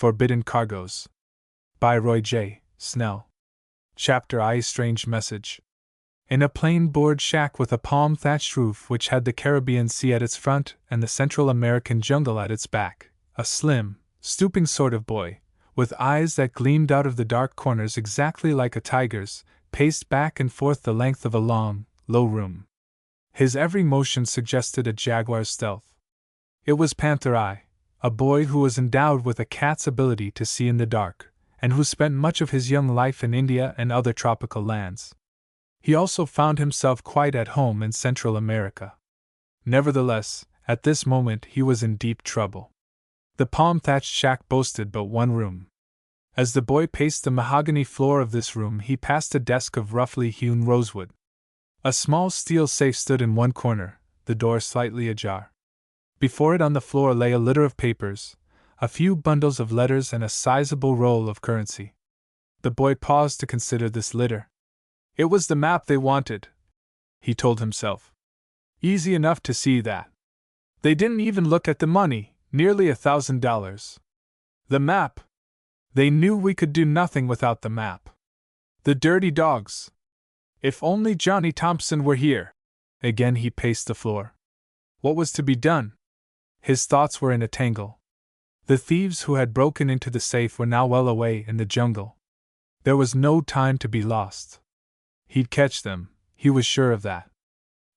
Forbidden Cargoes. By Roy J. Snell. Chapter I. Strange Message. In a plain board shack with a palm-thatched roof which had the Caribbean Sea at its front and the Central American jungle at its back, a slim, stooping sort of boy, with eyes that gleamed out of the dark corners exactly like a tiger's, paced back and forth the length of a long, low room. His every motion suggested a jaguar's stealth. It was Panther Eye, a boy who was endowed with a cat's ability to see in the dark, and who spent much of his young life in India and other tropical lands. He also found himself quite at home in Central America. Nevertheless, at this moment he was in deep trouble. The palm-thatched shack boasted but one room. As the boy paced the mahogany floor of this room, he passed a desk of roughly hewn rosewood. A small steel safe stood in one corner, the door slightly ajar. Before it on the floor lay a litter of papers, a few bundles of letters and a sizable roll of currency. The boy paused to consider this litter. It was the map they wanted, he told himself. Easy enough to see that. They didn't even look at the money, nearly $1,000. The map. They knew we could do nothing without the map. The dirty dogs. If only Johnny Thompson were here. Again he paced the floor. What was to be done? His thoughts were in a tangle. The thieves who had broken into the safe were now well away in the jungle. There was no time to be lost. He'd catch them, he was sure of that.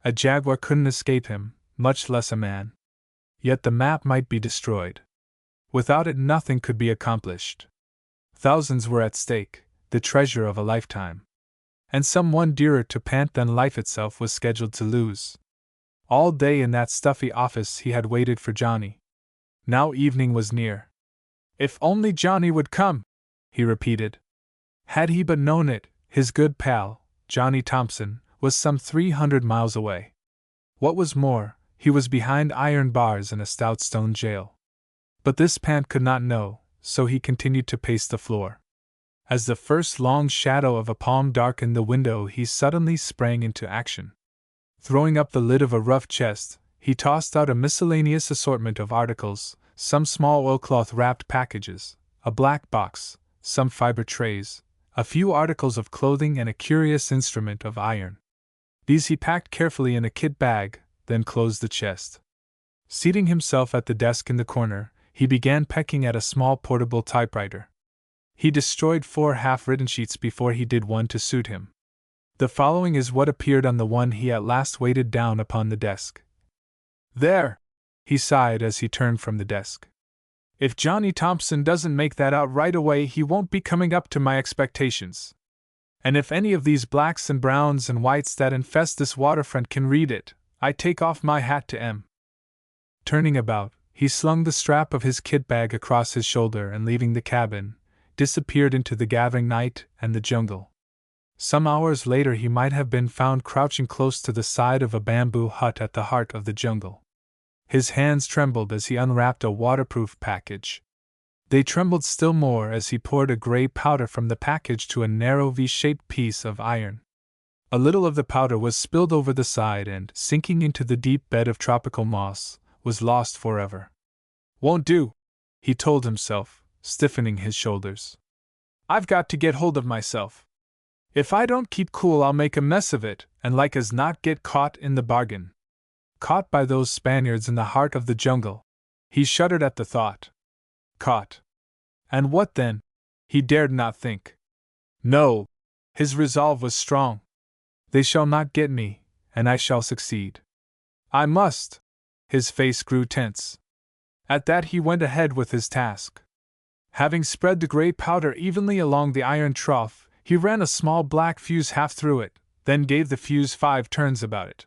A jaguar couldn't escape him, much less a man. Yet the map might be destroyed. Without it nothing could be accomplished. Thousands were at stake, the treasure of a lifetime. And someone dearer to Pant than life itself was scheduled to lose. All day in that stuffy office he had waited for Johnny. Now evening was near. If only Johnny would come, he repeated. Had he but known it, his good pal, Johnny Thompson, was some 300 miles away. What was more, he was behind iron bars in a stout stone jail. But this Pant could not know, so he continued to pace the floor. As the first long shadow of a palm darkened the window, he suddenly sprang into action. Throwing up the lid of a rough chest, he tossed out a miscellaneous assortment of articles, some small oilcloth-wrapped packages, a black box, some fiber trays, a few articles of clothing and a curious instrument of iron. These he packed carefully in a kit bag, then closed the chest. Seating himself at the desk in the corner, he began pecking at a small portable typewriter. He destroyed 4 half-written sheets before he did one to suit him. The following is what appeared on the one he at last weighted down upon the desk. There! He sighed as he turned from the desk. If Johnny Thompson doesn't make that out right away, he won't be coming up to my expectations. And if any of these blacks and browns and whites that infest this waterfront can read it, I take off my hat to 'em. Turning about, he slung the strap of his kit bag across his shoulder and, leaving the cabin, disappeared into the gathering night and the jungle. Some hours later he might have been found crouching close to the side of a bamboo hut at the heart of the jungle. His hands trembled as he unwrapped a waterproof package. They trembled still more as he poured a gray powder from the package to a narrow V-shaped piece of iron. A little of the powder was spilled over the side and, sinking into the deep bed of tropical moss, was lost forever. Won't do, he told himself, stiffening his shoulders. I've got to get hold of myself. If I don't keep cool, I'll make a mess of it, and like as not get caught in the bargain. Caught by those Spaniards in the heart of the jungle. He shuddered at the thought. Caught. And what then? He dared not think. No. His resolve was strong. They shall not get me, and I shall succeed. I must. His face grew tense. At that he went ahead with his task. Having spread the gray powder evenly along the iron trough, he ran a small black fuse half through it, then gave the fuse 5 turns about it.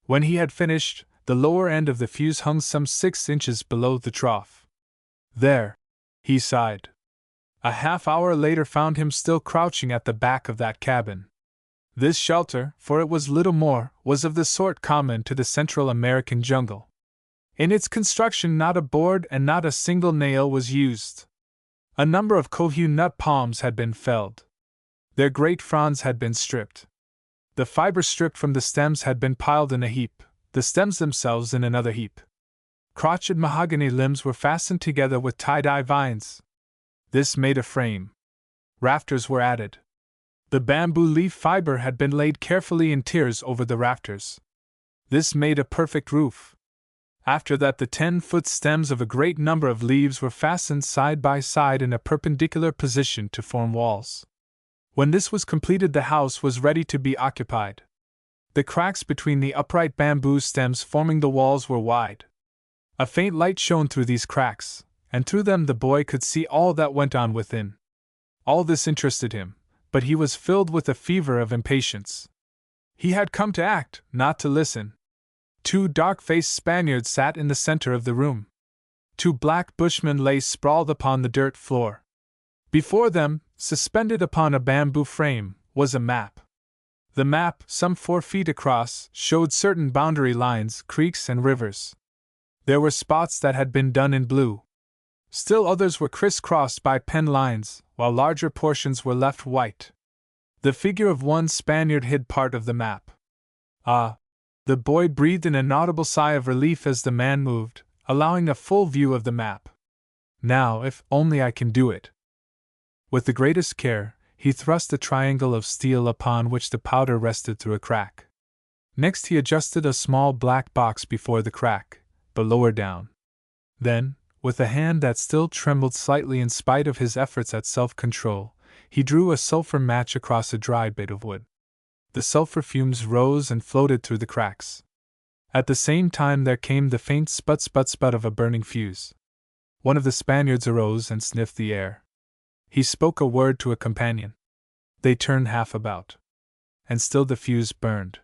When he had finished, the lower end of the fuse hung some 6 inches below the trough. There, he sighed. A half-hour later found him still crouching at the back of that cabin. This shelter, for it was little more, was of the sort common to the Central American jungle. In its construction not a board and not a single nail was used. A number of cohew nut palms had been felled. Their great fronds had been stripped. The fiber stripped from the stems had been piled in a heap, the stems themselves in another heap. Crotched mahogany limbs were fastened together with tie-dye vines. This made a frame. Rafters were added. The bamboo leaf fiber had been laid carefully in tiers over the rafters. This made a perfect roof. After that, the 10-foot stems of a great number of leaves were fastened side by side in a perpendicular position to form walls. When this was completed, the house was ready to be occupied. The cracks between the upright bamboo stems forming the walls were wide. A faint light shone through these cracks, and through them the boy could see all that went on within. All this interested him, but he was filled with a fever of impatience. He had come to act, not to listen. 2 dark-faced Spaniards sat in the center of the room. 2 black bushmen lay sprawled upon the dirt floor. Before them, suspended upon a bamboo frame, was a map. The map, some 4 feet across, showed certain boundary lines, creeks, and rivers. There were spots that had been done in blue. Still others were crisscrossed by pen lines, while larger portions were left white. The figure of one Spaniard hid part of the map. Ah! The boy breathed an inaudible sigh of relief as the man moved, allowing a full view of the map. Now, if only I can do it. With the greatest care, he thrust a triangle of steel upon which the powder rested through a crack. Next he adjusted a small black box before the crack, but lower down. Then, with a hand that still trembled slightly in spite of his efforts at self-control, he drew a sulfur match across a dry bit of wood. The sulfur fumes rose and floated through the cracks. At the same time there came the faint sput of a burning fuse. One of the Spaniards arose and sniffed the air. He spoke a word to a companion. They turned half about. And still the fuse burned.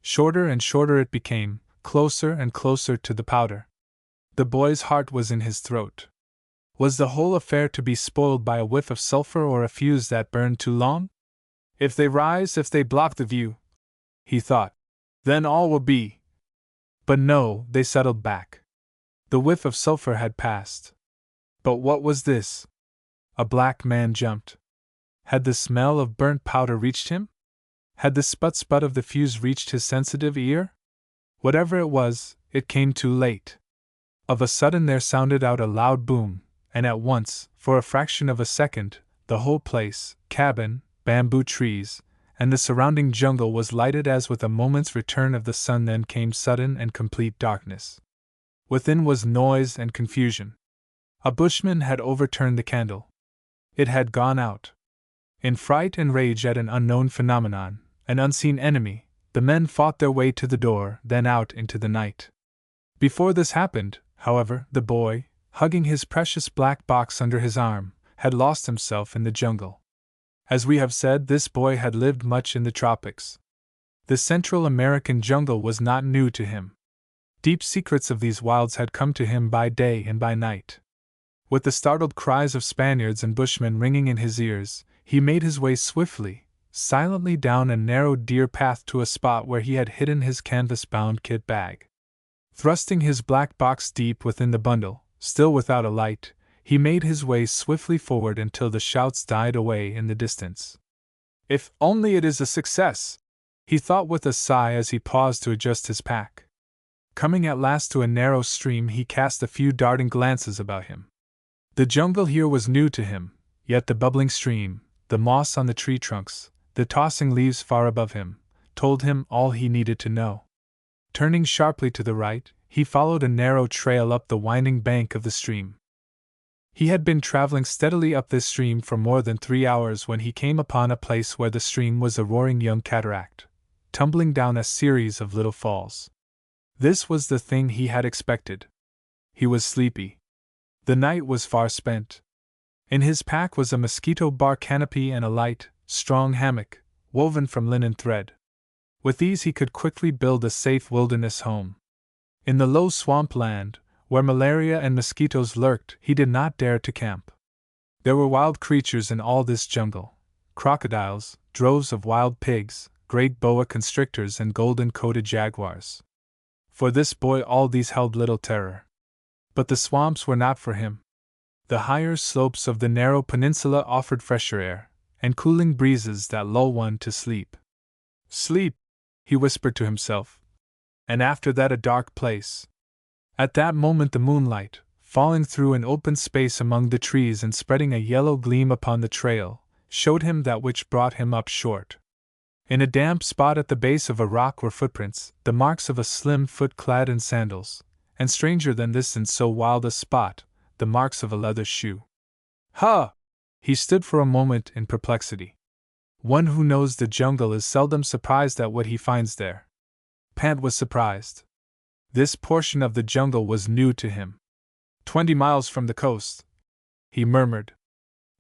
Shorter and shorter it became, closer and closer to the powder. The boy's heart was in his throat. Was the whole affair to be spoiled by a whiff of sulfur or a fuse that burned too long? If they rise, if they block the view, he thought, then all will be. But no, they settled back. The whiff of sulfur had passed. But what was this? A black man jumped. Had the smell of burnt powder reached him? Had the sput of the fuse reached his sensitive ear? Whatever it was, it came too late. Of a sudden there sounded out a loud boom, and at once, for a fraction of a second, the whole place, cabin, bamboo trees, and the surrounding jungle was lighted as with a moment's return of the sun. Then came sudden and complete darkness. Within was noise and confusion. A bushman had overturned the candle. It had gone out. In fright and rage at an unknown phenomenon, an unseen enemy, the men fought their way to the door, then out into the night. Before this happened, however, the boy, hugging his precious black box under his arm, had lost himself in the jungle. As we have said, this boy had lived much in the tropics. The Central American jungle was not new to him. Deep secrets of these wilds had come to him by day and by night. With the startled cries of Spaniards and Bushmen ringing in his ears, he made his way swiftly, silently down a narrow deer path to a spot where he had hidden his canvas-bound kit bag. Thrusting his black box deep within the bundle, still without a light, he made his way swiftly forward until the shouts died away in the distance. If only it is a success, he thought with a sigh as he paused to adjust his pack. Coming at last to a narrow stream, he cast a few darting glances about him. The jungle here was new to him, yet the bubbling stream, the moss on the tree trunks, the tossing leaves far above him, told him all he needed to know. Turning sharply to the right, he followed a narrow trail up the winding bank of the stream. He had been traveling steadily up this stream for more than 3 hours when he came upon a place where the stream was a roaring young cataract, tumbling down a series of little falls. This was the thing he had expected. He was sleepy. The night was far spent. In his pack was a mosquito bar canopy and a light, strong hammock, woven from linen thread. With these he could quickly build a safe wilderness home. In the low swamp land, where malaria and mosquitoes lurked, he did not dare to camp. There were wild creatures in all this jungle: crocodiles, droves of wild pigs, great boa constrictors, and golden-coated jaguars. For this boy all these held little terror. But the swamps were not for him. The higher slopes of the narrow peninsula offered fresher air, and cooling breezes that lull one to sleep. Sleep, he whispered to himself. And after that a dark place. At that moment the moonlight, falling through an open space among the trees and spreading a yellow gleam upon the trail, showed him that which brought him up short. In a damp spot at the base of a rock were footprints, the marks of a slim foot clad in sandals, and stranger than this in so wild a spot, the marks of a leather shoe. Ha! He stood for a moment in perplexity. One who knows the jungle is seldom surprised at what he finds there. Pant was surprised. This portion of the jungle was new to him. 20 miles from the coast, he murmured.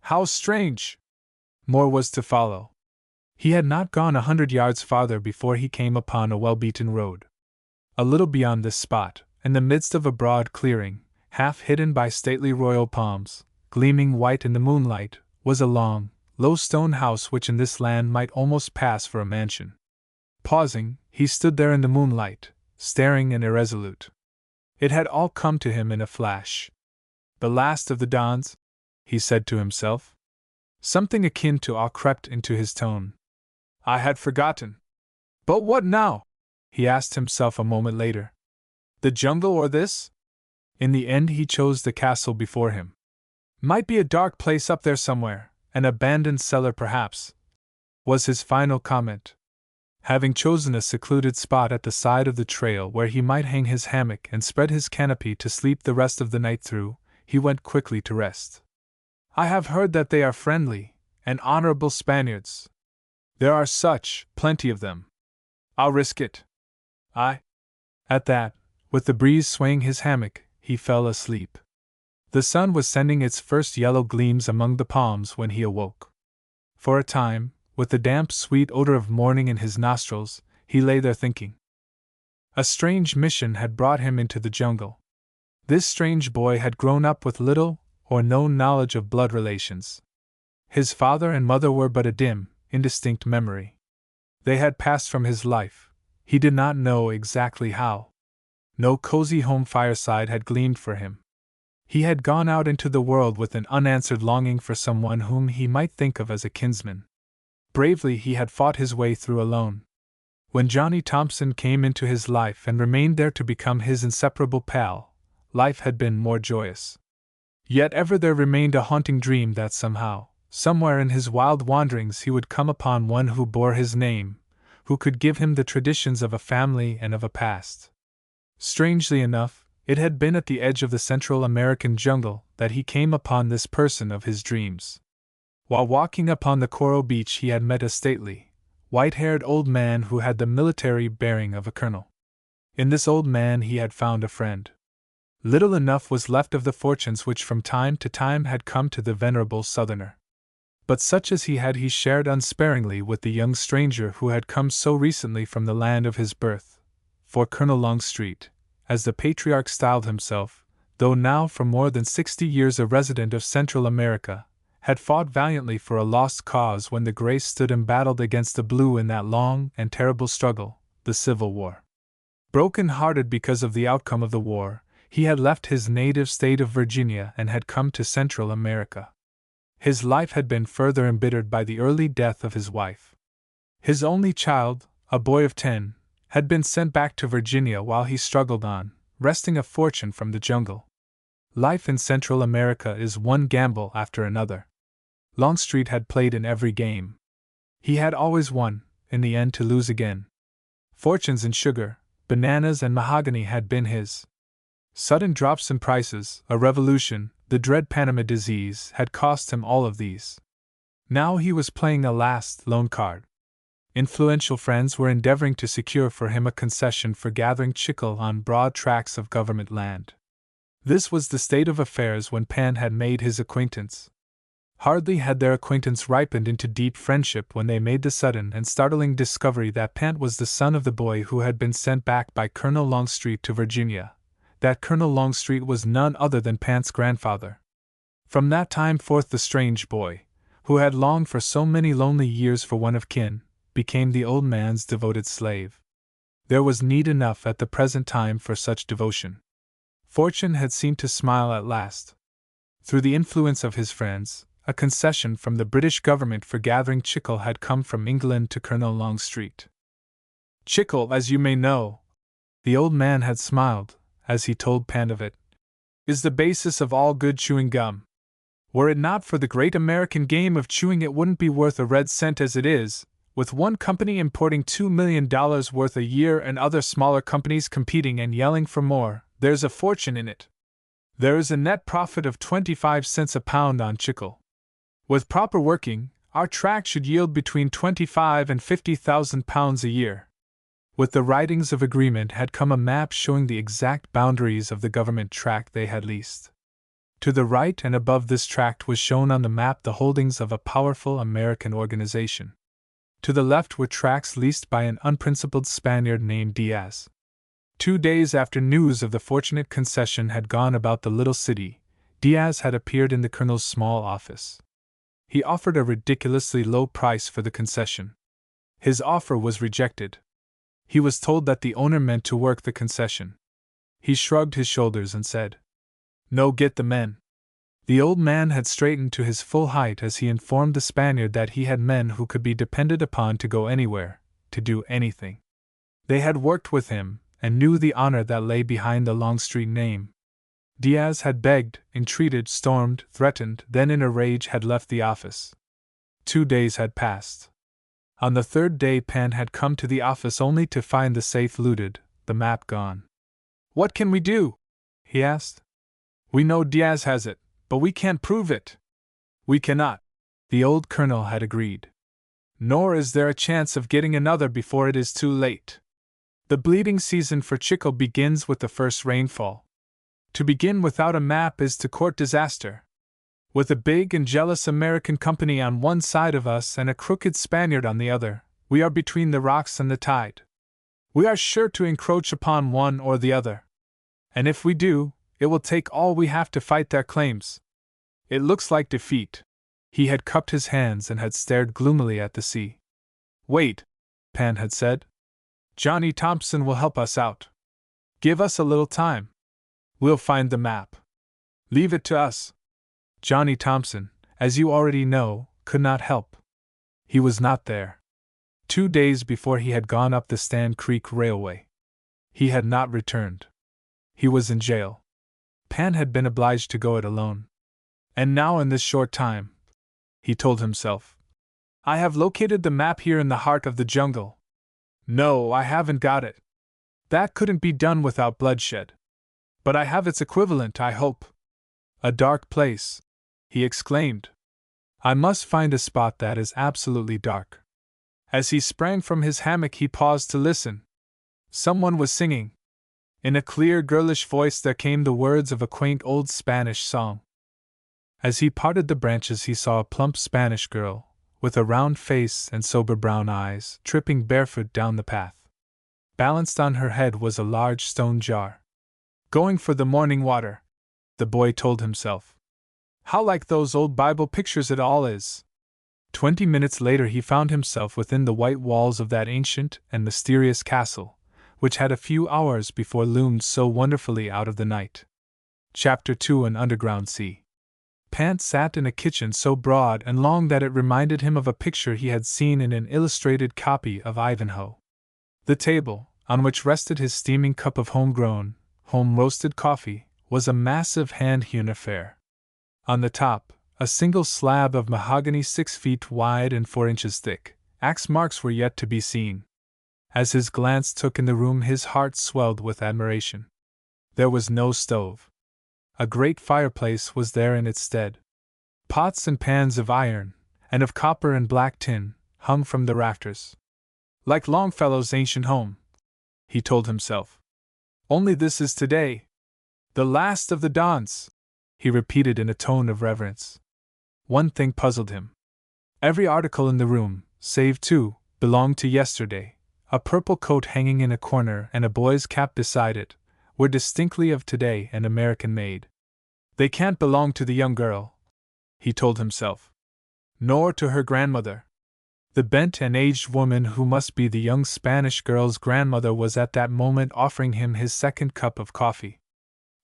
How strange! More was to follow. He had not gone 100 yards farther before he came upon a well-beaten road. A little beyond this spot, in the midst of a broad clearing, half hidden by stately royal palms, gleaming white in the moonlight, was a long, low stone house which in this land might almost pass for a mansion. Pausing, he stood there in the moonlight, staring and irresolute. It had all come to him in a flash. The last of the dawns, he said to himself. Something akin to awe crept into his tone. I had forgotten. But what now? He asked himself a moment later. The jungle or this? In the end he chose the castle before him. Might be a dark place up there somewhere, an abandoned cellar perhaps, was his final comment. Having chosen a secluded spot at the side of the trail where he might hang his hammock and spread his canopy to sleep the rest of the night through, he went quickly to rest. I have heard that they are friendly and honorable Spaniards. There are such, plenty of them. I'll risk it. At that, with the breeze swaying his hammock, he fell asleep. The sun was sending its first yellow gleams among the palms when he awoke. For a time, with the damp, sweet odor of morning in his nostrils, he lay there thinking. A strange mission had brought him into the jungle. This strange boy had grown up with little or no knowledge of blood relations. His father and mother were but a dim, indistinct memory. They had passed from his life, he did not know exactly how. No cozy home fireside had gleamed for him. He had gone out into the world with an unanswered longing for someone whom he might think of as a kinsman. Bravely he had fought his way through alone. When Johnny Thompson came into his life and remained there to become his inseparable pal, life had been more joyous. Yet ever there remained a haunting dream that somehow, somewhere in his wild wanderings he would come upon one who bore his name, who could give him the traditions of a family and of a past. Strangely enough, it had been at the edge of the Central American jungle that he came upon this person of his dreams. While walking upon the coral beach he had met a stately, white-haired old man who had the military bearing of a colonel. In this old man he had found a friend. Little enough was left of the fortunes which from time to time had come to the venerable Southerner. But such as he had he shared unsparingly with the young stranger who had come so recently from the land of his birth, for Colonel Longstreet, as the patriarch styled himself, though now for more than 60 years a resident of Central America, had fought valiantly for a lost cause when the Gray stood embattled against the Blue in that long and terrible struggle, the Civil War. Broken-hearted because of the outcome of the war, he had left his native state of Virginia and had come to Central America. His life had been further embittered by the early death of his wife. His only child, a boy of 10, had been sent back to Virginia while he struggled on, wresting a fortune from the jungle. Life in Central America is one gamble after another. Longstreet had played in every game. He had always won, in the end to lose again. Fortunes in sugar, bananas and mahogany had been his. Sudden drops in prices, a revolution, the dread Panama disease had cost him all of these. Now he was playing a last, lone card. Influential friends were endeavoring to secure for him a concession for gathering chicle on broad tracts of government land. This was the state of affairs when Pan had made his acquaintance. Hardly had their acquaintance ripened into deep friendship when they made the sudden and startling discovery that Pan was the son of the boy who had been sent back by Colonel Longstreet to Virginia, that Colonel Longstreet was none other than Pan's grandfather. From that time forth the strange boy, who had longed for so many lonely years for one of kin, became the old man's devoted slave. There was need enough at the present time for such devotion. Fortune had seemed to smile at last. Through the influence of his friends, a concession from the British government for gathering chicle had come from England to Colonel Longstreet. Chicle, as you may know, the old man had smiled, as he told Pan of it, is the basis of all good chewing gum. Were it not for the great American game of chewing, it wouldn't be worth a red cent as it is, with one company importing $2 million worth a year and other smaller companies competing and yelling for more. There's a fortune in it. There is a net profit of 25 cents a pound on chicle. With proper working, our tract should yield between 25 and 50,000 pounds a year. With the writings of agreement had come a map showing the exact boundaries of the government tract they had leased. To the right and above this tract was shown on the map the holdings of a powerful American organization. To the left were tracts leased by an unprincipled Spaniard named Diaz. 2 days after news of the fortunate concession had gone about the little city, Diaz had appeared in the colonel's small office. He offered a ridiculously low price for the concession. His offer was rejected. He was told that the owner meant to work the concession. He shrugged his shoulders and said, "No, get the men." The old man had straightened to his full height as he informed the Spaniard that he had men who could be depended upon to go anywhere, to do anything. They had worked with him, and knew the honor that lay behind the Longstreet name. Diaz had begged, entreated, stormed, threatened, then in a rage had left the office. 2 days had passed. On the 3rd day Pan had come to the office only to find the safe looted, the map gone. "What can we do?" he asked. "We know Diaz has it, but we can't prove it." "We cannot," the old colonel had agreed. "Nor is there a chance of getting another before it is too late. The bleeding season for chicle begins with the first rainfall. To begin without a map is to court disaster. With a big and jealous American company on one side of us and a crooked Spaniard on the other, we are between the rocks and the tide. We are sure to encroach upon one or the other. And if we do, it will take all we have to fight their claims. It looks like defeat." He had cupped his hands and had stared gloomily at the sea. "Wait," Pan had said. "Johnny Thompson will help us out. Give us a little time. We'll find the map. Leave it to us." Johnny Thompson, as you already know, could not help. He was not there. 2 days before he had gone up the Stand Creek Railway. He had not returned. He was in jail. Pan had been obliged to go it alone. "And now in this short time," he told himself, "I have located the map here in the heart of the jungle. No, I haven't got it. That couldn't be done without bloodshed. But I have its equivalent, I hope. A dark place," he exclaimed. "I must find a spot that is absolutely dark." As he sprang from his hammock, he paused to listen. Someone was singing. In a clear, girlish voice there came the words of a quaint old Spanish song. As he parted the branches, he saw a plump Spanish girl, with a round face and sober brown eyes, tripping barefoot down the path. Balanced on her head was a large stone jar. "Going for the morning water," the boy told himself. "How like those old Bible pictures it all is." 20 minutes later he found himself within the white walls of that ancient and mysterious castle, which had a few hours before loomed so wonderfully out of the night. Chapter 2: An Underground Sea. Pan sat in a kitchen so broad and long that it reminded him of a picture he had seen in an illustrated copy of Ivanhoe. The table, on which rested his steaming cup of homegrown, home-roasted coffee, was a massive hand-hewn affair. On the top, a single slab of mahogany 6 feet wide and 4 inches thick. Axe marks were yet to be seen. As his glance took in the room, his heart swelled with admiration. There was no stove. A great fireplace was there in its stead. Pots and pans of iron, and of copper and black tin, hung from the rafters. "Like Longfellow's ancient home," he told himself. "Only this is today. The last of the dawns," he repeated in a tone of reverence. One thing puzzled him. Every article in the room, save 2, belonged to yesterday. A purple coat hanging in a corner and a boy's cap beside it were distinctly of today and American made. "They can't belong to the young girl," he told himself. "Nor to her grandmother." The bent and aged woman who must be the young Spanish girl's grandmother was at that moment offering him his second cup of coffee.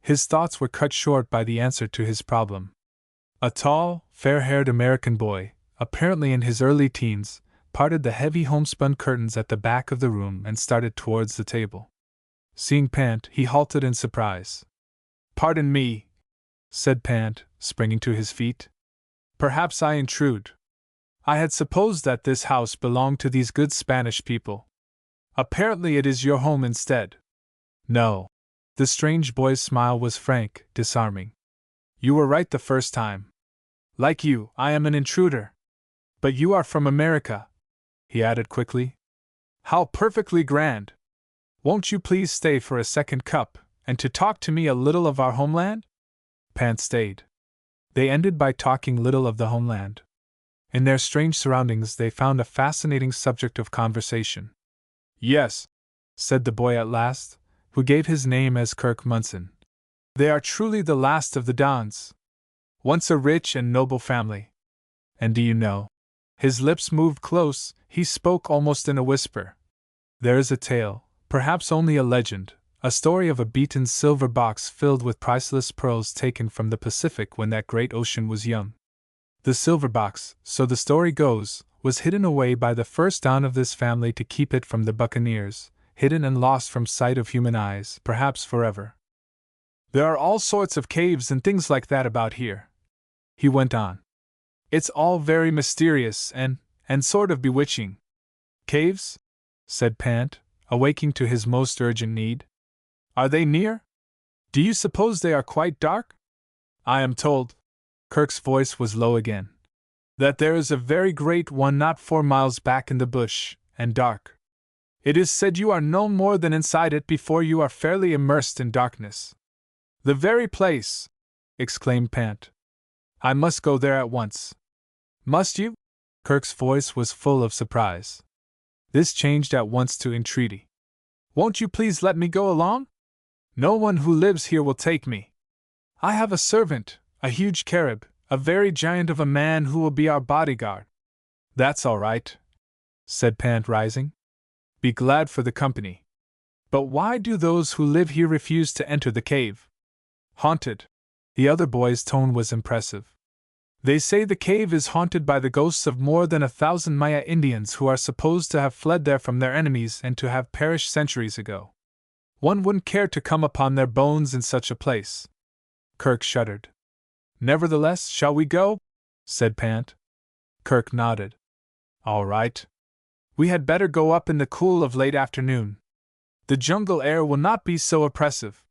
His thoughts were cut short by the answer to his problem. A tall, fair-haired American boy, apparently in his early teens, parted the heavy homespun curtains at the back of the room and started towards the table. Seeing Pan, he halted in surprise. "Pardon me," said Pant, springing to his feet. Perhaps I intrude. I had supposed that this house belonged to these good Spanish people. Apparently it is your home instead. No. The strange boy's smile was frank, disarming. You were right the first time. Like you, I am an intruder. But you are from America, he added quickly. How perfectly grand! Won't you please stay for a second cup, and to talk to me a little of our homeland? Pant stayed. They ended by talking little of the homeland. In their strange surroundings they found a fascinating subject of conversation. Yes, said the boy at last, who gave his name as Kirk Munson. They are truly the last of the Dons. Once a rich and noble family. And do you know? His lips moved close, he spoke almost in a whisper. There is a tale, perhaps only a legend, a story of a beaten silver box filled with priceless pearls taken from the Pacific when that great ocean was young. The silver box, so the story goes, was hidden away by the first Don of this family to keep it from the buccaneers, hidden and lost from sight of human eyes, perhaps forever. There are all sorts of caves and things like that about here, he went on. It's all very mysterious and sort of bewitching. Caves? Said Pant, awaking to his most urgent need. Are they near? Do you suppose they are quite dark? I am told, Kirk's voice was low again, that there is a very great one not 4 miles back in the bush, and dark. It is said you are no more than inside it before you are fairly immersed in darkness. The very place! Exclaimed Pant. I must go there at once. Must you? Kirk's voice was full of surprise. This changed at once to entreaty. Won't you please let me go along? No one who lives here will take me. I have a servant, a huge Carib, a very giant of a man who will be our bodyguard. That's all right, said Pant, rising. Be glad for the company. But why do those who live here refuse to enter the cave? Haunted. The other boy's tone was impressive. They say the cave is haunted by the ghosts of more than 1,000 Maya Indians who are supposed to have fled there from their enemies and to have perished centuries ago. One wouldn't care to come upon their bones in such a place. Kirk shuddered. Nevertheless, shall we go? Said Pant. Kirk nodded. All right. We had better go up in the cool of late afternoon. The jungle air will not be so oppressive.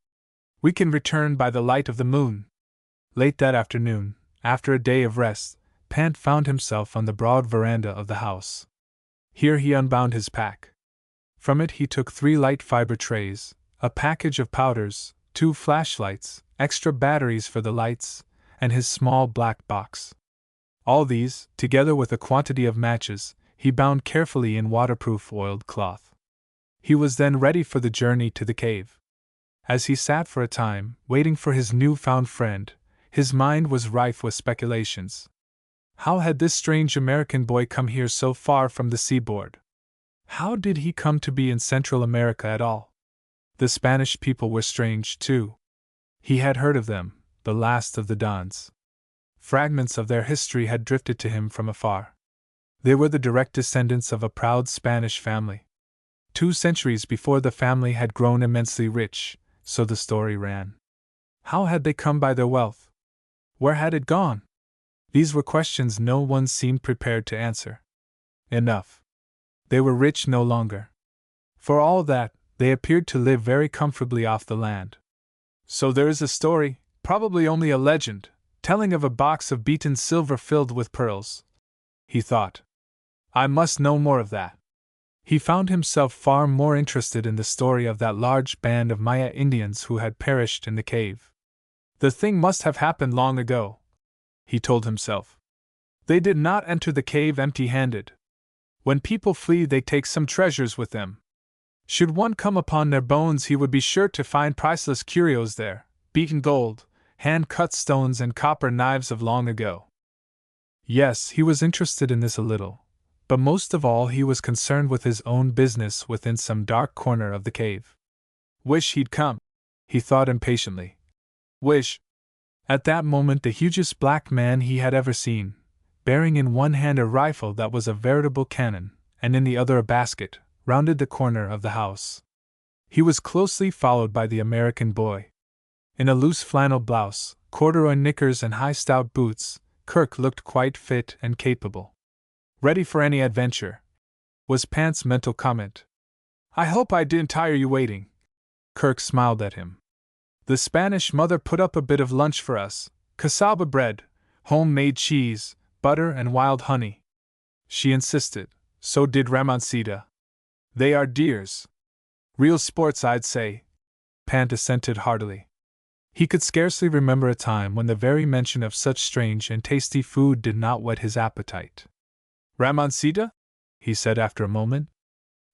We can return by the light of the moon. Late that afternoon, after a day of rest, Pant found himself on the broad veranda of the house. Here he unbound his pack. From it he took 3 light fiber trays, a package of powders, 2 flashlights, extra batteries for the lights, and his small black box. All these, together with a quantity of matches, he bound carefully in waterproof oiled cloth. He was then ready for the journey to the cave. As he sat for a time, waiting for his newfound friend, his mind was rife with speculations. How had this strange American boy come here so far from the seaboard? How did he come to be in Central America at all? The Spanish people were strange, too. He had heard of them, the last of the Dons. Fragments of their history had drifted to him from afar. They were the direct descendants of a proud Spanish family. 2 centuries before the family had grown immensely rich, so the story ran. How had they come by their wealth? Where had it gone? These were questions no one seemed prepared to answer. Enough. They were rich no longer. For all that, they appeared to live very comfortably off the land. So there is a story, probably only a legend, telling of a box of beaten silver filled with pearls. He thought. I must know more of that. He found himself far more interested in the story of that large band of Maya Indians who had perished in the cave. The thing must have happened long ago, he told himself. They did not enter the cave empty-handed. When people flee, they take some treasures with them. Should one come upon their bones, he would be sure to find priceless curios there, beaten gold, hand-cut stones, and copper knives of long ago. Yes, he was interested in this a little, but most of all he was concerned with his own business within some dark corner of the cave. Wish he'd come, he thought impatiently. Wish. At that moment the hugest black man he had ever seen, bearing in one hand a rifle that was a veritable cannon, and in the other a basket, rounded the corner of the house. He was closely followed by the American boy. In a loose flannel blouse, corduroy knickers, and high stout boots, Kirk looked quite fit and capable. Ready for any adventure, was Pant's mental comment. I hope I didn't tire you waiting. Kirk smiled at him. The Spanish mother put up a bit of lunch for us: cassava bread, homemade cheese, butter, and wild honey. She insisted. So did Ramoncita. They are dears. Real sports, I'd say. Pant assented heartily. He could scarcely remember a time when the very mention of such strange and tasty food did not whet his appetite. Ramoncita? He said after a moment.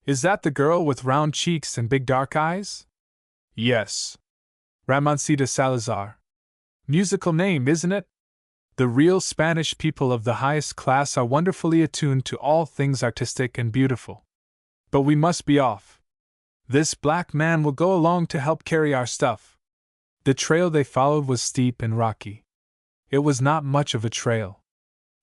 Is that the girl with round cheeks and big dark eyes? Yes. Ramoncita Salazar. Musical name, isn't it? The real Spanish people of the highest class are wonderfully attuned to all things artistic and beautiful. But we must be off. This black man will go along to help carry our stuff. The trail they followed was steep and rocky. It was not much of a trail.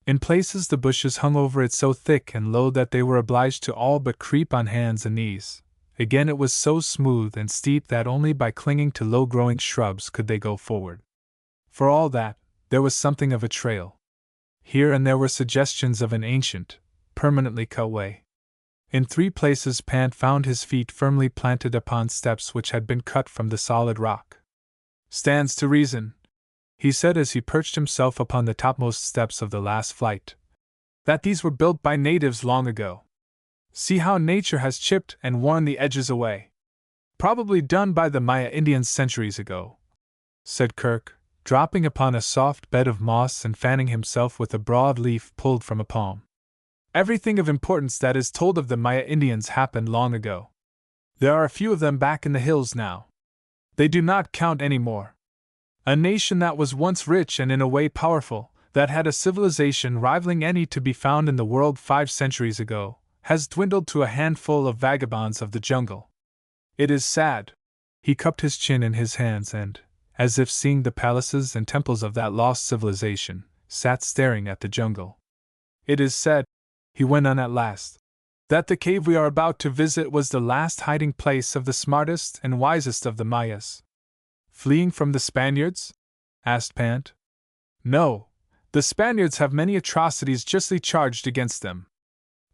In places the bushes hung over it so thick and low that they were obliged to all but creep on hands and knees. Again it was so smooth and steep that only by clinging to low-growing shrubs could they go forward. For all that, there was something of a trail. Here and there were suggestions of an ancient, permanently cut way. In 3 places Pant found his feet firmly planted upon steps which had been cut from the solid rock. Stands to reason, he said as he perched himself upon the topmost steps of the last flight, that these were built by natives long ago. See how nature has chipped and worn the edges away. Probably done by the Maya Indians centuries ago, said Kirk, dropping upon a soft bed of moss and fanning himself with a broad leaf pulled from a palm. Everything of importance that is told of the Maya Indians happened long ago. There are a few of them back in the hills now. They do not count any more. A nation that was once rich and in a way powerful, that had a civilization rivaling any to be found in the world 5 centuries ago, has dwindled to a handful of vagabonds of the jungle. It is sad. He cupped his chin in his hands and, as if seeing the palaces and temples of that lost civilization, sat staring at the jungle. It is said, he went on at last, that the cave we are about to visit was the last hiding place of the smartest and wisest of the Mayas. Fleeing from the Spaniards? Asked Pant. No, the Spaniards have many atrocities justly charged against them.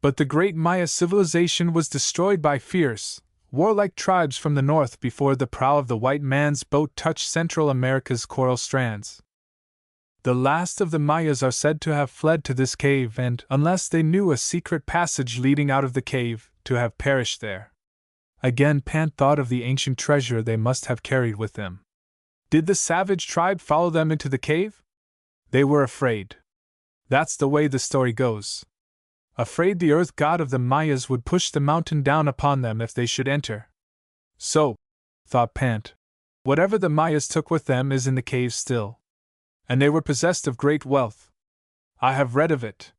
But the great Maya civilization was destroyed by fierce, warlike tribes from the north before the prow of the white man's boat touched Central America's coral strands. The last of the Mayas are said to have fled to this cave and, unless they knew a secret passage leading out of the cave, to have perished there. Again Pant thought of the ancient treasure they must have carried with them. Did the savage tribe follow them into the cave? They were afraid. That's the way the story goes. Afraid the earth god of the Mayas would push the mountain down upon them if they should enter. So, thought Pant, whatever the Mayas took with them is in the cave still. And they were possessed of great wealth. I have read of it.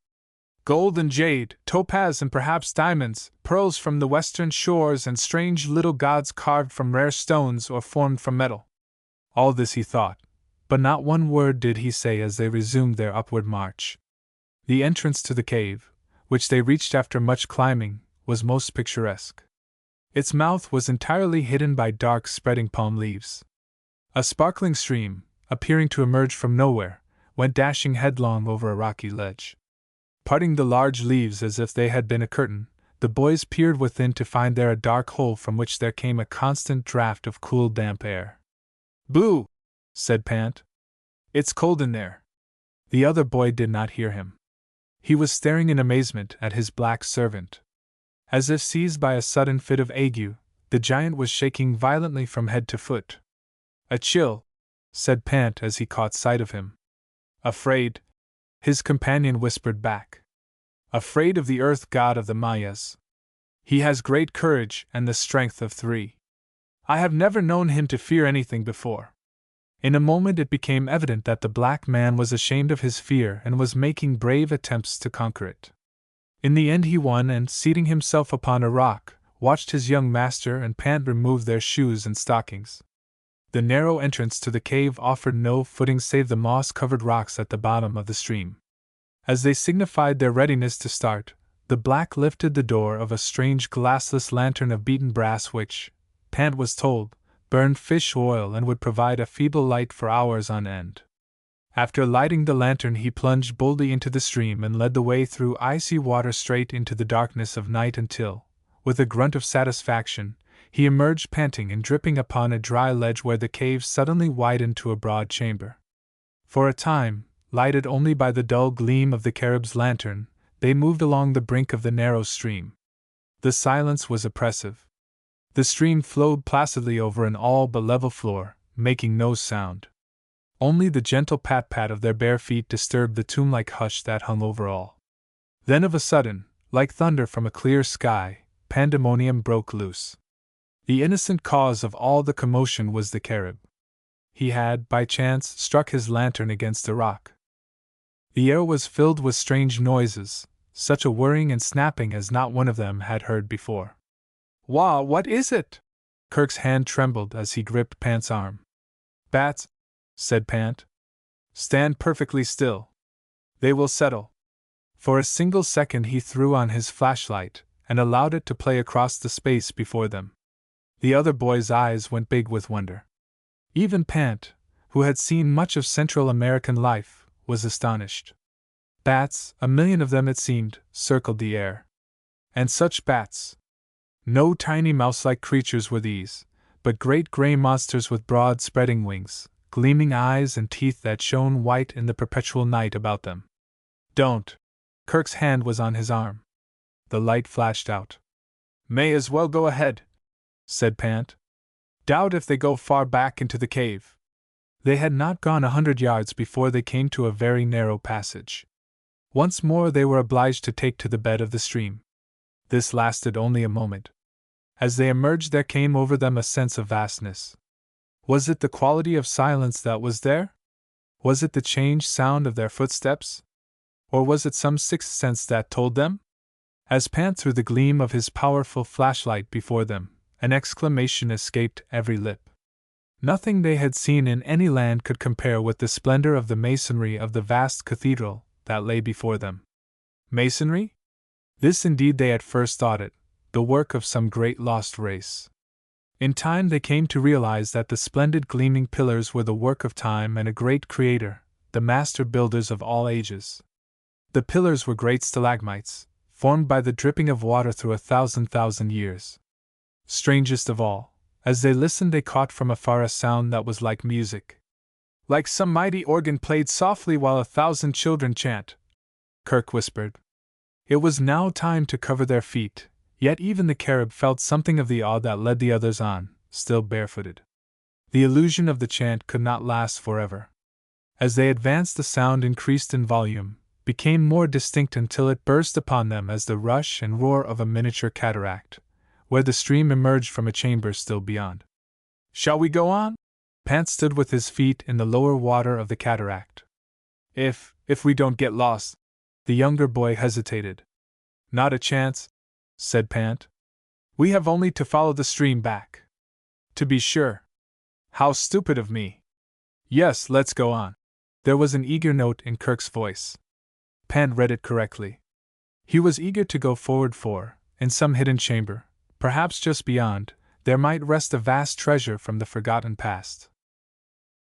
Gold and jade, topaz and perhaps diamonds, pearls from the western shores, and strange little gods carved from rare stones or formed from metal. All this he thought, but not one word did he say as they resumed their upward march. The entrance to the cave, which they reached after much climbing, was most picturesque. Its mouth was entirely hidden by dark spreading palm leaves. A sparkling stream, appearing to emerge from nowhere, went dashing headlong over a rocky ledge. Parting the large leaves as if they had been a curtain, the boys peered within to find there a dark hole from which there came a constant draught of cool damp air. Boo! Said Pant. It's cold in there. The other boy did not hear him. He was staring in amazement at his black servant. As if seized by a sudden fit of ague, the giant was shaking violently from head to foot. A chill, said Pant as he caught sight of him. Afraid? His companion whispered back. Afraid of the earth god of the Mayas. He has great courage and the strength of 3. I have never known him to fear anything before. In a moment it became evident that the black man was ashamed of his fear and was making brave attempts to conquer it. In the end he won and, seating himself upon a rock, watched his young master and Pant remove their shoes and stockings. The narrow entrance to the cave offered no footing save the moss-covered rocks at the bottom of the stream. As they signified their readiness to start, the black lifted the door of a strange glassless lantern of beaten brass which, Pant was told, burned fish oil and would provide a feeble light for hours on end. After lighting the lantern, he plunged boldly into the stream and led the way through icy water straight into the darkness of night until, with a grunt of satisfaction, he emerged panting and dripping upon a dry ledge where the cave suddenly widened to a broad chamber. For a time, lighted only by the dull gleam of the carib's lantern, they moved along the brink of the narrow stream. The silence was oppressive. The stream flowed placidly over an all but level floor, making no sound. Only the gentle pat-pat of their bare feet disturbed the tomb-like hush that hung over all. Then of a sudden, like thunder from a clear sky, pandemonium broke loose. The innocent cause of all the commotion was the carib. He had, by chance, struck his lantern against a rock. The air was filled with strange noises, such a whirring and snapping as not one of them had heard before. "Wah, what is it?" Kirk's hand trembled as he gripped Pant's arm. "Bats," said Pant. "Stand perfectly still. They will settle." For a single second he threw on his flashlight and allowed it to play across the space before them. The other boy's eyes went big with wonder. Even Pant, who had seen much of Central American life, was astonished. Bats, 1,000,000 of them it seemed, circled the air. And such bats! No tiny mouse-like creatures were these, but great gray monsters with broad spreading wings, gleaming eyes and teeth that shone white in the perpetual night about them. "Don't!" Kirk's hand was on his arm. The light flashed out. "May as well go ahead," said Pant. "Doubt if they go far back into the cave." They had not gone 100 yards before they came to a very narrow passage. Once more they were obliged to take to the bed of the stream. This lasted only a moment. As they emerged, there came over them a sense of vastness. Was it the quality of silence that was there? Was it the changed sound of their footsteps? Or was it some sixth sense that told them? As Pant threw the gleam of his powerful flashlight before them, an exclamation escaped every lip. Nothing they had seen in any land could compare with the splendor of the masonry of the vast cathedral that lay before them. Masonry? This indeed they at first thought it, the work of some great lost race. In time they came to realize that the splendid gleaming pillars were the work of time and a great creator, the master builders of all ages. The pillars were great stalagmites, formed by the dripping of water through 1,000,000 years. Strangest of all, as they listened they caught from afar a sound that was like music. "Like some mighty organ played softly while 1,000 children chant," Kirk whispered. It was now time to cover their feet, yet even the carib felt something of the awe that led the others on, still barefooted. The illusion of the chant could not last forever. As they advanced, the sound increased in volume, became more distinct until it burst upon them as the rush and roar of a miniature cataract, where the stream emerged from a chamber still beyond. "Shall we go on?" Pant stood with his feet in the lower water of the cataract. If we don't get lost," the younger boy hesitated. "Not a chance," said Pant. "We have only to follow the stream back." "To be sure. How stupid of me. Yes, let's go on." There was an eager note in Kirk's voice. Pant read it correctly. He was eager to go forward for, in some hidden chamber, perhaps just beyond, there might rest a vast treasure from the forgotten past.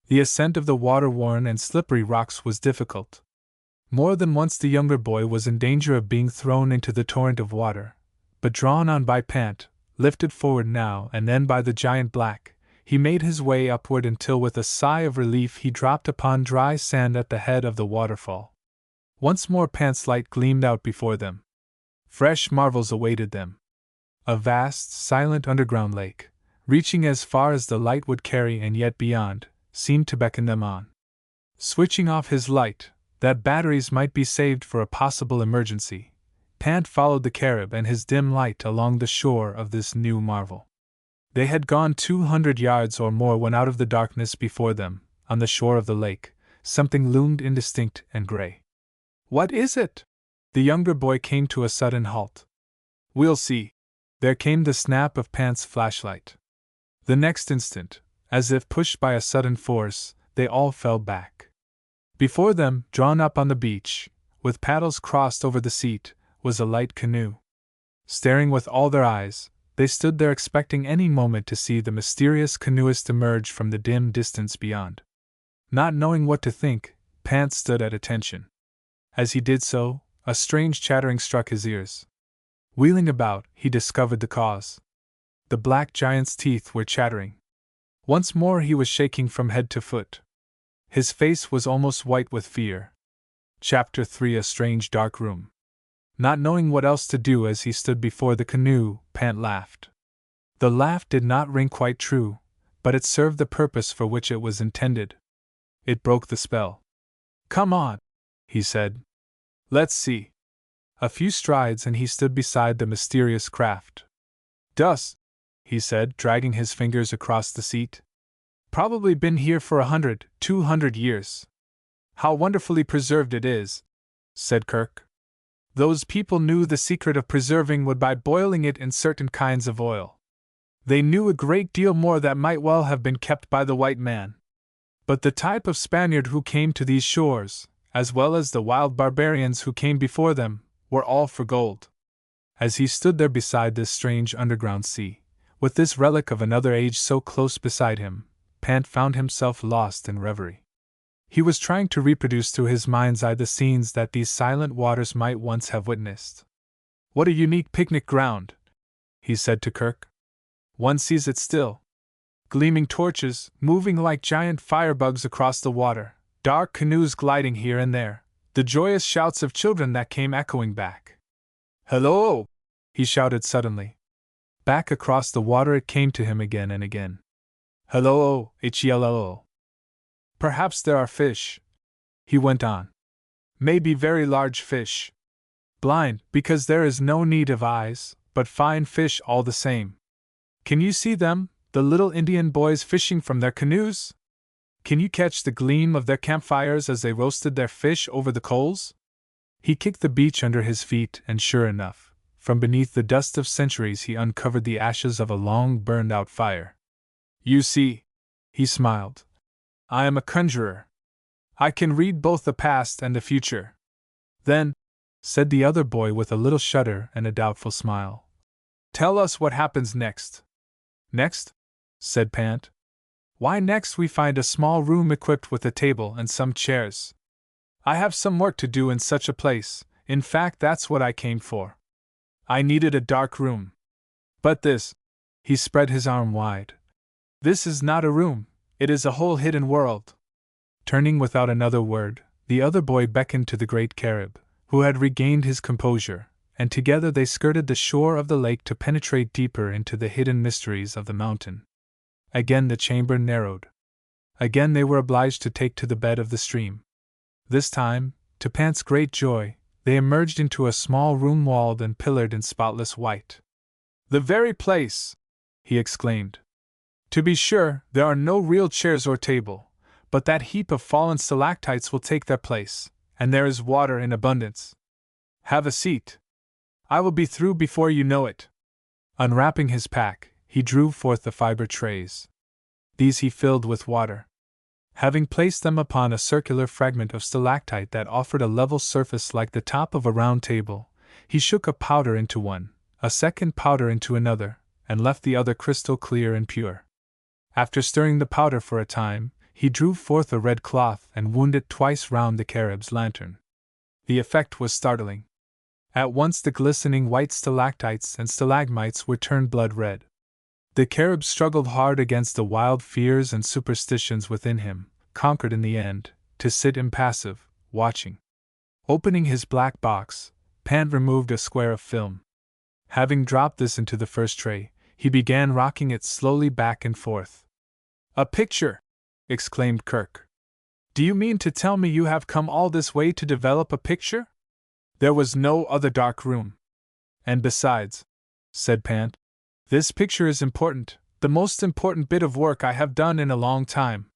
The ascent of the water-worn and slippery rocks was difficult. More than once the younger boy was in danger of being thrown into the torrent of water, but drawn on by Pant, lifted forward now and then by the giant black, he made his way upward until with a sigh of relief he dropped upon dry sand at the head of the waterfall. Once more Pant's light gleamed out before them. Fresh marvels awaited them. A vast, silent underground lake, reaching as far as the light would carry and yet beyond, seemed to beckon them on. Switching off his light, that batteries might be saved for a possible emergency, Pant followed the carib and his dim light along the shore of this new marvel. They had gone 200 yards or more when out of the darkness before them, on the shore of the lake, something loomed indistinct and gray. "What is it?" The younger boy came to a sudden halt. "We'll see." There came the snap of Pant's flashlight. The next instant, as if pushed by a sudden force, they all fell back. Before them, drawn up on the beach, with paddles crossed over the seat, was a light canoe. Staring with all their eyes, They stood there expecting any moment to see the mysterious canoeist emerge from the dim distance beyond. Not knowing what to think, Pant stood at attention. As he did so, a strange chattering struck his ears. Wheeling about, he discovered the cause. The black giant's teeth were chattering. Once more he was shaking from head to foot. His face was almost white with fear. Chapter 3: A Strange Dark Room. Not knowing what else to do as he stood before the canoe, Pant laughed. The laugh did not ring quite true, but it served the purpose for which it was intended. It broke the spell. "Come on," he said. "Let's see." A few strides and he stood beside the mysterious craft. "Dus," he said, dragging his fingers across the seat. "Probably been here for 100, 200 years. How wonderfully preserved it is," said Kirk. "Those people knew the secret of preserving wood by boiling it in certain kinds of oil. They knew a great deal more that might well have been kept by the white man. But the type of Spaniard who came to these shores, as well as the wild barbarians who came before them, were all for gold." As he stood there beside this strange underground sea, with this relic of another age so close beside him, Pant found himself lost in reverie. He was trying to reproduce to his mind's eye the scenes that these silent waters might once have witnessed. "What a unique picnic ground," he said to Kirk. "One sees it still. Gleaming torches, moving like giant firebugs across the water, dark canoes gliding here and there, the joyous shouts of children that came echoing back. Hello!" he shouted suddenly. Back across the water it came to him again and again. "Hello, HLO. Perhaps there are fish," he went on. "Maybe very large fish. Blind, because there is no need of eyes, but fine fish all the same. Can you see them? The little Indian boys fishing from their canoes? Can you catch the gleam of their campfires as they roasted their fish over the coals?" He kicked the beach under his feet, and sure enough, from beneath the dust of centuries he uncovered the ashes of a long burned-out fire. "You see," he smiled, "I am a conjurer. I can read both the past and the future." "Then," said the other boy with a little shudder and a doubtful smile, "tell us what happens next." "Next?" said Pant. "Why, next we find a small room equipped with a table and some chairs. I have some work to do in such a place, in fact that's what I came for. I needed a dark room. But this," he spread his arm wide, "this is not a room, it is a whole hidden world." Turning without another word, the other boy beckoned to the great Carib, who had regained his composure, and together they skirted the shore of the lake to penetrate deeper into the hidden mysteries of the mountain. Again the chamber narrowed. Again they were obliged to take to the bed of the stream. This time, to Pant's great joy, they emerged into a small room walled and pillared in spotless white. "The very place!" he exclaimed. "To be sure, there are no real chairs or table, but that heap of fallen stalactites will take their place, and there is water in abundance. Have a seat. I will be through before you know it." Unwrapping his pack, he drew forth the fiber trays. These he filled with water. Having placed them upon a circular fragment of stalactite that offered a level surface like the top of a round table, he shook a powder into one, a second powder into another, and left the other crystal clear and pure. After stirring the powder for a time, he drew forth a red cloth and wound it twice round the Carib's lantern. The effect was startling. At once the glistening white stalactites and stalagmites were turned blood red. The Carib struggled hard against the wild fears and superstitions within him, conquered in the end, to sit impassive, watching. Opening his black box, Pant removed a square of film. Having dropped this into the first tray, he began rocking it slowly back and forth. "A picture!" exclaimed Kirk. "Do you mean to tell me you have come all this way to develop a picture? There was no other dark room. And besides," said Pant, "this picture is important, the most important bit of work I have done in a long time.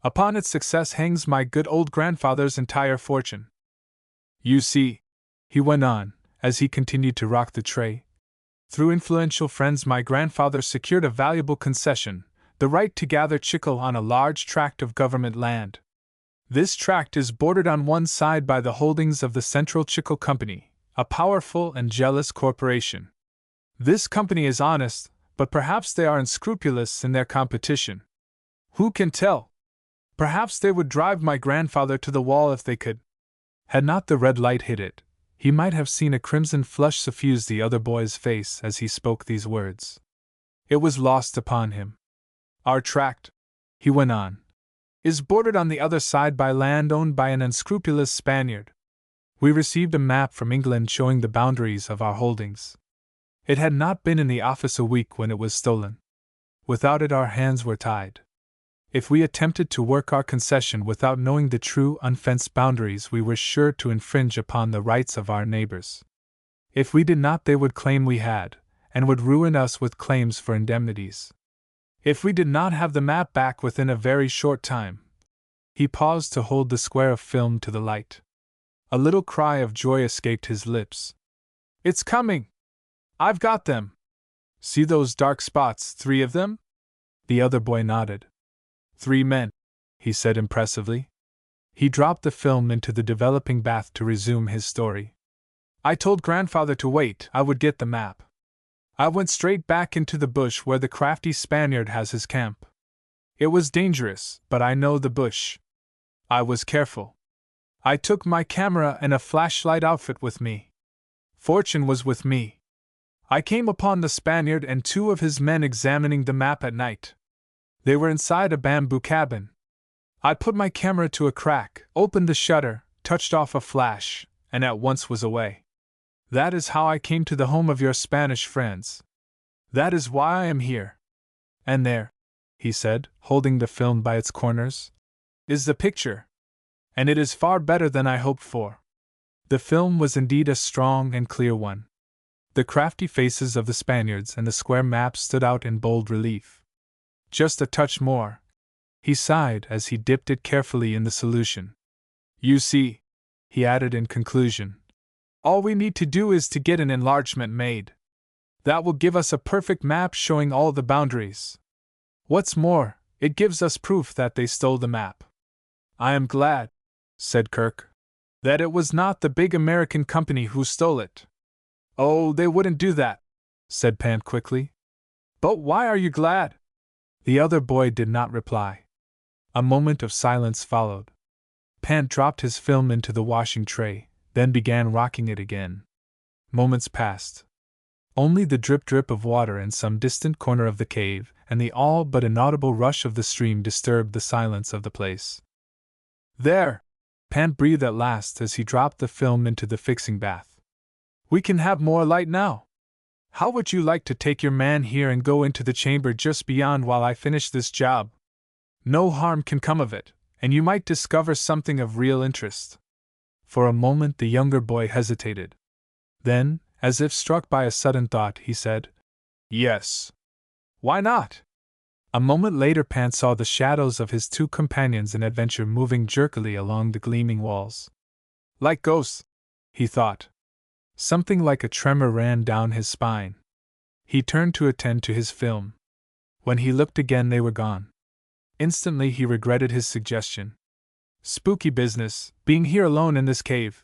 Upon its success hangs my good old grandfather's entire fortune. You see," he went on, as he continued to rock the tray, "through influential friends my grandfather secured a valuable concession, the right to gather chicle on a large tract of government land. This tract is bordered on one side by the holdings of the Central Chicle Company, a powerful and jealous corporation. This company is honest, but perhaps they are unscrupulous in their competition. Who can tell? Perhaps they would drive my grandfather to the wall if they could. Had not the red light hit it, he might have seen a crimson flush suffuse the other boy's face as he spoke these words. It was lost upon him. Our tract, he went on, is bordered on the other side by land owned by an unscrupulous Spaniard. We received a map from England showing the boundaries of our holdings. It had not been in the office a week when it was stolen. Without it, our hands were tied. If we attempted to work our concession without knowing the true unfenced boundaries, we were sure to infringe upon the rights of our neighbors. If we did not, they would claim we had, and would ruin us with claims for indemnities. If we did not have the map back within a very short time. He paused to hold the square of film to the light. A little cry of joy escaped his lips. It's coming! I've got them! See those dark spots, 3 of them? The other boy nodded. 3 men, he said impressively. He dropped the film into the developing bath to resume his story. I told grandfather to wait, I would get the map. I went straight back into the bush where the crafty Spaniard has his camp. It was dangerous, but I know the bush. I was careful. I took my camera and a flashlight outfit with me. Fortune was with me. I came upon the Spaniard and 2 of his men examining the map at night. They were inside a bamboo cabin. I put my camera to a crack, opened the shutter, touched off a flash, and at once was away. That is how I came to the home of your Spanish friends. That is why I am here. And there, he said, holding the film by its corners, is the picture. And it is far better than I hoped for. The film was indeed a strong and clear one. The crafty faces of the Spaniards and the square map stood out in bold relief. Just a touch more, he sighed as he dipped it carefully in the solution. You see, he added in conclusion, all we need to do is to get an enlargement made. That will give us a perfect map showing all the boundaries. What's more, it gives us proof that they stole the map. I am glad, said Kirk, that it was not the big American company who stole it. Oh, they wouldn't do that, said Pant quickly. But why are you glad? The other boy did not reply. A moment of silence followed. Pant dropped his film into the washing tray, then began rocking it again. Moments passed. Only the drip-drip of water in some distant corner of the cave and the all but inaudible rush of the stream disturbed the silence of the place. There! Pant breathed at last as he dropped the film into the fixing bath. We can have more light now. How would you like to take your man here and go into the chamber just beyond while I finish this job? No harm can come of it, and you might discover something of real interest. For a moment the younger boy hesitated. Then, as if struck by a sudden thought, he said, Yes. Why not? A moment later Pant saw the shadows of his 2 companions in adventure moving jerkily along the gleaming walls. Like ghosts, he thought. Something like a tremor ran down his spine. He turned to attend to his film. When he looked again, they were gone. Instantly he regretted his suggestion. Spooky business, being here alone in this cave,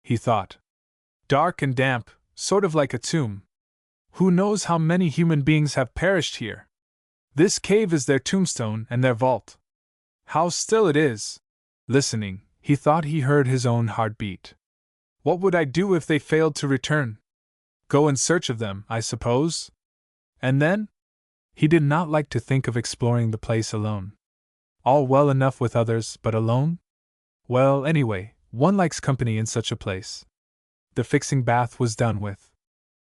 he thought. Dark and damp, sort of like a tomb. Who knows how many human beings have perished here? This cave is their tombstone and their vault. How still it is! Listening, he thought he heard his own heartbeat. What would I do if they failed to return? Go in search of them, I suppose? And then? He did not like to think of exploring the place alone. All well enough with others, but alone? Well, anyway, one likes company in such a place. The fixing bath was done with.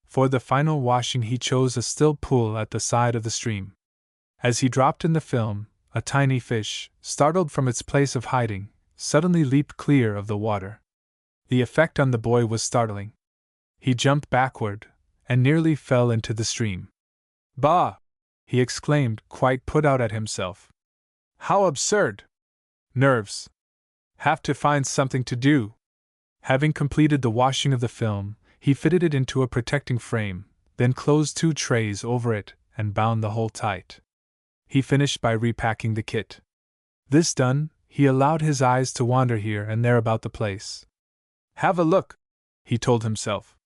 For the final washing he chose a still pool at the side of the stream. As he dropped in the film, a tiny fish, startled from its place of hiding, suddenly leaped clear of the water. The effect on the boy was startling. He jumped backward, and nearly fell into the stream. Bah! He exclaimed, quite put out at himself. How absurd! Nerves. Have to find something to do. Having completed the washing of the film, he fitted it into a protecting frame, then closed 2 trays over it, and bound the whole tight. He finished by repacking the kit. This done, he allowed his eyes to wander here and there about the place. Have a look, he told himself.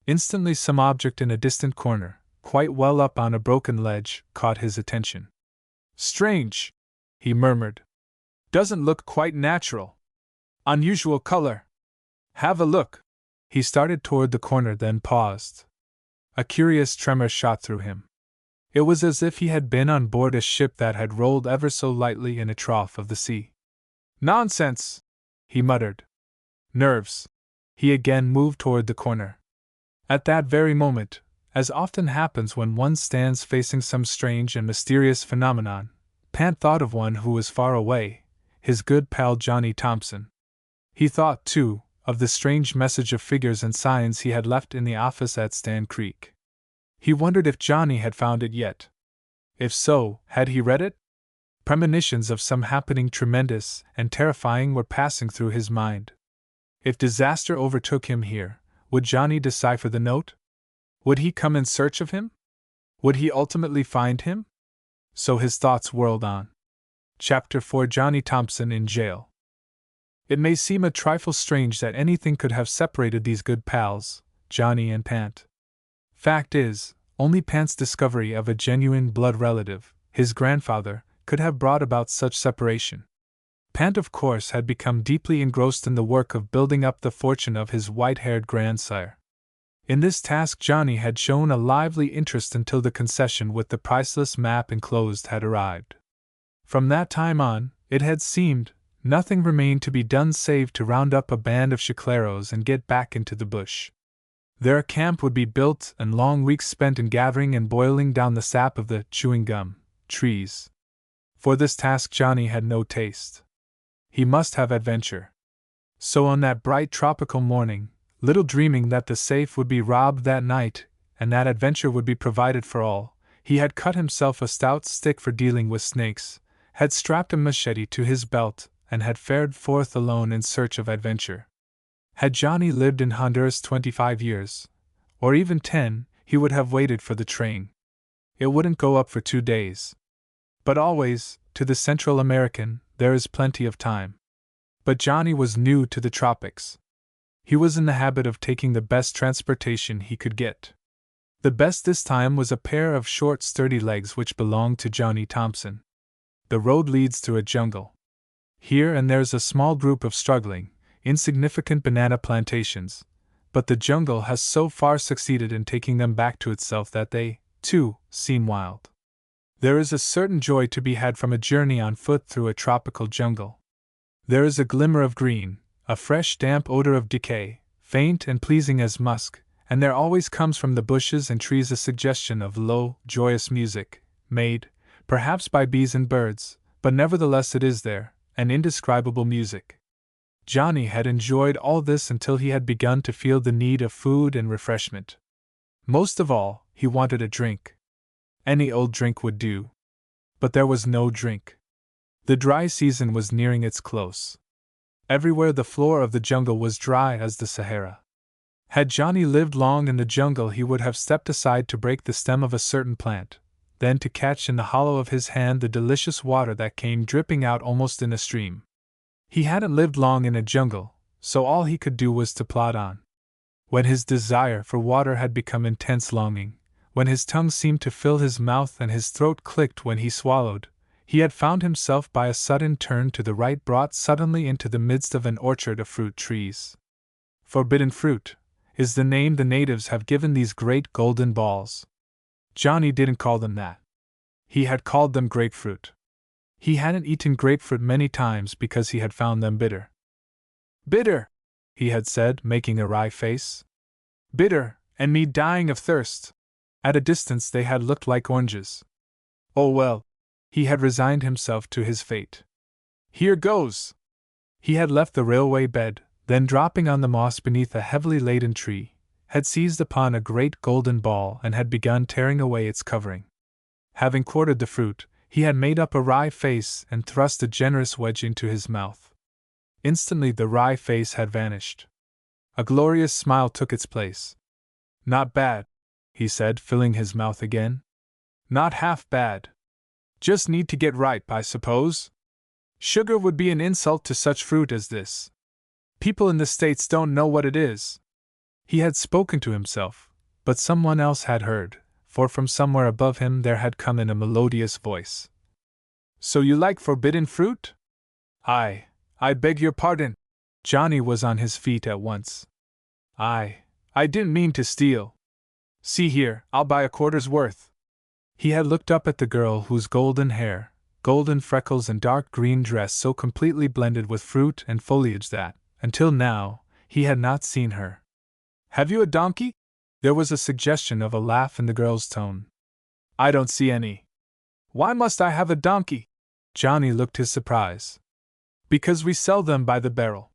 Instantly some object in a distant corner, quite well up on a broken ledge, caught his attention. "Strange," he murmured. "Doesn't look quite natural. Unusual color. Have a look." He started toward the corner, then paused. A curious tremor shot through him. It was as if he had been on board a ship that had rolled ever so lightly in a trough of the sea. "Nonsense!" he muttered. "Nerves." He again moved toward the corner. At that very moment, as often happens when one stands facing some strange and mysterious phenomenon, Pant thought of one who was far away, his good pal Johnny Thompson. He thought, too, of the strange message of figures and signs he had left in the office at Stand Creek. He wondered if Johnny had found it yet. If so, had he read it? Premonitions of some happening tremendous and terrifying were passing through his mind. If disaster overtook him here, would Johnny decipher the note? Would he come in search of him? Would he ultimately find him? So his thoughts whirled on. Chapter 4: Johnny Thompson in Jail. It may seem a trifle strange that anything could have separated these good pals, Johnny and Pant. Fact is, only Pant's discovery of a genuine blood relative, his grandfather, could have brought about such separation. Pant, of course, had become deeply engrossed in the work of building up the fortune of his white-haired grandsire. In this task Johnny had shown a lively interest until the concession with the priceless map enclosed had arrived. From that time on, it had seemed, nothing remained to be done save to round up a band of chicleros and get back into the bush. There a camp would be built and long weeks spent in gathering and boiling down the sap of the chewing gum trees. For this task Johnny had no taste. He must have adventure. So on that bright tropical morning, little dreaming that the safe would be robbed that night and that adventure would be provided for all, he had cut himself a stout stick for dealing with snakes, had strapped a machete to his belt, and had fared forth alone in search of adventure. Had Johnny lived in Honduras 25 years, or even 10, he would have waited for the train. It wouldn't go up for 2 days. But always, to the Central American, there is plenty of time. But Johnny was new to the tropics. He was in the habit of taking the best transportation he could get. The best this time was a pair of short, sturdy legs which belonged to Johnny Thompson. The road leads through a jungle. Here and there's a small group of struggling, insignificant banana plantations, but the jungle has so far succeeded in taking them back to itself that they, too, seem wild. There is a certain joy to be had from a journey on foot through a tropical jungle. There is a glimmer of green, a fresh damp odor of decay, faint and pleasing as musk, and there always comes from the bushes and trees a suggestion of low, joyous music, made, perhaps by bees and birds, but nevertheless it is there, an indescribable music. Johnny had enjoyed all this until he had begun to feel the need of food and refreshment. Most of all, he wanted a drink. Any old drink would do. But there was no drink. The dry season was nearing its close. Everywhere the floor of the jungle was dry as the Sahara. Had Johnny lived long in the jungle he would have stepped aside to break the stem of a certain plant, then to catch in the hollow of his hand the delicious water that came dripping out almost in a stream. He hadn't lived long in a jungle, so all he could do was to plod on. When his desire for water had become intense longing, when his tongue seemed to fill his mouth and his throat clicked when he swallowed, he had found himself by a sudden turn to the right brought suddenly into the midst of an orchard of fruit trees. Forbidden fruit is the name the natives have given these great golden balls. Johnny didn't call them that. He had called them grapefruit. He hadn't eaten grapefruit many times because he had found them bitter. "Bitter," he had said, making a wry face. "Bitter, and me dying of thirst." At a distance they had looked like oranges. Oh well, he had resigned himself to his fate. "Here goes!" He had left the railway bed, then dropping on the moss beneath a heavily laden tree, had seized upon a great golden ball and had begun tearing away its covering. Having quartered the fruit, he had made up a wry face and thrust a generous wedge into his mouth. Instantly the wry face had vanished. A glorious smile took its place. "Not bad," he said, filling his mouth again. "Not half bad. Just need to get ripe, I suppose. Sugar would be an insult to such fruit as this. People in the States don't know what it is." He had spoken to himself, but someone else had heard, for from somewhere above him there had come in a melodious voice. So you like forbidden fruit? I beg your pardon. Johnny was on his feet at once. I didn't mean to steal. See here, I'll buy a quarter's worth. He had looked up at the girl whose golden hair, golden freckles, and dark green dress so completely blended with fruit and foliage that, until now, he had not seen her. Have you a donkey? There was a suggestion of a laugh in the girl's tone. I don't see any. Why must I have a donkey? Johnny looked his surprise. Because we sell them by the barrel.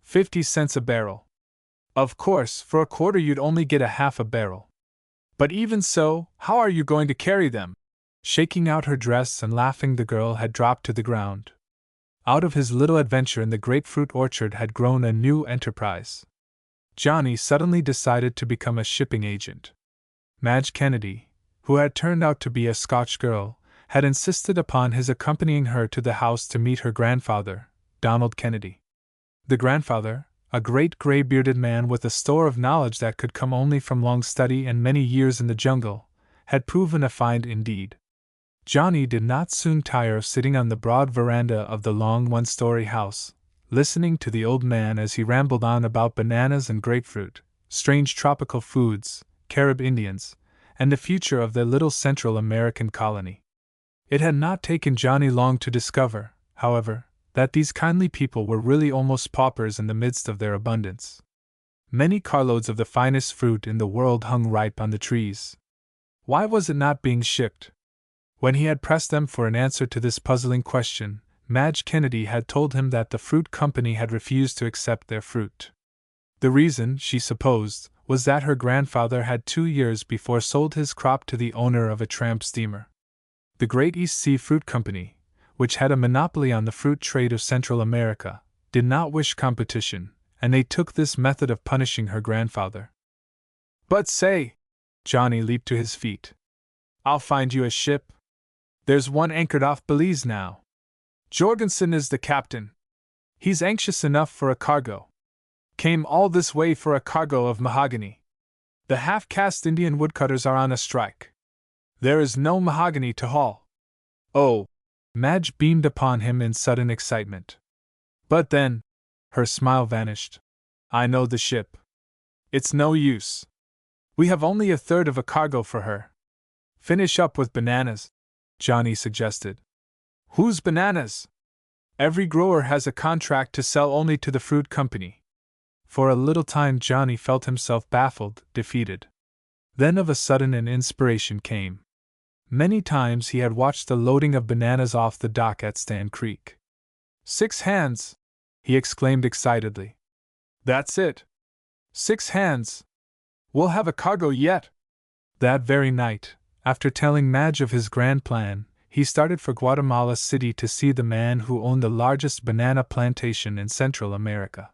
50 cents a barrel. Of course, for a quarter you'd only get a half a barrel. But even so, how are you going to carry them? Shaking out her dress and laughing, the girl had dropped to the ground. Out of his little adventure in the grapefruit orchard had grown a new enterprise. Johnny suddenly decided to become a shipping agent. Madge Kennedy, who had turned out to be a Scotch girl, had insisted upon his accompanying her to the house to meet her grandfather, Donald Kennedy. The grandfather, a great gray-bearded man with a store of knowledge that could come only from long study and many years in the jungle, had proven a find indeed. Johnny did not soon tire of sitting on the broad veranda of the long one-story house, listening to the old man as he rambled on about bananas and grapefruit, strange tropical foods, Carib Indians, and the future of their little Central American colony. It had not taken Johnny long to discover, however, that these kindly people were really almost paupers in the midst of their abundance. Many carloads of the finest fruit in the world hung ripe on the trees. Why was it not being shipped? When he had pressed them for an answer to this puzzling question, Madge Kennedy had told him that the fruit company had refused to accept their fruit. The reason, she supposed, was that her grandfather had 2 years before sold his crop to the owner of a tramp steamer. The Great East Sea Fruit Company, which had a monopoly on the fruit trade of Central America, did not wish competition, and they took this method of punishing her grandfather. But say! Johnny leaped to his feet. I'll find you a ship. There's one anchored off Belize now. Jorgensen is the captain. He's anxious enough for a cargo. Came all this way for a cargo of mahogany. The half-caste Indian woodcutters are on a strike. There is no mahogany to haul. Oh! Madge beamed upon him in sudden excitement. But then, her smile vanished. I know the ship. It's no use. We have only a third of a cargo for her. Finish up with bananas, Johnny suggested. Whose bananas? Every grower has a contract to sell only to the fruit company. For a little time Johnny felt himself baffled, defeated. Then of a sudden an inspiration came. Many times he had watched the loading of bananas off the dock at Stan Creek. 6 hands! He exclaimed excitedly. That's it! 6 hands! We'll have a cargo yet! That very night, after telling Madge of his grand plan, he started for Guatemala City to see the man who owned the largest banana plantation in Central America.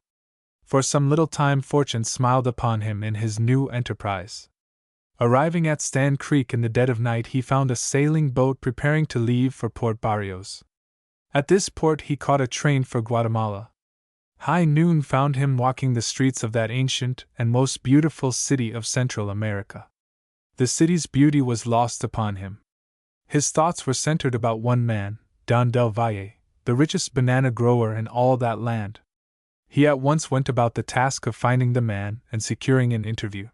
For some little time fortune smiled upon him in his new enterprise. Arriving at Stan Creek in the dead of night, he found a sailing boat preparing to leave for Port Barrios. At this port he caught a train for Guatemala. High noon found him walking the streets of that ancient and most beautiful city of Central America. The city's beauty was lost upon him. His thoughts were centered about one man, Don Del Valle, the richest banana grower in all that land. He at once went about the task of finding the man and securing an interview.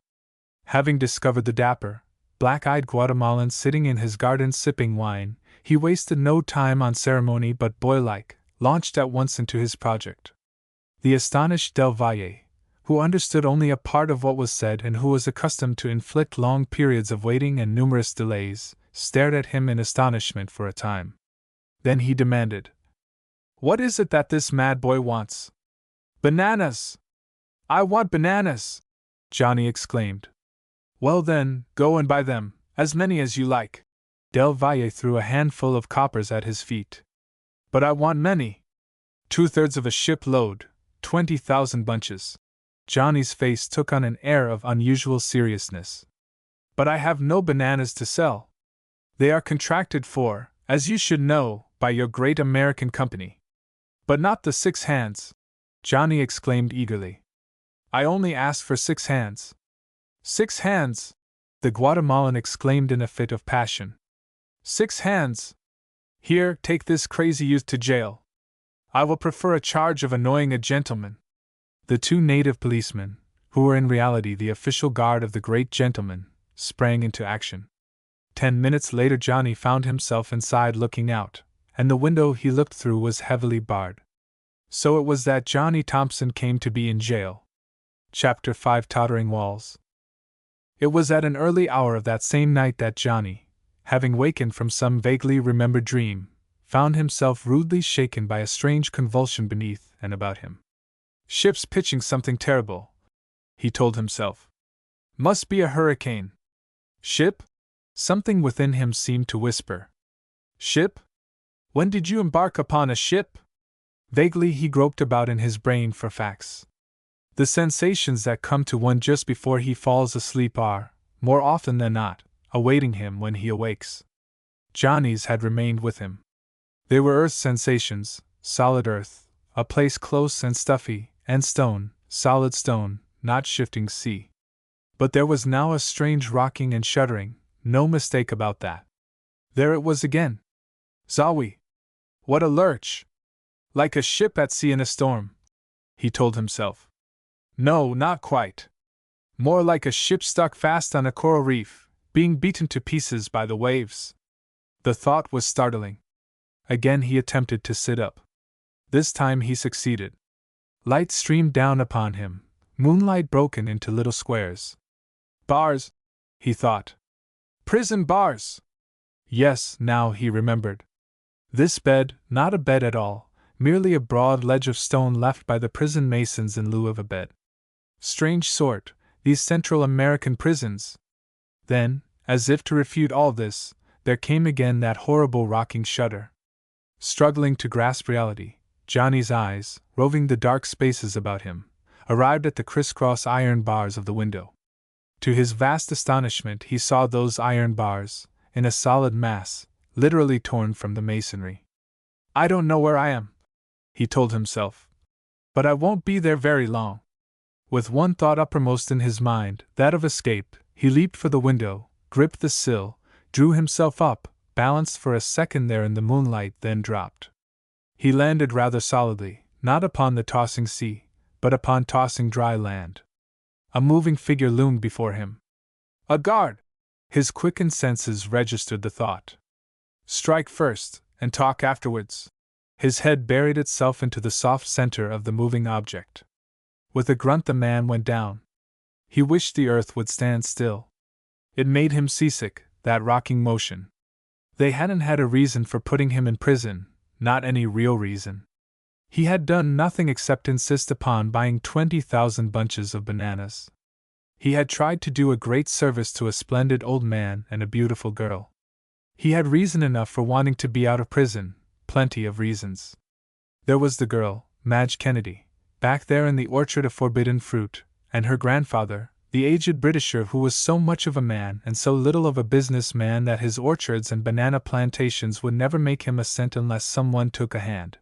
Having discovered the dapper, black-eyed Guatemalan sitting in his garden sipping wine, he wasted no time on ceremony but, boy-like, launched at once into his project. The astonished Del Valle, who understood only a part of what was said and who was accustomed to inflict long periods of waiting and numerous delays, stared at him in astonishment for a time. Then he demanded, "What is it that this mad boy wants?" "Bananas! I want bananas!" Johnny exclaimed. "Well then, go and buy them, as many as you like." Del Valle threw a handful of coppers at his feet. "But I want many. 2/3 of a ship load, 20,000 bunches." Johnny's face took on an air of unusual seriousness. "But I have no bananas to sell. They are contracted for, as you should know, by your great American company." "But not the 6 hands!" Johnny exclaimed eagerly. I only asked for 6 hands. 6 hands! The Guatemalan exclaimed in a fit of passion. 6 hands! Here, take this crazy youth to jail. I will prefer a charge of annoying a gentleman. The 2 native policemen, who were in reality the official guard of the great gentleman, sprang into action. 10 minutes later Johnny found himself inside looking out, and the window he looked through was heavily barred. So it was that Johnny Thompson came to be in jail. Chapter 5 Tottering Walls. It was at an early hour of that same night that Johnny, having wakened from some vaguely remembered dream, found himself rudely shaken by a strange convulsion beneath and about him. Ship's pitching something terrible, he told himself. Must be a hurricane. Ship? Something within him seemed to whisper. Ship? When did you embark upon a ship? Vaguely he groped about in his brain for facts. The sensations that come to one just before he falls asleep are, more often than not, awaiting him when he awakes. Johnny's had remained with him. They were earth sensations, solid earth, a place close and stuffy, and stone, solid stone, not shifting sea. But there was now a strange rocking and shuddering, no mistake about that. There it was again. Zawi! What a lurch! Like a ship at sea in a storm, he told himself. No, not quite. More like a ship stuck fast on a coral reef, being beaten to pieces by the waves. The thought was startling. Again he attempted to sit up. This time he succeeded. Light streamed down upon him, moonlight broken into little squares. Bars, he thought. Prison bars! Yes, now he remembered. This bed, not a bed at all, merely a broad ledge of stone left by the prison masons in lieu of a bed. Strange sort, these Central American prisons. Then, as if to refute all this, there came again that horrible rocking shudder. Struggling to grasp reality, Johnny's eyes, roving the dark spaces about him, arrived at the crisscross iron bars of the window. To his vast astonishment he saw those iron bars, in a solid mass, literally torn from the masonry. I don't know where I am, he told himself. But I won't be there very long. With one thought uppermost in his mind, that of escape, he leaped for the window, gripped the sill, drew himself up, balanced for a second there in the moonlight, then dropped. He landed rather solidly, not upon the tossing sea, but upon tossing dry land. A moving figure loomed before him. A guard! His quickened senses registered the thought. Strike first, and talk afterwards. His head buried itself into the soft center of the moving object. With a grunt the man went down. He wished the earth would stand still. It made him seasick, that rocking motion. They hadn't had a reason for putting him in prison, not any real reason. He had done nothing except insist upon buying 20,000 bunches of bananas. He had tried to do a great service to a splendid old man and a beautiful girl. He had reason enough for wanting to be out of prison, plenty of reasons. There was the girl, Madge Kennedy, back there in the orchard of forbidden fruit, and her grandfather, the aged Britisher who was so much of a man and so little of a business man that his orchards and banana plantations would never make him a cent unless someone took a hand.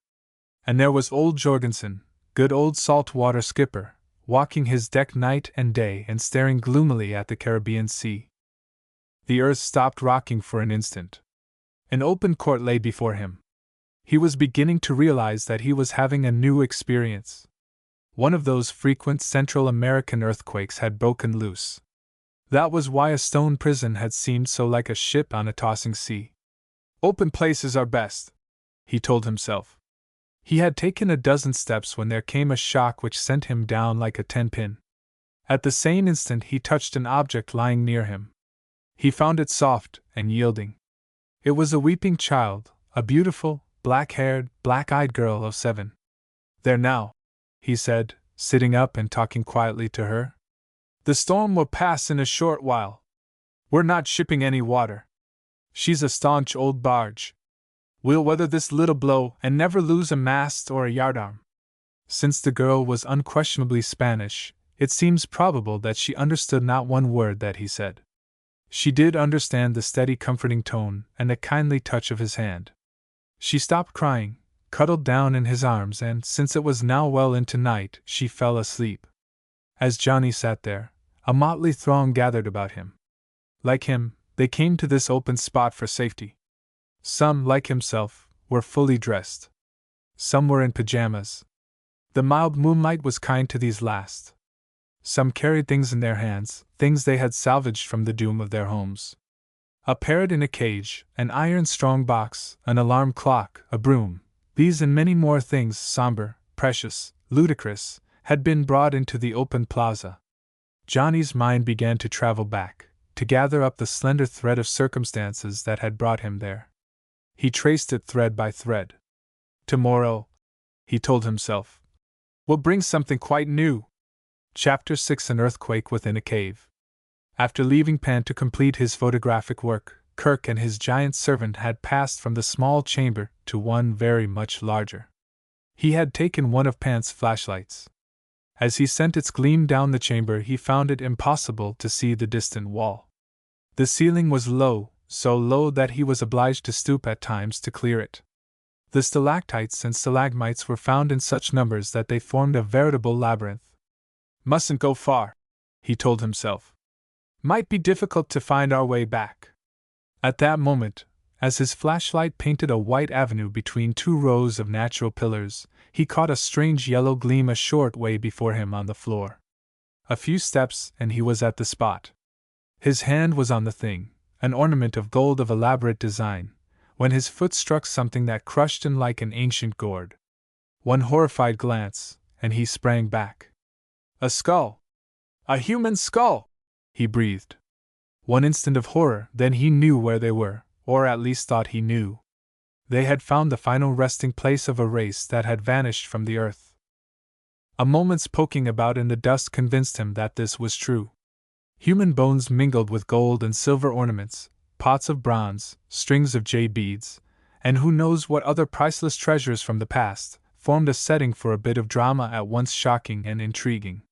And there was old Jorgensen, good old saltwater skipper, walking his deck night and day and staring gloomily at the Caribbean Sea. The earth stopped rocking for an instant. An open court lay before him. He was beginning to realize that he was having a new experience. One of those frequent Central American earthquakes had broken loose. That was why a stone prison had seemed so like a ship on a tossing sea. Open places are best, he told himself. He had taken a dozen steps when there came a shock which sent him down like a 10-pin. At the same instant he touched an object lying near him. He found it soft and yielding. It was a weeping child, a beautiful, black-haired, black-eyed girl of 7. There now, he said, sitting up and talking quietly to her. The storm will pass in a short while. We're not shipping any water. She's a staunch old barge. We'll weather this little blow and never lose a mast or a yardarm. Since the girl was unquestionably Spanish, it seems probable that she understood not one word that he said. She did understand the steady, comforting tone and the kindly touch of his hand. She stopped crying, cuddled down in his arms, and, since it was now well into night, she fell asleep. As Johnny sat there, a motley throng gathered about him. Like him, they came to this open spot for safety. Some, like himself, were fully dressed. Some were in pajamas. The mild moonlight was kind to these last. Some carried things in their hands, things they had salvaged from the doom of their homes. A parrot in a cage, an iron-strong box, an alarm clock, a broom, these and many more things somber, precious, ludicrous, had been brought into the open plaza. Johnny's mind began to travel back, to gather up the slender thread of circumstances that had brought him there. He traced it thread by thread. Tomorrow, he told himself, will bring something quite new. Chapter 6: An Earthquake Within a Cave. After leaving Pan to complete his photographic work, Kirk and his giant servant had passed from the small chamber to one very much larger. He had taken one of Pan's flashlights. As he sent its gleam down the chamber, he found it impossible to see the distant wall. The ceiling was low, so low that he was obliged to stoop at times to clear it. The stalactites and stalagmites were found in such numbers that they formed a veritable labyrinth. Mustn't go far, he told himself. Might be difficult to find our way back. At that moment, as his flashlight painted a white avenue between two rows of natural pillars, he caught a strange yellow gleam a short way before him on the floor. A few steps and he was at the spot. His hand was on the thing, an ornament of gold of elaborate design, when his foot struck something that crushed him like an ancient gourd. One horrified glance, and he sprang back. A skull! A human skull! He breathed. One instant of horror, then he knew where they were, or at least thought he knew. They had found the final resting place of a race that had vanished from the earth. A moment's poking about in the dust convinced him that this was true. Human bones mingled with gold and silver ornaments, pots of bronze, strings of jade beads, and who knows what other priceless treasures from the past, formed a setting for a bit of drama at once shocking and intriguing.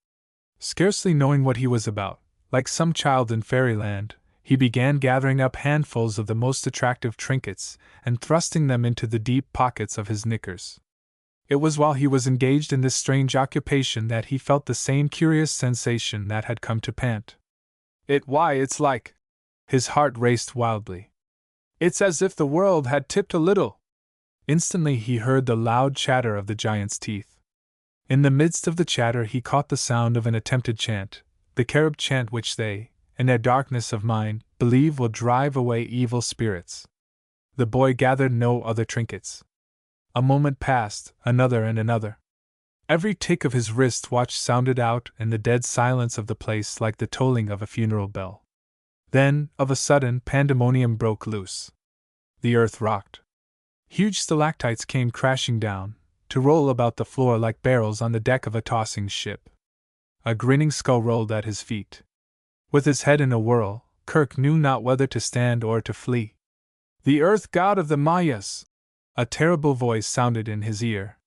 Scarcely knowing what he was about, like some child in fairyland, he began gathering up handfuls of the most attractive trinkets and thrusting them into the deep pockets of his knickers. It was while he was engaged in this strange occupation that he felt the same curious sensation that had come to Pant. It's like. His heart raced wildly. It's as if the world had tipped a little. Instantly he heard the loud chatter of the giant's teeth. In the midst of the chatter he caught the sound of an attempted chant, the Carib chant which they, in their darkness of mind, believe will drive away evil spirits. The boy gathered no other trinkets. A moment passed, another and another. Every tick of his wrist watch sounded out in the dead silence of the place like the tolling of a funeral bell. Then, of a sudden, pandemonium broke loose. The earth rocked. Huge stalactites came crashing down, to roll about the floor like barrels on the deck of a tossing ship. A grinning skull rolled at his feet. With his head in a whirl, Kirk knew not whether to stand or to flee. The earth god of the Mayas! A terrible voice sounded in his ear.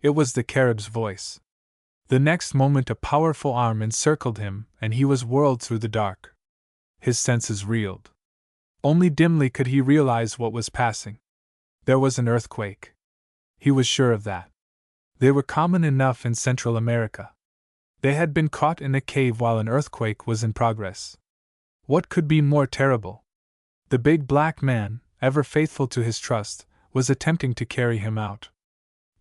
It was the Carib's voice. The next moment a powerful arm encircled him, and he was whirled through the dark. His senses reeled. Only dimly could he realize what was passing. There was an earthquake. He was sure of that. They were common enough in Central America. They had been caught in a cave while an earthquake was in progress. What could be more terrible? The big black man, ever faithful to his trust, was attempting to carry him out.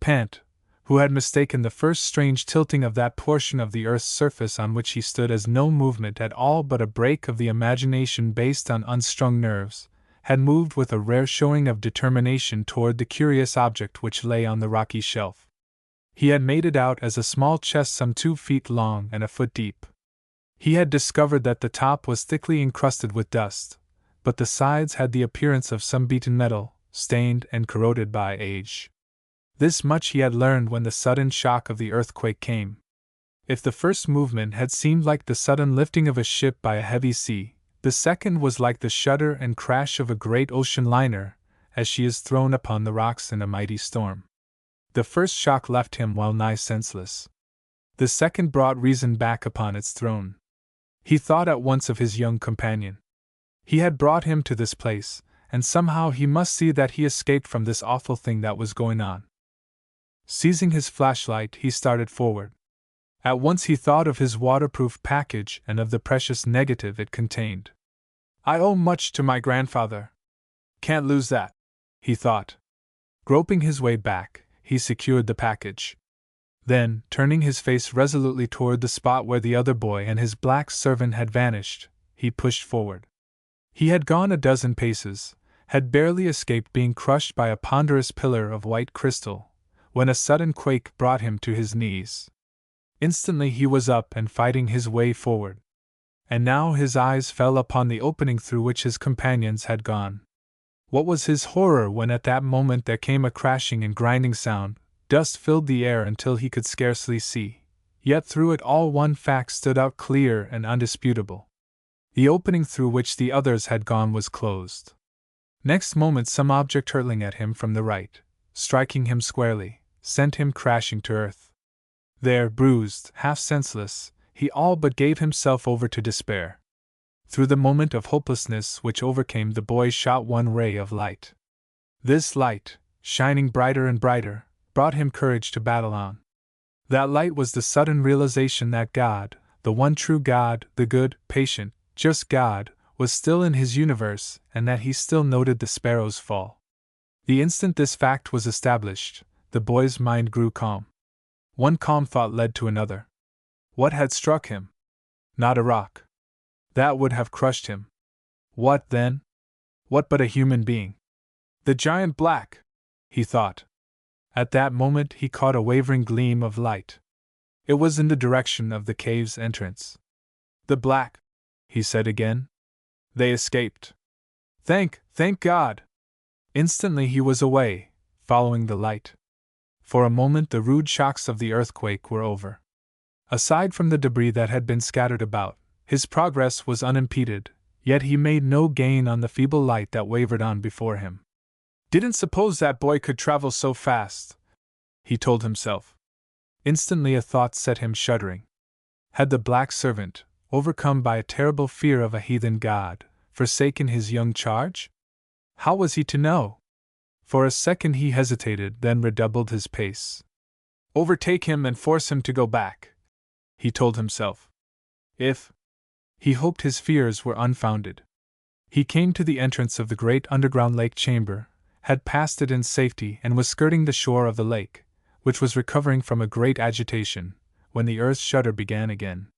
Pant, who had mistaken the first strange tilting of that portion of the earth's surface on which he stood as no movement at all but a break of the imagination based on unstrung nerves, had moved with a rare showing of determination toward the curious object which lay on the rocky shelf. He had made it out as a small chest some 2 feet long and a foot deep. He had discovered that the top was thickly encrusted with dust, but the sides had the appearance of some beaten metal, stained and corroded by age. This much he had learned when the sudden shock of the earthquake came. If the first movement had seemed like the sudden lifting of a ship by a heavy sea, the second was like the shudder and crash of a great ocean liner as she is thrown upon the rocks in a mighty storm. The first shock left him well nigh senseless. The second brought reason back upon its throne. He thought at once of his young companion. He had brought him to this place, and somehow he must see that he escaped from this awful thing that was going on. Seizing his flashlight, he started forward. At once he thought of his waterproof package and of the precious negative it contained. I owe much to my grandfather. Can't lose that, he thought. Groping his way back, he secured the package. Then, turning his face resolutely toward the spot where the other boy and his black servant had vanished, he pushed forward. He had gone a dozen paces, had barely escaped being crushed by a ponderous pillar of white crystal, when a sudden quake brought him to his knees. Instantly he was up and fighting his way forward. And now his eyes fell upon the opening through which his companions had gone. What was his horror when at that moment there came a crashing and grinding sound, dust filled the air until he could scarcely see, yet through it all one fact stood out clear and undisputable. The opening through which the others had gone was closed. Next moment some object hurtling at him from the right, striking him squarely, sent him crashing to earth. There, bruised, half senseless, he all but gave himself over to despair. Through the moment of hopelessness which overcame the boy shot one ray of light. This light, shining brighter and brighter, brought him courage to battle on. That light was the sudden realization that God, the one true God, the good, patient, just God, was still in his universe, and that he still noted the sparrow's fall. The instant this fact was established, the boy's mind grew calm. One calm thought led to another. What had struck him? Not a rock. That would have crushed him. What then? What but a human being? The giant black, he thought. At that moment he caught a wavering gleam of light. It was in the direction of the cave's entrance. The black, he said again. They escaped. Thank God! Instantly he was away, following the light. For a moment the rude shocks of the earthquake were over. Aside from the debris that had been scattered about, his progress was unimpeded, yet he made no gain on the feeble light that wavered on before him. Didn't suppose that boy could travel so fast, he told himself. Instantly a thought set him shuddering. Had the black servant, overcome by a terrible fear of a heathen god, forsaken his young charge? How was he to know? For a second he hesitated, then redoubled his pace. Overtake him and force him to go back, he told himself. He hoped his fears were unfounded. He came to the entrance of the great underground lake chamber, had passed it in safety and was skirting the shore of the lake, which was recovering from a great agitation, when the earth's shudder began again.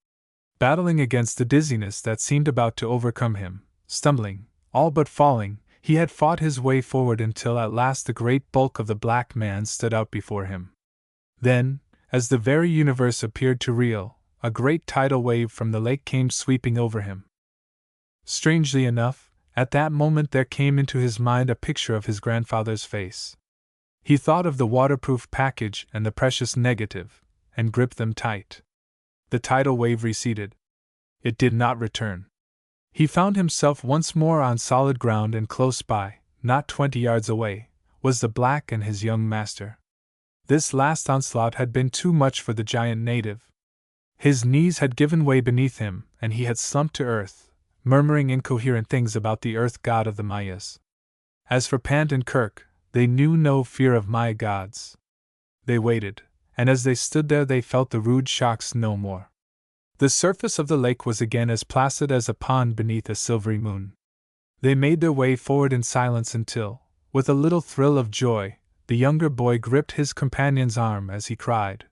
Battling against the dizziness that seemed about to overcome him, stumbling, all but falling, he had fought his way forward until at last the great bulk of the black man stood out before him. Then, as the very universe appeared to reel, a great tidal wave from the lake came sweeping over him. Strangely enough, at that moment there came into his mind a picture of his grandfather's face. He thought of the waterproof package and the precious negative, and gripped them tight. The tidal wave receded. It did not return. He found himself once more on solid ground, and close by, not 20 yards away, was the black and his young master. This last onslaught had been too much for the giant native. His knees had given way beneath him, and he had slumped to earth, murmuring incoherent things about the earth god of the Mayas. As for Pant and Kirk, they knew no fear of Maya gods. They waited, and as they stood there they felt the rude shocks no more. The surface of the lake was again as placid as a pond beneath a silvery moon. They made their way forward in silence until, with a little thrill of joy, the younger boy gripped his companion's arm as he cried,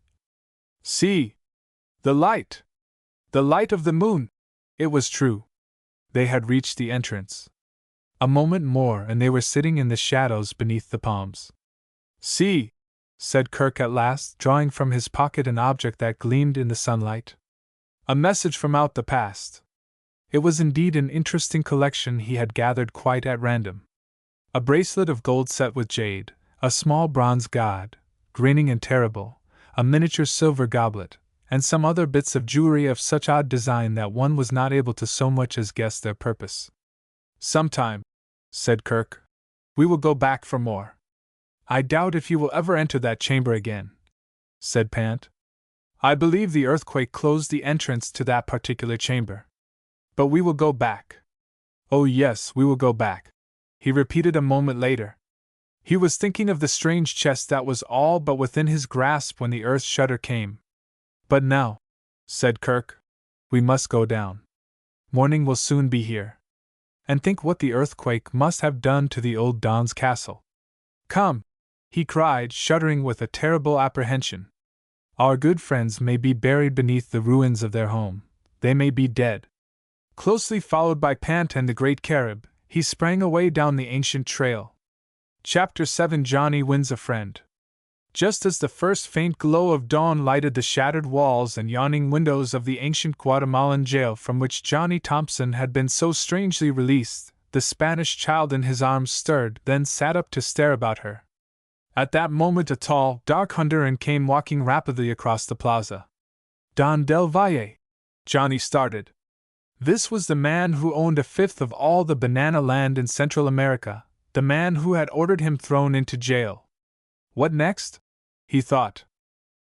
"See! The light! The light of the moon!" It was true. They had reached the entrance. A moment more and they were sitting in the shadows beneath the palms. "See!" said Kirk at last, drawing from his pocket an object that gleamed in the sunlight. A message from out the past. It was indeed an interesting collection he had gathered quite at random. A bracelet of gold set with jade, a small bronze god, grinning and terrible, a miniature silver goblet, and some other bits of jewelry of such odd design that one was not able to so much as guess their purpose. "Sometime," said Kirk, "we will go back for more." "I doubt if you will ever enter that chamber again," said Pant. "I believe the earthquake closed the entrance to that particular chamber. But we will go back. Oh yes, we will go back," he repeated a moment later. He was thinking of the strange chest that was all but within his grasp when the earth's shudder came. But now, said Kirk. We must go down. Morning will soon be here. And think what the earthquake must have done to the old Don's castle. Come, he cried, shuddering with a terrible apprehension. Our good friends may be buried beneath the ruins of their home. They may be dead. Closely followed by Pant and the great Carib, he sprang away down the ancient trail. Chapter 7 Johnny Wins a Friend. Just as the first faint glow of dawn lighted the shattered walls and yawning windows of the ancient Guatemalan jail from which Johnny Thompson had been so strangely released, the Spanish child in his arms stirred, then sat up to stare about her. At that moment a tall, dark Honduran came walking rapidly across the plaza. Don Del Valle! Johnny started. This was the man who owned a fifth of all the banana land in Central America, the man who had ordered him thrown into jail. What next? He thought.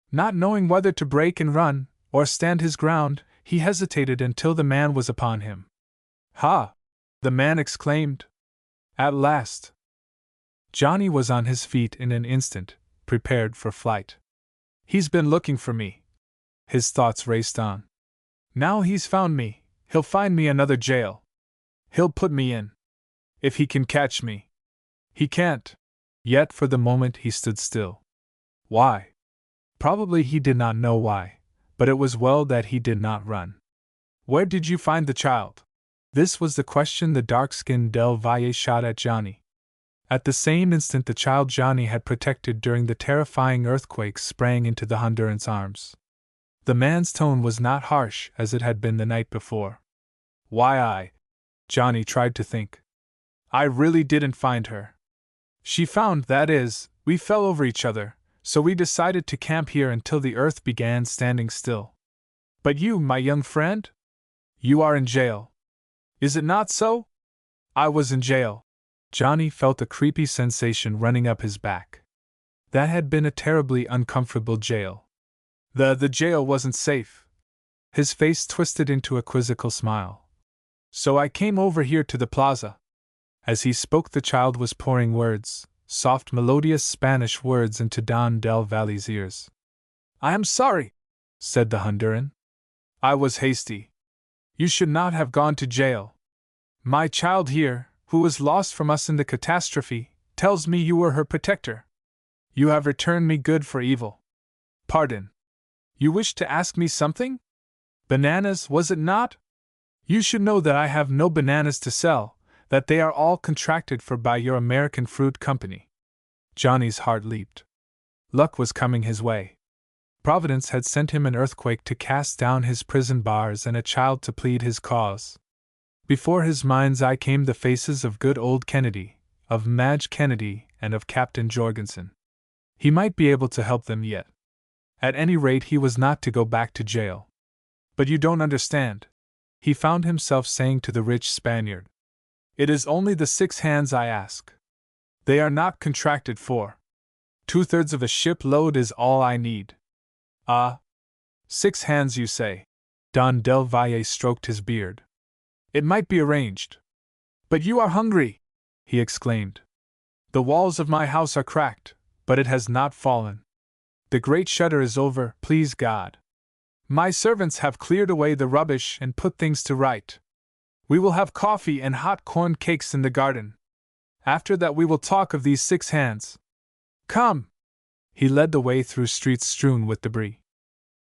Not knowing whether to break and run, or stand his ground, he hesitated until the man was upon him. Ha! The man exclaimed. At last! Johnny was on his feet in an instant, prepared for flight. He's been looking for me. His thoughts raced on. Now he's found me, he'll find me another jail. He'll put me in. If he can catch me. He can't. Yet for the moment he stood still. Why? Probably he did not know why, but it was well that he did not run. Where did you find the child? This was the question the dark-skinned Del Valle shot at Johnny. At the same instant the child Johnny had protected during the terrifying earthquake sprang into the Honduran's arms. The man's tone was not harsh as it had been the night before. Why, Johnny tried to think. I really didn't find her. She found, that is, we fell over each other, so we decided to camp here until the earth began standing still. But you, my young friend? You are in jail. Is it not so? I was in jail. Johnny felt a creepy sensation running up his back. That had been a terribly uncomfortable jail. The jail wasn't safe. His face twisted into a quizzical smile. So I came over here to the plaza. As he spoke, the child was pouring words, soft, melodious Spanish words, into Don Del Valle's ears. I am sorry, said the Honduran. I was hasty. You should not have gone to jail. My child here, who was lost from us in the catastrophe, tells me you were her protector. You have returned me good for evil. Pardon. You wished to ask me something? Bananas, was it not? You should know that I have no bananas to sell, that they are all contracted for by your American Fruit Company. Johnny's heart leaped. Luck was coming his way. Providence had sent him an earthquake to cast down his prison bars and a child to plead his cause. Before his mind's eye came the faces of good old Kennedy, of Madge Kennedy, and of Captain Jorgensen. He might be able to help them yet. At any rate, he was not to go back to jail. But you don't understand, he found himself saying to the rich Spaniard. It is only the 6 hands I ask. They are not contracted for. 2/3 of a ship load is all I need. 6 hands, you say? Don Del Valle stroked his beard. It might be arranged. But you are hungry, he exclaimed. The walls of my house are cracked, but it has not fallen. The great shudder is over, please God. My servants have cleared away the rubbish and put things to right. We will have coffee and hot corn cakes in the garden. After that we will talk of these 6 hands. Come! He led the way through streets strewn with debris.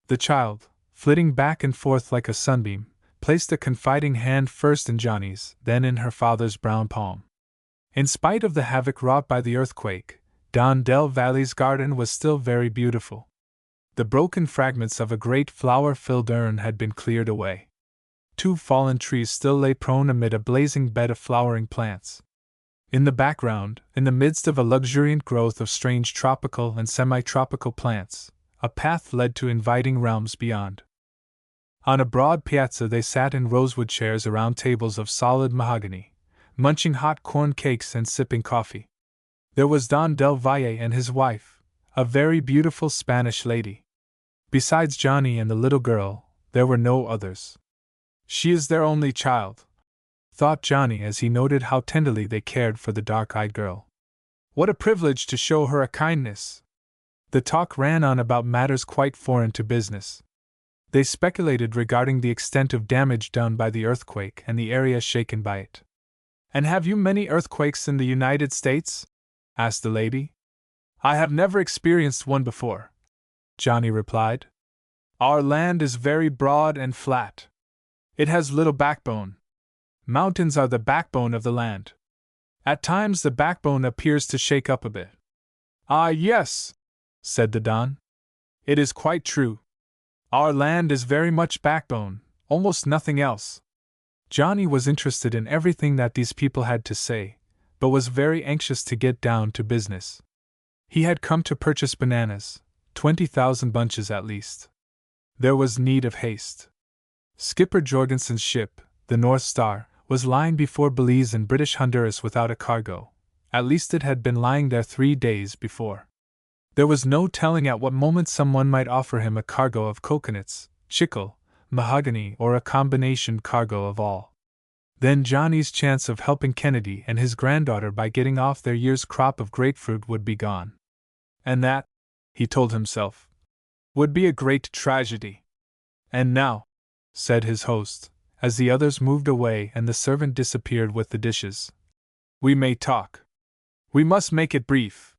The child, flitting back and forth like a sunbeam, placed a confiding hand first in Johnny's, then in her father's brown palm. In spite of the havoc wrought by the earthquake, Don Del Valle's garden was still very beautiful. The broken fragments of a great flower-filled urn had been cleared away. 2 fallen trees still lay prone amid a blazing bed of flowering plants. In the background, in the midst of a luxuriant growth of strange tropical and semi-tropical plants, a path led to inviting realms beyond. On a broad piazza they sat in rosewood chairs around tables of solid mahogany, munching hot corn cakes and sipping coffee. There was Don Del Valle and his wife, a very beautiful Spanish lady. Besides Johnny and the little girl, there were no others. She is their only child, thought Johnny as he noted how tenderly they cared for the dark-eyed girl. What a privilege to show her a kindness! The talk ran on about matters quite foreign to business. They speculated regarding the extent of damage done by the earthquake and the area shaken by it. "And have you many earthquakes in the United States?" asked the lady. "I have never experienced one before," Johnny replied. "Our land is very broad and flat. It has little backbone. Mountains are the backbone of the land. At times the backbone appears to shake up a bit." "Ah, yes," said the Don. "It is quite true. Our land is very much backbone, almost nothing else." Johnny was interested in everything that these people had to say, but was very anxious to get down to business. He had come to purchase bananas, 20,000 bunches at least. There was need of haste. Skipper Jorgensen's ship, the North Star, was lying before Belize in British Honduras without a cargo. At least it had been lying there 3 days before. There was no telling at what moment someone might offer him a cargo of coconuts, chicle, mahogany, or a combination cargo of all. Then Johnny's chance of helping Kennedy and his granddaughter by getting off their year's crop of grapefruit would be gone. And that, he told himself, would be a great tragedy. "And now," said his host, as the others moved away and the servant disappeared with the dishes, "we may talk. We must make it brief.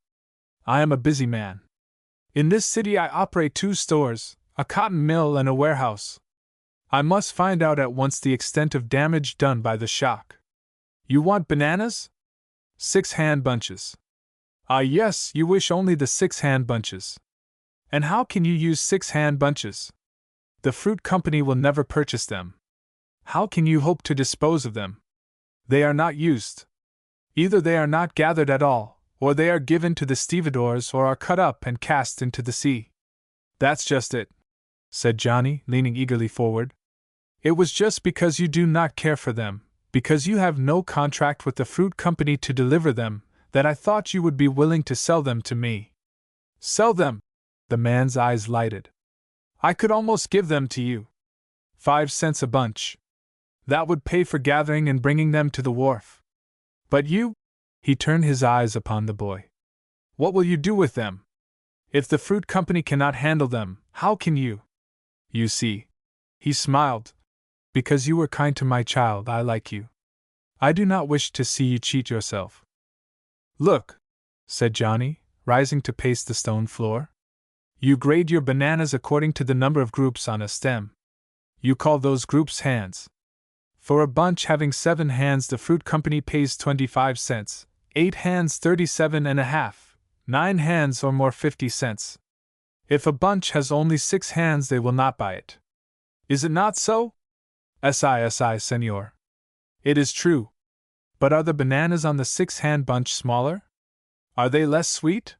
I am a busy man. In this city I operate 2 stores, a cotton mill and a warehouse. I must find out at once the extent of damage done by the shock. You want bananas? 6 hand bunches. Ah, yes, you wish only the 6 hand bunches. And how can you use 6 hand bunches? The fruit company will never purchase them. How can you hope to dispose of them? They are not used. Either they are not gathered at all, or they are given to the stevedores or are cut up and cast into the sea." "That's just it," said Johnny, leaning eagerly forward. "It was just because you do not care for them, because you have no contract with the fruit company to deliver them, that I thought you would be willing to sell them to me." "Sell them?" The man's eyes lighted. "I could almost give them to you. 5 cents a bunch. That would pay for gathering and bringing them to the wharf. But you?" He turned his eyes upon the boy. "What will you do with them? If the fruit company cannot handle them, how can you? You see," he smiled, "because you were kind to my child, I like you. I do not wish to see you cheat yourself." "Look," said Johnny, rising to pace the stone floor. "You grade your bananas according to the number of groups on a stem. You call those groups hands. For a bunch having 7 hands the fruit company pays 25 cents, 8 hands 37.5, 9 hands or more 50 cents. If a bunch has only 6 hands they will not buy it. Is it not so?" "Si, senor. It is true. But are the bananas on the 6-hand bunch smaller? Are they less sweet?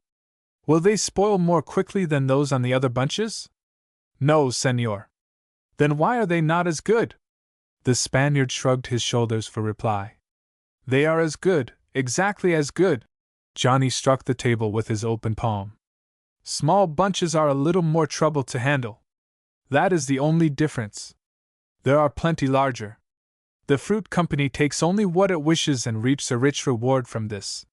Will they spoil more quickly than those on the other bunches?" "No, senor." "Then why are they not as good?" The Spaniard shrugged his shoulders for reply. "They are as good, exactly as good." Johnny struck the table with his open palm. "Small bunches are a little more trouble to handle. That is the only difference. There are plenty larger. The fruit company takes only what it wishes and reaps a rich reward from this.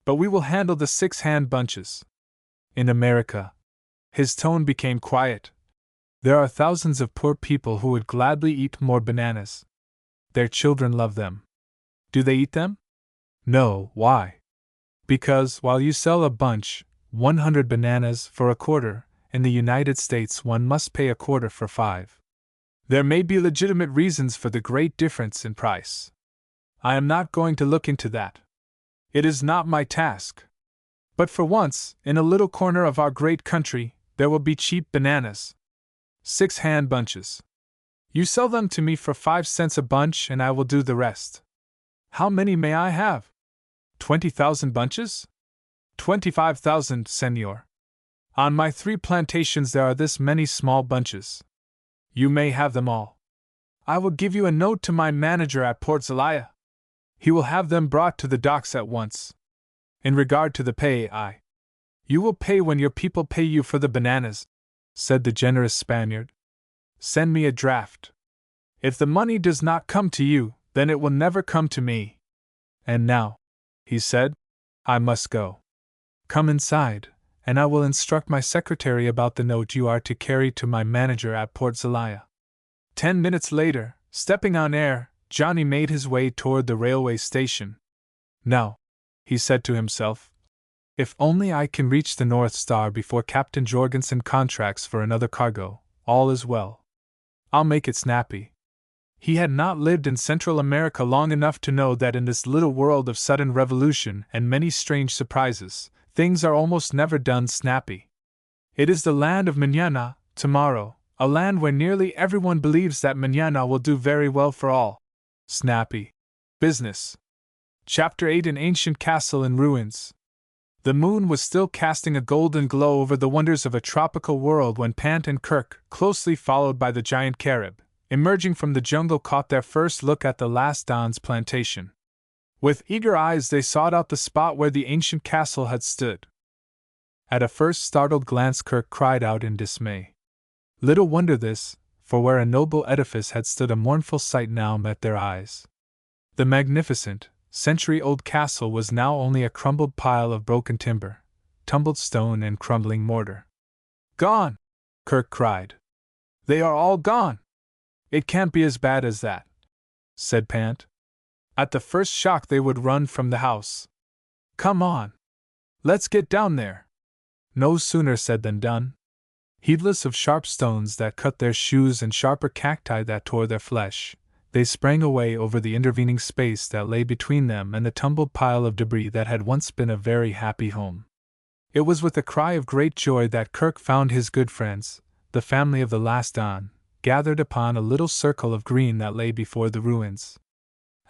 But we will handle the 6-hand bunches. In America," his tone became quiet, "there are thousands of poor people who would gladly eat more bananas. Their children love them. Do they eat them? No, why? Because, while you sell a bunch, 100 bananas, for a quarter, in the United States one must pay a quarter for 5. There may be legitimate reasons for the great difference in price. I am not going to look into that. It is not my task. But for once, in a little corner of our great country, there will be cheap bananas. 6-hand bunches. You sell them to me for 5 cents a bunch and I will do the rest. How many may I have? 20,000 bunches? 25,000, senor. On my 3 plantations there are this many small bunches. You may have them all. I will give you a note to my manager at Port Zelaya. He will have them brought to the docks at once. In regard to the pay, you will pay when your people pay you for the bananas," said the generous Spaniard. "Send me a draft. If the money does not come to you, then it will never come to me. And now," he said, "I must go. Come inside, and I will instruct my secretary about the note you are to carry to my manager at Port Zelaya." 10 minutes later, stepping on air, Johnny made his way toward the railway station. "Now," he said to himself, "if only I can reach the North Star before Captain Jorgensen contracts for another cargo, all is well. I'll make it snappy." He had not lived in Central America long enough to know that in this little world of sudden revolution and many strange surprises, things are almost never done snappy. It is the land of mañana, tomorrow, a land where nearly everyone believes that mañana will do very well for all. Snappy business. Chapter 8: An Ancient Castle in Ruins. The moon was still casting a golden glow over the wonders of a tropical world when Pant and Kirk, closely followed by the giant Carib, emerging from the jungle, caught their first look at the last Don's plantation. With eager eyes they sought out the spot where the ancient castle had stood. At a first startled glance Kirk cried out in dismay. Little wonder this, for where a noble edifice had stood a mournful sight now met their eyes. The magnificent, century-old castle was now only a crumbled pile of broken timber, tumbled stone and crumbling mortar. "Gone!" Kirk cried. "They are all gone!" "It can't be as bad as that," said Pant. "At the first shock they would run from the house. Come on. Let's get down there." No sooner said than done. Heedless of sharp stones that cut their shoes and sharper cacti that tore their flesh, they sprang away over the intervening space that lay between them and the tumbled pile of debris that had once been a very happy home. It was with a cry of great joy that Kirk found his good friends, the family of the last Don, gathered upon a little circle of green that lay before the ruins.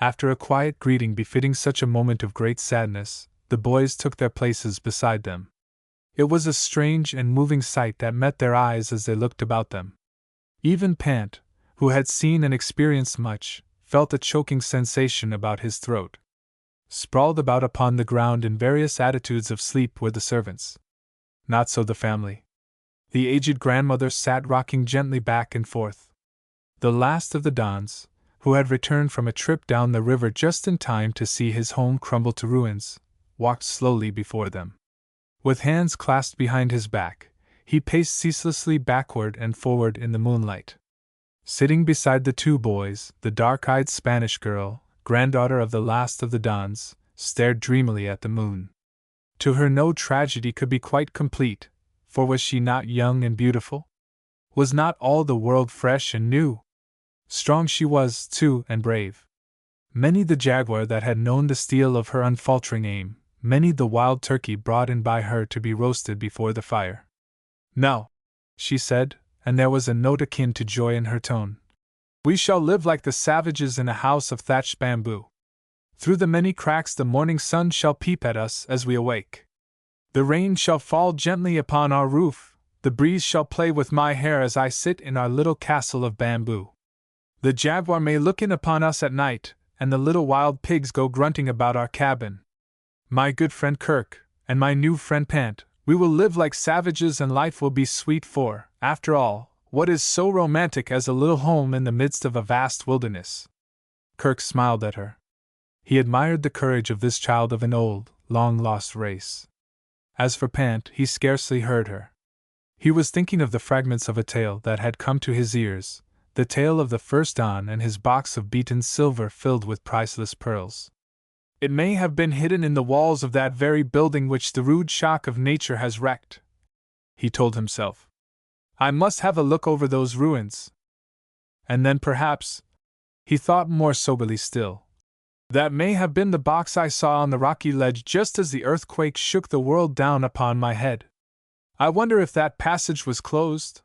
After a quiet greeting befitting such a moment of great sadness, the boys took their places beside them. It was a strange and moving sight that met their eyes as they looked about them. Even Pant, who had seen and experienced much, felt a choking sensation about his throat. Sprawled about upon the ground in various attitudes of sleep were the servants. Not so the family. The aged grandmother sat rocking gently back and forth. The last of the Dons, who had returned from a trip down the river just in time to see his home crumble to ruins, walked slowly before them. With hands clasped behind his back, he paced ceaselessly backward and forward in the moonlight. Sitting beside the two boys, the dark-eyed Spanish girl, granddaughter of the last of the Dons, stared dreamily at the moon. To her no tragedy could be quite complete, for was she not young and beautiful? Was not all the world fresh and new? Strong she was, too, and brave. Many the jaguar that had known the steel of her unfaltering aim, many the wild turkey brought in by her to be roasted before the fire. "No," she said, and there was a note akin to joy in her tone. "We shall live like the savages in a house of thatched bamboo. Through the many cracks the morning sun shall peep at us as we awake. The rain shall fall gently upon our roof, the breeze shall play with my hair as I sit in our little castle of bamboo. The jaguar may look in upon us at night, and the little wild pigs go grunting about our cabin. My good friend Kirk, and my new friend Pant, we will live like savages and life will be sweet for, after all, what is so romantic as a little home in the midst of a vast wilderness?" Kirk smiled at her. He admired the courage of this child of an old, long-lost race. As for Pant, he scarcely heard her. He was thinking of the fragments of a tale that had come to his ears, the tale of the first Don and his box of beaten silver filled with priceless pearls. "It may have been hidden in the walls of that very building which the rude shock of nature has wrecked," he told himself. "I must have a look over those ruins. And then perhaps," he thought more soberly still, "that may have been the box I saw on the rocky ledge just as the earthquake shook the world down upon my head. I wonder if that passage was closed?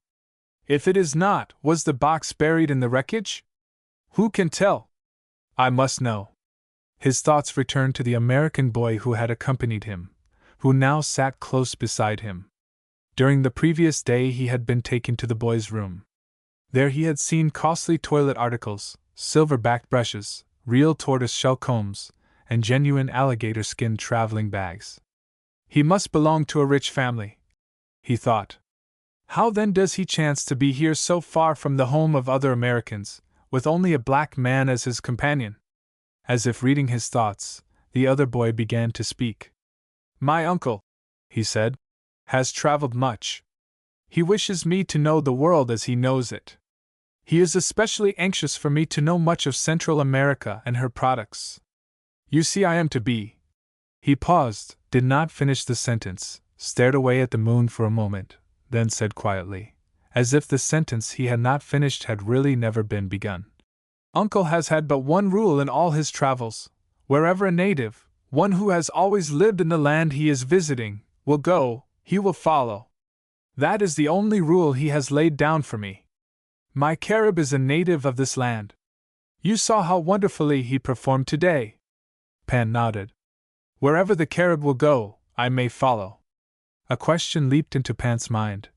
If it is not, was the box buried in the wreckage? Who can tell? I must know." His thoughts returned to the American boy who had accompanied him, who now sat close beside him. During the previous day he had been taken to the boy's room. There he had seen costly toilet articles, silver-backed brushes, real tortoise-shell combs, and genuine alligator-skin traveling bags. He must belong to a rich family, he thought. How then does he chance to be here so far from the home of other Americans, with only a black man as his companion? As if reading his thoughts, the other boy began to speak. "My uncle," he said. has traveled much. He wishes me to know the world as he knows it. He is especially anxious for me to know much of Central America and her products. You see, I am to be. He paused, did not finish the sentence, stared away at the moon for a moment, then said quietly, as if the sentence he had not finished had really never been begun. Uncle has had but one rule in all his travels: wherever a native, one who has always lived in the land he is visiting, will go, he will follow. That is the only rule he has laid down for me. My Carib is a native of this land. You saw how wonderfully he performed today. Pan nodded. Wherever the Carib will go, I may follow. A question leaped into Pan's mind.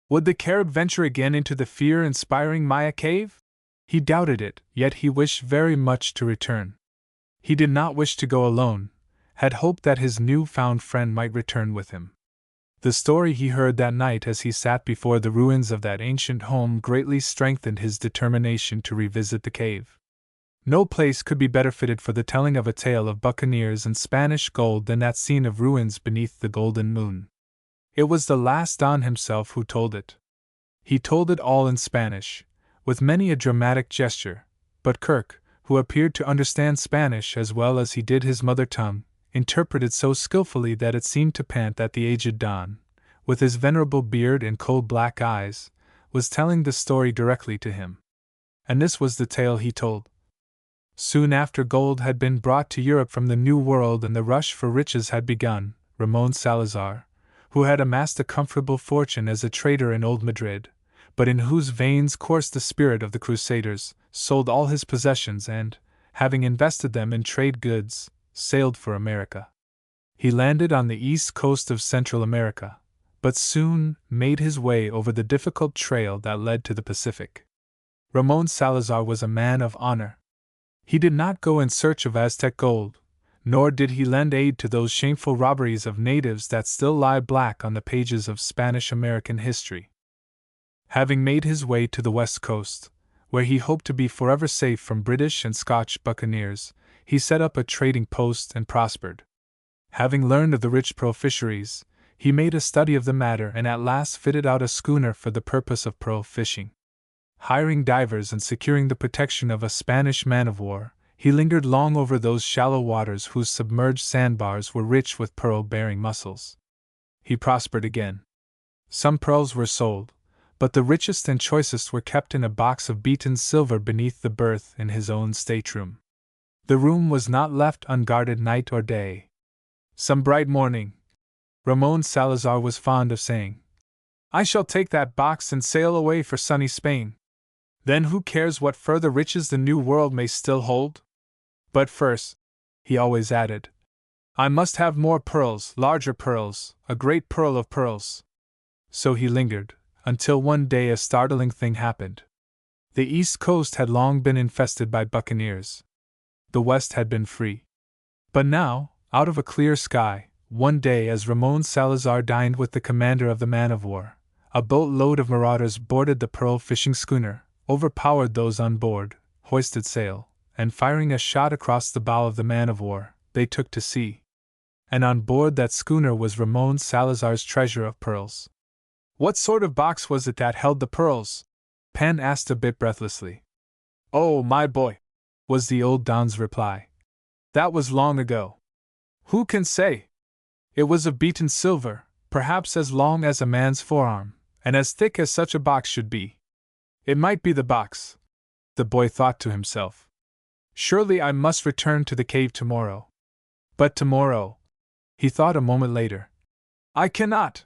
Would the Carib venture again into the fear-inspiring Maya cave? He doubted it, yet he wished very much to return. He did not wish to go alone, had hoped that his new-found friend might return with him. The story he heard that night as he sat before the ruins of that ancient home greatly strengthened his determination to revisit the cave. No place could be better fitted for the telling of a tale of buccaneers and Spanish gold than that scene of ruins beneath the golden moon. It was the last Don himself who told it. He told it all in Spanish, with many a dramatic gesture, but Kirk, who appeared to understand Spanish as well as he did his mother tongue, interpreted so skillfully that it seemed to Pant that the aged Don, with his venerable beard and cold black eyes, was telling the story directly to him. And this was the tale he told. Soon after gold had been brought to Europe from the New World and the rush for riches had begun, Ramon Salazar, who had amassed a comfortable fortune as a trader in Old Madrid, but in whose veins coursed the spirit of the Crusaders, sold all his possessions and, having invested them in trade goods, sailed for America. He landed on the east coast of Central America, but soon made his way over the difficult trail that led to the Pacific. Ramon Salazar was a man of honor. He did not go in search of Aztec gold, nor did he lend aid to those shameful robberies of natives that still lie black on the pages of Spanish-American history. Having made his way to the west coast, where he hoped to be forever safe from British and Scotch buccaneers, he set up a trading post and prospered. Having learned of the rich pearl fisheries, he made a study of the matter and at last fitted out a schooner for the purpose of pearl fishing. Hiring divers and securing the protection of a Spanish man-of-war, he lingered long over those shallow waters whose submerged sandbars were rich with pearl-bearing mussels. He prospered again. Some pearls were sold, but the richest and choicest were kept in a box of beaten silver beneath the berth in his own stateroom. The room was not left unguarded night or day. Some bright morning, Ramon Salazar was fond of saying, "I shall take that box and sail away for sunny Spain. Then who cares what further riches the New World may still hold? But first," he always added, "I must have more pearls, larger pearls, a great pearl of pearls." So he lingered, until one day a startling thing happened. The East Coast had long been infested by buccaneers. The West had been free. But now, out of a clear sky, one day as Ramon Salazar dined with the commander of the man-of-war, a boatload of marauders boarded the pearl-fishing schooner, overpowered those on board, hoisted sail, and firing a shot across the bow of the man-of-war, they took to sea. And on board that schooner was Ramon Salazar's treasure of pearls. "What sort of box was it that held the pearls?" Pan asked a bit breathlessly. "Oh, my boy," was the old Don's reply. "That was long ago. Who can say? It was of beaten silver, perhaps as long as a man's forearm, and as thick as such a box should be. It might be the box," the boy thought to himself. "Surely I must return to the cave tomorrow. But tomorrow," he thought a moment later, "I cannot.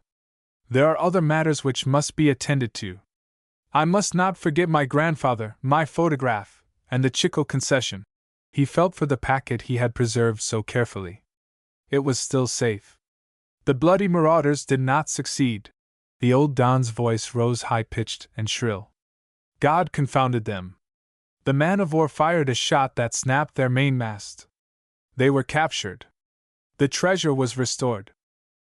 There are other matters which must be attended to. I must not forget my grandfather, my photograph, and the Chico concession." He felt for the packet he had preserved so carefully. It was still safe. The bloody marauders did not succeed. The old Don's voice rose high-pitched and shrill. God confounded them. The man-of-war fired a shot that snapped their mainmast. They were captured. The treasure was restored.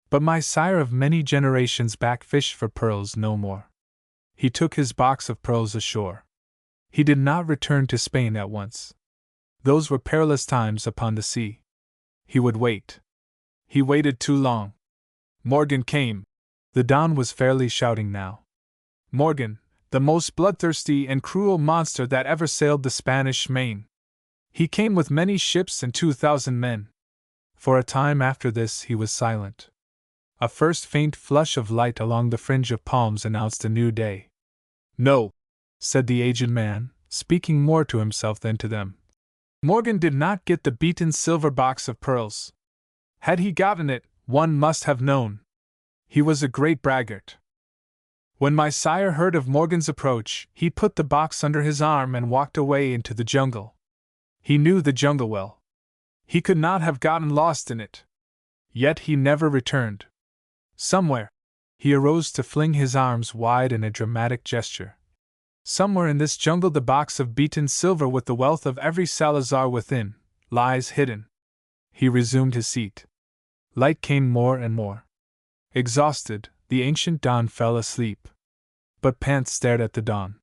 But my sire of many generations back fished for pearls no more. He took his box of pearls ashore. He did not return to Spain at once. Those were perilous times upon the sea. He would wait. He waited too long. Morgan came. The Don was fairly shouting now. Morgan, the most bloodthirsty and cruel monster that ever sailed the Spanish Main. He came with many ships and 2,000 men. For a time after this he was silent. A first faint flush of light along the fringe of palms announced a new day. No, said the aged man, speaking more to himself than to them. Morgan did not get the beaten silver box of pearls. Had he gotten it, one must have known. He was a great braggart. When my sire heard of Morgan's approach, he put the box under his arm and walked away into the jungle. He knew the jungle well. He could not have gotten lost in it. Yet he never returned. Somewhere, he arose to fling his arms wide in a dramatic gesture. Somewhere in this jungle the box of beaten silver with the wealth of every Salazar within lies hidden. He resumed his seat. Light came more and more. Exhausted, the ancient Don fell asleep. But Pants stared at the dawn.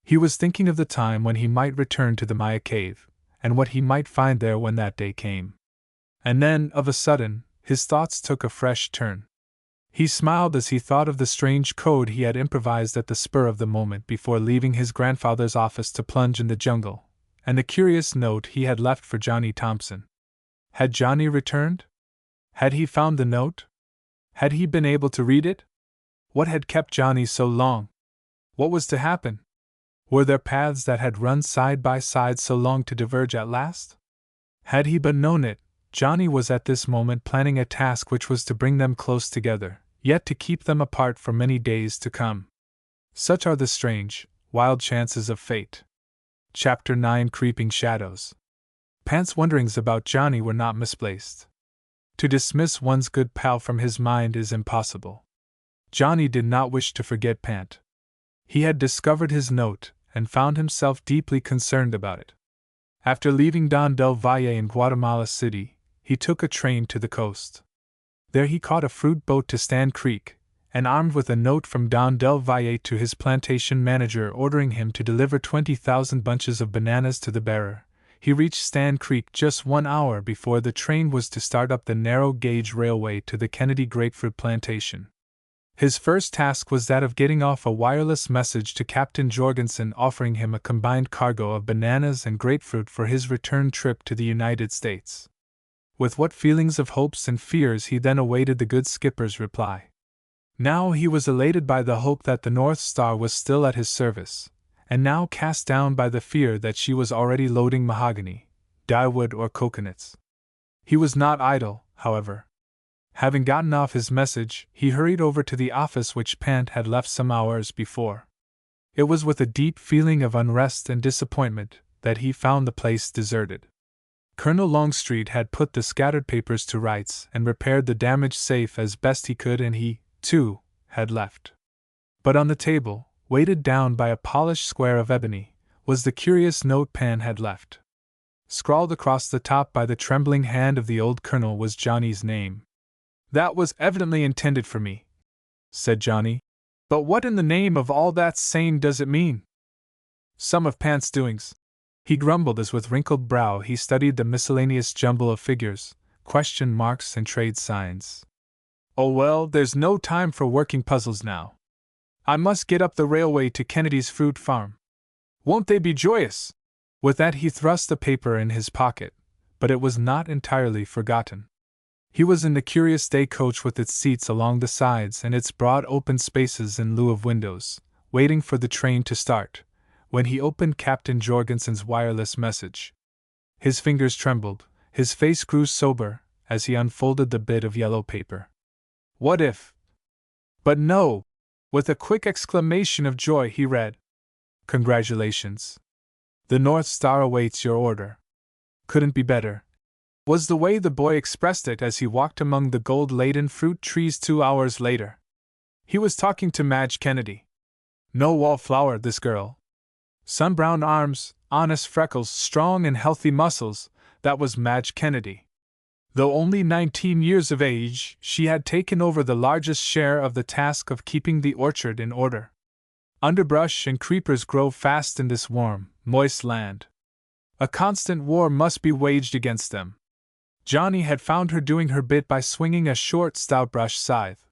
He was thinking of the time when he might return to the Maya cave, and what he might find there when that day came. And then, of a sudden, his thoughts took a fresh turn. He smiled as he thought of the strange code he had improvised at the spur of the moment before leaving his grandfather's office to plunge in the jungle, and the curious note he had left for Johnny Thompson. Had Johnny returned? Had he found the note? Had he been able to read it? What had kept Johnny so long? What was to happen? Were there paths that had run side by side so long to diverge at last? Had he but known it, Johnny was at this moment planning a task which was to bring them close together, yet to keep them apart for many days to come. Such are the strange, wild chances of fate. Chapter 9 Creeping Shadows. Pant's wonderings about Johnny were not misplaced. To dismiss one's good pal from his mind is impossible. Johnny did not wish to forget Pant. He had discovered his note, and found himself deeply concerned about it. After leaving Don del Valle in Guatemala City, he took a train to the coast. There he caught a fruit boat to Stand Creek, and armed with a note from Don del Valle to his plantation manager ordering him to deliver 20,000 bunches of bananas to the bearer, he reached Stand Creek just 1 hour before the train was to start up the narrow-gauge railway to the Kennedy grapefruit plantation. His first task was that of getting off a wireless message to Captain Jorgensen offering him a combined cargo of bananas and grapefruit for his return trip to the United States. With what feelings of hopes and fears he then awaited the good skipper's reply. Now he was elated by the hope that the North Star was still at his service, and now cast down by the fear that she was already loading mahogany, dyewood or coconuts. He was not idle, however. Having gotten off his message, he hurried over to the office which Pant had left some hours before. It was with a deep feeling of unrest and disappointment that he found the place deserted. Colonel Longstreet had put the scattered papers to rights and repaired the damaged safe as best he could, and he, too, had left. But on the table, weighted down by a polished square of ebony, was the curious note Pant had left. Scrawled across the top by the trembling hand of the old colonel was Johnny's name. "That was evidently intended for me," said Johnny. "But what in the name of all that's sane does it mean?" "Some of Pant's doings," he grumbled as with wrinkled brow he studied the miscellaneous jumble of figures, question marks and trade signs. "Oh well, there's no time for working puzzles now. I must get up the railway to Kennedy's fruit farm. Won't they be joyous?" With that he thrust the paper in his pocket, but it was not entirely forgotten. He was in the curious day coach with its seats along the sides and its broad open spaces in lieu of windows, waiting for the train to start, when he opened Captain Jorgensen's wireless message. His fingers trembled, his face grew sober, as he unfolded the bit of yellow paper. What if? But no! With a quick exclamation of joy he read, "Congratulations. The North Star awaits your order." Couldn't be better, was the way the boy expressed it as he walked among the gold-laden fruit trees 2 hours later. He was talking to Madge Kennedy. No wallflower, this girl. Sun-brown arms, honest freckles, strong and healthy muscles, that was Madge Kennedy. Though only 19 years of age, she had taken over the largest share of the task of keeping the orchard in order. Underbrush and creepers grow fast in this warm, moist land. A constant war must be waged against them. Johnny had found her doing her bit by swinging a short, stout brush scythe.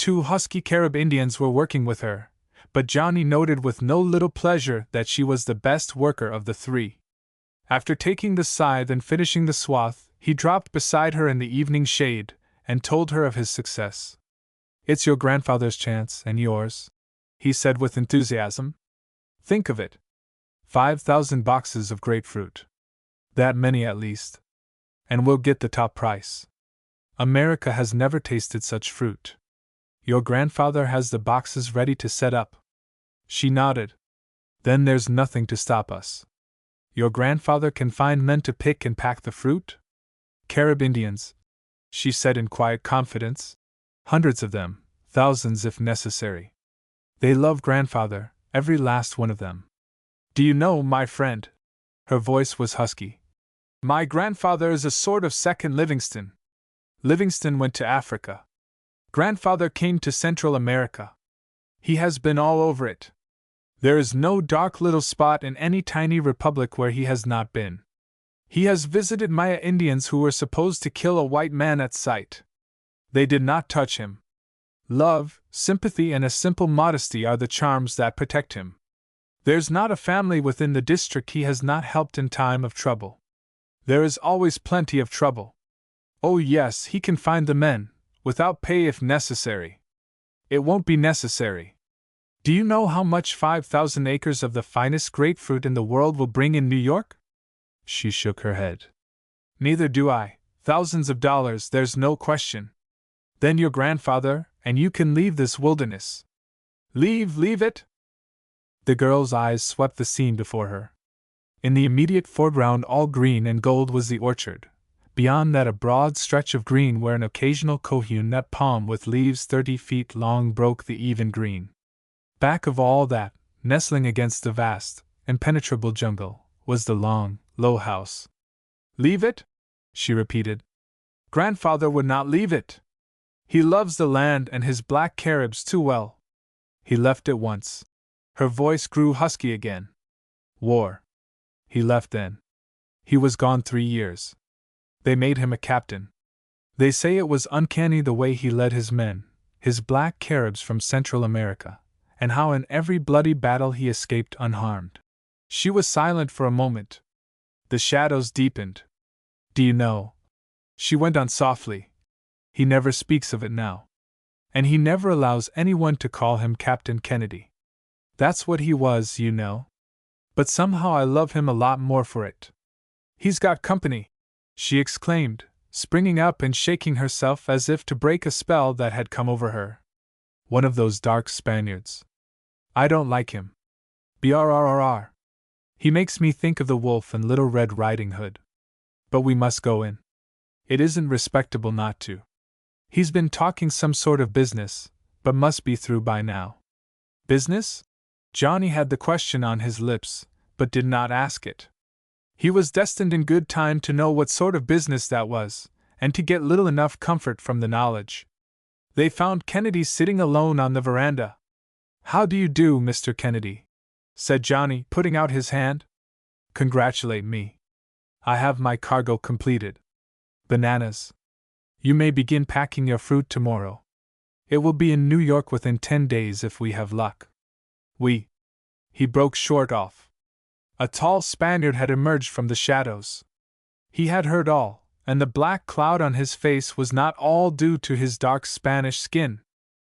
2 husky Carib Indians were working with her, but Johnny noted with no little pleasure that she was the best worker of the 3. After taking the scythe and finishing the swath, he dropped beside her in the evening shade and told her of his success. "It's your grandfather's chance and yours," he said with enthusiasm. "Think of it. 5,000 boxes of grapefruit. That many at least. And we'll get the top price. America has never tasted such fruit. Your grandfather has the boxes ready to set up." She nodded. "Then there's nothing to stop us. Your grandfather can find men to pick and pack the fruit?" "Carib Indians," she said in quiet confidence. "Hundreds of them, thousands if necessary. They love grandfather, every last one of them. Do you know, my friend?" Her voice was husky. "My grandfather is a sort of second Livingston. Livingston went to Africa. Grandfather came to Central America. He has been all over it. There is no dark little spot in any tiny republic where he has not been. He has visited Maya Indians who were supposed to kill a white man at sight. They did not touch him. Love, sympathy, and a simple modesty are the charms that protect him. There's not a family within the district he has not helped in time of trouble. There is always plenty of trouble. Oh yes, he can find the men, without pay if necessary. It won't be necessary. Do you know how much 5,000 acres of the finest grapefruit in the world will bring in New York?" She shook her head. "Neither do I. Thousands of dollars, there's no question. Then your grandfather, and you can leave this wilderness." Leave it?" The girl's eyes swept the scene before her. In the immediate foreground, all green and gold, was the orchard. Beyond that, a broad stretch of green where an occasional cohewn nut palm with leaves 30 feet long broke the even green. Back of all that, nestling against the vast, impenetrable jungle, was the long, low house. "Leave it?" she repeated. "Grandfather would not leave it. He loves the land and his black Caribs too well. He left it once." Her voice grew husky again. "War. He left then. He was gone 3 years. They made him a captain. They say it was uncanny the way he led his men, his black Caribs from Central America, and how in every bloody battle he escaped unharmed." She was silent for a moment. The shadows deepened. "Do you know," she went on softly, "he never speaks of it now. And he never allows anyone to call him Captain Kennedy. That's what he was, you know. But somehow I love him a lot more for it. He's got company," she exclaimed, springing up and shaking herself as if to break a spell that had come over her. "One of those dark Spaniards. I don't like him. Brrrr. He makes me think of the wolf and Little Red Riding Hood. But we must go in. It isn't respectable not to. He's been talking some sort of business, but must be through by now." "Business?" Johnny had the question on his lips, but did not ask it. He was destined in good time to know what sort of business that was, and to get little enough comfort from the knowledge. They found Kennedy sitting alone on the veranda. "How do you do, Mr. Kennedy?" said Johnny, putting out his hand. "Congratulate me. I have my cargo completed. Bananas. You may begin packing your fruit tomorrow. It will be in New York within 10 days if we have luck." He broke short off. A tall Spaniard had emerged from the shadows. He had heard all, and the black cloud on his face was not all due to his dark Spanish skin.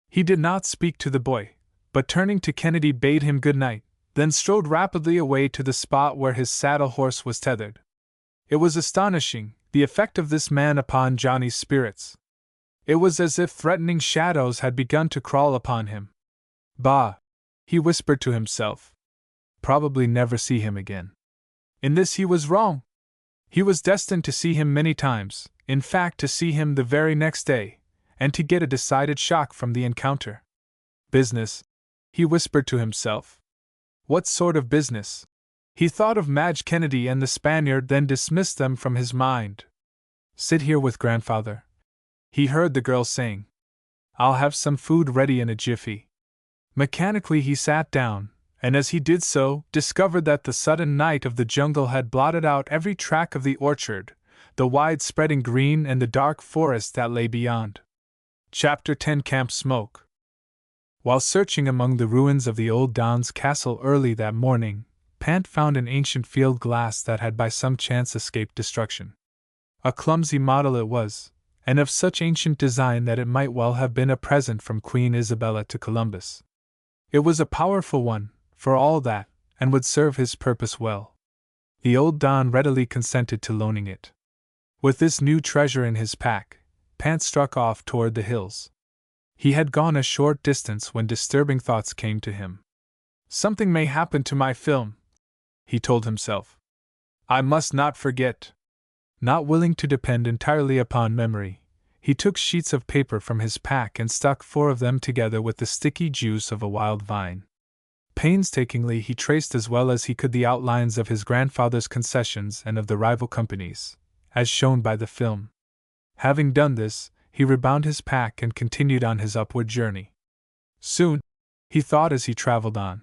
He did not speak to the boy, but turning to Kennedy bade him good night, then strode rapidly away to the spot where his saddle horse was tethered. It was astonishing, the effect of this man upon Johnny's spirits. It was as if threatening shadows had begun to crawl upon him. "Bah!" he whispered to himself. "Probably never see him again." In this he was wrong. He was destined to see him many times, in fact to see him the very next day, and to get a decided shock from the encounter. "Business," he whispered to himself. What sort of business? He thought of Madge Kennedy and the Spaniard, then dismissed them from his mind. "Sit here with grandfather," he heard the girl saying. "I'll have some food ready in a jiffy." Mechanically he sat down, and as he did so, discovered that the sudden night of the jungle had blotted out every track of the orchard, the wide-spreading green and the dark forest that lay beyond. Chapter 10 Camp Smoke. While searching among the ruins of the old Don's castle early that morning, Pant found an ancient field glass that had by some chance escaped destruction. A clumsy model it was, and of such ancient design that it might well have been a present from Queen Isabella to Columbus. It was a powerful one, for all that, and would serve his purpose well. The old Don readily consented to loaning it. With this new treasure in his pack, Pant struck off toward the hills. He had gone a short distance when disturbing thoughts came to him. Something may happen to my film, he told himself. I must not forget. Not willing to depend entirely upon memory, he took sheets of paper from his pack and stuck 4 of them together with the sticky juice of a wild vine. Painstakingly he traced as well as he could the outlines of his grandfather's concessions and of the rival companies, as shown by the film. Having done this, he rebound his pack and continued on his upward journey. Soon, he thought as he traveled on,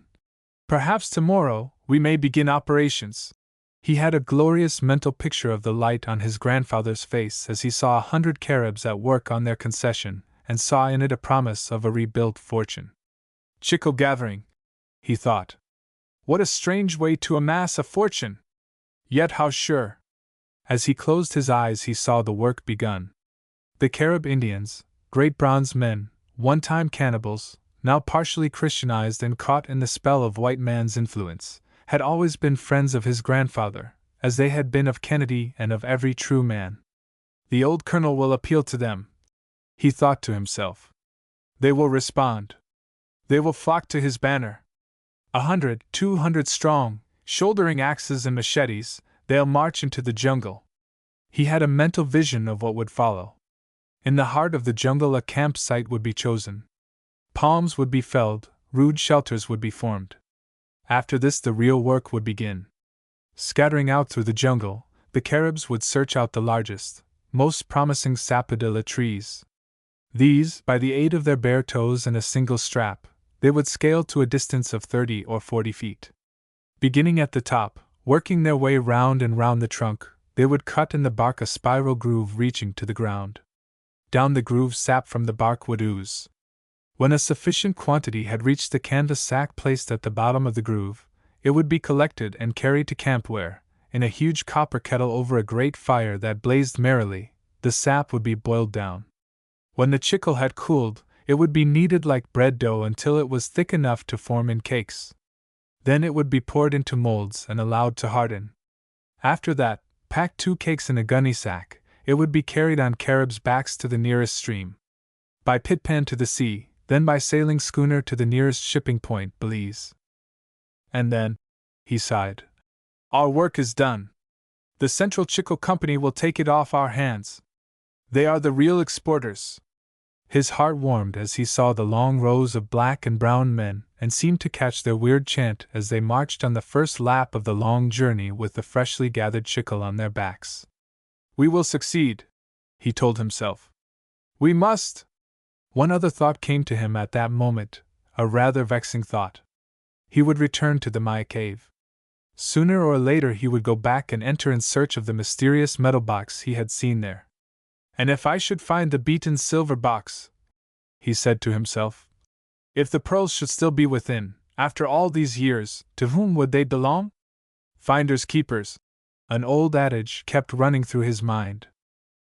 perhaps tomorrow we may begin operations. He had a glorious mental picture of the light on his grandfather's face as he saw 100 Caribs at work on their concession, and saw in it a promise of a rebuilt fortune. Chicle gathering, he thought. What a strange way to amass a fortune! Yet how sure! As he closed his eyes he saw the work begun. The Carib Indians, great bronze men, one-time cannibals, now partially Christianized and caught in the spell of white man's influence, had always been friends of his grandfather, as they had been of Kennedy and of every true man. The old colonel will appeal to them, he thought to himself. They will respond. They will flock to his banner. 100, 200 strong, shouldering axes and machetes, they'll march into the jungle. He had a mental vision of what would follow. In the heart of the jungle a campsite would be chosen. Palms would be felled, rude shelters would be formed. After this the real work would begin. Scattering out through the jungle, the Caribs would search out the largest, most promising sapodilla trees. These, by the aid of their bare toes and a single strap, they would scale to a distance of 30 or 40 feet. Beginning at the top, working their way round and round the trunk, they would cut in the bark a spiral groove reaching to the ground. Down the groove sap from the bark would ooze. When a sufficient quantity had reached the canvas sack placed at the bottom of the groove, it would be collected and carried to camp where, in a huge copper kettle over a great fire that blazed merrily, the sap would be boiled down. When the chicle had cooled, it would be kneaded like bread dough until it was thick enough to form in cakes. Then it would be poured into molds and allowed to harden. After that, packed 2 cakes in a gunny sack, it would be carried on Caribs' backs to the nearest stream. By pitpan to the sea, then by sailing schooner to the nearest shipping point, Belize. And then, he sighed, our work is done. The Central Chicle Company will take it off our hands. They are the real exporters. His heart warmed as he saw the long rows of black and brown men, and seemed to catch their weird chant as they marched on the first lap of the long journey with the freshly gathered chicle on their backs. We will succeed, he told himself. We must! One other thought came to him at that moment, a rather vexing thought. He would return to the Maya cave. Sooner or later he would go back and enter in search of the mysterious metal box he had seen there. And if I should find the beaten silver box, he said to himself, if the pearls should still be within, after all these years, to whom would they belong? Finders keepers. An old adage kept running through his mind.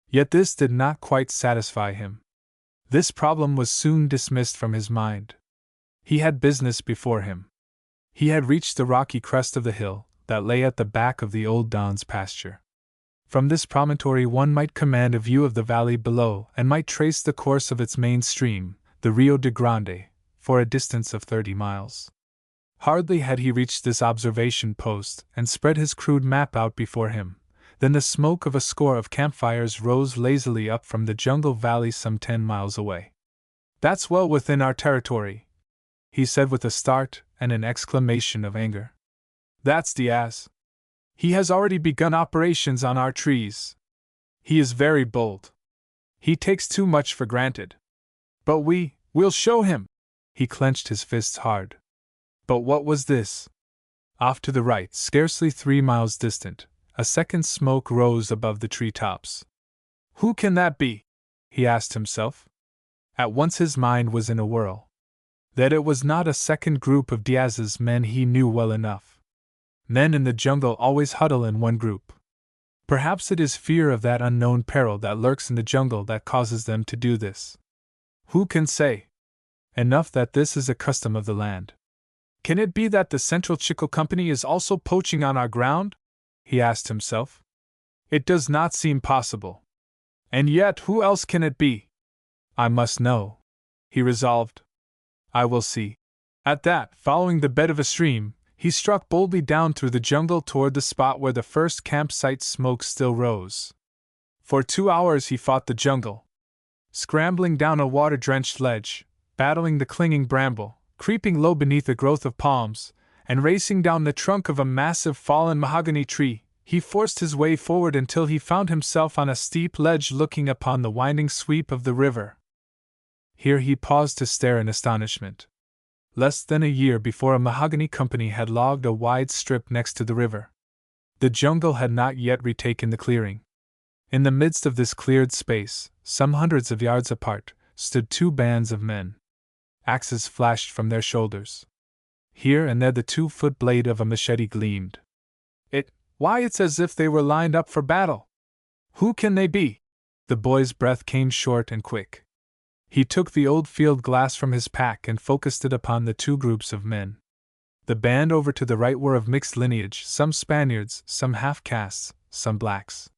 Yet this did not quite satisfy him. This problem was soon dismissed from his mind. He had business before him. He had reached the rocky crest of the hill that lay at the back of the old Don's pasture. From this promontory one might command a view of the valley below and might trace the course of its main stream, the Rio de Grande, for a distance of 30 miles. Hardly had he reached this observation post and spread his crude map out before him, then the smoke of a score of campfires rose lazily up from the jungle valley some 10 miles away. That's well within our territory, he said with a start and an exclamation of anger. That's Diaz. He has already begun operations on our trees. He is very bold. He takes too much for granted. But we'll show him. He clenched his fists hard. But what was this? Off to the right, scarcely 3 miles distant, a second smoke rose above the tree tops. Who can that be? He asked himself. At once his mind was in a whirl. That it was not a second group of Diaz's men he knew well enough. Men in the jungle always huddle in one group. Perhaps it is fear of that unknown peril that lurks in the jungle that causes them to do this. Who can say? Enough that this is a custom of the land. Can it be that the Central Chicle Company is also poaching on our ground? He asked himself. It does not seem possible. And yet, who else can it be? I must know, he resolved. I will see. At that, following the bed of a stream, he struck boldly down through the jungle toward the spot where the first campsite smoke still rose. For 2 hours he fought the jungle, scrambling down a water-drenched ledge, battling the clinging bramble, creeping low beneath a growth of palms, and racing down the trunk of a massive fallen mahogany tree. He forced his way forward until he found himself on a steep ledge looking upon the winding sweep of the river. Here he paused to stare in astonishment. Less than a year before, a mahogany company had logged a wide strip next to the river. The jungle had not yet retaken the clearing. In the midst of this cleared space, some hundreds of yards apart, stood 2 bands of men. Axes flashed from their shoulders. Here and there the 2-foot blade of a machete gleamed. Why, it's as if they were lined up for battle. Who can they be? The boy's breath came short and quick. He took the old field glass from his pack and focused it upon the 2 groups of men. The band over to the right were of mixed lineage, some Spaniards, some half-castes, some blacks.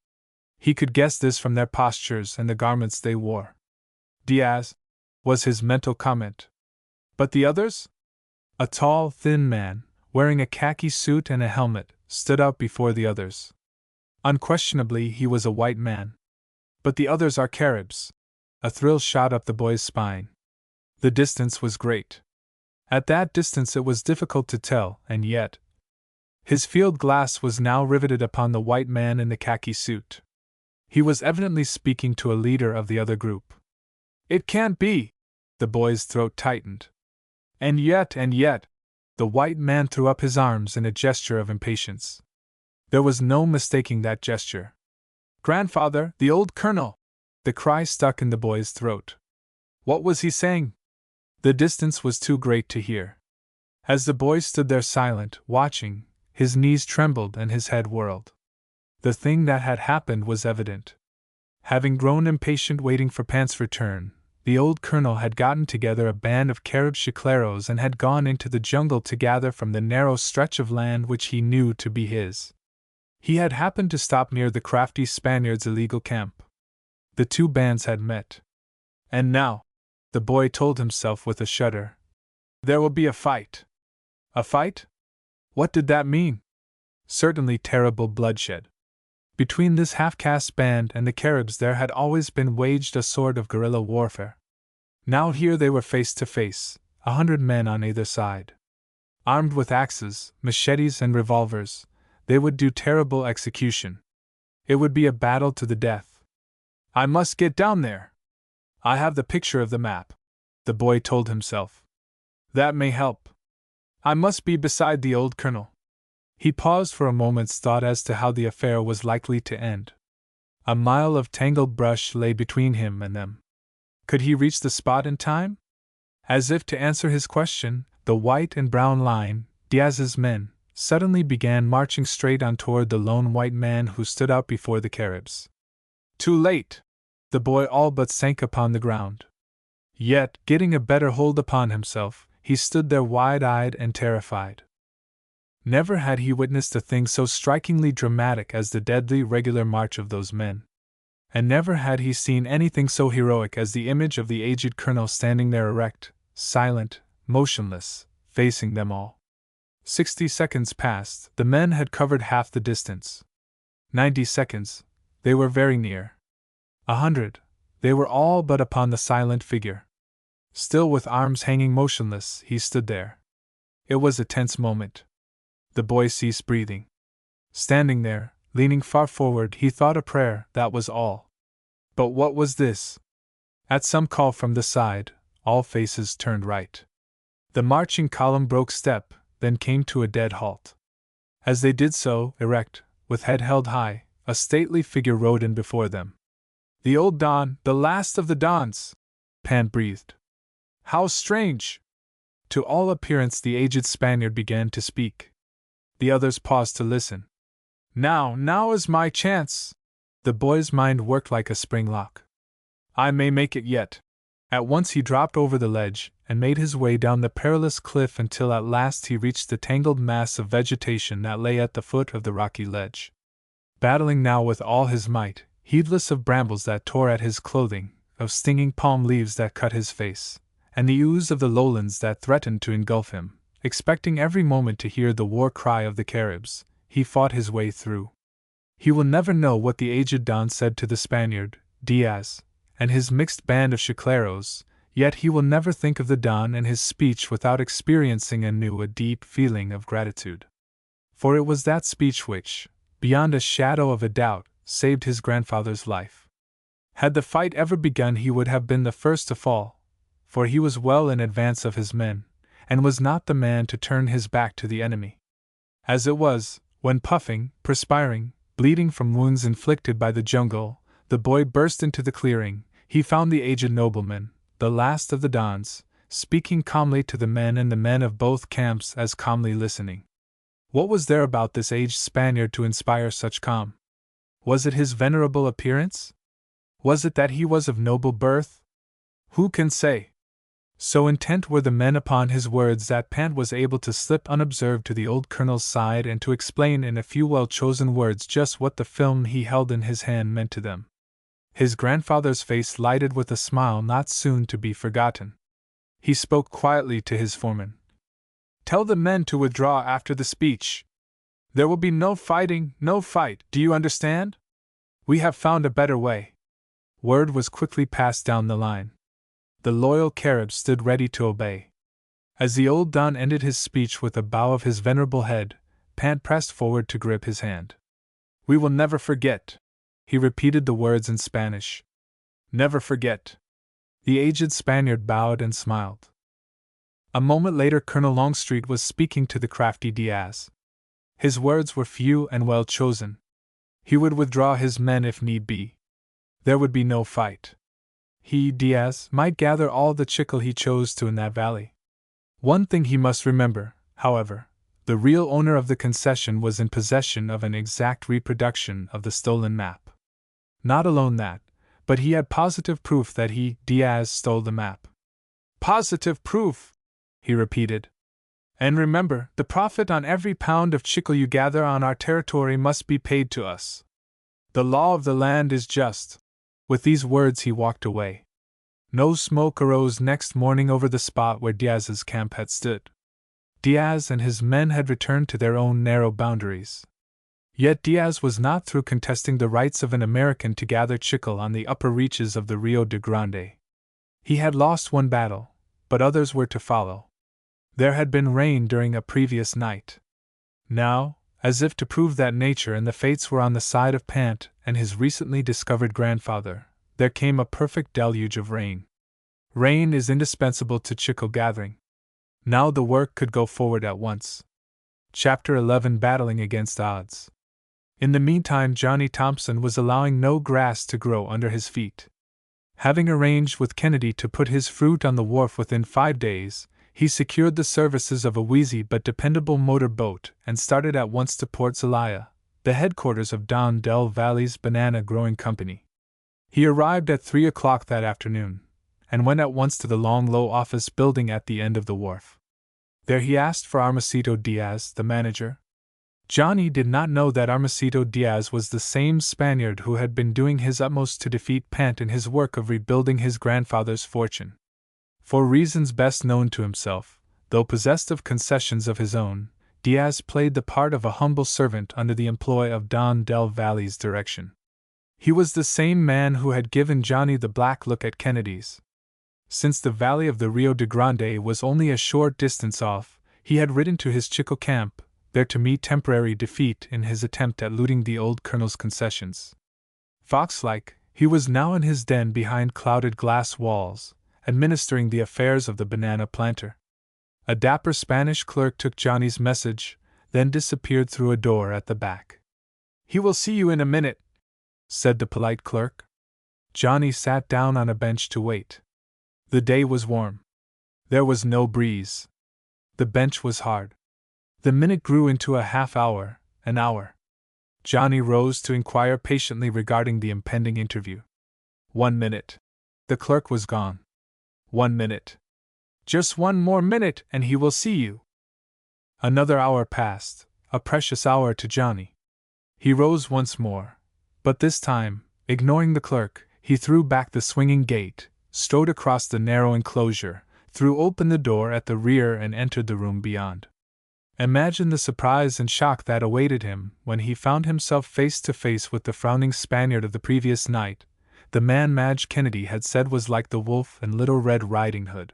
He could guess this from their postures and the garments they wore. Diaz, was his mental comment. But the others? A tall, thin man, wearing a khaki suit and a helmet, stood out before the others. Unquestionably, he was a white man. But the others are Caribs. A thrill shot up the boy's spine. The distance was great. At that distance it was difficult to tell, and yet. His field glass was now riveted upon the white man in the khaki suit. He was evidently speaking to a leader of the other group. It can't be! The boy's throat tightened. And yet, the white man threw up his arms in a gesture of impatience. There was no mistaking that gesture. Grandfather, the old colonel! The cry stuck in the boy's throat. What was he saying? The distance was too great to hear. As the boy stood there silent, watching, his knees trembled and his head whirled. The thing that had happened was evident. Having grown impatient waiting for Pant's return, the old colonel had gotten together a band of Carib chicleros and had gone into the jungle to gather from the narrow stretch of land which he knew to be his. He had happened to stop near the crafty Spaniards' illegal camp. The 2 bands had met. And now, the boy told himself with a shudder, there will be a fight. A fight? What did that mean? Certainly terrible bloodshed. Between this half-caste band and the Caribs there had always been waged a sort of guerrilla warfare. Now here they were face to face, 100 men on either side. Armed with axes, machetes and revolvers, they would do terrible execution. It would be a battle to the death. I must get down there. I have the picture of the map, the boy told himself. That may help. I must be beside the old colonel. He paused for a moment's thought as to how the affair was likely to end. A mile of tangled brush lay between him and them. Could he reach the spot in time? As if to answer his question, the white and brown line, Diaz's men, suddenly began marching straight on toward the lone white man who stood out before the Caribs. Too late! The boy all but sank upon the ground. Yet, getting a better hold upon himself, he stood there wide-eyed and terrified. Never had he witnessed a thing so strikingly dramatic as the deadly regular march of those men. And never had he seen anything so heroic as the image of the aged colonel standing there erect, silent, motionless, facing them all. 60 seconds passed, the men had covered half the distance. 90 seconds, they were very near. 100, they were all but upon the silent figure. Still with arms hanging motionless, he stood there. It was a tense moment. The boy ceased breathing. Standing there, leaning far forward, he thought a prayer, that was all. But what was this? At some call from the side, all faces turned right. The marching column broke step, then came to a dead halt. As they did so, erect, with head held high, a stately figure rode in before them. The old Don, the last of the Dons! Pan breathed. How strange! To all appearance, the aged Spaniard began to speak. The others paused to listen. Now is my chance! The boy's mind worked like a spring lock. I may make it yet. At once he dropped over the ledge and made his way down the perilous cliff until at last he reached the tangled mass of vegetation that lay at the foot of the rocky ledge. Battling now with all his might, heedless of brambles that tore at his clothing, of stinging palm leaves that cut his face, and the ooze of the lowlands that threatened to engulf him, expecting every moment to hear the war cry of the Caribs, he fought his way through. He will never know what the aged Don said to the Spaniard, Diaz, and his mixed band of chicleros, yet he will never think of the Don and his speech without experiencing anew a deep feeling of gratitude. For it was that speech which, beyond a shadow of a doubt, saved his grandfather's life. Had the fight ever begun, he would have been the first to fall, for he was well in advance of his men, and was not the man to turn his back to the enemy. As it was, when puffing, perspiring, bleeding from wounds inflicted by the jungle, the boy burst into the clearing, he found the aged nobleman, the last of the Dons, speaking calmly to the men, and the men of both camps as calmly listening. What was there about this aged Spaniard to inspire such calm? Was it his venerable appearance? Was it that he was of noble birth? Who can say? So intent were the men upon his words that Pant was able to slip unobserved to the old colonel's side and to explain in a few well-chosen words just what the film he held in his hand meant to them. His grandfather's face lighted with a smile not soon to be forgotten. He spoke quietly to his foreman. Tell the men to withdraw after the speech. There will be no fighting, no fight, do you understand? We have found a better way. Word was quickly passed down the line. The loyal Caribs stood ready to obey. As the old Don ended his speech with a bow of his venerable head, Pant pressed forward to grip his hand. We will never forget. He repeated the words in Spanish. Never forget. The aged Spaniard bowed and smiled. A moment later, Colonel Longstreet was speaking to the crafty Diaz. His words were few and well chosen. He would withdraw his men if need be. There would be no fight. He, Diaz, might gather all the chicle he chose to in that valley. One thing he must remember, however: the real owner of the concession was in possession of an exact reproduction of the stolen map. Not alone that, but he had positive proof that he, Diaz, stole the map. Positive proof, he repeated. And remember, the profit on every pound of chicle you gather on our territory must be paid to us. The law of the land is just. With these words he walked away. No smoke arose next morning over the spot where Diaz's camp had stood. Diaz and his men had returned to their own narrow boundaries. Yet Diaz was not through contesting the rights of an American to gather chicle on the upper reaches of the Rio de Grande. He had lost one battle, but others were to follow. There had been rain during a previous night. Now, as if to prove that nature and the fates were on the side of Pant and his recently discovered grandfather, there came a perfect deluge of rain. Rain is indispensable to chicle gathering. Now the work could go forward at once. Chapter 11: Battling Against Odds. In the meantime, Johnny Thompson was allowing no grass to grow under his feet. Having arranged with Kennedy to put his fruit on the wharf within 5 days, he secured the services of a wheezy but dependable motor boat and started at once to Port Zelaya, the headquarters of Don Del Valle's banana growing company. He arrived at 3 o'clock that afternoon, and went at once to the long low office building at the end of the wharf. There he asked for Armacito Diaz, the manager. Johnny did not know that Armacito Diaz was the same Spaniard who had been doing his utmost to defeat Pant in his work of rebuilding his grandfather's fortune. For reasons best known to himself, though possessed of concessions of his own, Diaz played the part of a humble servant under the employ of Don Del Valle's direction. He was the same man who had given Johnny the black look at Kennedy's. Since the valley of the Rio de Grande was only a short distance off, he had ridden to his chicle camp, there to meet temporary defeat in his attempt at looting the old colonel's concessions. Fox-like, he was now in his den behind clouded glass walls, administering the affairs of the banana planter. A dapper Spanish clerk took Johnny's message, then disappeared through a door at the back. "He will see you in a minute," said the polite clerk. Johnny sat down on a bench to wait. The day was warm. There was no breeze. The bench was hard. The minute grew into a half hour, an hour. Johnny rose to inquire patiently regarding the impending interview. 1 minute. The clerk was gone. 1 minute. Just 1 more minute and he will see you. Another hour passed, a precious hour to Johnny. He rose once more, but this time, ignoring the clerk, he threw back the swinging gate, strode across the narrow enclosure, threw open the door at the rear and entered the room beyond. Imagine the surprise and shock that awaited him when he found himself face to face with the frowning Spaniard of the previous night, the man Madge Kennedy had said was like the wolf in Little Red Riding Hood.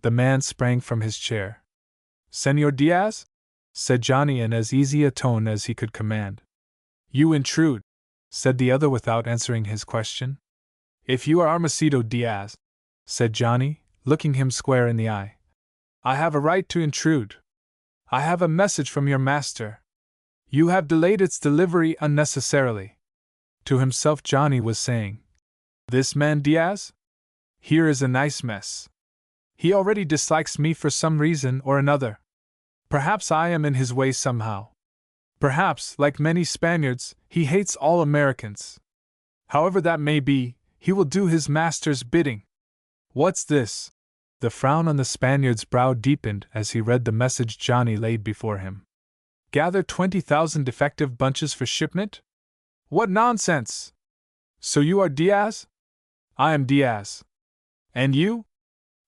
The man sprang from his chair. "Señor Diaz?" said Johnny in as easy a tone as he could command. "You intrude," said the other without answering his question. "If you are Armacito Diaz," said Johnny, looking him square in the eye, "I have a right to intrude. I have a message from your master. You have delayed its delivery unnecessarily." To himself Johnny was saying, "This man Diaz? Here is a nice mess. He already dislikes me for some reason or another. Perhaps I am in his way somehow. Perhaps, like many Spaniards, he hates all Americans. However that may be, he will do his master's bidding. What's this?" The frown on the Spaniard's brow deepened as he read the message Johnny laid before him. "Gather 20,000 defective bunches for shipment? What nonsense! So you are Diaz?" "I am Diaz." "And you?"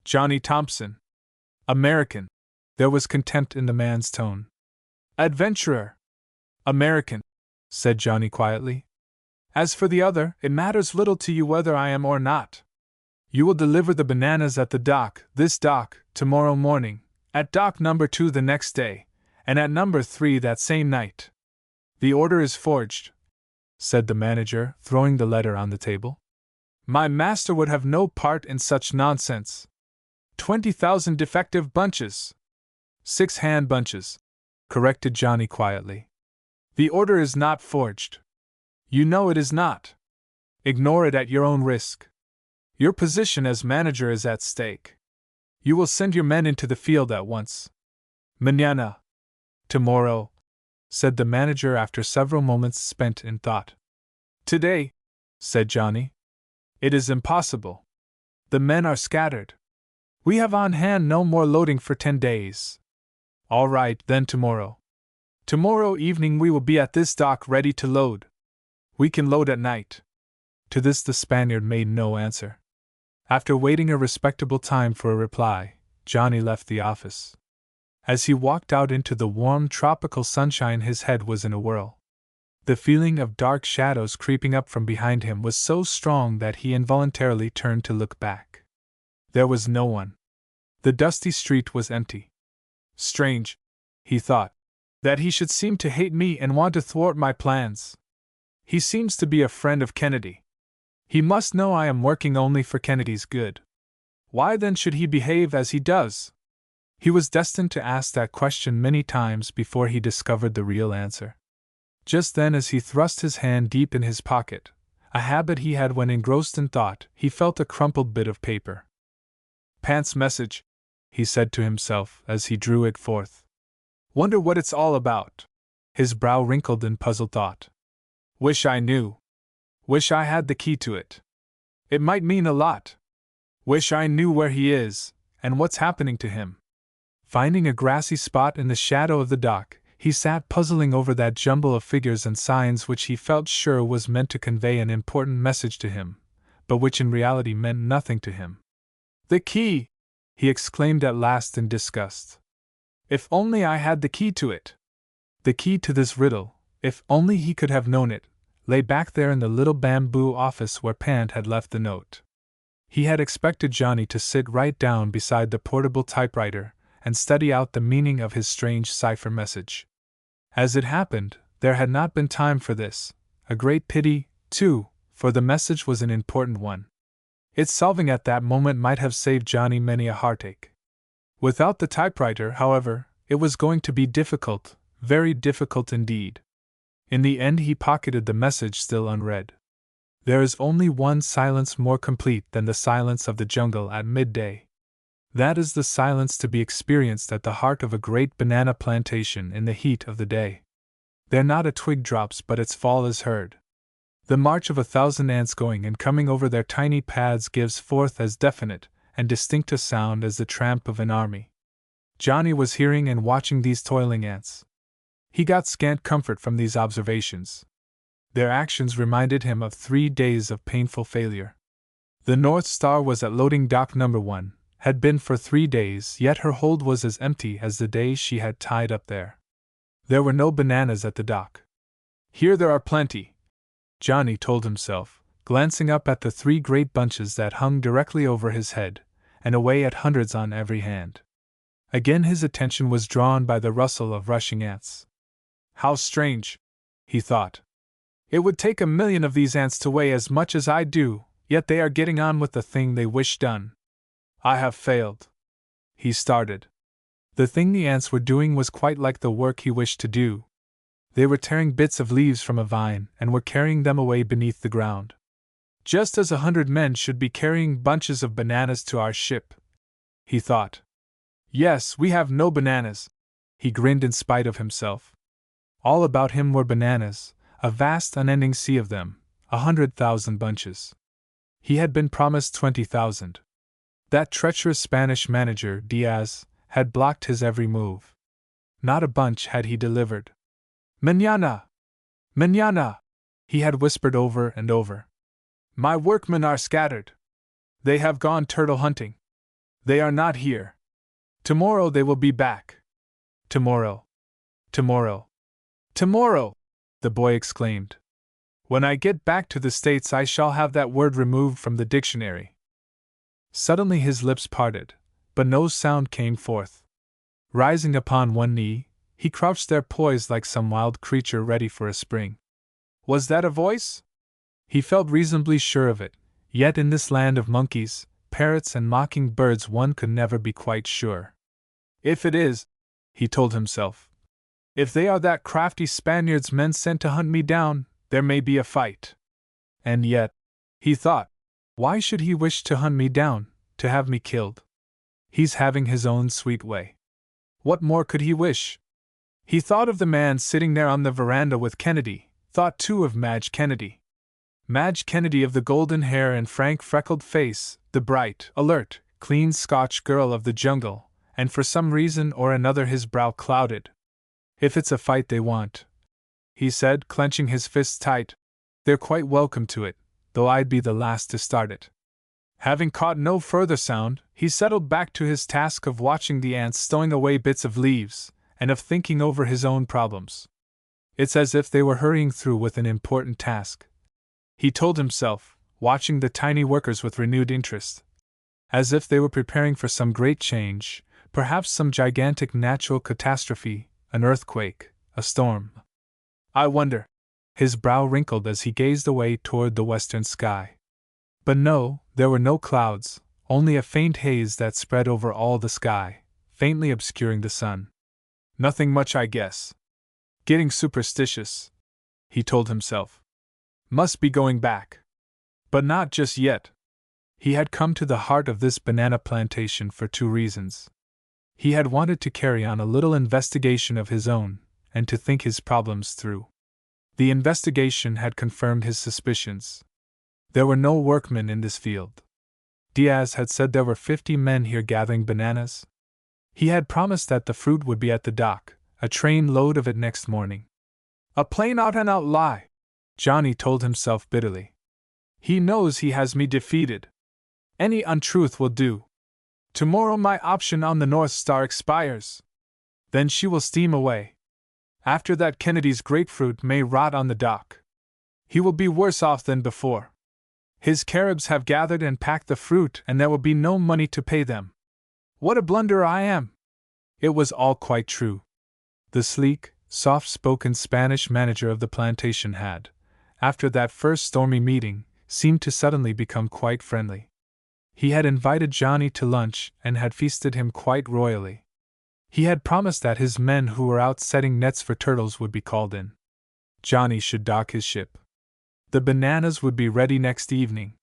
"Johnny Thompson. American." There was contempt in the man's tone. "Adventurer." "American," said Johnny quietly. "As for the other, it matters little to you whether I am or not. You will deliver the bananas at the dock, this dock, tomorrow morning, at dock number 2 the next day, and at number 3 that same night." "The order is forged," said the manager, throwing the letter on the table. "My master would have no part in such nonsense. 20,000 defective bunches." "6 hand bunches," corrected Johnny quietly. "The order is not forged. You know it is not. Ignore it at your own risk. Your position as manager is at stake. You will send your men into the field at once." "Mañana." "Tomorrow," said the manager after several moments spent in thought. "Today," said Johnny. "It is impossible. The men are scattered. We have on hand no more loading for 10 days. "All right, then tomorrow. Tomorrow evening we will be at this dock ready to load. We can load at night." To this the Spaniard made no answer. After waiting a respectable time for a reply, Johnny left the office. As he walked out into the warm tropical sunshine, his head was in a whirl. The feeling of dark shadows creeping up from behind him was so strong that he involuntarily turned to look back. There was no one. The dusty street was empty. "Strange," he thought, "that he should seem to hate me and want to thwart my plans. He seems to be a friend of Kennedy. He must know I am working only for Kennedy's good. Why then should he behave as he does?" He was destined to ask that question many times before he discovered the real answer. Just then, as he thrust his hand deep in his pocket, a habit he had when engrossed in thought, he felt a crumpled bit of paper. "Pants message," he said to himself as he drew it forth. "Wonder what it's all about." His brow wrinkled in puzzled thought. "Wish I knew. Wish I had the key to it. It might mean a lot. Wish I knew where he is, and what's happening to him." Finding a grassy spot in the shadow of the dock, he sat puzzling over that jumble of figures and signs which he felt sure was meant to convey an important message to him, but which in reality meant nothing to him. "The key!" he exclaimed at last in disgust. "If only I had the key to it!" The key to this riddle, if only he could have known it, lay back there in the little bamboo office where Pant had left the note. He had expected Johnny to sit right down beside the portable typewriter and study out the meaning of his strange cipher message. As it happened, there had not been time for this, a great pity, too, for the message was an important one. Its solving at that moment might have saved Johnny many a heartache. Without the typewriter, however, it was going to be difficult, very difficult indeed. In the end he pocketed the message still unread. There is only one silence more complete than the silence of the jungle at midday. That is the silence to be experienced at the heart of a great banana plantation in the heat of the day. There not a twig drops but its fall is heard. The march of 1,000 ants going and coming over their tiny paths gives forth as definite and distinct a sound as the tramp of an army. Johnny was hearing and watching these toiling ants. He got scant comfort from these observations. Their actions reminded him of 3 days of painful failure. The North Star was at loading dock number 1, had been for 3 days, yet her hold was as empty as the day she had tied up there. There were no bananas at the dock. Here there are plenty, Johnny told himself, glancing up at the 3 great bunches that hung directly over his head, and away at hundreds on every hand. Again his attention was drawn by the rustle of rushing ants. How strange, he thought. It would take 1,000,000 of these ants to weigh as much as I do, yet they are getting on with the thing they wish done. I have failed. He started. The thing the ants were doing was quite like the work he wished to do. They were tearing bits of leaves from a vine and were carrying them away beneath the ground. Just as 100 men should be carrying bunches of bananas to our ship, he thought. Yes, we have no bananas. He grinned in spite of himself. All about him were bananas, a vast unending sea of them, 100,000 bunches. He had been promised 20,000. That treacherous Spanish manager, Diaz, had blocked his every move. Not a bunch had he delivered. Mañana! Mañana! He had whispered over and over. My workmen are scattered. They have gone turtle hunting. They are not here. Tomorrow they will be back. Tomorrow. Tomorrow. Tomorrow! The boy exclaimed. When I get back to the States I shall have that word removed from the dictionary. Suddenly his lips parted, but no sound came forth. Rising upon one knee, he crouched there poised like some wild creature ready for a spring. Was that a voice? He felt reasonably sure of it, yet in this land of monkeys, parrots and mocking birds one could never be quite sure. If it is, he told himself, if they are that crafty Spaniards men sent to hunt me down, there may be a fight. And yet, he thought, why should he wish to hunt me down, to have me killed? He's having his own sweet way. What more could he wish? He thought of the man sitting there on the veranda with Kennedy, thought too of Madge Kennedy. Madge Kennedy of the golden hair and frank freckled face, the bright, alert, clean Scotch girl of the jungle, and for some reason or another his brow clouded. If it's a fight they want, he said, clenching his fists tight, they're quite welcome to it, though I'd be the last to start it. Having caught no further sound, he settled back to his task of watching the ants stowing away bits of leaves, and of thinking over his own problems. It's as if they were hurrying through with an important task, he told himself, watching the tiny workers with renewed interest. As if they were preparing for some great change, perhaps some gigantic natural catastrophe, an earthquake, a storm. I wonder. His brow wrinkled as he gazed away toward the western sky. But no, there were no clouds, only a faint haze that spread over all the sky, faintly obscuring the sun. Nothing much, I guess. Getting superstitious, he told himself. Must be going back. But not just yet. He had come to the heart of this banana plantation for 2 reasons. He had wanted to carry on a little investigation of his own, and to think his problems through. The investigation had confirmed his suspicions. There were no workmen in this field. Diaz had said there were 50 men here gathering bananas. He had promised that the fruit would be at the dock, a train load of it next morning. A plain out-and-out lie, Johnny told himself bitterly. He knows he has me defeated. Any untruth will do. Tomorrow my option on the North Star expires. Then she will steam away. After that Kennedy's grapefruit may rot on the dock. He will be worse off than before. His Caribs have gathered and packed the fruit and there will be no money to pay them. What a blunderer I am! It was all quite true. The sleek, soft-spoken Spanish manager of the plantation had, after that first stormy meeting, seemed to suddenly become quite friendly. He had invited Johnny to lunch and had feasted him quite royally. He had promised that his men who were out setting nets for turtles would be called in. Johnny should dock his ship. The bananas would be ready next evening.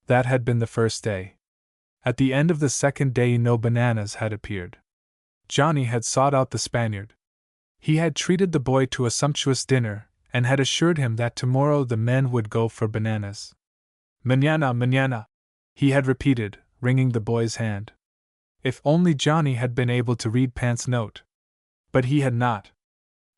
That had been the first day. At the end of the second day, no bananas had appeared. Johnny had sought out the Spaniard. He had treated the boy to a sumptuous dinner, and had assured him that tomorrow the men would go for bananas. Mañana, mañana, he had repeated, wringing the boy's hand. If only Johnny had been able to read Pant's note. But he had not.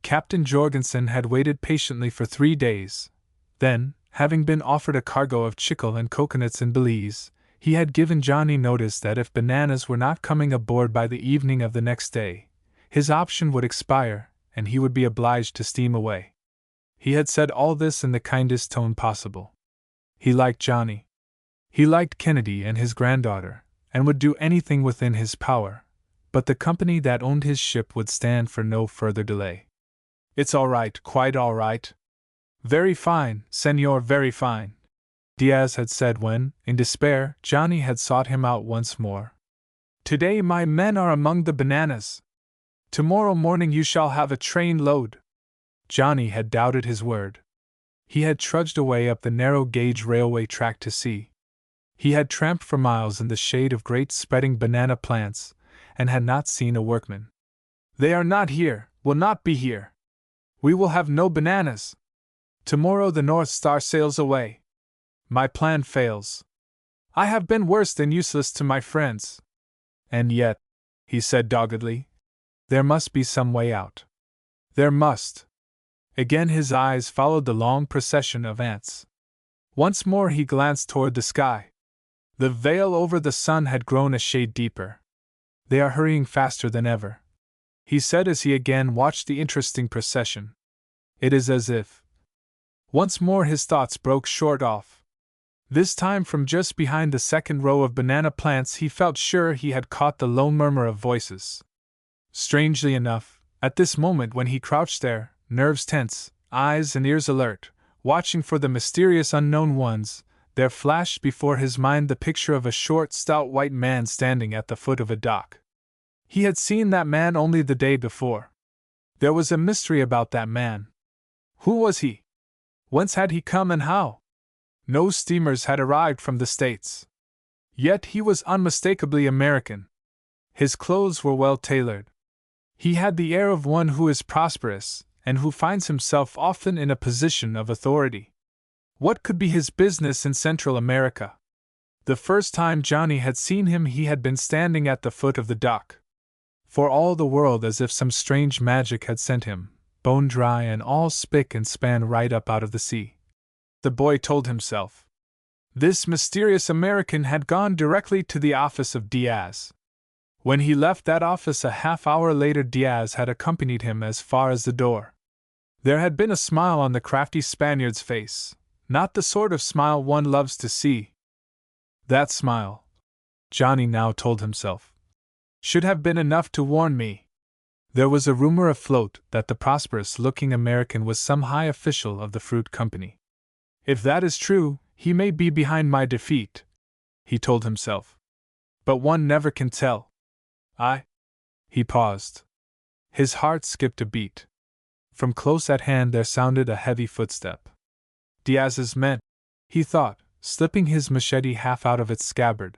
Captain Jorgensen had waited patiently for 3 days. Then, having been offered a cargo of chicle and coconuts in Belize, he had given Johnny notice that if bananas were not coming aboard by the evening of the next day, his option would expire, and he would be obliged to steam away. He had said all this in the kindest tone possible. He liked Johnny. He liked Kennedy and his granddaughter, and would do anything within his power, but the company that owned his ship would stand for no further delay. "It's all right, quite all right." "Very fine, senor, very fine," Diaz had said when, in despair, Johnny had sought him out once more. "Today my men are among the bananas. Tomorrow morning you shall have a train load." Johnny had doubted his word. He had trudged away up the narrow-gauge railway track to sea. He had tramped for miles in the shade of great spreading banana plants, and had not seen a workman. "They are not here, will not be here. We will have no bananas. Tomorrow the North Star sails away. My plan fails. I have been worse than useless to my friends. And yet," he said doggedly, "there must be some way out. There must." Again his eyes followed the long procession of ants. Once more he glanced toward the sky. The veil over the sun had grown a shade deeper. "They are hurrying faster than ever," he said as he again watched the interesting procession. "It is as if—" Once more his thoughts broke short off. This time from just behind the second row of banana plants he felt sure he had caught the low murmur of voices. Strangely enough, at this moment when he crouched there, nerves tense, eyes and ears alert, watching for the mysterious unknown ones, there flashed before his mind the picture of a short, stout white man standing at the foot of a dock. He had seen that man only the day before. There was a mystery about that man. Who was he? Whence had he come and how? No steamers had arrived from the States. Yet he was unmistakably American. His clothes were well tailored. He had the air of one who is prosperous, and who finds himself often in a position of authority. What could be his business in Central America? The first time Johnny had seen him he had been standing at the foot of the dock. For all the world as if some strange magic had sent him, bone dry and all spick and span, right up out of the sea. The boy told himself. This mysterious American had gone directly to the office of Diaz. When he left that office a half-hour later, Diaz had accompanied him as far as the door. There had been a smile on the crafty Spaniard's face, not the sort of smile one loves to see. That smile, Johnny now told himself, should have been enough to warn me. There was a rumor afloat that the prosperous-looking American was some high official of the fruit company. If that is true, he may be behind my defeat, he told himself. But one never can tell. He paused. His heart skipped a beat. From close at hand there sounded a heavy footstep. Diaz's men, he thought, slipping his machete half out of its scabbard.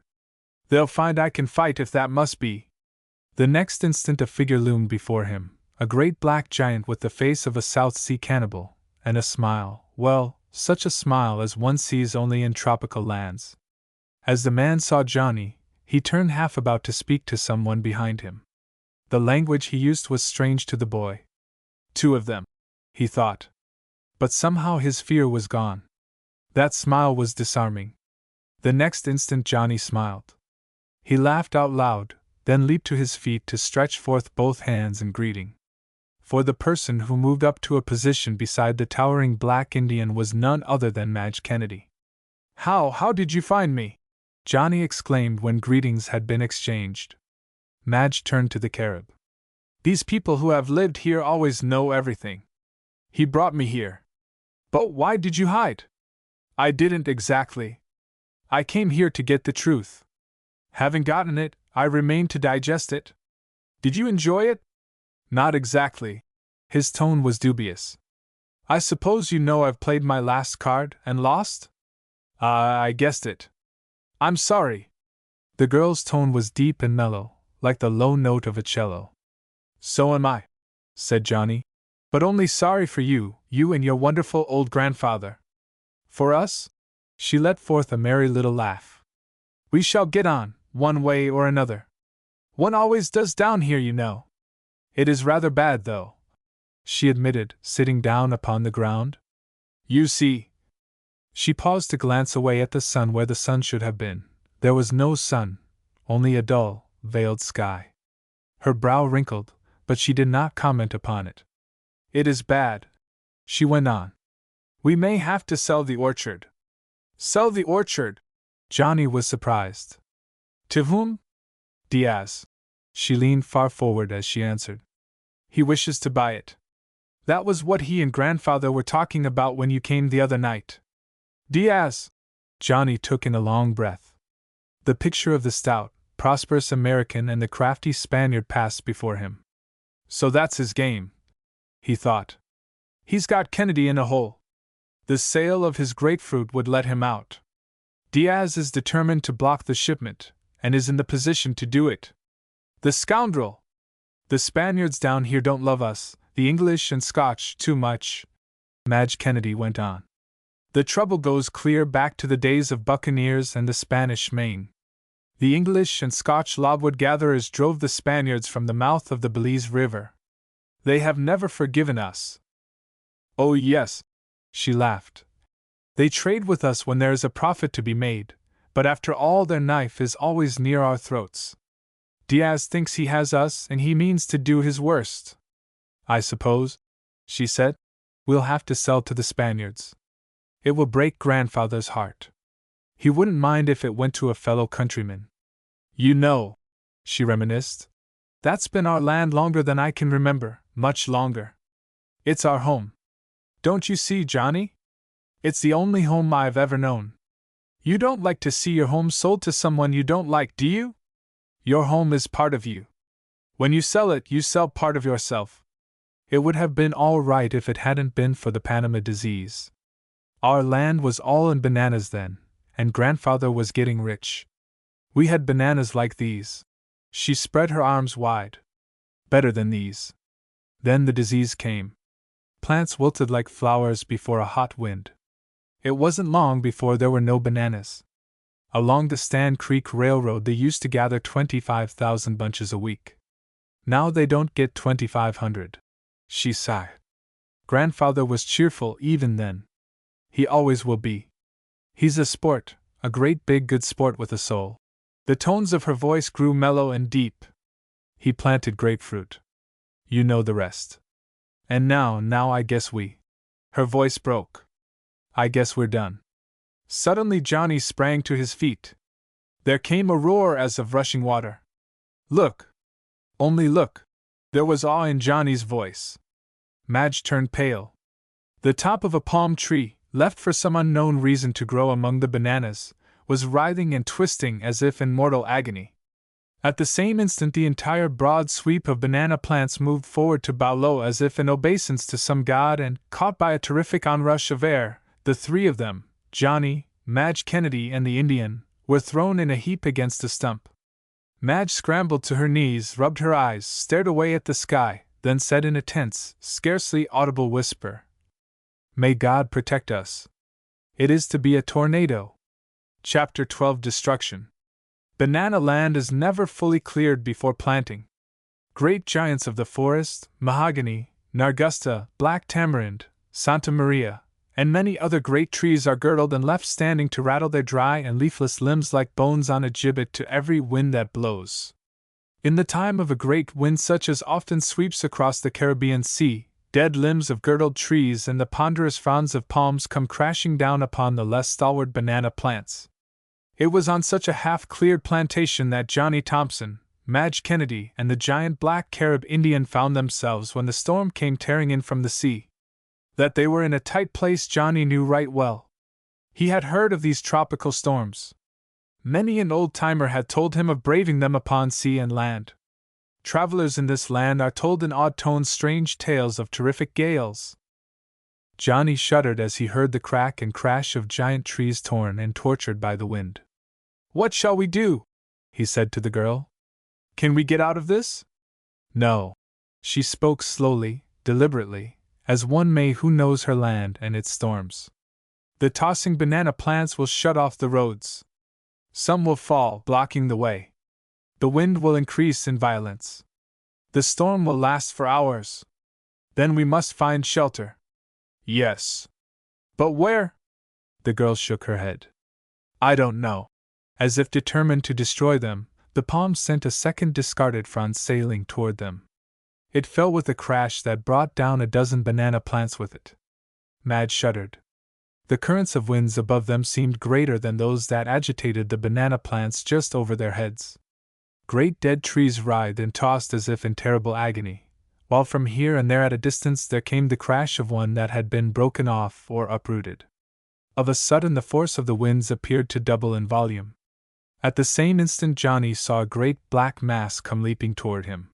They'll find I can fight if that must be. The next instant a figure loomed before him, a great black giant with the face of a South Sea cannibal, and a smile, well, such a smile as one sees only in tropical lands. As the man saw Johnny, he turned half about to speak to someone behind him. The language he used was strange to the boy. Two of them, he thought. But somehow his fear was gone. That smile was disarming. The next instant Johnny smiled. He laughed out loud, then leaped to his feet to stretch forth both hands in greeting. For the person who moved up to a position beside the towering black Indian was none other than Madge Kennedy. How did you find me?" Johnny exclaimed when greetings had been exchanged. Madge turned to the Carib. "These people who have lived here always know everything. He brought me here." "But why did you hide?" "I didn't exactly. I came here to get the truth. Having gotten it, I remained to digest it." "Did you enjoy it?" "Not exactly." His tone was dubious. I suppose you know I've played my last card and lost? I guessed it. I'm sorry. The girl's tone was deep and mellow, like the low note of a cello. So am I, said Johnny. But only sorry for you, you and your wonderful old grandfather. For us? She let forth a merry little laugh. We shall get on, one way or another. One always does down here, you know. It is rather bad, though, she admitted, sitting down upon the ground. You see. She paused to glance away at the sun where the sun should have been. There was no sun, only a dull, veiled sky. Her brow wrinkled, but she did not comment upon it. It is bad, she went on. We may have to sell the orchard. Sell the orchard? Johnny was surprised. To whom? Diaz. She leaned far forward as she answered. He wishes to buy it. That was what he and grandfather were talking about when you came the other night. Diaz! Johnny took in a long breath. The picture of the stout, prosperous American and the crafty Spaniard passed before him. So that's his game, he thought. He's got Kennedy in a hole. The sale of his grapefruit would let him out. Diaz is determined to block the shipment, and is in the position to do it. The scoundrel! The Spaniards down here don't love us, the English and Scotch, too much, Madge Kennedy went on. The trouble goes clear back to the days of buccaneers and the Spanish Main. The English and Scotch logwood gatherers drove the Spaniards from the mouth of the Belize River. They have never forgiven us. Oh, yes, she laughed. They trade with us when there is a profit to be made, but after all, their knife is always near our throats. Diaz thinks he has us, and he means to do his worst. I suppose, she said, we'll have to sell to the Spaniards. It will break grandfather's heart. He wouldn't mind if it went to a fellow countryman. You know, she reminisced, that's been our land longer than I can remember, much longer. It's our home. Don't you see, Johnny? It's the only home I've ever known. You don't like to see your home sold to someone you don't like, do you? Your home is part of you. When you sell it, you sell part of yourself. It would have been all right if it hadn't been for the Panama disease. Our land was all in bananas then, and grandfather was getting rich. We had bananas like these. She spread her arms wide. Better than these. Then the disease came. Plants wilted like flowers before a hot wind. It wasn't long before there were no bananas. Along the Stand Creek Railroad they used to gather 25,000 bunches a week. Now they don't get 2,500. She sighed. Grandfather was cheerful even then. He always will be. He's a sport, a great big good sport with a soul. The tones of her voice grew mellow and deep. He planted grapefruit. You know the rest. And now I guess we. Her voice broke. I guess we're done. Suddenly Johnny sprang to his feet. There came a roar as of rushing water. Look! Only look! There was awe in Johnny's voice. Madge turned pale. The top of a palm tree, left for some unknown reason to grow among the bananas, was writhing and twisting as if in mortal agony. At the same instant the entire broad sweep of banana plants moved forward to bow low as if in obeisance to some god, and, caught by a terrific onrush of air, the three of them, Johnny, Madge Kennedy and the Indian, were thrown in a heap against a stump. Madge scrambled to her knees, rubbed her eyes, stared away at the sky, then said in a tense, scarcely audible whisper, May God protect us. It is to be a tornado. Chapter 12 Destruction. Banana land is never fully cleared before planting. Great giants of the forest, mahogany, nargusta, black tamarind, Santa Maria, and many other great trees are girdled and left standing to rattle their dry and leafless limbs like bones on a gibbet to every wind that blows. In the time of a great wind such as often sweeps across the Caribbean Sea, dead limbs of girdled trees and the ponderous fronds of palms come crashing down upon the less stalwart banana plants. It was on such a half-cleared plantation that Johnny Thompson, Madge Kennedy, and the giant black Carib Indian found themselves when the storm came tearing in from the sea. That they were in a tight place Johnny knew right well. He had heard of these tropical storms. Many an old-timer had told him of braving them upon sea and land. Travelers in this land are told in odd tones strange tales of terrific gales. Johnny shuddered as he heard the crack and crash of giant trees torn and tortured by the wind. "What shall we do?" he said to the girl. "Can we get out of this?" "No." She spoke slowly, deliberately, as one may who knows her land and its storms. "The tossing banana plants will shut off the roads. Some will fall, blocking the way. The wind will increase in violence. The storm will last for hours. Then we must find shelter." "Yes. But where?" The girl shook her head. "I don't know." As if determined to destroy them, the palms sent a second discarded frond sailing toward them. It fell with a crash that brought down a dozen banana plants with it. Madge shuddered. The currents of winds above them seemed greater than those that agitated the banana plants just over their heads. Great dead trees writhed and tossed as if in terrible agony, while from here and there at a distance there came the crash of one that had been broken off or uprooted. Of a sudden the force of the winds appeared to double in volume. At the same instant Johnny saw a great black mass come leaping toward him.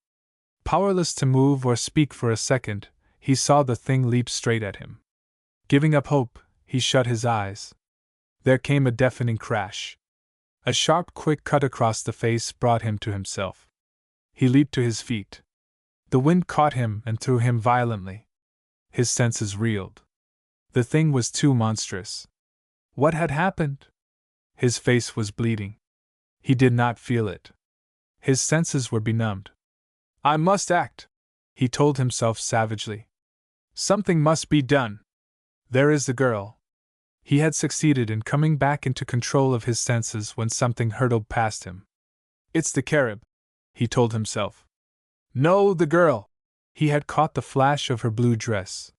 Powerless to move or speak for a second, he saw the thing leap straight at him. Giving up hope, he shut his eyes. There came a deafening crash. A sharp, quick cut across the face brought him to himself. He leaped to his feet. The wind caught him and threw him violently. His senses reeled. The thing was too monstrous. What had happened? His face was bleeding. He did not feel it. His senses were benumbed. "I must act," he told himself savagely. "Something must be done. There is the girl." He had succeeded in coming back into control of his senses when something hurtled past him. "It's the Carib," he told himself. "No, the girl." He had caught the flash of her blue dress.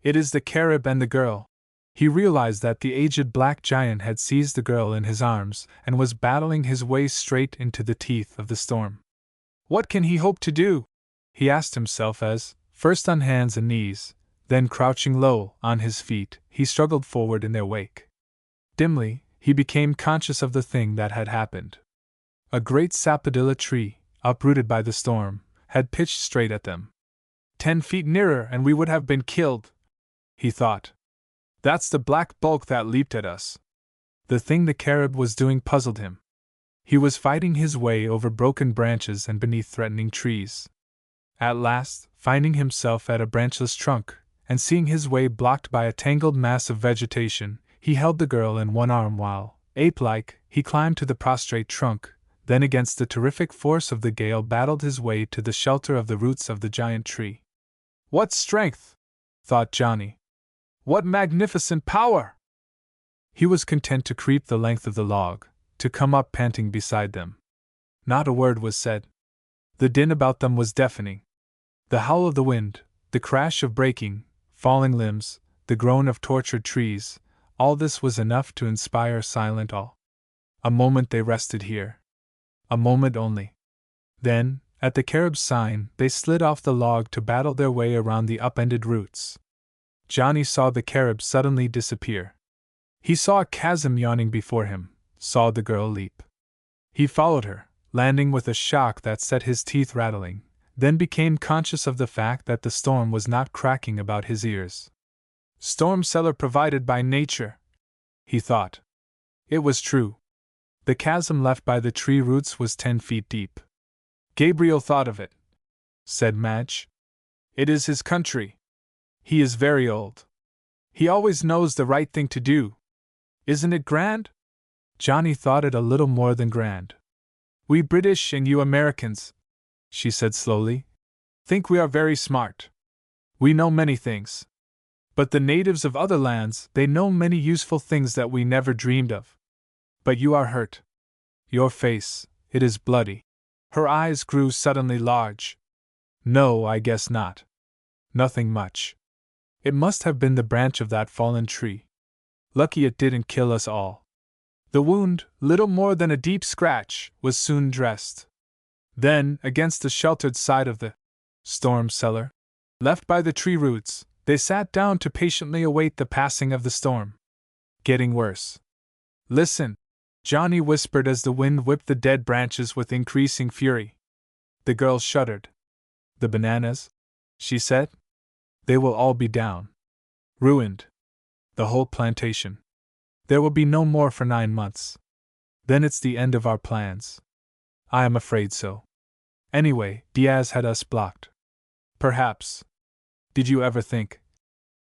"It is the Carib and the girl." He realized that the aged black giant had seized the girl in his arms and was battling his way straight into the teeth of the storm. What can he hope to do? He asked himself as, first on hands and knees, then crouching low on his feet, he struggled forward in their wake. Dimly, he became conscious of the thing that had happened. A great sapodilla tree, uprooted by the storm, had pitched straight at them. 10 feet nearer and we would have been killed, he thought. That's the black bulk that leaped at us. The thing the Carib was doing puzzled him. He was fighting his way over broken branches and beneath threatening trees. At last, finding himself at a branchless trunk, and seeing his way blocked by a tangled mass of vegetation, he held the girl in one arm while, ape-like, he climbed to the prostrate trunk, then against the terrific force of the gale battled his way to the shelter of the roots of the giant tree. What strength! Thought Johnny. What magnificent power! He was content to creep the length of the log, to come up panting beside them. Not a word was said. The din about them was deafening. The howl of the wind, the crash of breaking, falling limbs, the groan of tortured trees, all this was enough to inspire silent awe. A moment they rested here. A moment only. Then, at the Carib's sign, they slid off the log to battle their way around the upended roots. Johnny saw the Carib suddenly disappear. He saw a chasm yawning before him, saw the girl leap. He followed her, landing with a shock that set his teeth rattling, then became conscious of the fact that the storm was not cracking about his ears. Storm cellar provided by nature, he thought. It was true. The chasm left by the tree roots was 10 feet deep. Gabriel thought of it, said Madge. It is his country. He is very old. He always knows the right thing to do. Isn't it grand? Johnny thought it a little more than grand. We British and you Americans, she said slowly, think we are very smart. We know many things. But the natives of other lands, they know many useful things that we never dreamed of. But you are hurt. Your face, it is bloody. Her eyes grew suddenly large. No, I guess not. Nothing much. It must have been the branch of that fallen tree. Lucky it didn't kill us all. The wound, little more than a deep scratch, was soon dressed. Then, against the sheltered side of the storm cellar, left by the tree roots, they sat down to patiently await the passing of the storm. Getting worse. Listen, Johnny whispered as the wind whipped the dead branches with increasing fury. The girl shuddered. The bananas? She said. They will all be down. Ruined. The whole plantation. There will be no more for 9 months. Then it's the end of our plans. I am afraid so. Anyway, Diaz had us blocked. Perhaps. Did you ever think,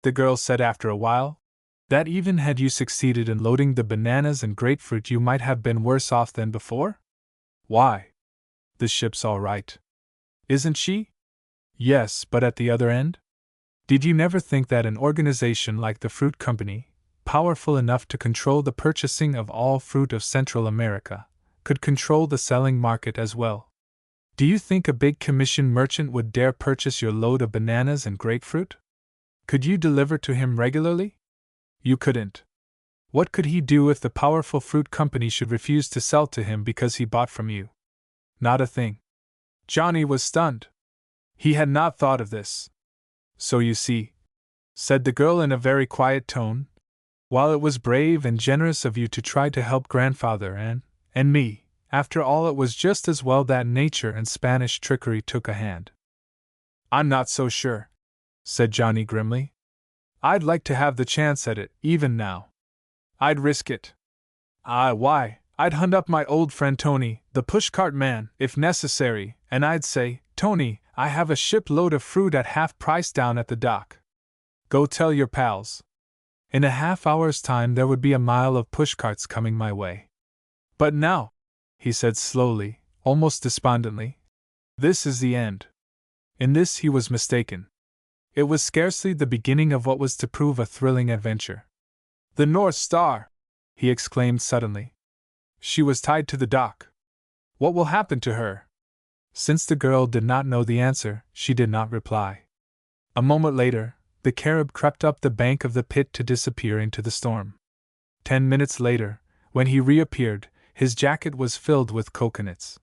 the girl said after a while, that even had you succeeded in loading the bananas and grapefruit you might have been worse off than before? Why? The ship's all right. Isn't she? Yes, but at the other end? Did you never think that an organization like the Fruit Company, powerful enough to control the purchasing of all fruit of Central America, could control the selling market as well? Do you think a big commission merchant would dare purchase your load of bananas and grapefruit? Could you deliver to him regularly? You couldn't. What could he do if the powerful fruit company should refuse to sell to him because he bought from you? Not a thing. Johnny was stunned. He had not thought of this. So you see, said the girl in a very quiet tone, while it was brave and generous of you to try to help grandfather and me, after all it was just as well that nature and Spanish trickery took a hand. I'm not so sure, said Johnny grimly. I'd like to have the chance at it, even now. I'd risk it. Why, I'd hunt up my old friend Tony, the pushcart man, if necessary, and I'd say, Tony, I have a shipload of fruit at half price down at the dock. Go tell your pals. In a half-hour's time there would be a mile of pushcarts coming my way. But now, he said slowly, almost despondently, this is the end. In this he was mistaken. It was scarcely the beginning of what was to prove a thrilling adventure. The North Star! He exclaimed suddenly. She was tied to the dock. What will happen to her? Since the girl did not know the answer, she did not reply. A moment later, the Carib crept up the bank of the pit to disappear into the storm. 10 minutes later, when he reappeared, his jacket was filled with coconuts.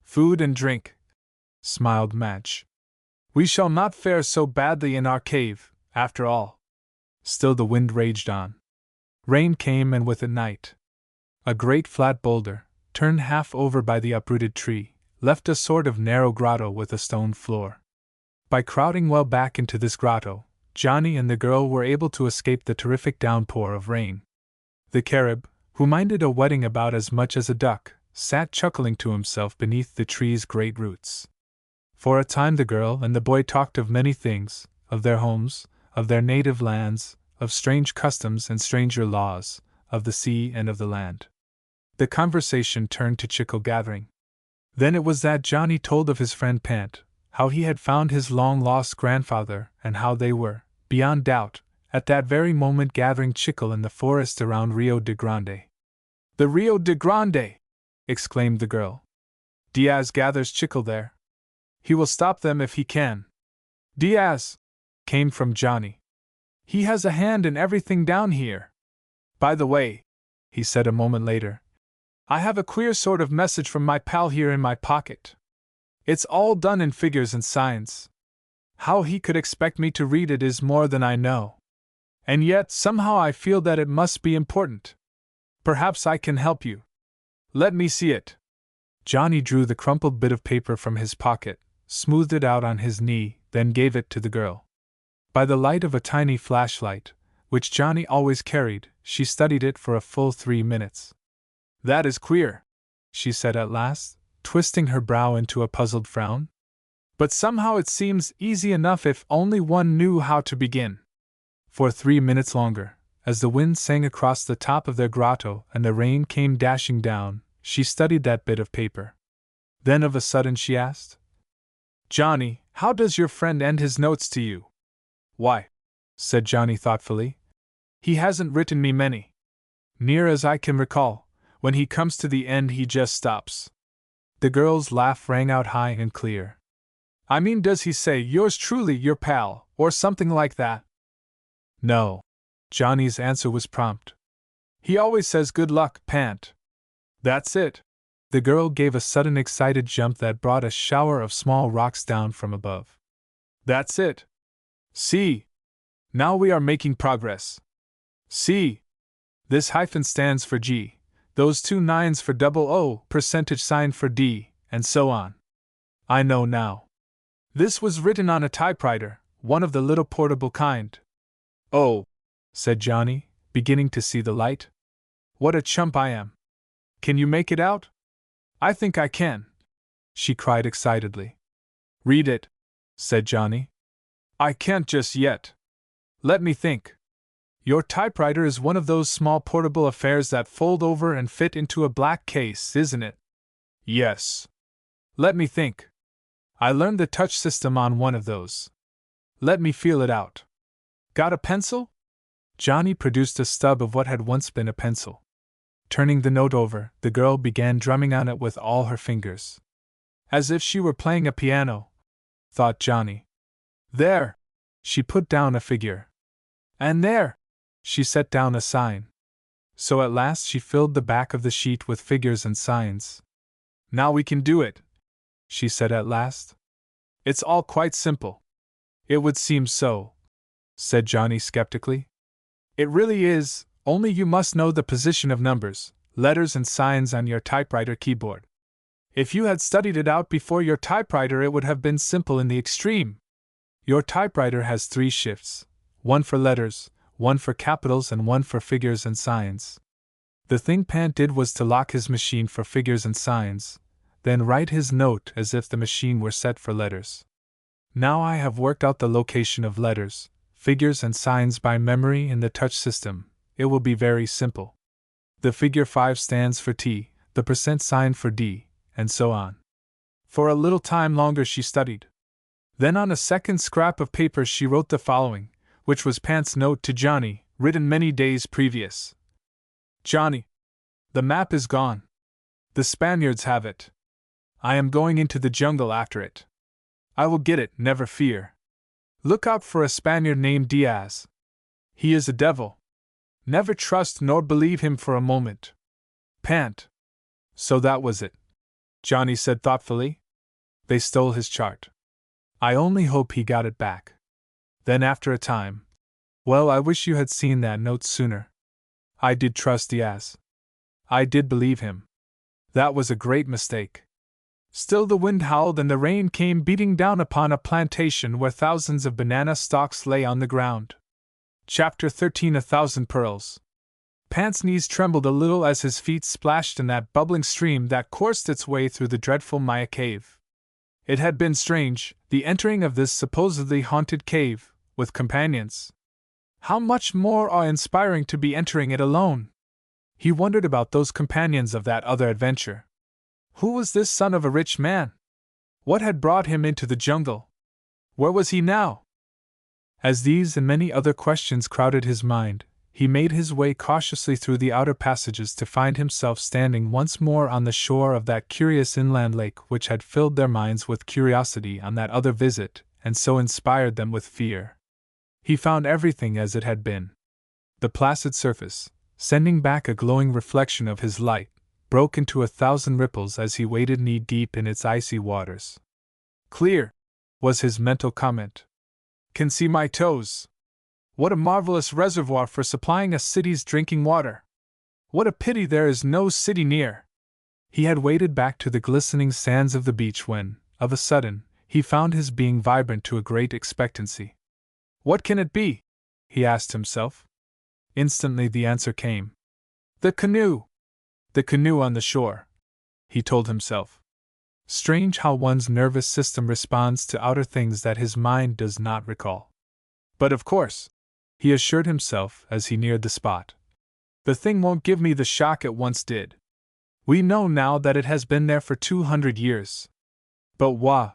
Food and drink, smiled Madge. We shall not fare so badly in our cave, after all. Still the wind raged on. Rain came, and with it night. A great flat boulder, turned half over by the uprooted tree, left a sort of narrow grotto with a stone floor. By crowding well back into this grotto, Johnny and the girl were able to escape the terrific downpour of rain. The Carib, who minded a wetting about as much as a duck, sat chuckling to himself beneath the tree's great roots. For a time the girl and the boy talked of many things, of their homes, of their native lands, of strange customs and stranger laws, of the sea and of the land. The conversation turned to chicle gathering. Then it was that Johnny told of his friend Pant, how he had found his long-lost grandfather, and how they were, beyond doubt, at that very moment gathering chicle in the forest around Rio de Grande. The Rio de Grande! Exclaimed the girl. Diaz gathers chicle there. He will stop them if he can. Diaz! Came from Johnny. He has a hand in everything down here. By the way, he said a moment later, I have a queer sort of message from my pal here in my pocket. It's all done in figures and signs. How he could expect me to read it is more than I know. And yet, somehow I feel that it must be important. Perhaps I can help you. Let me see it. Johnny drew the crumpled bit of paper from his pocket, smoothed it out on his knee, then gave it to the girl. By the light of a tiny flashlight, which Johnny always carried, she studied it for a full 3 minutes. That is queer, she said at last, twisting her brow into a puzzled frown. But somehow it seems easy enough if only one knew how to begin. For 3 minutes longer, as the wind sang across the top of their grotto and the rain came dashing down, she studied that bit of paper. Then of a sudden she asked, Johnny, how does your friend end his notes to you? Why, said Johnny thoughtfully, he hasn't written me many. Near as I can recall, when he comes to the end he just stops. The girl's laugh rang out high and clear. I mean, does he say, yours truly, your pal, or something like that? No. Johnny's answer was prompt. He always says good luck, Pant. That's it. The girl gave a sudden excited jump that brought a shower of small rocks down from above. That's it. See. Now we are making progress. See. This hyphen stands for G, those 2 nines for double O, percentage sign for D, and so on. I know now. This was written on a typewriter, one of the little portable kind. "Oh," said Johnny, beginning to see the light. "What a chump I am! Can you make it out?" "I think I can," she cried excitedly. "Read it," said Johnny. "I can't just yet. Let me think. Your typewriter is one of those small portable affairs that fold over and fit into a black case, isn't it?" "Yes." "Let me think. I learned the touch system on one of those. Let me feel it out. Got a pencil?" Johnny produced a stub of what had once been a pencil. Turning the note over, the girl began drumming on it with all her fingers. As if she were playing a piano, thought Johnny. "There!" She put down a figure. "And there!" She set down a sign. So at last she filled the back of the sheet with figures and signs. "Now we can do it," she said at last. "It's all quite simple." "It would seem so," said Johnny skeptically. "It really is, only you must know the position of numbers, letters, and signs on your typewriter keyboard. If you had studied it out before your typewriter, it would have been simple in the extreme. Your typewriter has 3 shifts, one for letters, one for capitals, and one for figures and signs. The thing Pant did was to lock his machine for figures and signs, then write his note as if the machine were set for letters. Now I have worked out the location of letters, figures, and signs by memory in the touch system. It will be very simple. The figure 5 stands for T, the % sign for D, and so on." For a little time longer she studied. Then on a second scrap of paper she wrote the following, which was Pant's note to Johnny, written many days previous. "Johnny, the map is gone. The Spaniards have it. I am going into the jungle after it. I will get it, never fear. Look out for a Spaniard named Diaz. He is a devil. Never trust nor believe him for a moment. Pant." So that was it, Johnny said thoughtfully. They stole his chart. I only hope he got it back. Then after a time, "Well, I wish you had seen that note sooner. I did trust Diaz. I did believe him. That was a great mistake." Still the wind howled and the rain came beating down upon a plantation where thousands of banana stalks lay on the ground. Chapter 13 1,000 Pearls. Pant's knees trembled a little as his feet splashed in that bubbling stream that coursed its way through the dreadful Maya cave. It had been strange, the entering of this supposedly haunted cave, with companions. How much more awe-inspiring to be entering it alone! He wondered about those companions of that other adventure. Who was this son of a rich man? What had brought him into the jungle? Where was he now? As these and many other questions crowded his mind, he made his way cautiously through the outer passages to find himself standing once more on the shore of that curious inland lake which had filled their minds with curiosity on that other visit, and so inspired them with fear. He found everything as it had been. The placid surface, sending back a glowing reflection of his light, broke into 1,000 ripples as he waded knee-deep in its icy waters. "Clear," was his mental comment. "Can see my toes. What a marvelous reservoir for supplying a city's drinking water. What a pity there is no city near." He had waded back to the glistening sands of the beach when, of a sudden, he found his being vibrant to a great expectancy. "What can it be?" he asked himself. Instantly the answer came. "The canoe! The canoe on the shore," he told himself. Strange how one's nervous system responds to outer things that his mind does not recall. "But of course," he assured himself as he neared the spot, "the thing won't give me the shock it once did. We know now that it has been there for 200 years. But wah!"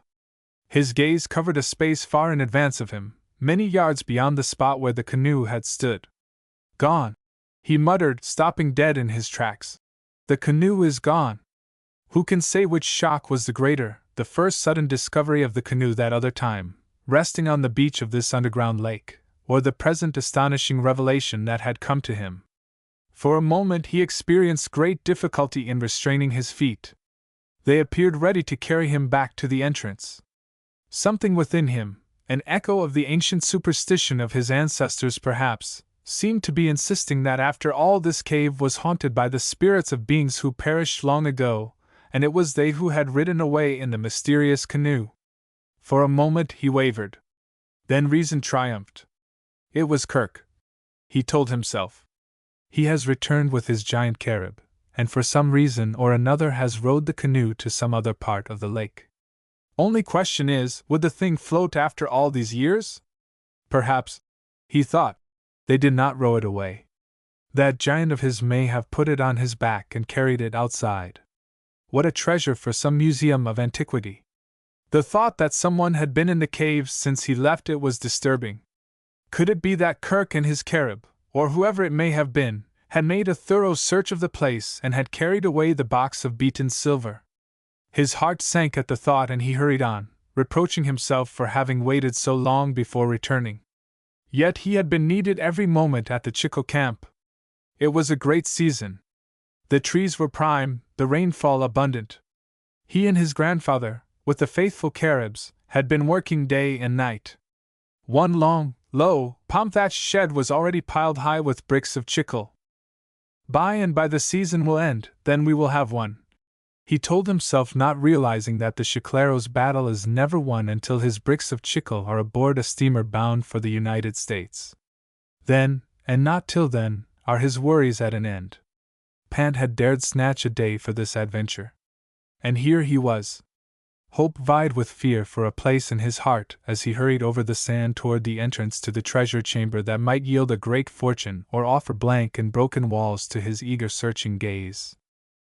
His gaze covered a space far in advance of him, many yards beyond the spot where the canoe had stood. "Gone," he muttered, stopping dead in his tracks. "The canoe is gone." Who can say which shock was the greater, the first sudden discovery of the canoe that other time, resting on the beach of this underground lake, or the present astonishing revelation that had come to him? For a moment he experienced great difficulty in restraining his feet. They appeared ready to carry him back to the entrance. Something within him, an echo of the ancient superstition of his ancestors perhaps, seemed to be insisting that after all this cave was haunted by the spirits of beings who perished long ago, and it was they who had ridden away in the mysterious canoe. For a moment he wavered. Then reason triumphed. It was Kirk. He told himself. He has returned with his giant carib, and for some reason or another has rowed the canoe to some other part of the lake. Only question is, would the thing float after all these years? Perhaps, he thought, they did not row it away. That giant of his may have put it on his back and carried it outside. What a treasure for some museum of antiquity! The thought that someone had been in the caves since he left it was disturbing. Could it be that Kirk and his carib, or whoever it may have been, had made a thorough search of the place and had carried away the box of beaten silver? His heart sank at the thought and he hurried on, reproaching himself for having waited so long before returning. Yet he had been needed every moment at the Chico camp. It was a great season. The trees were prime, the rainfall abundant. He and his grandfather, with the faithful caribs, had been working day and night. One long, low, palm-thatched shed was already piled high with bricks of chicle. By and by the season will end, then we will have one. He told himself, not realizing that the Chicleros' battle is never won until his bricks of chicle are aboard a steamer bound for the United States. Then, and not till then, are his worries at an end. Pant had dared snatch a day for this adventure. And here he was. Hope vied with fear for a place in his heart as he hurried over the sand toward the entrance to the treasure chamber that might yield a great fortune or offer blank and broken walls to his eager searching gaze.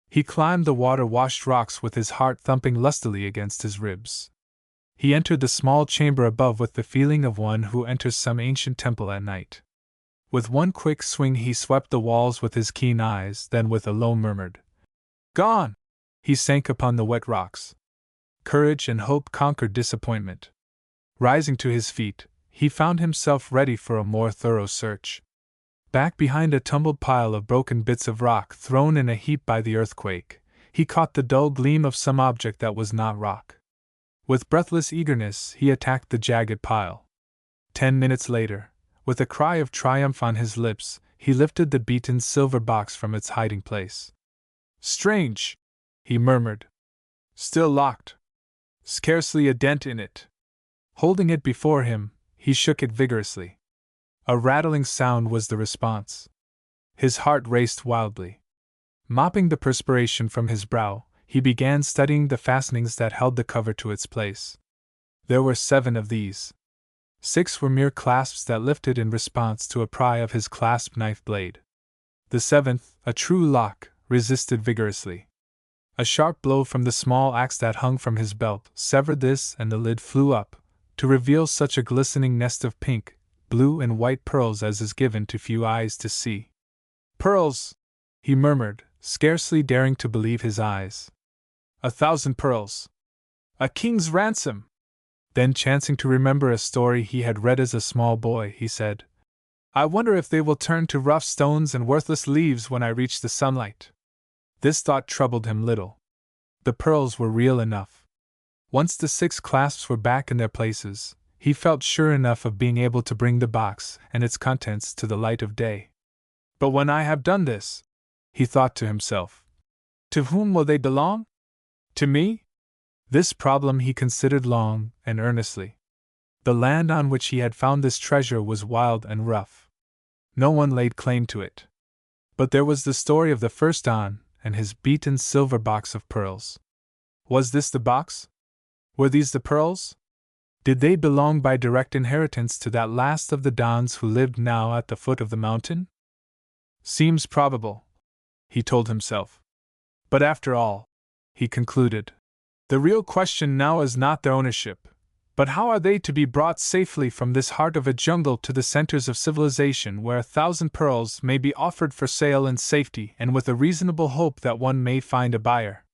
He climbed the water-washed rocks with his heart thumping lustily against his ribs. He entered the small chamber above with the feeling of one who enters some ancient temple at night. With one quick swing he swept the walls with his keen eyes, then with a low murmured, "Gone!" he sank upon the wet rocks. Courage and hope conquered disappointment. Rising to his feet, he found himself ready for a more thorough search. Back behind a tumbled pile of broken bits of rock thrown in a heap by the earthquake, he caught the dull gleam of some object that was not rock. With breathless eagerness, he attacked the jagged pile. 10 minutes later, with a cry of triumph on his lips, he lifted the beaten silver box from its hiding place. "Strange!" he murmured. "Still locked. Scarcely a dent in it." Holding it before him, he shook it vigorously. A rattling sound was the response. His heart raced wildly. Mopping the perspiration from his brow, he began studying the fastenings that held the cover to its place. There were 7 of these. 6 were mere clasps that lifted in response to a pry of his clasp knife blade. The 7th, a true lock, resisted vigorously. A sharp blow from the small axe that hung from his belt severed this, and the lid flew up, to reveal such a glistening nest of pink, blue, and white pearls as is given to few eyes to see. "Pearls!" he murmured, scarcely daring to believe his eyes. 1,000 pearls! A king's ransom! Then, chancing to remember a story he had read as a small boy, he said, "I wonder if they will turn to rough stones and worthless leaves when I reach the sunlight." This thought troubled him little. The pearls were real enough. Once the 6 clasps were back in their places, he felt sure enough of being able to bring the box and its contents to the light of day. "But when I have done this," he thought to himself, "to whom will they belong? To me?" This problem he considered long and earnestly. The land on which he had found this treasure was wild and rough. No one laid claim to it. But there was the story of the first Don and his beaten silver box of pearls. Was this the box? Were these the pearls? Did they belong by direct inheritance to that last of the Dons who lived now at the foot of the mountain? Seems probable, he told himself. But after all, he concluded, the real question now is not their ownership, but how are they to be brought safely from this heart of a jungle to the centers of civilization where 1,000 pearls may be offered for sale in safety and with a reasonable hope that one may find a buyer.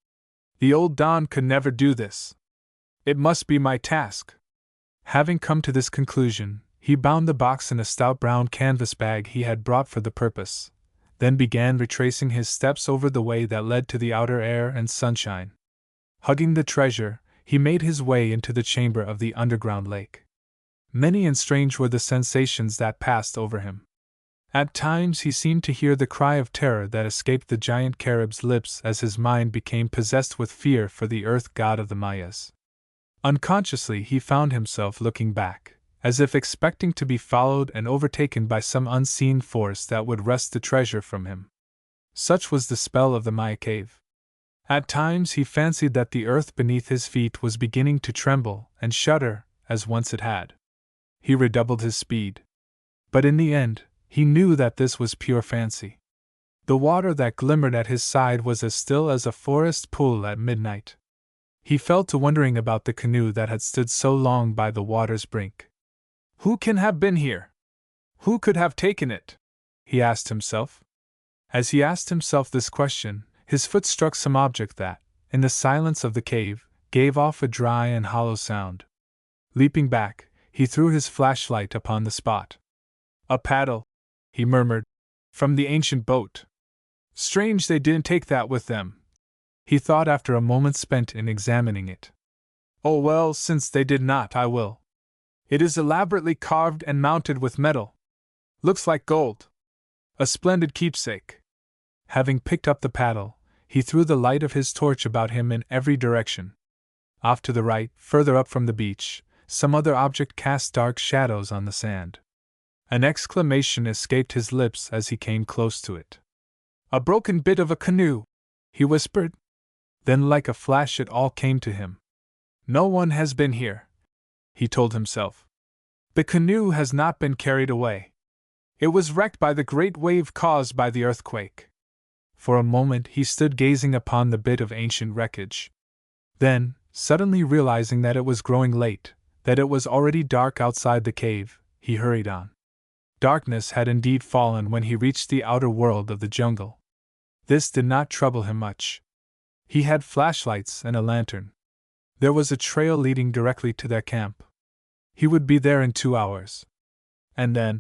The old Don could never do this. It must be my task. Having come to this conclusion, he bound the box in a stout brown canvas bag he had brought for the purpose, then began retracing his steps over the way that led to the outer air and sunshine. Hugging the treasure, he made his way into the chamber of the underground lake. Many and strange were the sensations that passed over him. At times he seemed to hear the cry of terror that escaped the giant carib's lips as his mind became possessed with fear for the earth god of the Mayas. Unconsciously he found himself looking back, as if expecting to be followed and overtaken by some unseen force that would wrest the treasure from him. Such was the spell of the Maya cave. At times he fancied that the earth beneath his feet was beginning to tremble and shudder, as once it had. He redoubled his speed. But in the end, he knew that this was pure fancy. The water that glimmered at his side was as still as a forest pool at midnight. He fell to wondering about the canoe that had stood so long by the water's brink. Who can have been here? Who could have taken it? He asked himself. As he asked himself this question, his foot struck some object that, in the silence of the cave, gave off a dry and hollow sound. Leaping back, he threw his flashlight upon the spot. A paddle, he murmured, from the ancient boat. Strange they didn't take that with them, he thought after a moment spent in examining it. Oh well, since they did not, I will. It is elaborately carved and mounted with metal. Looks like gold. A splendid keepsake. Having picked up the paddle, he threw the light of his torch about him in every direction. Off to the right, further up from the beach, some other object cast dark shadows on the sand. An exclamation escaped his lips as he came close to it. A broken bit of a canoe, he whispered. Then like a flash it all came to him. No one has been here, he told himself. The canoe has not been carried away. It was wrecked by the great wave caused by the earthquake. For a moment he stood gazing upon the bit of ancient wreckage. Then, suddenly realizing that it was growing late, that it was already dark outside the cave, he hurried on. Darkness had indeed fallen when he reached the outer world of the jungle. This did not trouble him much. He had flashlights and a lantern. There was a trail leading directly to their camp. He would be there in 2 hours. And then,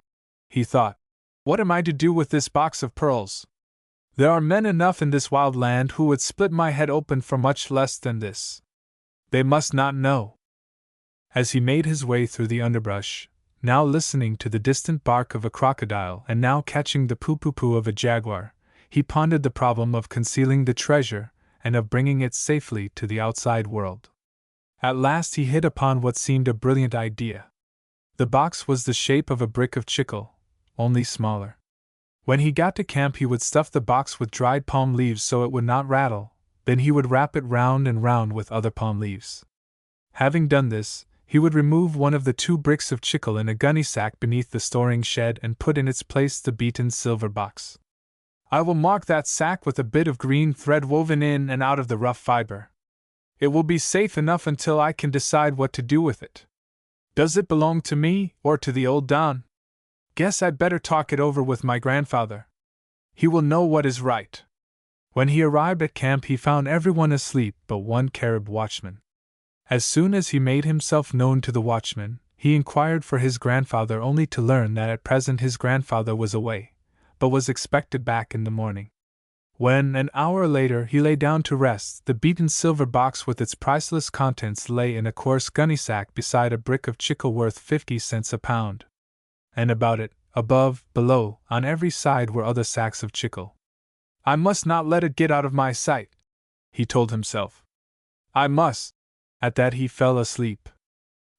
he thought, what am I to do with this box of pearls? There are men enough in this wild land who would split my head open for much less than this. They must not know. As he made his way through the underbrush, now listening to the distant bark of a crocodile and now catching the poo-poo-poo of a jaguar, he pondered the problem of concealing the treasure and of bringing it safely to the outside world. At last he hit upon what seemed a brilliant idea. The box was the shape of a brick of chicle, only smaller. When he got to camp he would stuff the box with dried palm leaves so it would not rattle, then he would wrap it round and round with other palm leaves. Having done this, he would remove one of the 2 bricks of chicle in a gunny sack beneath the storing shed and put in its place the beaten silver box. I will mark that sack with a bit of green thread woven in and out of the rough fiber. It will be safe enough until I can decide what to do with it. Does it belong to me, or to the old Don? Guess I'd better talk it over with my grandfather. He will know what is right. When he arrived at camp he found everyone asleep but one Carib watchman. As soon as he made himself known to the watchman, he inquired for his grandfather only to learn that at present his grandfather was away, but was expected back in the morning. When, an hour later, he lay down to rest, the beaten silver box with its priceless contents lay in a coarse gunny sack beside a brick of chicle worth 50 cents a pound. And about it, above, below, on every side were other sacks of chicle. I must not let it get out of my sight, he told himself. I must. At that he fell asleep.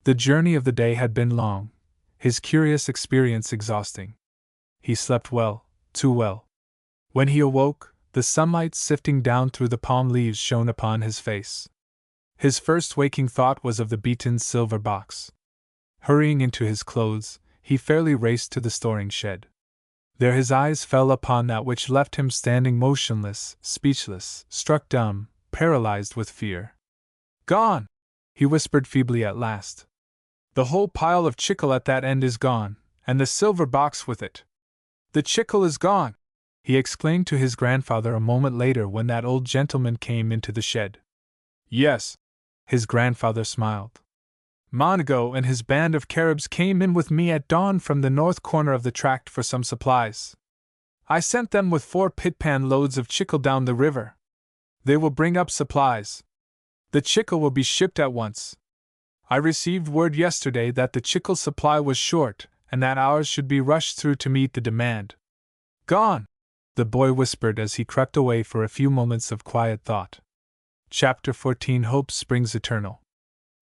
The journey of the day had been long, his curious experience exhausting. He slept well, too well. When he awoke, the sunlight sifting down through the palm leaves shone upon his face. His first waking thought was of the beaten silver box. Hurrying into his clothes, he fairly raced to the storing shed. There his eyes fell upon that which left him standing motionless, speechless, struck dumb, paralyzed with fear. Gone! He whispered feebly at last. The whole pile of chicle at that end is gone, and the silver box with it. The chicle is gone! He exclaimed to his grandfather a moment later when that old gentleman came into the shed. Yes, his grandfather smiled. Monago and his band of Caribs came in with me at dawn from the north corner of the tract for some supplies. I sent them with 4 pitpan loads of chicle down the river. They will bring up supplies. The chicle will be shipped at once. I received word yesterday that the chicle supply was short, and that ours should be rushed through to meet the demand. Gone! The boy whispered as he crept away for a few moments of quiet thought. Chapter 14 Hope Springs Eternal.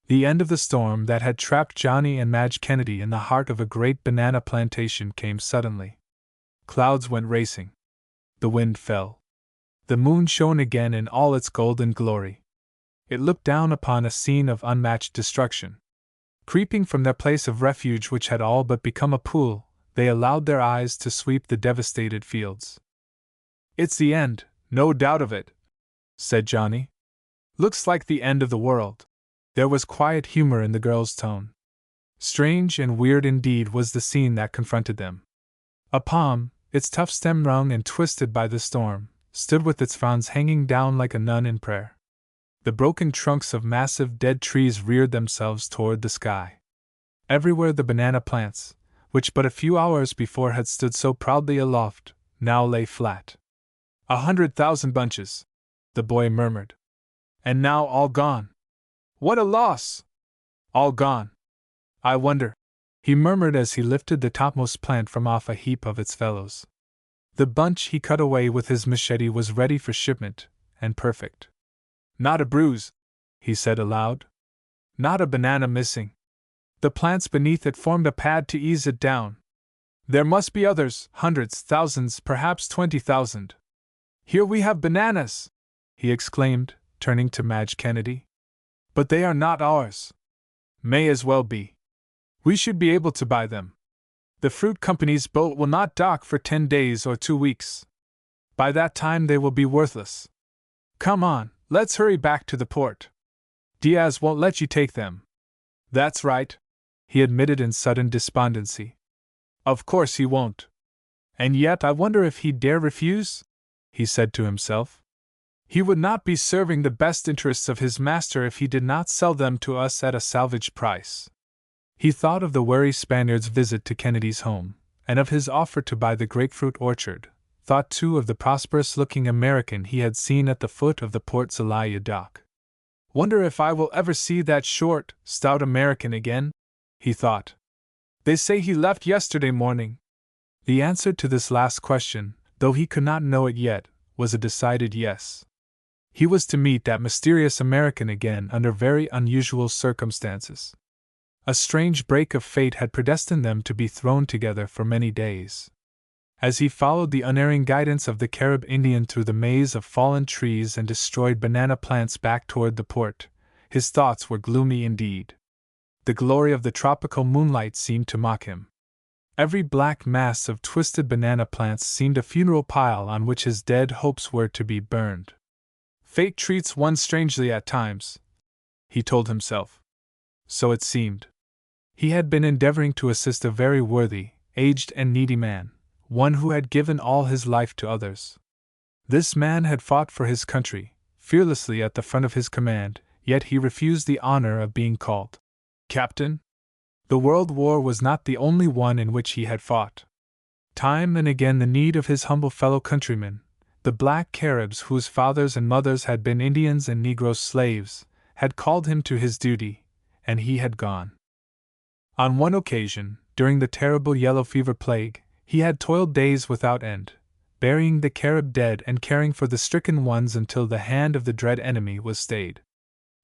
The end of the storm that had trapped Johnny and Madge Kennedy in the heart of a great banana plantation came suddenly. Clouds went racing. The wind fell. The moon shone again in all its golden glory. It looked down upon a scene of unmatched destruction. Creeping from their place of refuge, which had all but become a pool, they allowed their eyes to sweep the devastated fields. "It's the end, no doubt of it," said Johnny. "Looks like the end of the world." There was quiet humor in the girl's tone. Strange and weird indeed was the scene that confronted them. A palm, its tough stem wrung and twisted by the storm, stood with its fronds hanging down like a nun in prayer. The broken trunks of massive dead trees reared themselves toward the sky. Everywhere the banana plants, which but a few hours before had stood so proudly aloft, now lay flat. 100,000 bunches, the boy murmured. And now all gone. What a loss! All gone. I wonder, he murmured as he lifted the topmost plant from off a heap of its fellows. The bunch he cut away with his machete was ready for shipment, and perfect. Not a bruise, he said aloud. Not a banana missing. The plants beneath it formed a pad to ease it down. There must be others, hundreds, thousands, perhaps 20,000. Here we have bananas, he exclaimed, turning to Madge Kennedy. But they are not ours. May as well be. We should be able to buy them. The fruit company's boat will not dock for 10 days or 2 weeks. By that time they will be worthless. Come on, let's hurry back to the port. Diaz won't let you take them. That's right, he admitted in sudden despondency. Of course he won't. And yet I wonder if he'd dare refuse? He said to himself. He would not be serving the best interests of his master if he did not sell them to us at a salvage price. He thought of the wary Spaniard's visit to Kennedy's home, and of his offer to buy the grapefruit orchard, thought too of the prosperous-looking American he had seen at the foot of the Port Zelaya dock. Wonder if I will ever see that short, stout American again? He thought. They say he left yesterday morning. The answer to this last question, though he could not know it yet, was a decided yes. He was to meet that mysterious American again under very unusual circumstances. A strange break of fate had predestined them to be thrown together for many days. As he followed the unerring guidance of the Carib Indian through the maze of fallen trees and destroyed banana plants back toward the port, his thoughts were gloomy indeed. The glory of the tropical moonlight seemed to mock him. Every black mass of twisted banana plants seemed a funeral pile on which his dead hopes were to be burned. Fate treats one strangely at times, he told himself. So it seemed. He had been endeavoring to assist a very worthy, aged and needy man, one who had given all his life to others. This man had fought for his country, fearlessly at the front of his command, yet he refused the honor of being called captain. The World War was not the only one in which he had fought. Time and again the need of his humble fellow countrymen, the black Caribs whose fathers and mothers had been Indians and Negro slaves, had called him to his duty, and he had gone. On one occasion, during the terrible yellow fever plague, he had toiled days without end, burying the Carib dead and caring for the stricken ones until the hand of the dread enemy was stayed.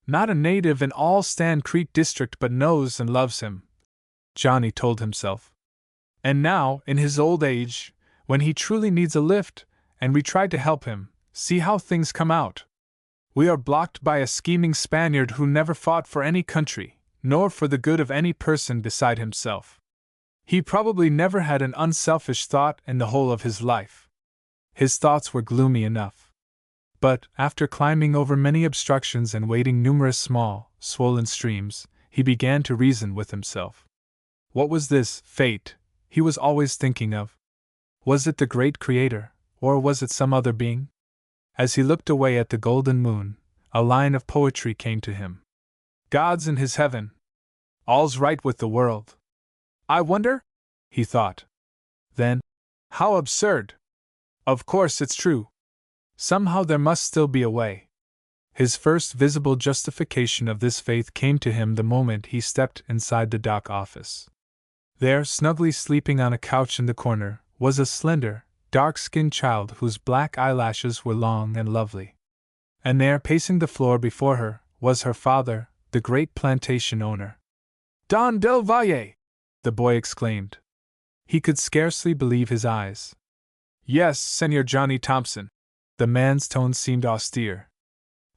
Not a native in all Stan Creek district but knows and loves him, Johnny told himself. And now, in his old age, when he truly needs a lift, and we try to help him, see how things come out. We are blocked by a scheming Spaniard who never fought for any country, nor for the good of any person beside himself. He probably never had an unselfish thought in the whole of his life. His thoughts were gloomy enough. But, after climbing over many obstructions and wading numerous small, swollen streams, he began to reason with himself. What was this fate he was always thinking of? Was it the great Creator, or was it some other being? As he looked away at the golden moon, a line of poetry came to him. God's in his heaven. All's right with the world. I wonder? He thought. Then, how absurd! Of course it's true. Somehow there must still be a way. His first visible justification of this faith came to him the moment he stepped inside the dock office. There, snugly sleeping on a couch in the corner, was a slender, dark-skinned child whose black eyelashes were long and lovely. And there, pacing the floor before her, was her father, the great plantation owner. Don Del Valle! The boy exclaimed. He could scarcely believe his eyes. Yes, Senor Johnny Thompson. The man's tone seemed austere.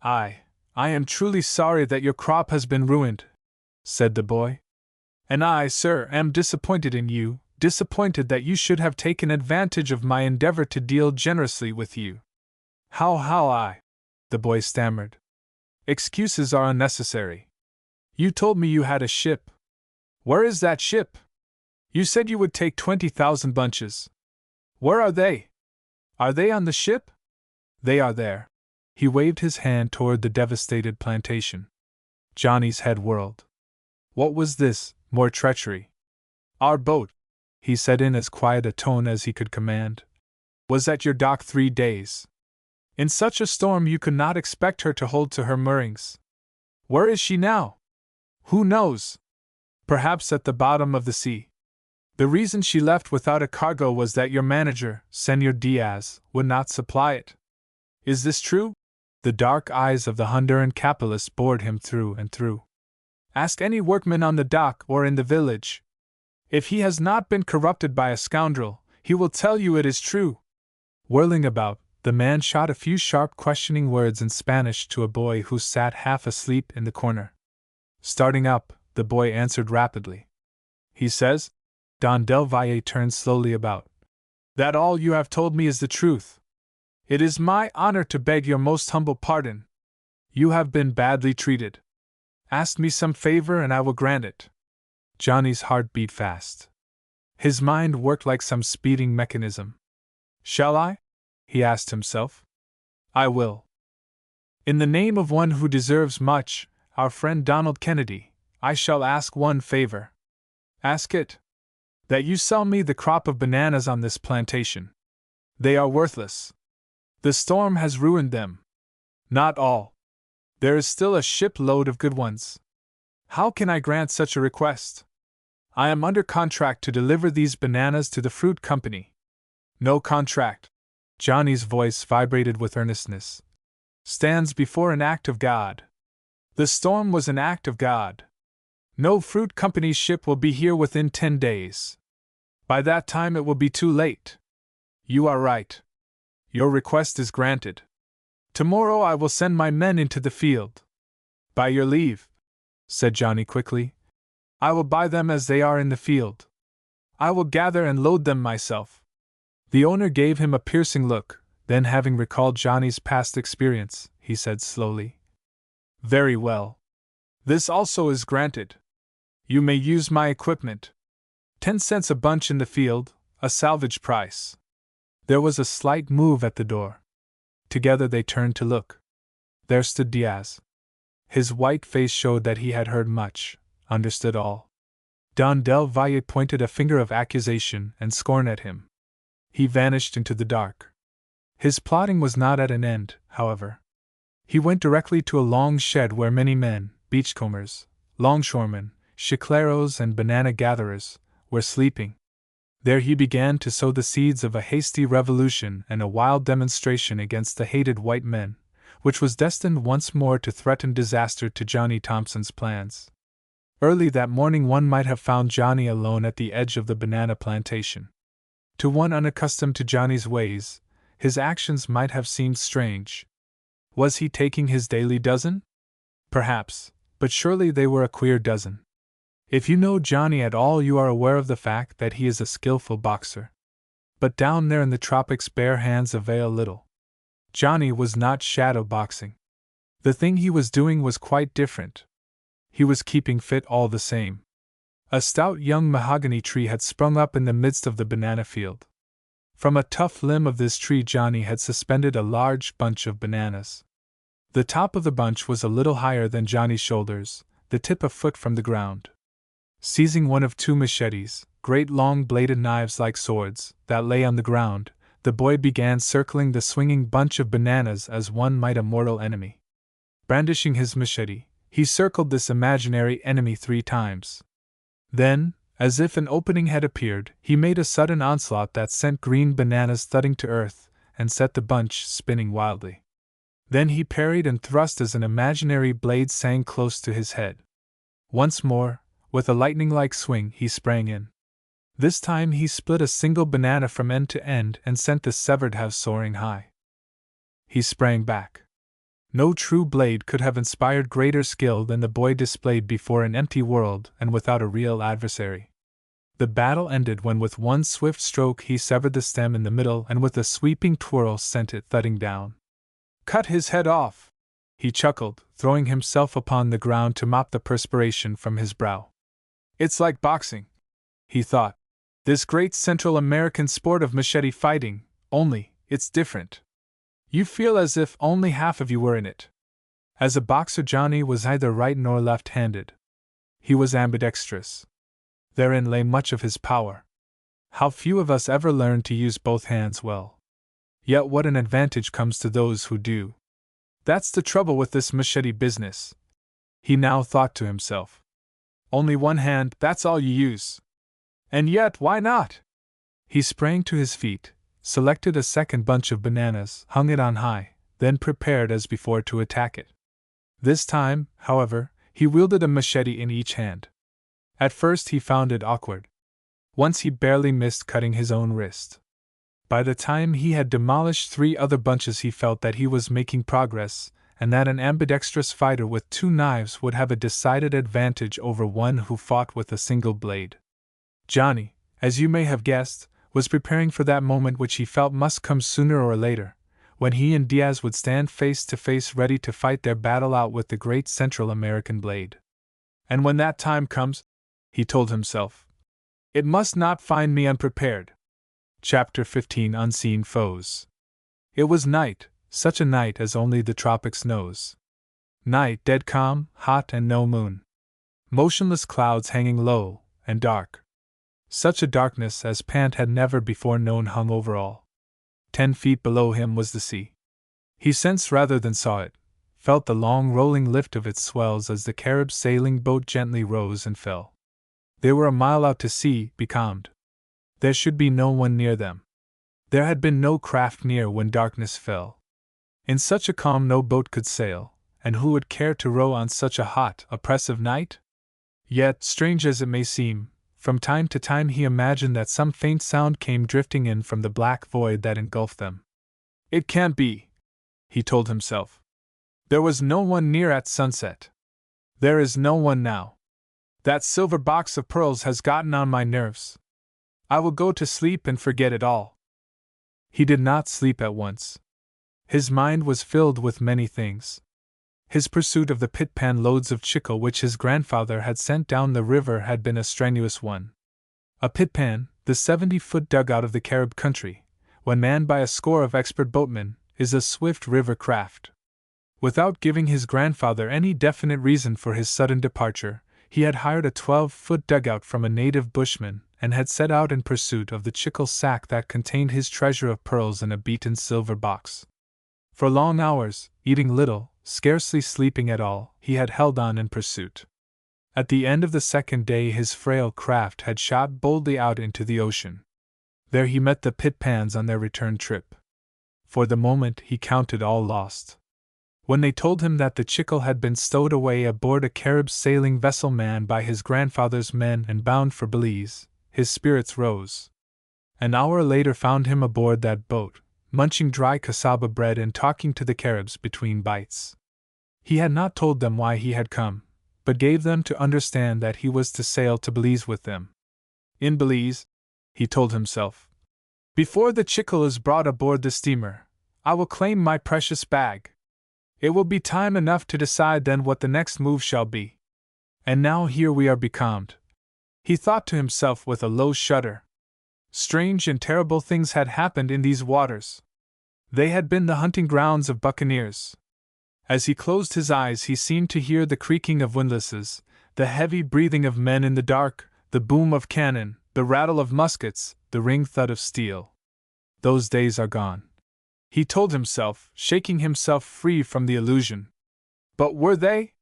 I am truly sorry that your crop has been ruined, said the boy. And I, sir, am disappointed in you, disappointed that you should have taken advantage of my endeavor to deal generously with you. How, the boy stammered. Excuses are unnecessary. You told me you had a ship. Where is that ship? You said you would take 20,000 bunches. Where are they? Are they on the ship? They are there. He waved his hand toward the devastated plantation. Johnny's head whirled. What was this, more treachery? Our boat, he said in as quiet a tone as he could command, was at your dock 3 days. In such a storm you could not expect her to hold to her moorings. Where is she now? Who knows? Perhaps at the bottom of the sea. The reason she left without a cargo was that your manager, Senor Diaz, would not supply it. Is this true? The dark eyes of the Honduran capitalist bored him through and through. Ask any workman on the dock or in the village. If he has not been corrupted by a scoundrel, he will tell you it is true. Whirling about, the man shot a few sharp questioning words in Spanish to a boy who sat half asleep in the corner. Starting up, the boy answered rapidly. He says, Don Del Valle turned slowly about, that all you have told me is the truth. It is my honor to beg your most humble pardon. You have been badly treated. Ask me some favor and I will grant it. Johnny's heart beat fast. His mind worked like some speeding mechanism. Shall I? He asked himself. I will. In the name of one who deserves much, our friend Donald Kennedy, I shall ask one favor. Ask it. That you sell me the crop of bananas on this plantation. They are worthless. The storm has ruined them. Not all. There is still a shipload of good ones. How can I grant such a request? I am under contract to deliver these bananas to the fruit company. No contract. Johnny's voice vibrated with earnestness. Stands before an act of God. The storm was an act of God. No fruit company's ship will be here within 10 days. By that time it will be too late. You are right. Your request is granted. Tomorrow I will send my men into the field. By your leave, said Johnny quickly. I will buy them as they are in the field. I will gather and load them myself. The owner gave him a piercing look, then having recalled Johnny's past experience, he said slowly. Very well. This also is granted. You may use my equipment. 10 cents a bunch in the field, a salvage price. There was a slight move at the door. Together they turned to look. There stood Diaz. His white face showed that he had heard much, understood all. Don Del Valle pointed a finger of accusation and scorn at him. He vanished into the dark. His plotting was not at an end, however. He went directly to a long shed where many men, beachcombers, longshoremen, chicleros and banana gatherers, were sleeping. There he began to sow the seeds of a hasty revolution and a wild demonstration against the hated white men, which was destined once more to threaten disaster to Johnny Thompson's plans. Early that morning one might have found Johnny alone at the edge of the banana plantation. To one unaccustomed to Johnny's ways, his actions might have seemed strange. Was he taking his daily dozen? Perhaps, but surely they were a queer dozen. If you know Johnny at all, you are aware of the fact that he is a skillful boxer. But down there in the tropics bare hands avail little. Johnny was not shadow boxing. The thing he was doing was quite different. He was keeping fit all the same. A stout young mahogany tree had sprung up in the midst of the banana field. From a tough limb of this tree Johnny had suspended a large bunch of bananas. The top of the bunch was a little higher than Johnny's shoulders, the tip a foot from the ground. Seizing one of 2 machetes, great long-bladed knives like swords, that lay on the ground, the boy began circling the swinging bunch of bananas as one might a mortal enemy. Brandishing his machete, he circled this imaginary enemy 3 times. Then, as if an opening had appeared, he made a sudden onslaught that sent green bananas thudding to earth and set the bunch spinning wildly. Then he parried and thrust as an imaginary blade sang close to his head. Once more, with a lightning-like swing, he sprang in. This time he split a single banana from end to end and sent the severed half soaring high. He sprang back. No true blade could have inspired greater skill than the boy displayed before an empty world and without a real adversary. The battle ended when with one swift stroke he severed the stem in the middle and with a sweeping twirl sent it thudding down. "Cut his head off!" he chuckled, throwing himself upon the ground to mop the perspiration from his brow. "It's like boxing," he thought. "This great Central American sport of machete fighting, only, it's different. You feel as if only half of you were in it." As a boxer, Johnny was neither right nor left-handed. He was ambidextrous. Therein lay much of his power. How few of us ever learn to use both hands well. Yet what an advantage comes to those who do. "That's the trouble with this machete business," he now thought to himself. "Only one hand, that's all you use. And yet, why not?" He sprang to his feet, selected a second bunch of bananas, hung it on high, then prepared as before to attack it. This time, however, he wielded a machete in each hand. At first he found it awkward. Once he barely missed cutting his own wrist. By the time he had demolished 3 other bunches he felt that he was making progress, and that an ambidextrous fighter with 2 knives would have a decided advantage over one who fought with a single blade. Johnny, as you may have guessed, was preparing for that moment which he felt must come sooner or later, when he and Diaz would stand face to face ready to fight their battle out with the great Central American blade. And when that time comes, he told himself, it must not find me unprepared. Chapter 15 Unseen Foes. It was night, such a night as only the tropics knows. Night dead calm, hot and no moon. Motionless clouds hanging low, and dark. Such a darkness as Pant had never before known hung over all. 10 feet below him was the sea. He sensed rather than saw it, felt the long rolling lift of its swells as the Carib sailing boat gently rose and fell. They were a mile out to sea, becalmed. There should be no one near them. There had been no craft near when darkness fell. In such a calm no boat could sail, and who would care to row on such a hot, oppressive night? Yet, strange as it may seem, from time to time he imagined that some faint sound came drifting in from the black void that engulfed them. It can't be, he told himself. There was no one near at sunset. There is no one now. That silver box of pearls has gotten on my nerves. I will go to sleep and forget it all. He did not sleep at once. His mind was filled with many things. His pursuit of the pit-pan loads of chicle which his grandfather had sent down the river had been a strenuous one. A pit-pan, the 70-foot dugout of the Carib country, when manned by a score of expert boatmen, is a swift river craft. Without giving his grandfather any definite reason for his sudden departure, he had hired a 12-foot dugout from a native bushman and had set out in pursuit of the chicle sack that contained his treasure of pearls in a beaten silver box. For long hours, eating little, scarcely sleeping at all, he had held on in pursuit. At the end of the second day his frail craft had shot boldly out into the ocean. There he met the pit-pans on their return trip. For the moment he counted all lost. When they told him that the chicle had been stowed away aboard a Carib sailing vessel manned by his grandfather's men and bound for Belize, his spirits rose. An hour later found him aboard that boat, munching dry cassava bread and talking to the Caribs between bites. He had not told them why he had come, but gave them to understand that he was to sail to Belize with them. In Belize, he told himself, before the chicle is brought aboard the steamer, I will claim my precious bag. It will be time enough to decide then what the next move shall be. And now here we are becalmed, he thought to himself with a low shudder. Strange and terrible things had happened in these waters. They had been the hunting grounds of buccaneers. As he closed his eyes he seemed to hear the creaking of windlasses, the heavy breathing of men in the dark, the boom of cannon, the rattle of muskets, the ring thud of steel. Those days are gone, he told himself, shaking himself free from the illusion. But were they?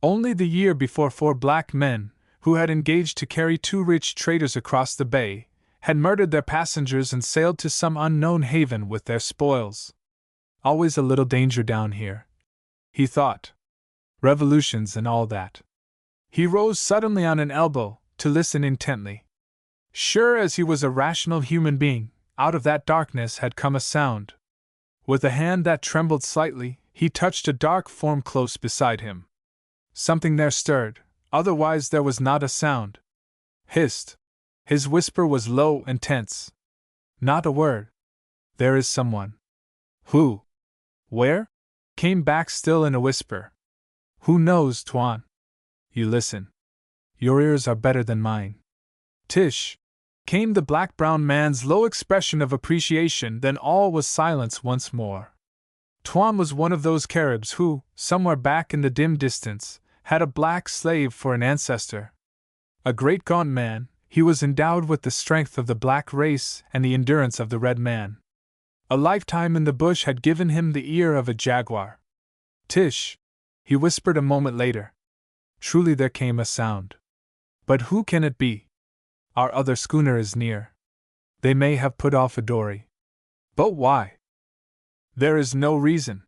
Only the year before 4 black men, who had engaged to carry 2 rich traders across the bay, had murdered their passengers and sailed to some unknown haven with their spoils. Always a little danger down here, he thought. Revolutions and all that. He rose suddenly on an elbow, to listen intently. Sure as he was a rational human being, out of that darkness had come a sound. With a hand that trembled slightly, he touched a dark form close beside him. Something there stirred, otherwise there was not a sound. Hist! His whisper was low and tense. Not a word. There is someone. Who? Where? Came back still in a whisper. Who knows, Tuan? You listen. Your ears are better than mine. Tish! Came the black-brown man's low expression of appreciation, then all was silence once more. Tuan was one of those Caribs who, somewhere back in the dim distance, had a black slave for an ancestor. A great gaunt man, he was endowed with the strength of the black race and the endurance of the red man. A lifetime in the bush had given him the ear of a jaguar. Tish! He whispered a moment later. Truly there came a sound. But who can it be? Our other schooner is near. They may have put off a dory. But why? There is no reason.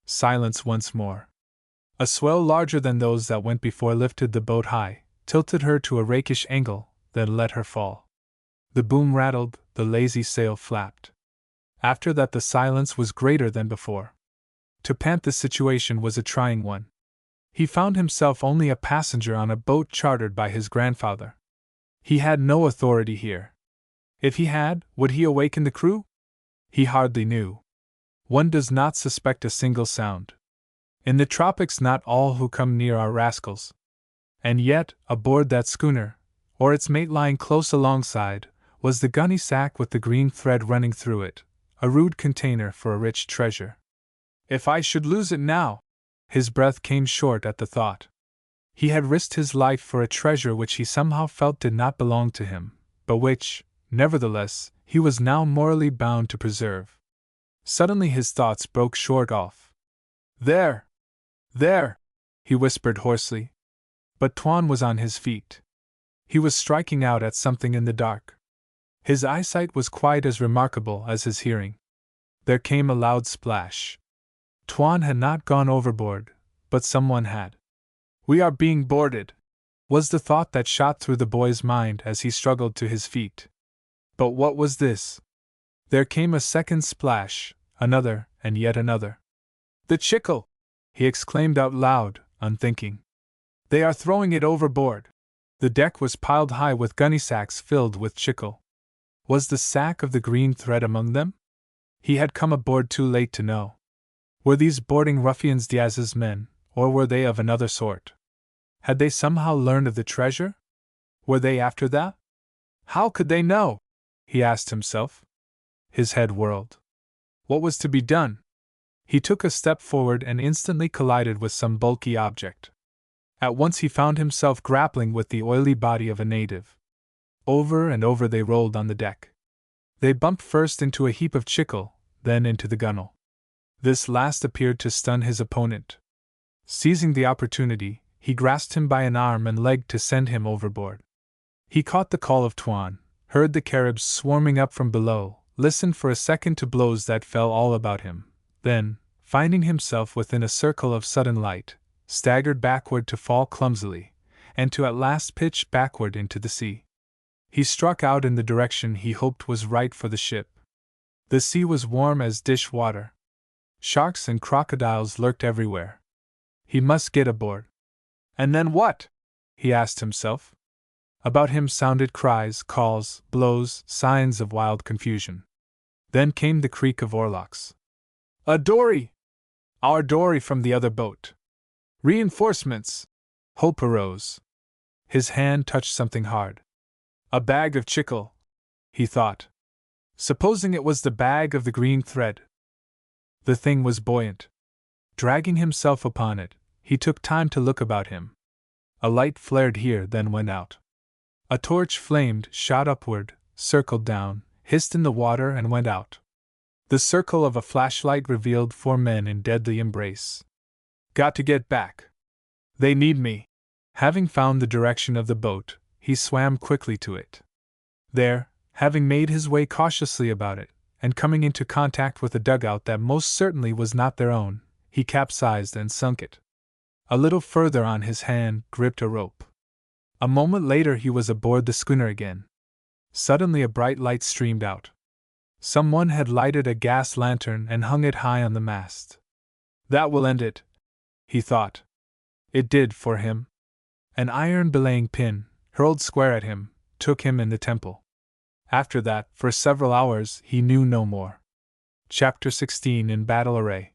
Silence once more. A swell larger than those that went before lifted the boat high, tilted her to a rakish angle, then let her fall. The boom rattled, the lazy sail flapped. After that the silence was greater than before. To pant the situation was a trying one. He found himself only a passenger on a boat chartered by his grandfather. He had no authority here. If he had, would he awaken the crew? He hardly knew. One does not suspect a single sound. In the tropics not all who come near are rascals. And yet, aboard that schooner, or its mate lying close alongside, was the gunny sack with the green thread running through it, a rude container for a rich treasure. If I should lose it now! His breath came short at the thought. He had risked his life for a treasure which he somehow felt did not belong to him, but which, nevertheless, he was now morally bound to preserve. Suddenly his thoughts broke short off. There! There! He whispered hoarsely. But Tuan was on his feet. He was striking out at something in the dark. His eyesight was quite as remarkable as his hearing. There came a loud splash. Tuan had not gone overboard, but someone had. We are being boarded, was the thought that shot through the boy's mind as he struggled to his feet. But what was this? There came a second splash, another, and yet another. The chicle! He exclaimed out loud, unthinking. They are throwing it overboard. The deck was piled high with gunny sacks filled with chicle. Was the sack of the green thread among them? He had come aboard too late to know. Were these boarding ruffians Diaz's men, or were they of another sort? Had they somehow learned of the treasure? Were they after that? How could they know? He asked himself. His head whirled. What was to be done? He took a step forward and instantly collided with some bulky object. At once he found himself grappling with the oily body of a native. Over and over they rolled on the deck. They bumped first into a heap of chicle, then into the gunwale. This last appeared to stun his opponent. Seizing the opportunity, he grasped him by an arm and leg to send him overboard. He caught the call of Tuan, heard the Caribs swarming up from below, listened for a second to blows that fell all about him, then, finding himself within a circle of sudden light, staggered backward to fall clumsily, and to at last pitch backward into the sea. He struck out in the direction he hoped was right for the ship. The sea was warm as dish water. Sharks and crocodiles lurked everywhere. He must get aboard. And then what? He asked himself. About him sounded cries, calls, blows, signs of wild confusion. Then came the creak of oarlocks. A dory! Our dory from the other boat. Reinforcements! Hope arose. His hand touched something hard. A bag of chicle, he thought. Supposing it was the bag of the green thread. The thing was buoyant. Dragging himself upon it, he took time to look about him. A light flared here, then went out. A torch flamed, shot upward, circled down, hissed in the water and went out. The circle of a flashlight revealed 4 men in deadly embrace. Got to get back. They need me. Having found the direction of the boat, he swam quickly to it. There, having made his way cautiously about it, and coming into contact with a dugout that most certainly was not their own, he capsized and sunk it. A little further on, his hand gripped a rope. A moment later he was aboard the schooner again. Suddenly a bright light streamed out. Someone had lighted a gas lantern and hung it high on the mast. That will end it, he thought. It did for him. An iron belaying pin, hurled square at him, took him in the temple. After that, for several hours, he knew no more. Chapter 16 In Battle Array.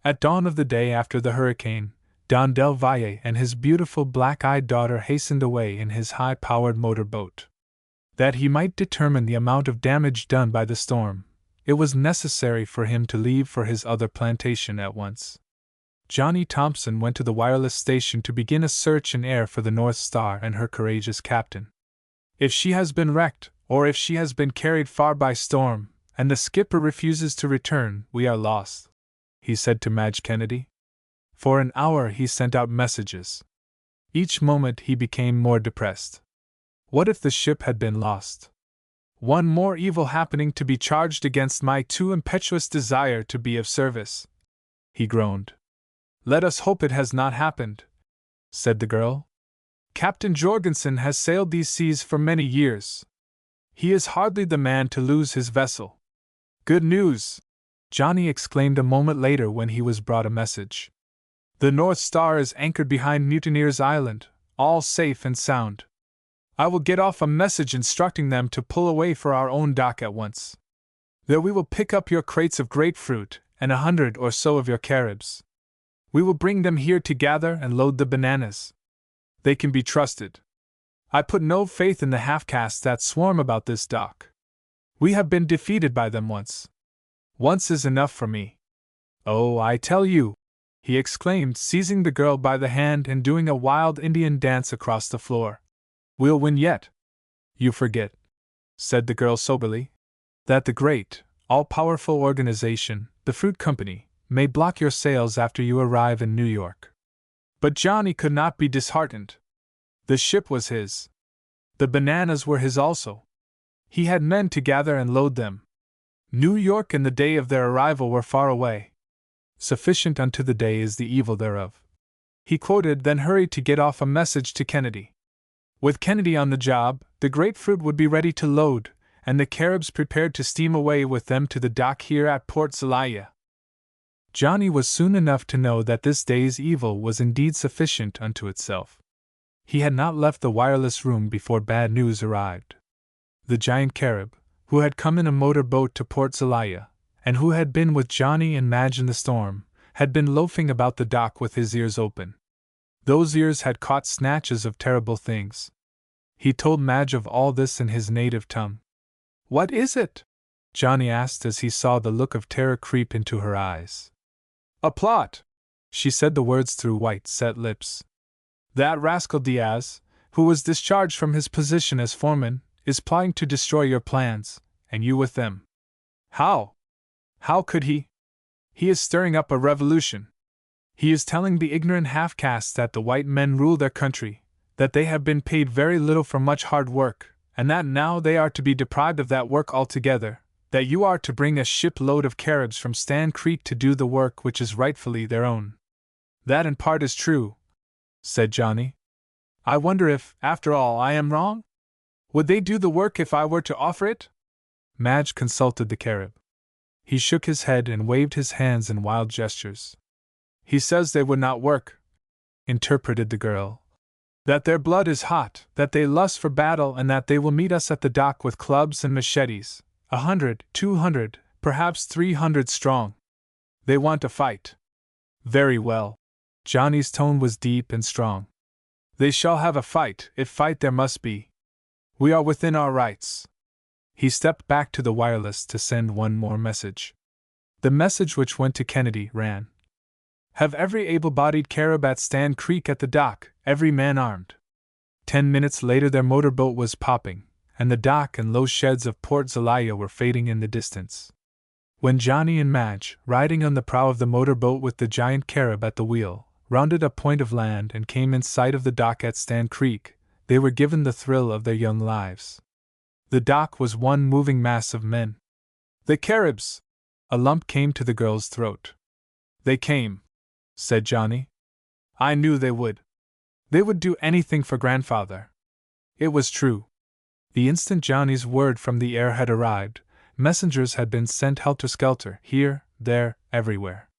At dawn of the day after the hurricane, Don Del Valle and his beautiful black-eyed daughter hastened away in his high-powered motor boat. That he might determine the amount of damage done by the storm, it was necessary for him to leave for his other plantation at once. Johnny Thompson went to the wireless station to begin a search in air for the North Star and her courageous captain. If she has been wrecked, or if she has been carried far by storm, and the skipper refuses to return, we are lost, he said to Madge Kennedy. For an hour he sent out messages. Each moment he became more depressed. What if the ship had been lost? One more evil happening to be charged against my too impetuous desire to be of service, he groaned. Let us hope it has not happened, said the girl. Captain Jorgensen has sailed these seas for many years. He is hardly the man to lose his vessel. Good news, Johnny exclaimed a moment later when he was brought a message. The North Star is anchored behind Mutineers Island, all safe and sound. I will get off a message instructing them to pull away for our own dock at once. There we will pick up your crates of grapefruit and 100 or so of your caribs. We will bring them here to gather and load the bananas. They can be trusted. I put no faith in the half-castes that swarm about this dock. We have been defeated by them once. Once is enough for me. Oh, I tell you, he exclaimed, seizing the girl by the hand and doing a wild Indian dance across the floor. We'll win yet. You forget, said the girl soberly, that the great, all-powerful organization, the Fruit Company, may block your sails after you arrive in New York. But Johnny could not be disheartened. The ship was his. The bananas were his also. He had men to gather and load them. New York and the day of their arrival were far away. Sufficient unto the day is the evil thereof. He quoted, then hurried to get off a message to Kennedy. With Kennedy on the job, the grapefruit would be ready to load, and the caribs prepared to steam away with them to the dock here at Port Zelaya. Johnny was soon enough to know that this day's evil was indeed sufficient unto itself. He had not left the wireless room before bad news arrived. The giant carib, who had come in a motor boat to Port Zelaya, and who had been with Johnny and Madge in the storm, had been loafing about the dock with his ears open. Those ears had caught snatches of terrible things. He told Madge of all this in his native tongue. What is it? Johnny asked as he saw the look of terror creep into her eyes. A plot! She said the words through white, set lips. That rascal Diaz, who was discharged from his position as foreman, is plotting to destroy your plans, and you with them. How? How could he? He is stirring up a revolution. He is telling the ignorant half-castes that the white men rule their country, that they have been paid very little for much hard work, and that now they are to be deprived of that work altogether, that you are to bring a shipload of caribs from Stan Creek to do the work which is rightfully their own. That in part is true, said Johnny. I wonder if, after all, I am wrong? Would they do the work if I were to offer it? Madge consulted the carib. He shook his head and waved his hands in wild gestures. He says they would not work, interpreted the girl. That their blood is hot, that they lust for battle, and that they will meet us at the dock with clubs and machetes, 100, 200, perhaps 300 strong. They want to fight. Very well. Johnny's tone was deep and strong. They shall have a fight, if fight there must be. We are within our rights. He stepped back to the wireless to send one more message. The message, which went to Kennedy, ran: Have every able-bodied carib at Stan Creek at the dock, every man armed. 10 minutes later their motorboat was popping, and the dock and low sheds of Port Zelaya were fading in the distance. When Johnny and Madge, riding on the prow of the motorboat with the giant carib at the wheel, rounded a point of land and came in sight of the dock at Stan Creek, they were given the thrill of their young lives. The dock was one moving mass of men. The Caribs! A lump came to the girl's throat. They came, said Johnny. I knew they would. They would do anything for grandfather. It was true. The instant Johnny's word from the air had arrived, messengers had been sent helter-skelter, here, there, everywhere.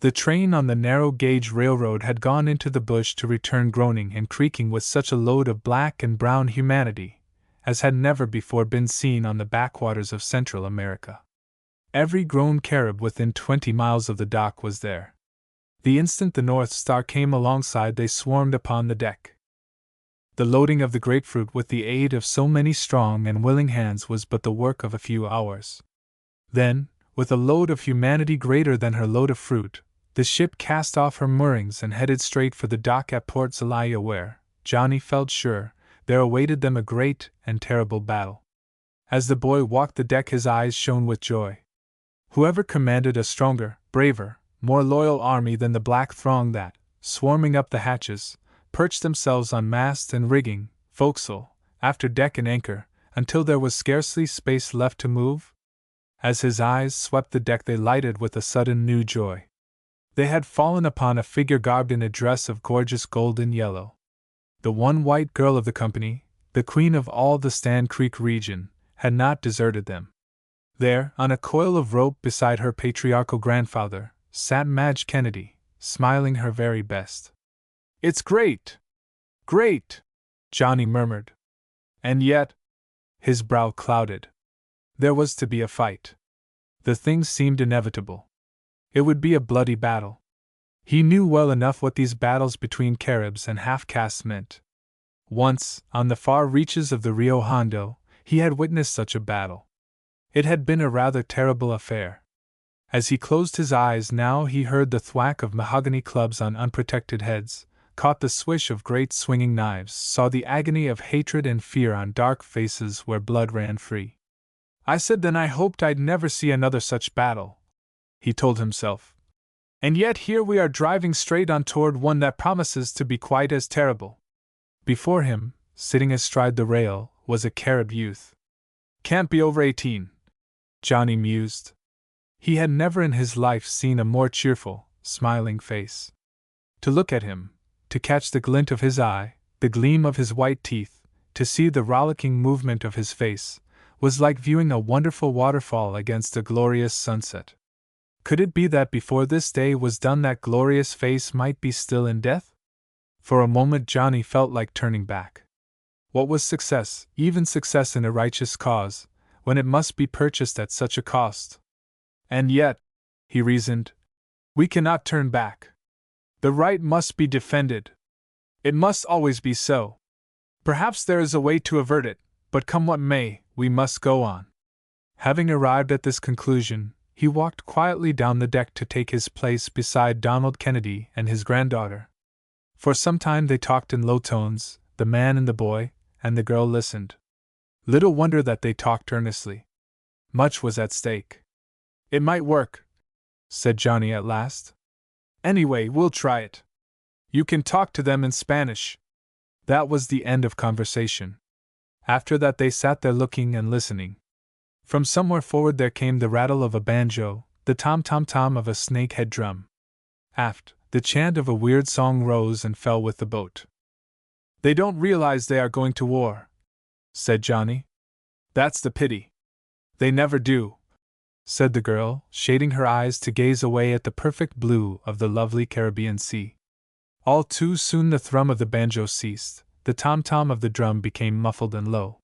The train on the narrow-gauge railroad had gone into the bush to return groaning and creaking with such a load of black and brown humanity as had never before been seen on the backwaters of Central America. Every grown Carib within 20 miles of the dock was there. The instant the North Star came alongside, they swarmed upon the deck. The loading of the grapefruit with the aid of so many strong and willing hands was but the work of a few hours. Then, with a load of humanity greater than her load of fruit, the ship cast off her moorings and headed straight for the dock at Port Zelaya, where, Johnny felt sure, there awaited them a great and terrible battle. As the boy walked the deck, his eyes shone with joy. Whoever commanded a stronger, braver, more loyal army than the black throng that, swarming up the hatches, perched themselves on mast and rigging, forecastle, after deck and anchor, until there was scarcely space left to move? As his eyes swept the deck, they lighted with a sudden new joy. They had fallen upon a figure garbed in a dress of gorgeous golden yellow. The one white girl of the company, the queen of all the Stand Creek region, had not deserted them. There, on a coil of rope beside her patriarchal grandfather, sat Madge Kennedy, smiling her very best. "It's great! Great!" Johnny murmured. And yet, his brow clouded. There was to be a fight. The thing seemed inevitable. It would be a bloody battle. He knew well enough what these battles between Caribs and half-castes meant. Once, on the far reaches of the Rio Hondo, he had witnessed such a battle. It had been a rather terrible affair. As he closed his eyes now, he heard the thwack of mahogany clubs on unprotected heads, caught the swish of great swinging knives, saw the agony of hatred and fear on dark faces where blood ran free. "I said then I hoped I'd never see another such battle," he told himself. "And yet here we are driving straight on toward one that promises to be quite as terrible." Before him, sitting astride the rail, was a Carib youth. "Can't be over 18, Johnny mused. He had never in his life seen a more cheerful, smiling face. To look at him, to catch the glint of his eye, the gleam of his white teeth, to see the rollicking movement of his face, was like viewing a wonderful waterfall against a glorious sunset. Could it be that before this day was done that glorious face might be still in death? For a moment Johnny felt like turning back. What was success, even success in a righteous cause, when it must be purchased at such a cost? And yet, he reasoned, we cannot turn back. The right must be defended. It must always be so. Perhaps there is a way to avert it, but come what may, we must go on. Having arrived at this conclusion, he walked quietly down the deck to take his place beside Donald Kennedy and his granddaughter. For some time they talked in low tones, the man and the boy, and the girl listened. Little wonder that they talked earnestly. Much was at stake. "It might work," said Johnny at last. "Anyway, we'll try it. You can talk to them in Spanish." That was the end of conversation. After that they sat there looking and listening. From somewhere forward there came the rattle of a banjo, the tom-tom-tom of a snakehead drum. Aft, the chant of a weird song rose and fell with the boat. "They don't realize they are going to war," said Johnny. "That's the pity." "They never do," said the girl, shading her eyes to gaze away at the perfect blue of the lovely Caribbean Sea. All too soon the thrum of the banjo ceased, the tom-tom of the drum became muffled and low.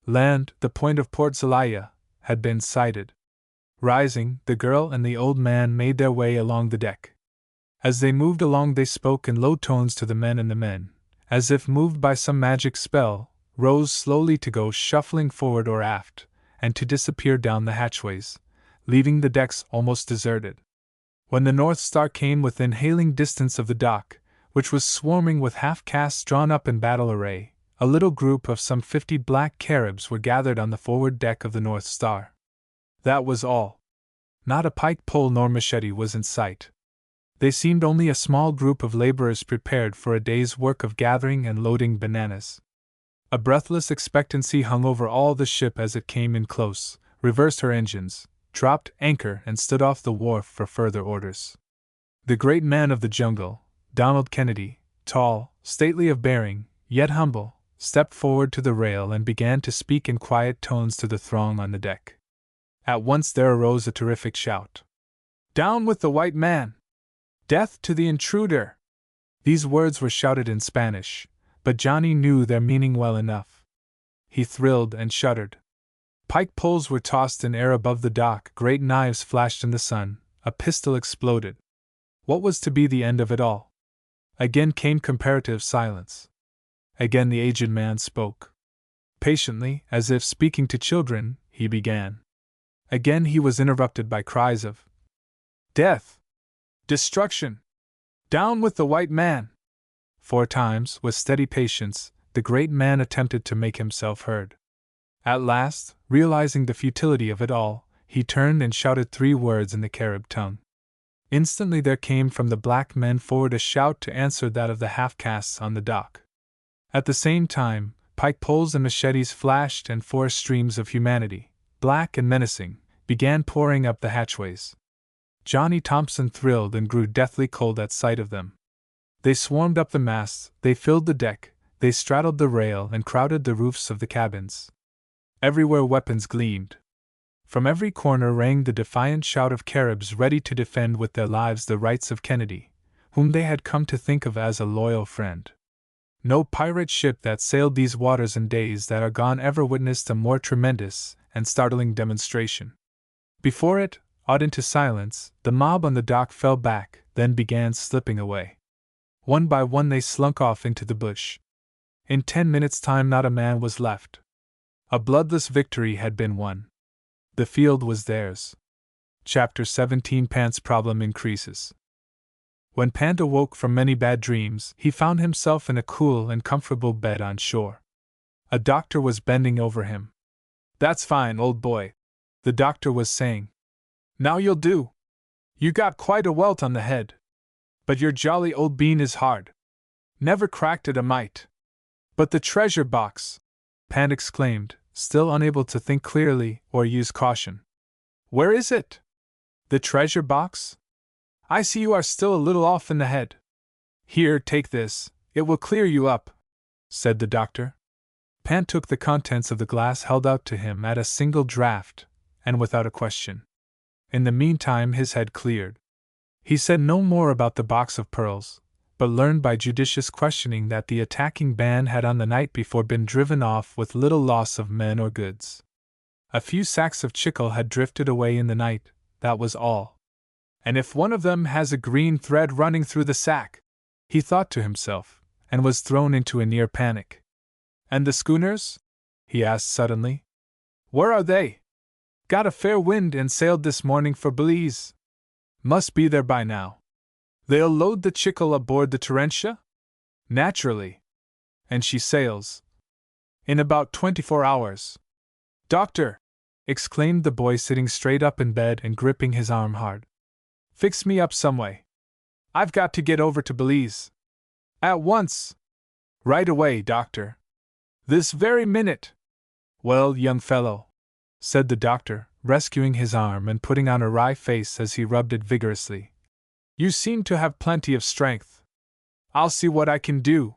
Land, the point of Port Zelaya, had been sighted. Rising, the girl and the old man made their way along the deck. As they moved along they spoke in low tones to the men, and the men, as if moved by some magic spell, rose slowly to go shuffling forward or aft, and to disappear down the hatchways, leaving the decks almost deserted. When the North Star came within hailing distance of the dock, which was swarming with half-castes drawn up in battle array, a little group of some 50 black Caribs were gathered on the forward deck of the North Star. That was all. Not a pike pole nor machete was in sight. They seemed only a small group of laborers prepared for a day's work of gathering and loading bananas. A breathless expectancy hung over all the ship as it came in close, reversed her engines, dropped anchor and stood off the wharf for further orders. The great man of the jungle, Donald Kennedy, tall, stately of bearing, yet humble, stepped forward to the rail and began to speak in quiet tones to the throng on the deck. At once there arose a terrific shout. "Down with the white man! Death to the intruder!" These words were shouted in Spanish, but Johnny knew their meaning well enough. He thrilled and shuddered. Pike poles were tossed in air above the dock, great knives flashed in the sun, a pistol exploded. What was to be the end of it all? Again came comparative silence. Again the aged man spoke. Patiently, as if speaking to children, he began. Again he was interrupted by cries of "Death! Destruction! Down with the white man!" 4 times, with steady patience, the great man attempted to make himself heard. At last, realizing the futility of it all, he turned and shouted 3 words in the Carib tongue. Instantly there came from the black men forward a shout to answer that of the half-castes on the dock. At the same time, pike poles and machetes flashed and 4 streams of humanity, black and menacing, began pouring up the hatchways. Johnny Thompson thrilled and grew deathly cold at sight of them. They swarmed up the masts, they filled the deck, they straddled the rail and crowded the roofs of the cabins. Everywhere weapons gleamed. From every corner rang the defiant shout of Caribs ready to defend with their lives the rights of Kennedy, whom they had come to think of as a loyal friend. No pirate ship that sailed these waters in days that are gone ever witnessed a more tremendous and startling demonstration. Before it, awed into silence, the mob on the dock fell back, then began slipping away. One by one they slunk off into the bush. In 10 minutes' time not a man was left. A bloodless victory had been won. The field was theirs. Chapter 17. Pant's problem increases. When Pant awoke from many bad dreams, he found himself in a cool and comfortable bed on shore. A doctor was bending over him. "That's fine, old boy," the doctor was saying. "Now you'll do. You got quite a welt on the head. But your jolly old bean is hard. Never cracked it a mite." "But the treasure box!" Pant exclaimed, still unable to think clearly or use caution. "Where is it?" "The treasure box? I see you are still a little off in the head. Here, take this, it will clear you up," said the doctor. Pant took the contents of the glass held out to him at a single draught, and without a question. In the meantime his head cleared. He said no more about the box of pearls, but learned by judicious questioning that the attacking band had on the night before been driven off with little loss of men or goods. A few sacks of chicle had drifted away in the night, that was all. "And if one of them has a green thread running through the sack," he thought to himself, and was thrown into a near panic. "And the schooners?" he asked suddenly. "Where are they? Got a fair wind and sailed this morning for Belize. Must be there by now. They'll load the chicle aboard the Terentia?" "Naturally. And she sails in about 24 hours. "Doctor!" exclaimed the boy sitting straight up in bed and gripping his arm hard. "Fix me up some way. I've got to get over to Belize. At once. Right away, doctor. This very minute." "Well, young fellow," said the doctor, rescuing his arm and putting on a wry face as he rubbed it vigorously. "You seem to have plenty of strength. I'll see what I can do."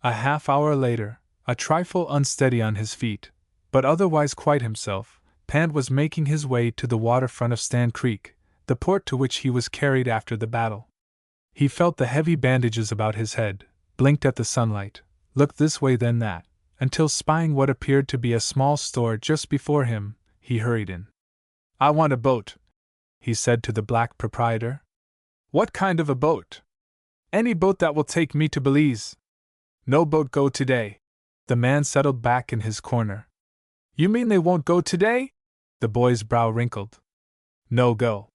A half-hour later, a trifle unsteady on his feet, but otherwise quite himself, Pant was making his way to the waterfront of Stan Creek, the port to which he was carried after the battle. He felt the heavy bandages about his head, blinked at the sunlight, looked this way then that, until spying what appeared to be a small store just before him, he hurried in. "I want a boat," he said to the black proprietor. "What kind of a boat?" "Any boat that will take me to Belize." "No boat go today." The man settled back in his corner. "You mean they won't go today?" The boy's brow wrinkled. "No go."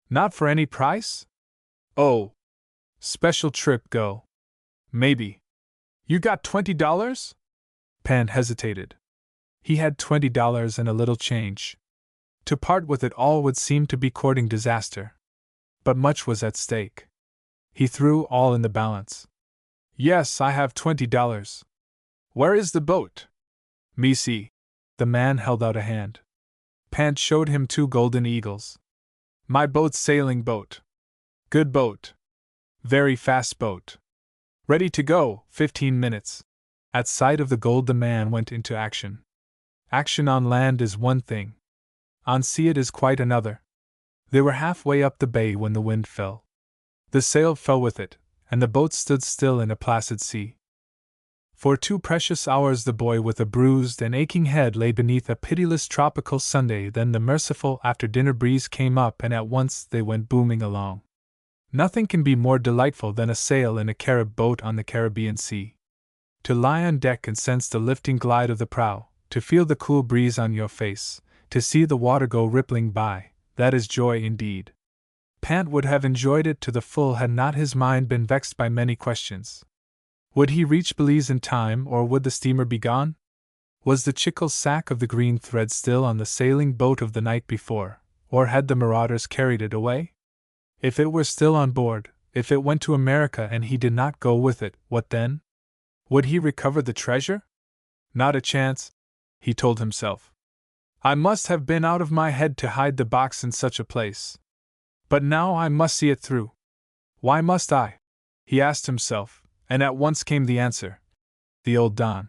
"Not for any price?" "Oh. Special trip go. Maybe." "You got $20? Pant hesitated. He had $20 and a little change. To part with it all would seem to be courting disaster. But much was at stake. He threw all in the balance. "Yes, I have $20. Where is the boat?" "Me see." The man held out a hand. Pant showed him 2 golden eagles. My boat's sailing boat. Good boat. Very fast boat. Ready to go, 15 minutes. At sight of the gold the man went into action. Action on land is one thing. On sea it is quite another. They were halfway up the bay when the wind fell. The sail fell with it, and the boat stood still in a placid sea. For 2 precious hours the boy with a bruised and aching head lay beneath a pitiless tropical Sunday. Then the merciful after-dinner breeze came up and at once they went booming along. Nothing can be more delightful than a sail in a Carib boat on the Caribbean Sea. To lie on deck and sense the lifting glide of the prow, to feel the cool breeze on your face, to see the water go rippling by, that is joy indeed. Pant would have enjoyed it to the full had not his mind been vexed by many questions. Would he reach Belize in time, or would the steamer be gone? Was the chicle sack of the green thread still on the sailing boat of the night before, or had the marauders carried it away? If it were still on board, if it went to America and he did not go with it, what then? Would he recover the treasure? Not a chance, he told himself. I must have been out of my head to hide the box in such a place. But now I must see it through. Why must I? He asked himself, and at once came the answer. The old Don.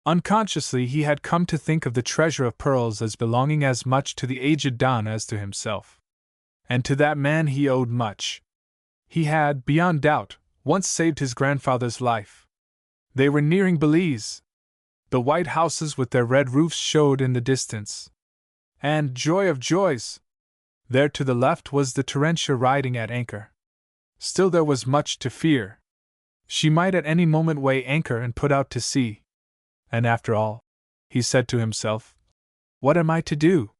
Unconsciously he had come to think of the treasure of pearls as belonging as much to the aged Don as to himself. And to that man he owed much. He had, beyond doubt, once saved his grandfather's life. They were nearing Belize. The white houses with their red roofs showed in the distance. And, joy of joys! There to the left was the Terentia riding at anchor. Still there was much to fear. She might at any moment weigh anchor and put out to sea. And after all, he said to himself, what am I to do?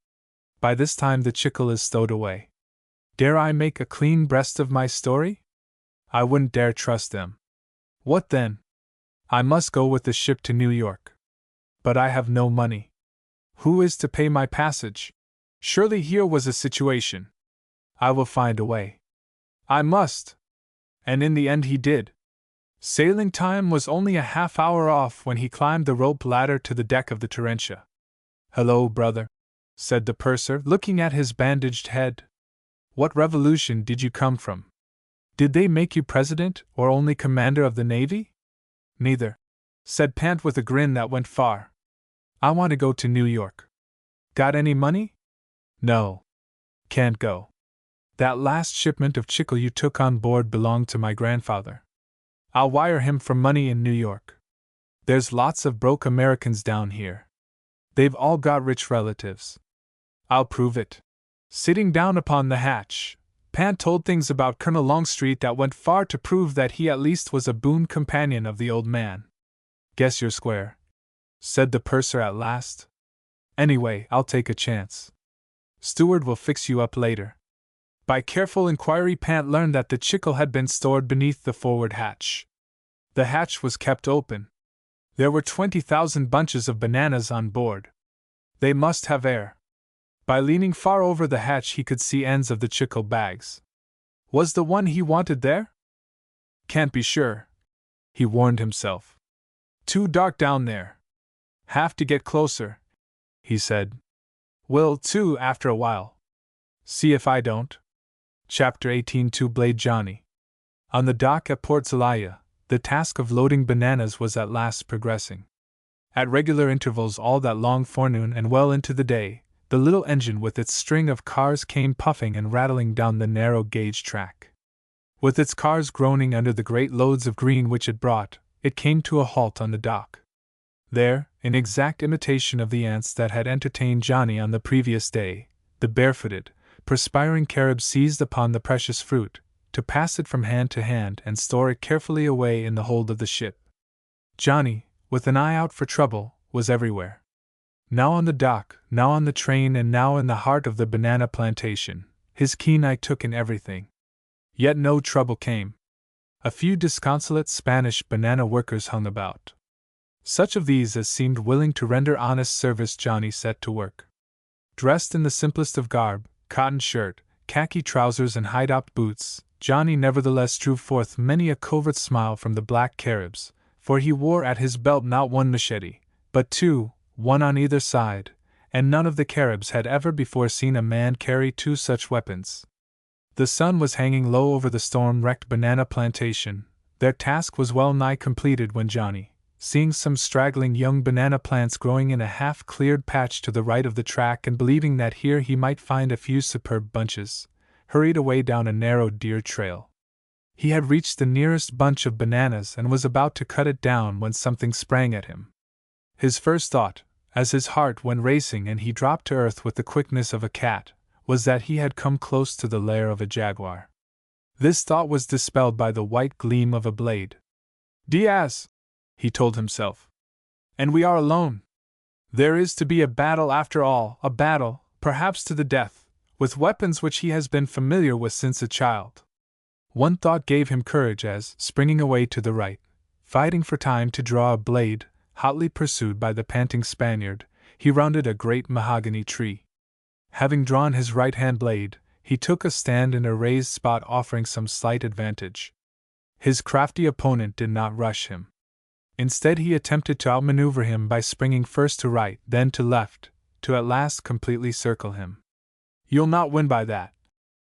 By this time the chicle is stowed away. Dare I make a clean breast of my story? I wouldn't dare trust them. What then? I must go with the ship to New York. But I have no money. Who is to pay my passage? Surely here was a situation. I will find a way. I must. And in the end he did. Sailing time was only a half-hour off when he climbed the rope ladder to the deck of the Terentia. Hello, brother, said the purser, looking at his bandaged head. What revolution did you come from? Did they make you president, or only commander of the navy? Neither, said Pant with a grin that went far. I want to go to New York. Got any money? No. Can't go. That last shipment of chicle you took on board belonged to my grandfather. I'll wire him for money in New York. There's lots of broke Americans down here. They've all got rich relatives. I'll prove it. Sitting down upon the hatch, Pant told things about Colonel Longstreet that went far to prove that he at least was a boon companion of the old man. Guess you're square, said the purser at last. Anyway, I'll take a chance. Steward will fix you up later. By careful inquiry Pant learned that the chicle had been stored beneath the forward hatch. The hatch was kept open. There were 20,000 bunches of bananas on board. They must have air. By leaning far over the hatch he could see ends of the chicle bags. Was the one he wanted there? Can't be sure, he warned himself. Too dark down there. Have to get closer, he said. Will, too, after a while. See if I don't. Chapter 18 To Blade Johnny. On the dock at Port Zelaya, the task of loading bananas was at last progressing. At regular intervals all that long forenoon and well into the day, the little engine with its string of cars came puffing and rattling down the narrow gauge track. With its cars groaning under the great loads of green which it brought, it came to a halt on the dock. There, in exact imitation of the ants that had entertained Johnny on the previous day, the barefooted, perspiring Carib seized upon the precious fruit, to pass it from hand to hand and store it carefully away in the hold of the ship. Johnny, with an eye out for trouble, was everywhere. Now on the dock, now on the train, and now in the heart of the banana plantation, his keen eye took in everything. Yet no trouble came. A few disconsolate Spanish banana workers hung about. Such of these as seemed willing to render honest service Johnny set to work. Dressed in the simplest of garb, cotton shirt, khaki trousers and high-topped boots, Johnny nevertheless drew forth many a covert smile from the black Caribs, for he wore at his belt not one machete, but two, one on either side, and none of the Caribs had ever before seen a man carry two such weapons. The sun was hanging low over the storm-wrecked banana plantation. Their task was well nigh completed when Johnny, seeing some straggling young banana plants growing in a half-cleared patch to the right of the track and believing that here he might find a few superb bunches, hurried away down a narrow deer trail. He had reached the nearest bunch of bananas and was about to cut it down when something sprang at him. His first thought, as his heart went racing and he dropped to earth with the quickness of a cat, was that he had come close to the lair of a jaguar. This thought was dispelled by the white gleam of a blade. "Diaz!" he told himself. "And we are alone! There is to be a battle after all, a battle, perhaps to the death, with weapons which he has been familiar with since a child." One thought gave him courage as, springing away to the right, fighting for time to draw a blade, hotly pursued by the panting Spaniard, he rounded a great mahogany tree. Having drawn his right-hand blade, he took a stand in a raised spot offering some slight advantage. His crafty opponent did not rush him. Instead, he attempted to outmaneuver him by springing first to right, then to left, to at last completely circle him. "You'll not win by that,"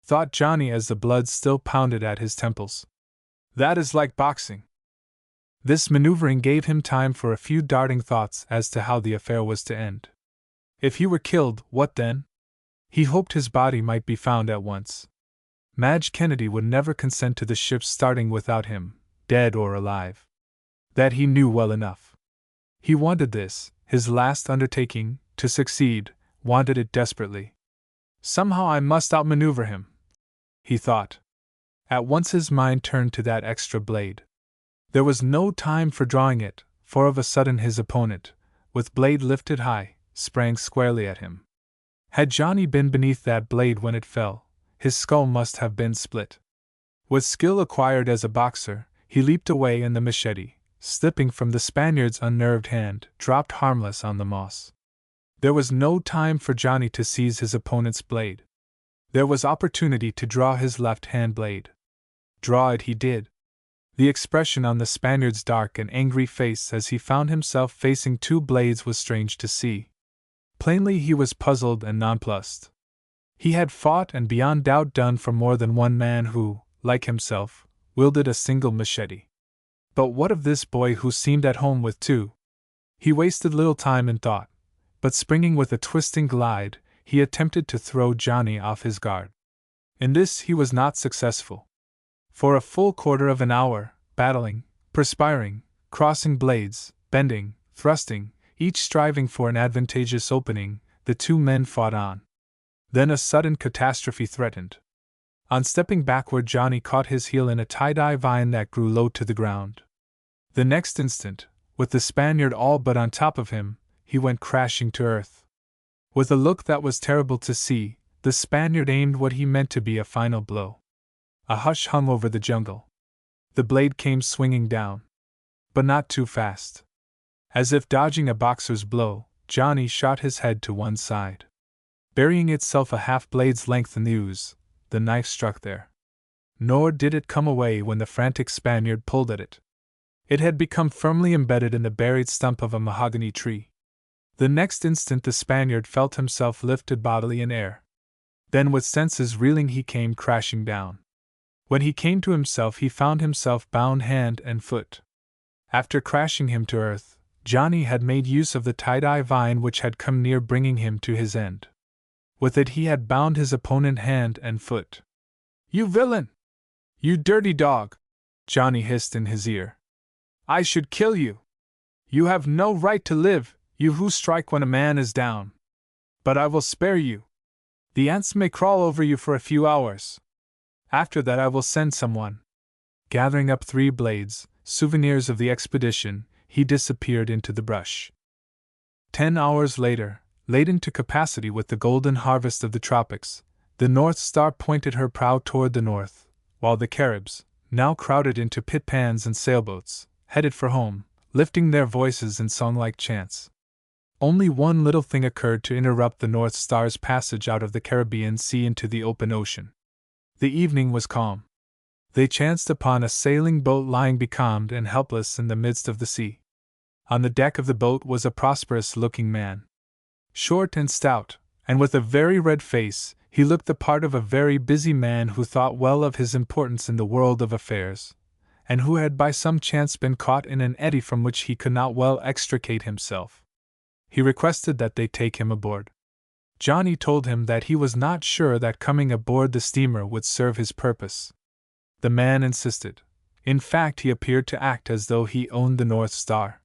thought Johnny as the blood still pounded at his temples. "That is like boxing." This maneuvering gave him time for a few darting thoughts as to how the affair was to end. If he were killed, what then? He hoped his body might be found at once. Madge Kennedy would never consent to the ship's starting without him, dead or alive. That he knew well enough. He wanted this, his last undertaking, to succeed, wanted it desperately. "Somehow I must outmaneuver him," he thought. At once his mind turned to that extra blade. There was no time for drawing it, for of a sudden his opponent, with blade lifted high, sprang squarely at him. Had Johnny been beneath that blade when it fell, his skull must have been split. With skill acquired as a boxer, he leaped away and the machete, slipping from the Spaniard's unnerved hand, dropped harmless on the moss. There was no time for Johnny to seize his opponent's blade. There was opportunity to draw his left-hand blade. Draw it he did. The expression on the Spaniard's dark and angry face as he found himself facing two blades was strange to see. Plainly he was puzzled and nonplussed. He had fought and beyond doubt done for more than one man who, like himself, wielded a single machete. But what of this boy who seemed at home with two? He wasted little time in thought, but springing with a twisting glide, he attempted to throw Johnny off his guard. In this he was not successful. For a full quarter of an hour, battling, perspiring, crossing blades, bending, thrusting, each striving for an advantageous opening, the two men fought on. Then a sudden catastrophe threatened. On stepping backward, Johnny caught his heel in a tie-dye vine that grew low to the ground. The next instant, with the Spaniard all but on top of him, he went crashing to earth. With a look that was terrible to see, the Spaniard aimed what he meant to be a final blow. A hush hung over the jungle. The blade came swinging down. But not too fast. As if dodging a boxer's blow, Johnny shot his head to one side. Burying itself a half-blade's length in the ooze, the knife struck there. Nor did it come away when the frantic Spaniard pulled at it. It had become firmly embedded in the buried stump of a mahogany tree. The next instant the Spaniard felt himself lifted bodily in air. Then with senses reeling he came crashing down. When he came to himself he found himself bound hand and foot. After crashing him to earth, Johnny had made use of the tie-dye vine which had come near bringing him to his end. With it he had bound his opponent hand and foot. "You villain! You dirty dog!" Johnny hissed in his ear. "I should kill you! You have no right to live, you who strike when a man is down. But I will spare you. The ants may crawl over you for a few hours. After that I will send someone." Gathering up 3 blades, souvenirs of the expedition, he disappeared into the brush. 10 hours later, laden to capacity with the golden harvest of the tropics, the North Star pointed her prow toward the north, while the Caribs, now crowded into pit pans and sailboats, headed for home, lifting their voices in song-like chants. Only one little thing occurred to interrupt the North Star's passage out of the Caribbean Sea into the open ocean. The evening was calm. They chanced upon a sailing boat lying becalmed and helpless in the midst of the sea. On the deck of the boat was a prosperous-looking man. Short and stout, and with a very red face, he looked the part of a very busy man who thought well of his importance in the world of affairs, and who had by some chance been caught in an eddy from which he could not well extricate himself. He requested that they take him aboard. Johnny told him that he was not sure that coming aboard the steamer would serve his purpose. The man insisted. In fact, he appeared to act as though he owned the North Star.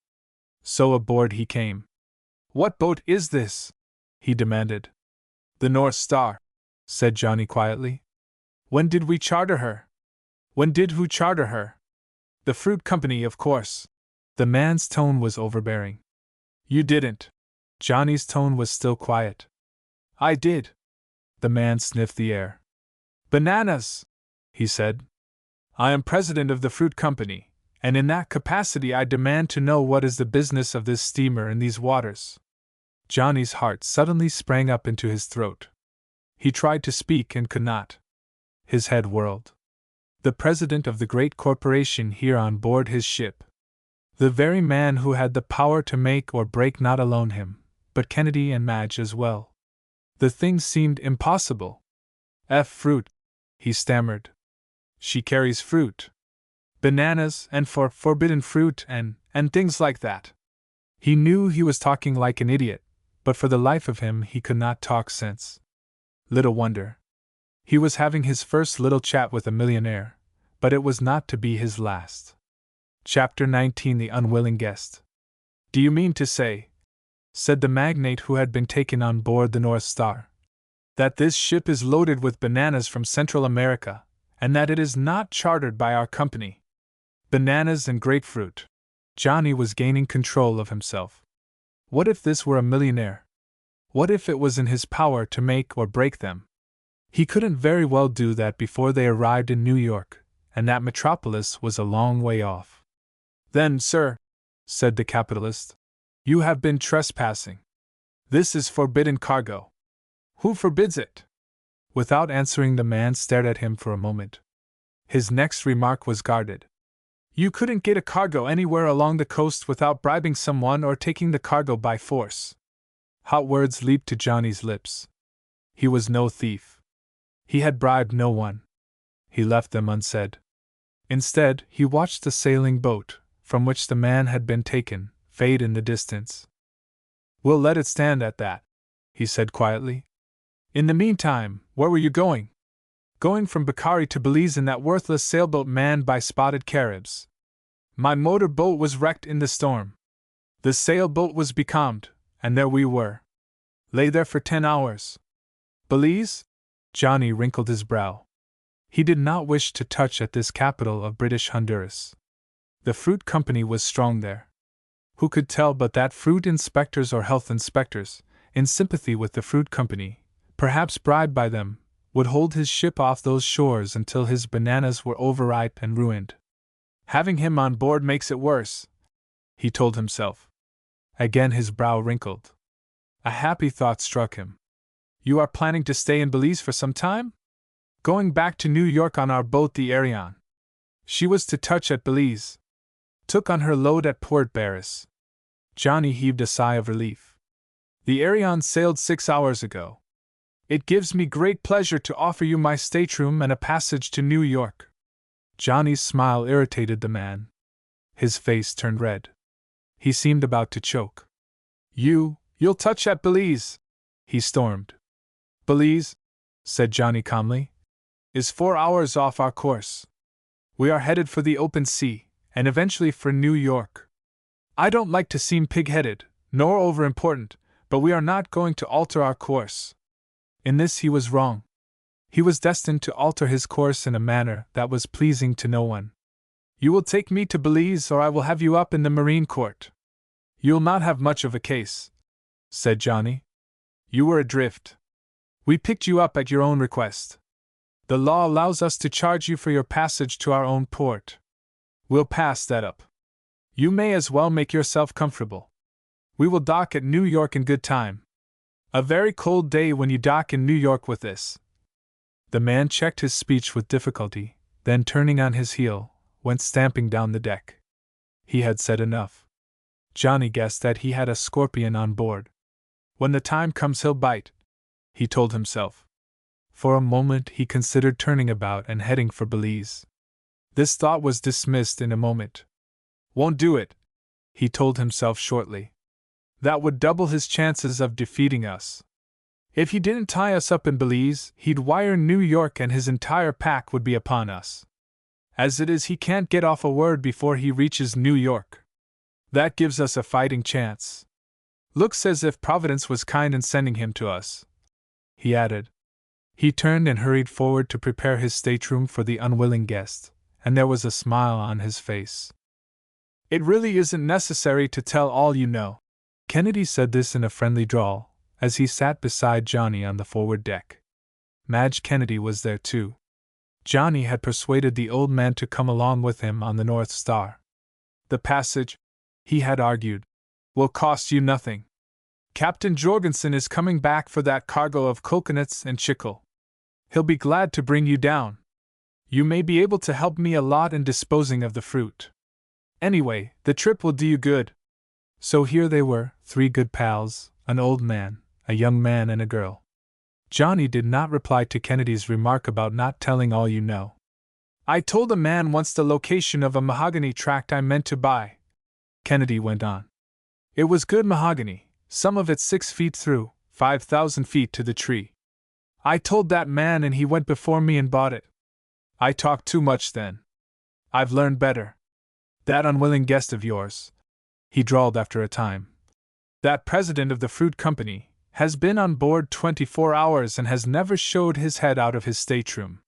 So aboard he came. "What boat is this?" he demanded. "The North Star," said Johnny quietly. "When did we charter her?" "When did who charter her?" "The fruit company, of course." The man's tone was overbearing. "You didn't." Johnny's tone was still quiet. "I did." The man sniffed the air. "Bananas," he said. "I am president of the fruit company, and in that capacity I demand to know what is the business of this steamer in these waters." Johnny's heart suddenly sprang up into his throat. He tried to speak and could not. His head whirled. The president of the great corporation here on board his ship. The very man who had the power to make or break not alone him, but Kennedy and Madge as well. The thing seemed impossible. Fruit," he stammered. "She carries fruit. Bananas, and forbidden fruit, and things like that." He knew he was talking like an idiot, but for the life of him he could not talk sense. Little wonder. He was having his first little chat with a millionaire, but it was not to be his last. Chapter 19: The Unwilling Guest. "Do you mean to say," said the magnate who had been taken on board the North Star, "that this ship is loaded with bananas from Central America, and that it is not chartered by our company?" Bananas and grapefruit. Johnny was gaining control of himself. What if this were a millionaire? What if it was in his power to make or break them? He couldn't very well do that before they arrived in New York, and that metropolis was a long way off. "Then, sir," said the capitalist, "you have been trespassing. This is forbidden cargo." "Who forbids it?" Without answering, the man stared at him for a moment. His next remark was guarded. "You couldn't get a cargo anywhere along the coast without bribing someone or taking the cargo by force." Hot words leaped to Johnny's lips. He was no thief. He had bribed no one. He left them unsaid. Instead, he watched the sailing boat, from which the man had been taken, fade in the distance. "We'll let it stand at that," he said quietly. "In the meantime, where were you going?" "Going from Bacari to Belize in that worthless sailboat manned by spotted Caribs. My motor boat was wrecked in the storm. The sailboat was becalmed, and there we were. Lay there for 10 hours. Belize?" Johnny wrinkled his brow. He did not wish to touch at this capital of British Honduras. The fruit company was strong there. Who could tell but that fruit inspectors or health inspectors, in sympathy with the fruit company, perhaps bribed by them, would hold his ship off those shores until his bananas were overripe and ruined. "Having him on board makes it worse," he told himself. Again his brow wrinkled. A happy thought struck him. "You are planning to stay in Belize for some time?" "Going back to New York on our boat, the Arion. She was to touch at Belize. Took on her load at Port Barras." Johnny heaved a sigh of relief. "The Arion sailed 6 hours ago. It gives me great pleasure to offer you my stateroom and a passage to New York." Johnny's smile irritated the man. His face turned red. He seemed about to choke. You'll touch at Belize," he stormed. "Belize," said Johnny calmly, "is 4 hours off our course. We are headed for the open sea, and eventually for New York. I don't like to seem pig-headed, nor over-important, but we are not going to alter our course." In this he was wrong. He was destined to alter his course in a manner that was pleasing to no one. "You will take me to Belize, or I will have you up in the Marine Court." "You'll not have much of a case," said Johnny. "You were adrift. We picked you up at your own request. The law allows us to charge you for your passage to our own port. We'll pass that up. You may as well make yourself comfortable. We will dock at New York in good time. A very cold day when you dock in New York with this." The man checked his speech with difficulty, then turning on his heel, went stamping down the deck. He had said enough. Johnny guessed that he had a scorpion on board. When the time comes, he'll bite, he told himself. For a moment he considered turning about and heading for Belize. This thought was dismissed in a moment. Won't do it, he told himself shortly. That would double his chances of defeating us. If he didn't tie us up in Belize, he'd wire New York and his entire pack would be upon us. As it is, he can't get off a word before he reaches New York. That gives us a fighting chance. Looks as if Providence was kind in sending him to us, he added. He turned and hurried forward to prepare his stateroom for the unwilling guest, and there was a smile on his face. It really isn't necessary to tell all you know. Kennedy said this in a friendly drawl, as he sat beside Johnny on the forward deck. Madge Kennedy was there too. Johnny had persuaded the old man to come along with him on the North Star. The passage, he had argued, will cost you nothing. Captain Jorgensen is coming back for that cargo of coconuts and chicle. He'll be glad to bring you down. You may be able to help me a lot in disposing of the fruit. Anyway, the trip will do you good. So here they were, 3 good pals, an old man, a young man, and a girl. Johnny did not reply to Kennedy's remark about not telling all you know. I told a man once the location of a mahogany tract I meant to buy, Kennedy went on. It was good mahogany, some of it 6 feet through, 5,000 feet to the tree. I told that man and he went before me and bought it. I talked too much then. I've learned better. That unwilling guest of yours, he drawled after a time. That president of the fruit company has been on board 24 hours and has never showed his head out of his stateroom.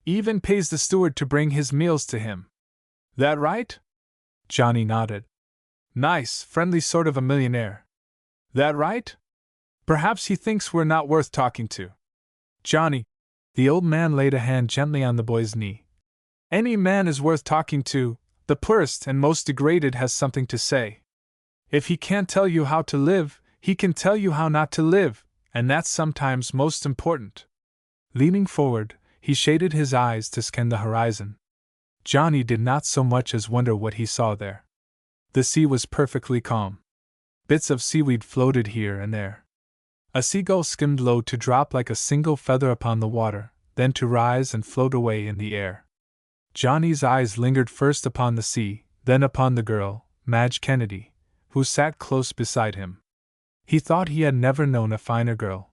Even pays the steward to bring his meals to him. That right? Johnny nodded. Nice, friendly sort of a millionaire. That right? Perhaps he thinks we're not worth talking to. Johnny, the old man laid a hand gently on the boy's knee. Any man is worth talking to. The poorest and most degraded has something to say. If he can't tell you how to live, he can tell you how not to live, and that's sometimes most important. Leaning forward, he shaded his eyes to scan the horizon. Johnny did not so much as wonder what he saw there. The sea was perfectly calm. Bits of seaweed floated here and there. A seagull skimmed low to drop like a single feather upon the water, then to rise and float away in the air. Johnny's eyes lingered first upon the sea, then upon the girl, Madge Kennedy, who sat close beside him. He thought he had never known a finer girl.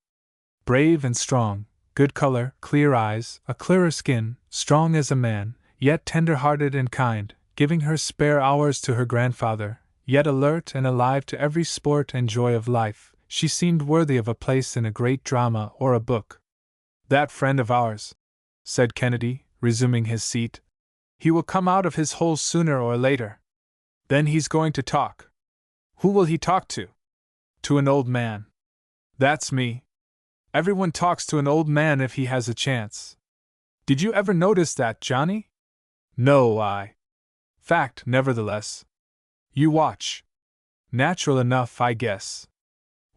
Brave and strong, good color, clear eyes, a clearer skin, strong as a man, yet tender-hearted and kind, giving her spare hours to her grandfather, yet alert and alive to every sport and joy of life, she seemed worthy of a place in a great drama or a book. That friend of ours, said Kennedy, resuming his seat. He will come out of his hole sooner or later. Then he's going to talk. Who will he talk to? To an old man. That's me. Everyone talks to an old man if he has a chance. Did you ever notice that, Johnny? No, Fact, nevertheless. You watch. Natural enough, I guess.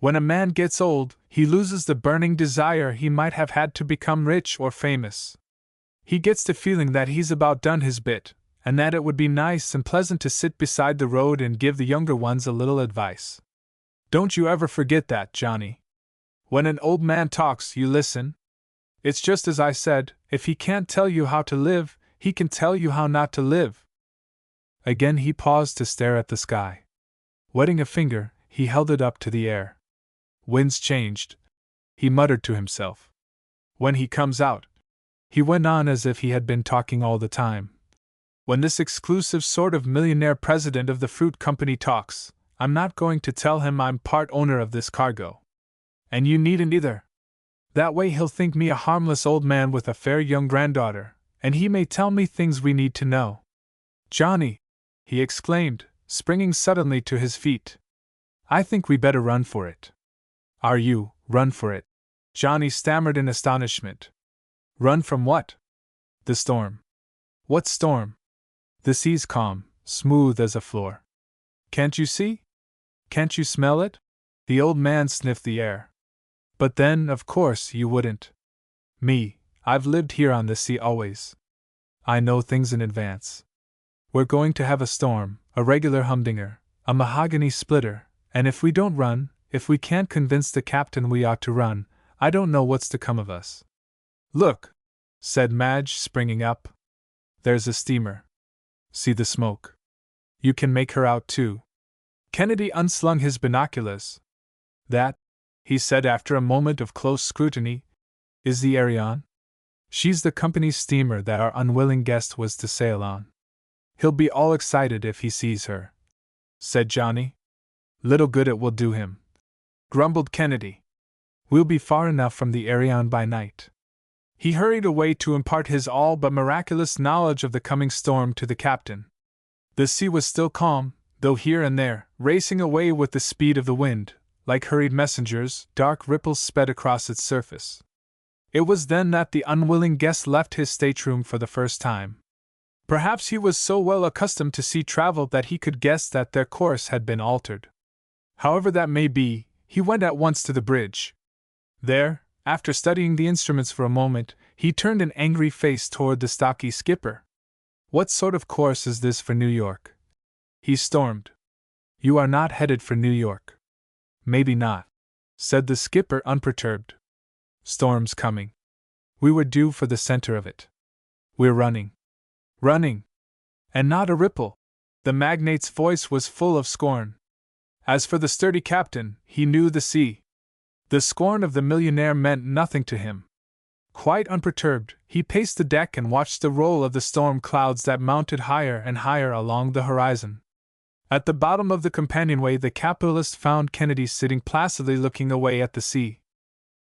When a man gets old, he loses the burning desire he might have had to become rich or famous. He gets the feeling that he's about done his bit, and that it would be nice and pleasant to sit beside the road and give the younger ones a little advice. Don't you ever forget that, Johnny. When an old man talks, you listen. It's just as I said, if he can't tell you how to live, he can tell you how not to live. Again he paused to stare at the sky. Wetting a finger, he held it up to the air. Winds changed, he muttered to himself. When he comes out, he went on as if he had been talking all the time. When this exclusive sort of millionaire president of the fruit company talks, I'm not going to tell him I'm part owner of this cargo. And you needn't either. That way he'll think me a harmless old man with a fair young granddaughter, and he may tell me things we need to know. Johnny, he exclaimed, springing suddenly to his feet. I think we better run for it. Are you, run for it? Johnny stammered in astonishment. Run from what? The storm. What storm? The sea's calm, smooth as a floor. Can't you see? Can't you smell it? The old man sniffed the air. But then, of course, you wouldn't. Me, I've lived here on the sea always. I know things in advance. We're going to have a storm, a regular humdinger, a mahogany splitter, and if we don't run, if we can't convince the captain we ought to run, I don't know what's to come of us. Look, said Madge, springing up. There's a steamer. See the smoke. You can make her out, too. Kennedy unslung his binoculars. That, he said after a moment of close scrutiny, is the Arion. She's the company's steamer that our unwilling guest was to sail on. He'll be all excited if he sees her, said Johnny. Little good it will do him, grumbled Kennedy. We'll be far enough from the Arion by night. He hurried away to impart his all but miraculous knowledge of the coming storm to the captain. The sea was still calm, though here and there, racing away with the speed of the wind, like hurried messengers, dark ripples sped across its surface. It was then that the unwilling guest left his stateroom for the first time. Perhaps he was so well accustomed to sea travel that he could guess that their course had been altered. However that may be, he went at once to the bridge. There, after studying the instruments for a moment, he turned an angry face toward the stocky skipper. What sort of course is this for New York? He stormed. You are not headed for New York. Maybe not, said the skipper unperturbed. Storm's coming. We were due for the center of it. We're running. Running. And not a ripple. The magnate's voice was full of scorn. As for the sturdy captain, he knew the sea. The scorn of the millionaire meant nothing to him. Quite unperturbed, he paced the deck and watched the roll of the storm clouds that mounted higher and higher along the horizon. At the bottom of the companionway, the capitalist found Kennedy sitting placidly looking away at the sea.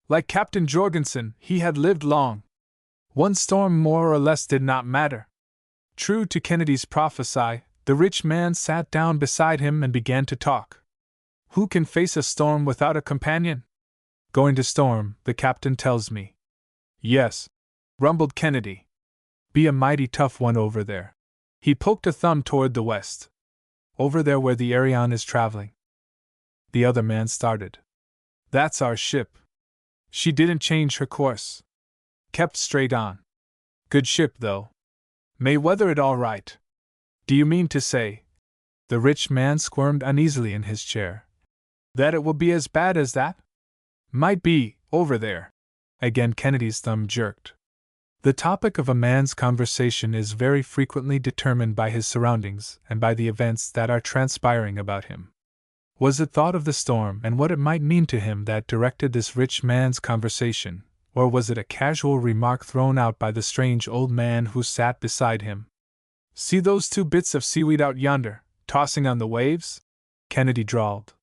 Like Captain Jorgensen, he had lived long. One storm more or less did not matter. True to Kennedy's prophecy, the rich man sat down beside him and began to talk. Who can face a storm without a companion? Going to storm, the captain tells me. Yes, rumbled Kennedy. Be a mighty tough one over there. He poked a thumb toward the west. Over there where the Arion is traveling. The other man started. That's our ship. She didn't change her course. Kept straight on. Good ship, though. May weather it all right. Do you mean to say? The rich man squirmed uneasily in his chair. That it will be as bad as that? Might be, over there. Again Kennedy's thumb jerked. The topic of a man's conversation is very frequently determined by his surroundings and by the events that are transpiring about him. Was it thought of the storm and what it might mean to him that directed this rich man's conversation, or was it a casual remark thrown out by the strange old man who sat beside him? See those two bits of seaweed out yonder, tossing on the waves? Kennedy drawled.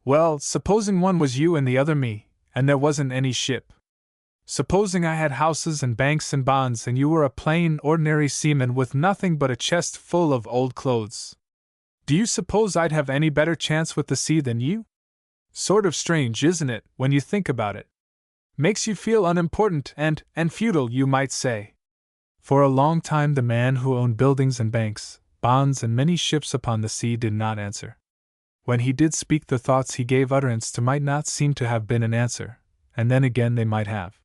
Well, supposing one was you and the other me, and there wasn't any ship. Supposing I had houses and banks and bonds and you were a plain, ordinary seaman with nothing but a chest full of old clothes. Do you suppose I'd have any better chance with the sea than you? Sort of strange, isn't it, when you think about it? Makes you feel unimportant and futile, you might say. For a long time the man who owned buildings and banks, bonds and many ships upon the sea did not answer. When he did speak, the thoughts he gave utterance to might not seem to have been an answer, and then again they might have.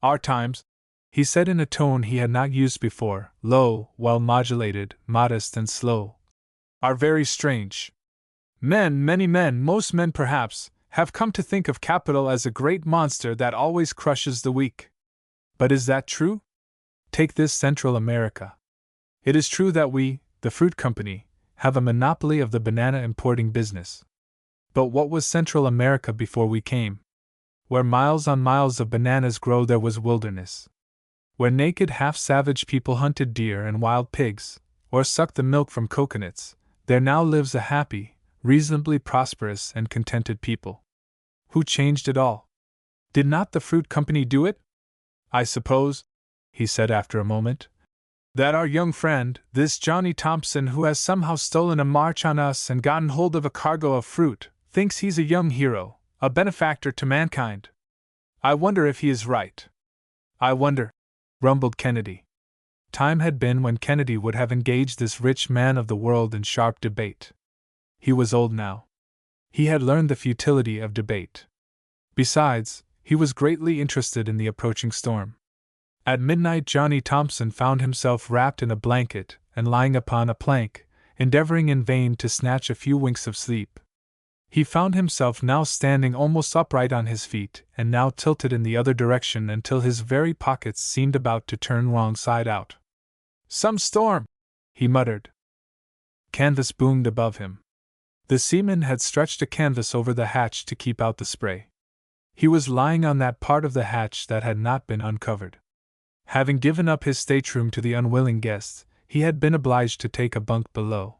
Our times, he said in a tone he had not used before, low, well modulated, modest and slow, are very strange. Many men, most men perhaps, have come to think of capital as a great monster that always crushes the weak. But is that true? Take this Central America. It is true that we, the fruit company, have a monopoly of the banana importing business. But what was Central America before we came? Where miles on miles of bananas grow there was wilderness. Where naked half-savage people hunted deer and wild pigs, or sucked the milk from coconuts, there now lives a happy, reasonably prosperous and contented people. Who changed it all? Did not the fruit company do it? I suppose, he said after a moment, that our young friend, this Johnny Thompson, who has somehow stolen a march on us and gotten hold of a cargo of fruit, thinks he's a young hero, a benefactor to mankind. I wonder if he is right. I wonder, rumbled Kennedy. Time had been when Kennedy would have engaged this rich man of the world in sharp debate. He was old now. He had learned the futility of debate. Besides, he was greatly interested in the approaching storm. At midnight Johnny Thompson found himself wrapped in a blanket and lying upon a plank, endeavoring in vain to snatch a few winks of sleep. He found himself now standing almost upright on his feet, and now tilted in the other direction until his very pockets seemed about to turn wrong side out. "Some storm!" he muttered. Canvas boomed above him. The seaman had stretched a canvas over the hatch to keep out the spray. He was lying on that part of the hatch that had not been uncovered. Having given up his stateroom to the unwilling guests, he had been obliged to take a bunk below.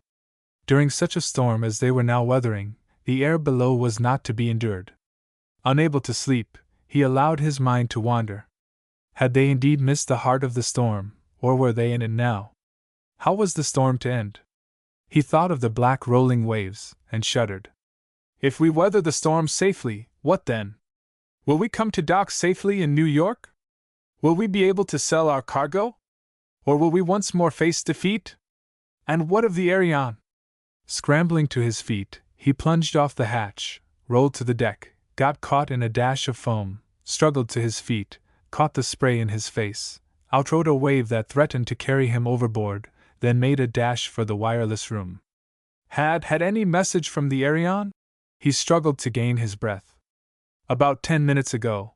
During such a storm as they were now weathering, the air below was not to be endured. Unable to sleep, he allowed his mind to wander. Had they indeed missed the heart of the storm, or were they in it now? How was the storm to end? He thought of the black rolling waves, and shuddered. If we weather the storm safely, what then? Will we come to dock safely in New York? Will we be able to sell our cargo? Or will we once more face defeat? And what of the Arion? Scrambling to his feet, he plunged off the hatch, rolled to the deck, got caught in a dash of foam, struggled to his feet, caught the spray in his face, outrode a wave that threatened to carry him overboard, then made a dash for the wireless room. Had any message from the Arion? He struggled to gain his breath. "About 10 minutes ago,"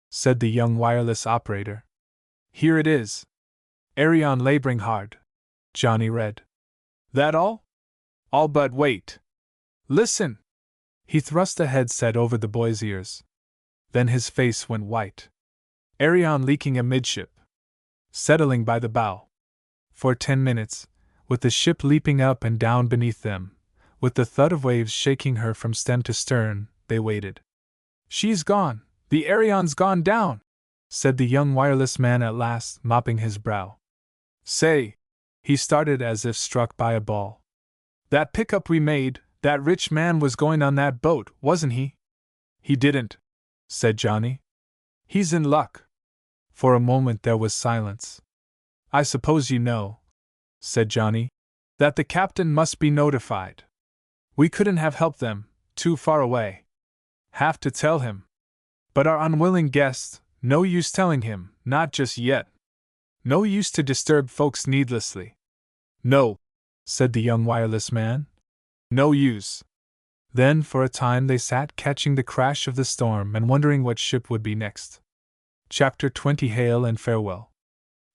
said the young wireless operator. "Here it is. Arion laboring hard," Johnny read. "That all?" "All but wait. Listen!" He thrust the headset over the boy's ears. Then his face went white. "Arion leaking amidship. Settling by the bow." For 10 minutes, with the ship leaping up and down beneath them, with the thud of waves shaking her from stem to stern, they waited. "She's gone! The Arion's gone down!" said the young wireless man at last, mopping his brow. "Say," he started as if struck by a ball. "That pickup we made, that rich man was going on that boat, wasn't he?" "He didn't," said Johnny. "He's in luck." For a moment there was silence. "I suppose you know," said Johnny, "that the captain must be notified. We couldn't have helped them, too far away. Have to tell him. But our unwilling guest, no use telling him, not just yet. No use to disturb folks needlessly." "No," said the young wireless man. "No use." Then for a time they sat catching the crash of the storm and wondering what ship would be next. Chapter 20 Hail and Farewell.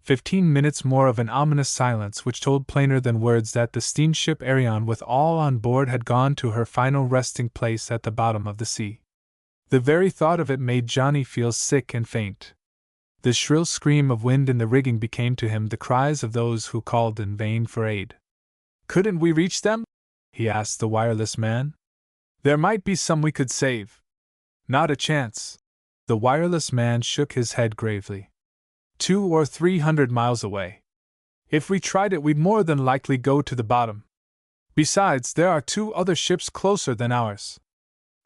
15 minutes more of an ominous silence which told plainer than words that the steamship Arion with all on board had gone to her final resting place at the bottom of the sea. The very thought of it made Johnny feel sick and faint. The shrill scream of wind in the rigging became to him the cries of those who called in vain for aid. "Couldn't we reach them?" he asked the wireless man. "There might be some we could save." "Not a chance." The wireless man shook his head gravely. 200 or 300 miles away. If we tried it, we'd more than likely go to the bottom. Besides, there are 2 other ships closer than ours.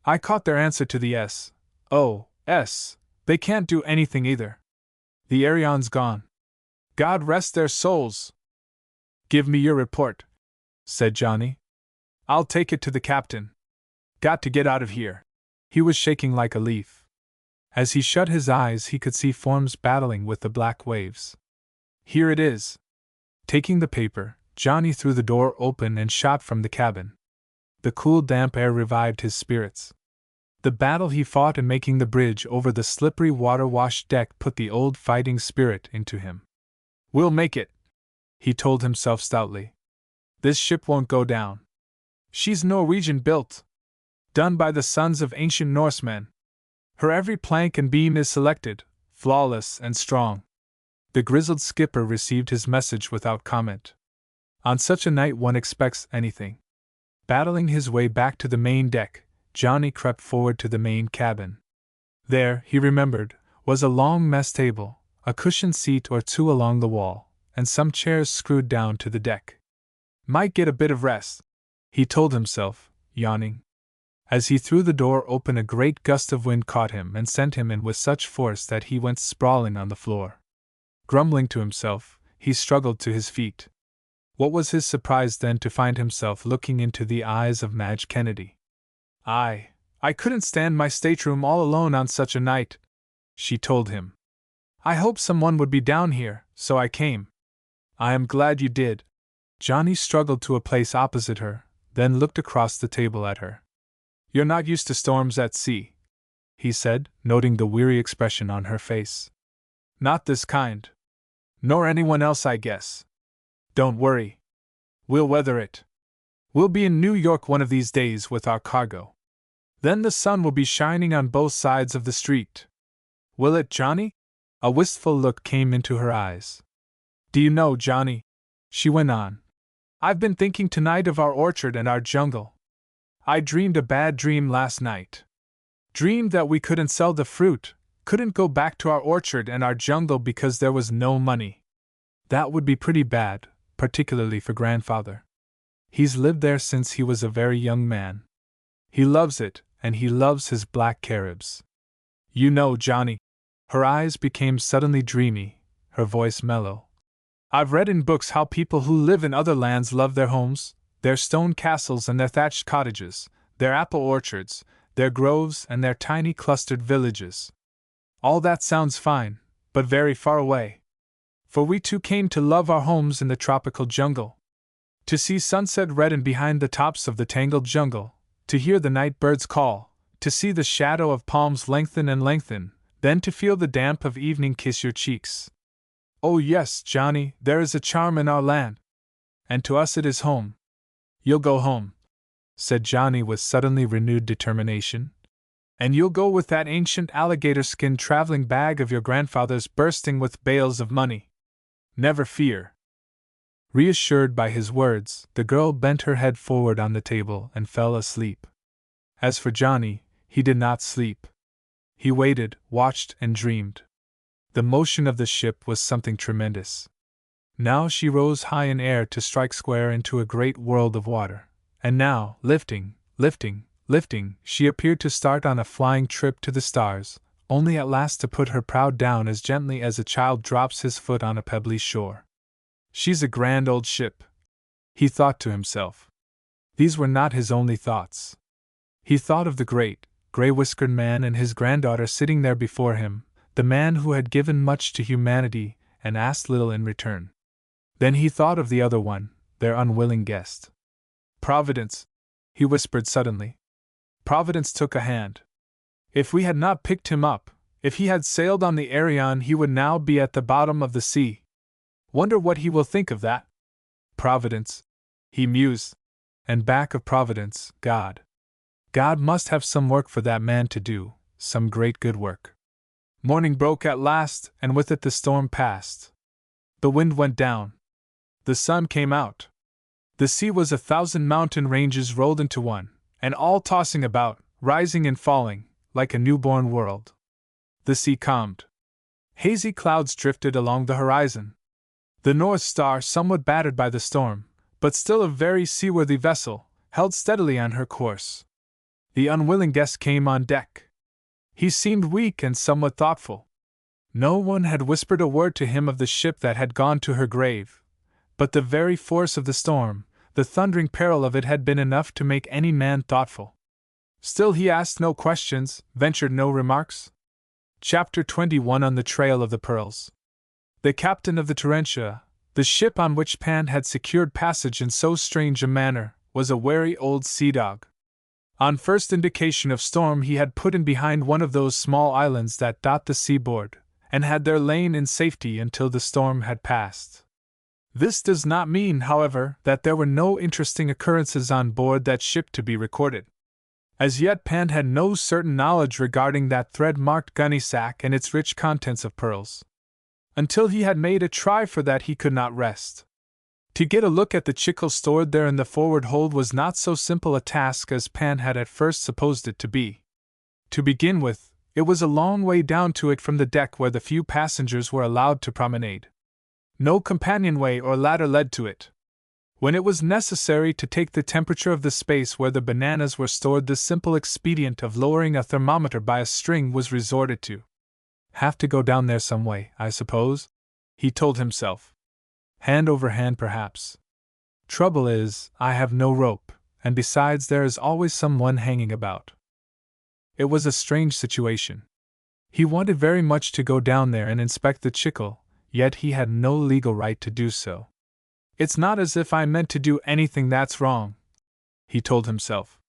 I caught their answer to the S.O.S. They can't do anything either. The Arion's gone. God rest their souls. "Give me your report," said Johnny. "I'll take it to the captain. Got to get out of here." He was shaking like a leaf. As he shut his eyes, he could see forms battling with the black waves. "Here it is." Taking the paper, Johnny threw the door open and shot from the cabin. The cool, damp air revived his spirits. The battle he fought in making the bridge over the slippery, water-washed deck put the old fighting spirit into him. "We'll make it," he told himself stoutly. "This ship won't go down. She's Norwegian-built. Done by the sons of ancient Norsemen. Her every plank and beam is selected, flawless and strong." The grizzled skipper received his message without comment. On such a night one expects anything. Battling his way back to the main deck, Johnny crept forward to the main cabin. There, he remembered, was a long mess table, a cushioned seat or 2 along the wall, and some chairs screwed down to the deck. "Might get a bit of rest," he told himself, yawning. As he threw the door open, a great gust of wind caught him and sent him in with such force that he went sprawling on the floor. Grumbling to himself, he struggled to his feet. What was his surprise then to find himself looking into the eyes of Madge Kennedy. I couldn't stand my stateroom all alone on such a night," she told him. "I hoped someone would be down here, so I came." "I am glad you did." Johnny struggled to a place opposite her, then looked across the table at her. You're not used to storms at sea, he said, noting the weary expression on her face. Not this kind. Nor anyone else, I guess. Don't worry. We'll weather it. We'll be in New York one of these days with our cargo. Then the sun will be shining on both sides of the street. Will it, Johnny? A wistful look came into her eyes. Do you know, Johnny, she went on, I've been thinking tonight of our orchard and our jungle. I dreamed a bad dream last night. Dreamed that we couldn't sell the fruit, couldn't go back to our orchard and our jungle because there was no money. That would be pretty bad, particularly for Grandfather. He's lived there since he was a very young man. He loves it, and he loves his black Caribs. You know, Johnny. Her eyes became suddenly dreamy, her voice mellow. I've read in books how people who live in other lands love their homes, their stone castles and their thatched cottages, their apple orchards, their groves and their tiny clustered villages. All that sounds fine, but very far away. For we too came to love our homes in the tropical jungle. To see sunset redden behind the tops of the tangled jungle, to hear the night birds call, to see the shadow of palms lengthen and lengthen, then to feel the damp of evening kiss your cheeks. Oh yes, Johnny, there is a charm in our land. And to us it is home. You'll go home, said Johnny with suddenly renewed determination. And you'll go with that ancient alligator-skin traveling bag of your grandfather's bursting with bales of money. Never fear. Reassured by his words, the girl bent her head forward on the table and fell asleep. As for Johnny, he did not sleep. He waited, watched, and dreamed. The motion of the ship was something tremendous. Now she rose high in air to strike square into a great world of water, and now, lifting, she appeared to start on a flying trip to the stars, only at last to put her prow down as gently as a child drops his foot on a pebbly shore. She's a grand old ship, he thought to himself. These were not his only thoughts. He thought of the great, gray-whiskered man and his granddaughter sitting there before him, the man who had given much to humanity and asked little in return. Then he thought of the other one, their unwilling guest. Providence, he whispered suddenly. Providence took a hand. If we had not picked him up, if he had sailed on the Arion, he would now be at the bottom of the sea. Wonder what he will think of that? Providence, he mused. And back of Providence, God. God must have some work for that man to do, some great good work. Morning broke at last, and with it the storm passed. The wind went down. The sun came out. The sea was 1,000 mountain ranges rolled into one, and all tossing about, rising and falling, like a newborn world. The sea calmed. Hazy clouds drifted along the horizon. The North Star, somewhat battered by the storm, but still a very seaworthy vessel, held steadily on her course. The unwilling guest came on deck. He seemed weak and somewhat thoughtful. No one had whispered a word to him of the ship that had gone to her grave, but the very force of the storm, the thundering peril of it, had been enough to make any man thoughtful. Still he asked no questions, ventured no remarks. Chapter 21 On the Trail of the Pearls. The captain of the Terentia, the ship on which Pan had secured passage in so strange a manner, was a wary old sea-dog. On first indication of storm he had put in behind one of those small islands that dot the seaboard, and had there lain in safety until the storm had passed. This does not mean, however, that there were no interesting occurrences on board that ship to be recorded. As yet Pan had no certain knowledge regarding that thread-marked gunny sack and its rich contents of pearls. Until he had made a try for that he could not rest. To get a look at the chicle stored there in the forward hold was not so simple a task as Pan had at first supposed it to be. To begin with, it was a long way down to it from the deck where the few passengers were allowed to promenade. No companionway or ladder led to it. When it was necessary to take the temperature of the space where the bananas were stored, the simple expedient of lowering a thermometer by a string was resorted to. Have to go down there some way, I suppose, he told himself. Hand over hand, perhaps. Trouble is, I have no rope, and besides there is always someone hanging about. It was a strange situation. He wanted very much to go down there and inspect the chicle, yet he had no legal right to do so. It's not as if I meant to do anything that's wrong, he told himself.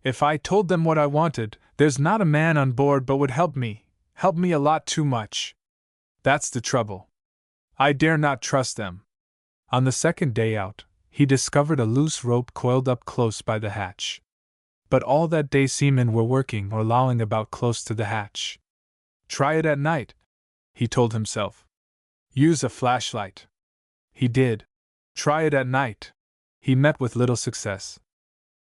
If I told them what I wanted, there's not a man on board but would help me a lot too much. That's the trouble. I dare not trust them. On the second day out, he discovered a loose rope coiled up close by the hatch. But all that day seamen were working or lolling about close to the hatch. Try it at night, he told himself. Use a flashlight. He did. Try it at night. He met with little success.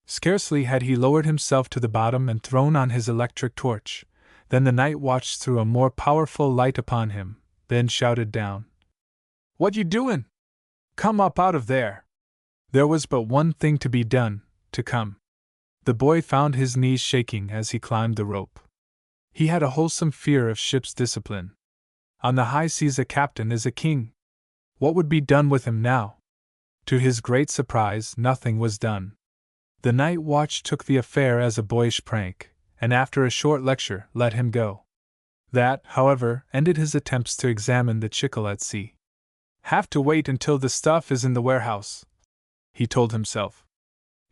Scarcely had he lowered himself to the bottom and thrown on his electric torch, than the night watch threw a more powerful light upon him, then shouted down. What you doin'? Come up out of there. There was but one thing to be done, to come. The boy found his knees shaking as he climbed the rope. He had a wholesome fear of ship's discipline. On the high seas a captain is a king. What would be done with him now? To his great surprise, nothing was done. The night watch took the affair as a boyish prank, and after a short lecture, let him go. That, however, ended his attempts to examine the chicle at sea. Have to wait until the stuff is in the warehouse, he told himself.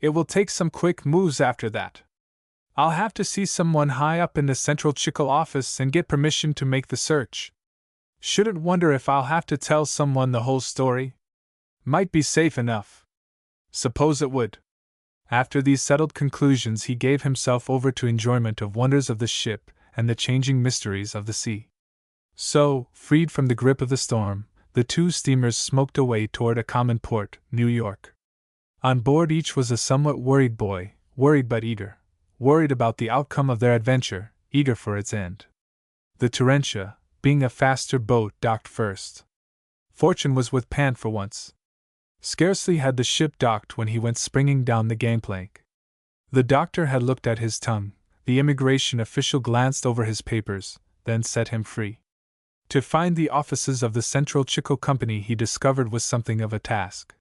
It will take some quick moves after that. I'll have to see someone high up in the central chicle office and get permission to make the search. Shouldn't wonder if I'll have to tell someone the whole story. Might be safe enough. Suppose it would. After these settled conclusions, he gave himself over to enjoyment of wonders of the ship and the changing mysteries of the sea. So, freed from the grip of the storm, the two steamers smoked away toward a common port, New York. On board each was a somewhat worried boy, worried but eager, worried about the outcome of their adventure, eager for its end. The Terentia, being a faster boat, docked first. Fortune was with Pant for once. Scarcely had the ship docked when he went springing down the gangplank. The doctor had looked at his tongue, the immigration official glanced over his papers, then set him free. To find the offices of the Central Chicle Company he discovered was something of a task.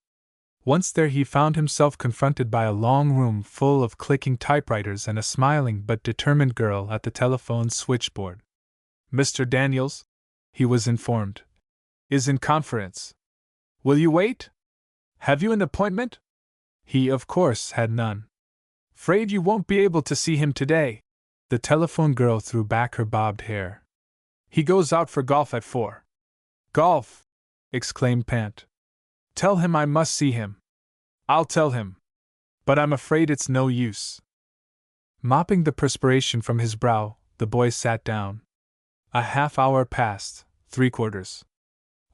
Once there he found himself confronted by a long room full of clicking typewriters and a smiling but determined girl at the telephone switchboard. Mr. Daniels, he was informed, is in conference. Will you wait? Have you an appointment? He, of course, had none. Afraid you won't be able to see him today. The telephone girl threw back her bobbed hair. He goes out for golf at 4. Golf! Exclaimed Pant. Tell him I must see him. I'll tell him. But I'm afraid it's no use. Mopping the perspiration from his brow, the boy sat down. A half-hour passed, 3/4.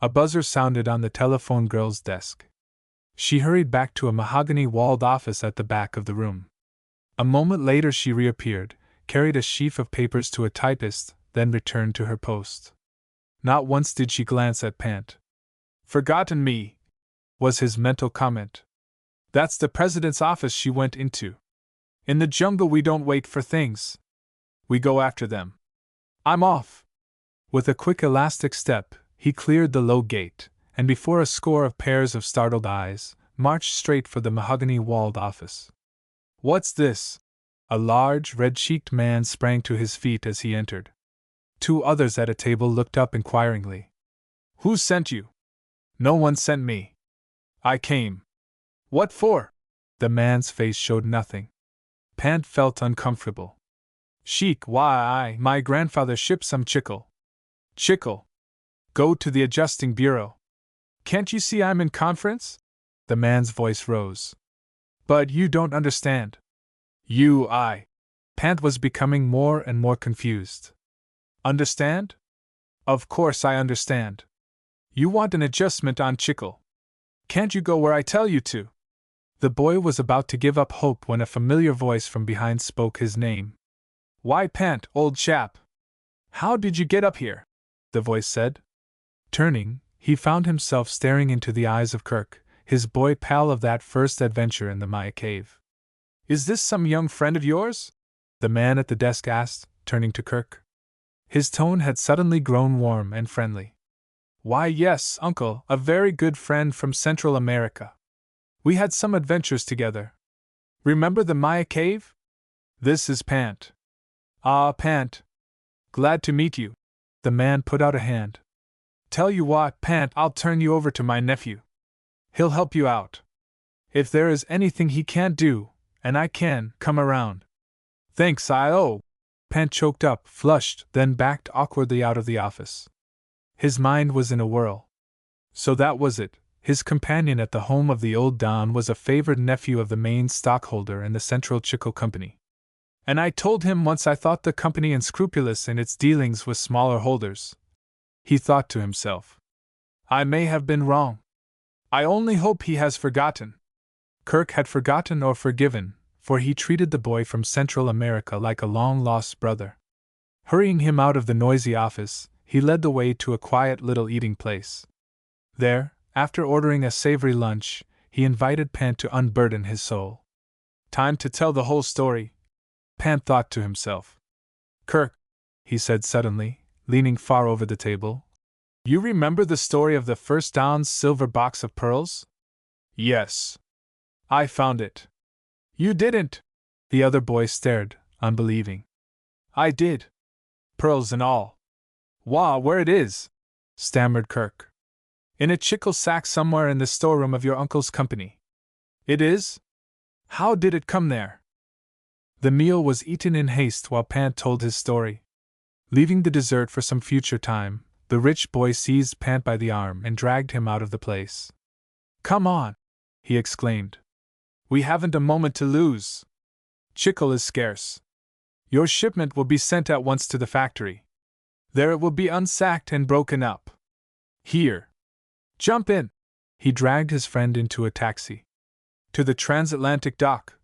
A buzzer sounded on the telephone girl's desk. She hurried back to a mahogany-walled office at the back of the room. A moment later she reappeared, carried a sheaf of papers to a typist, then returned to her post. Not once did she glance at Pant. Forgotten me, was his mental comment. That's the president's office she went into. In the jungle we don't wait for things. We go after them. I'm off. With a quick elastic step, he cleared the low gate, and before a score of pairs of startled eyes, marched straight for the mahogany-walled office. What's this? A large, red-cheeked man sprang to his feet as he entered. Two others at a table looked up inquiringly. Who sent you? No one sent me. I came. What for? The man's face showed nothing. Pant felt uncomfortable. Sheik, why, my grandfather shipped some chicle. Chicle? Go to the adjusting bureau. Can't you see I'm in conference? The man's voice rose. But you don't understand. Pant was becoming more and more confused. Understand? Of course I understand. You want an adjustment on chicle. Can't you go where I tell you to? The boy was about to give up hope when a familiar voice from behind spoke his name. Why, Pant, old chap. How did you get up here? The voice said. Turning, he found himself staring into the eyes of Kirk, his boy pal of that first adventure in the Maya cave. Is this some young friend of yours? The man at the desk asked, turning to Kirk. His tone had suddenly grown warm and friendly. Why, yes, uncle, a very good friend from Central America. We had some adventures together. Remember the Maya cave? This is Pant. Ah, Pant. Glad to meet you. The man put out a hand. Tell you what, Pant, I'll turn you over to my nephew. He'll help you out. If there is anything he can't do, and I can, come around. Thanks, I.O. Pant choked up, flushed, then backed awkwardly out of the office. His mind was in a whirl. So that was it. His companion at the home of the old Don was a favored nephew of the main stockholder in the Central Chicle Company. And I told him once I thought the company unscrupulous in its dealings with smaller holders. He thought to himself. I may have been wrong. I only hope he has forgotten. Kirk had forgotten or forgiven, for he treated the boy from Central America like a long-lost brother. Hurrying him out of the noisy office, he led the way to a quiet little eating place. There, after ordering a savory lunch, he invited Pant to unburden his soul. Time to tell the whole story, Pant thought to himself. Kirk, he said suddenly, leaning far over the table. You remember the story of the first Don's silver box of pearls? Yes. I found it. You didn't? The other boy stared, unbelieving. I did. Pearls and all. Wah, where it is? Stammered Kirk. In a chicle sack somewhere in the storeroom of your uncle's company. It is? How did it come there? The meal was eaten in haste while Pant told his story. Leaving the dessert for some future time, the rich boy seized Pant by the arm and dragged him out of the place. Come on, he exclaimed. We haven't a moment to lose. Chicle is scarce. Your shipment will be sent at once to the factory. There it will be unsacked and broken up. Here. Jump in. He dragged his friend into a taxi. To the transatlantic dock,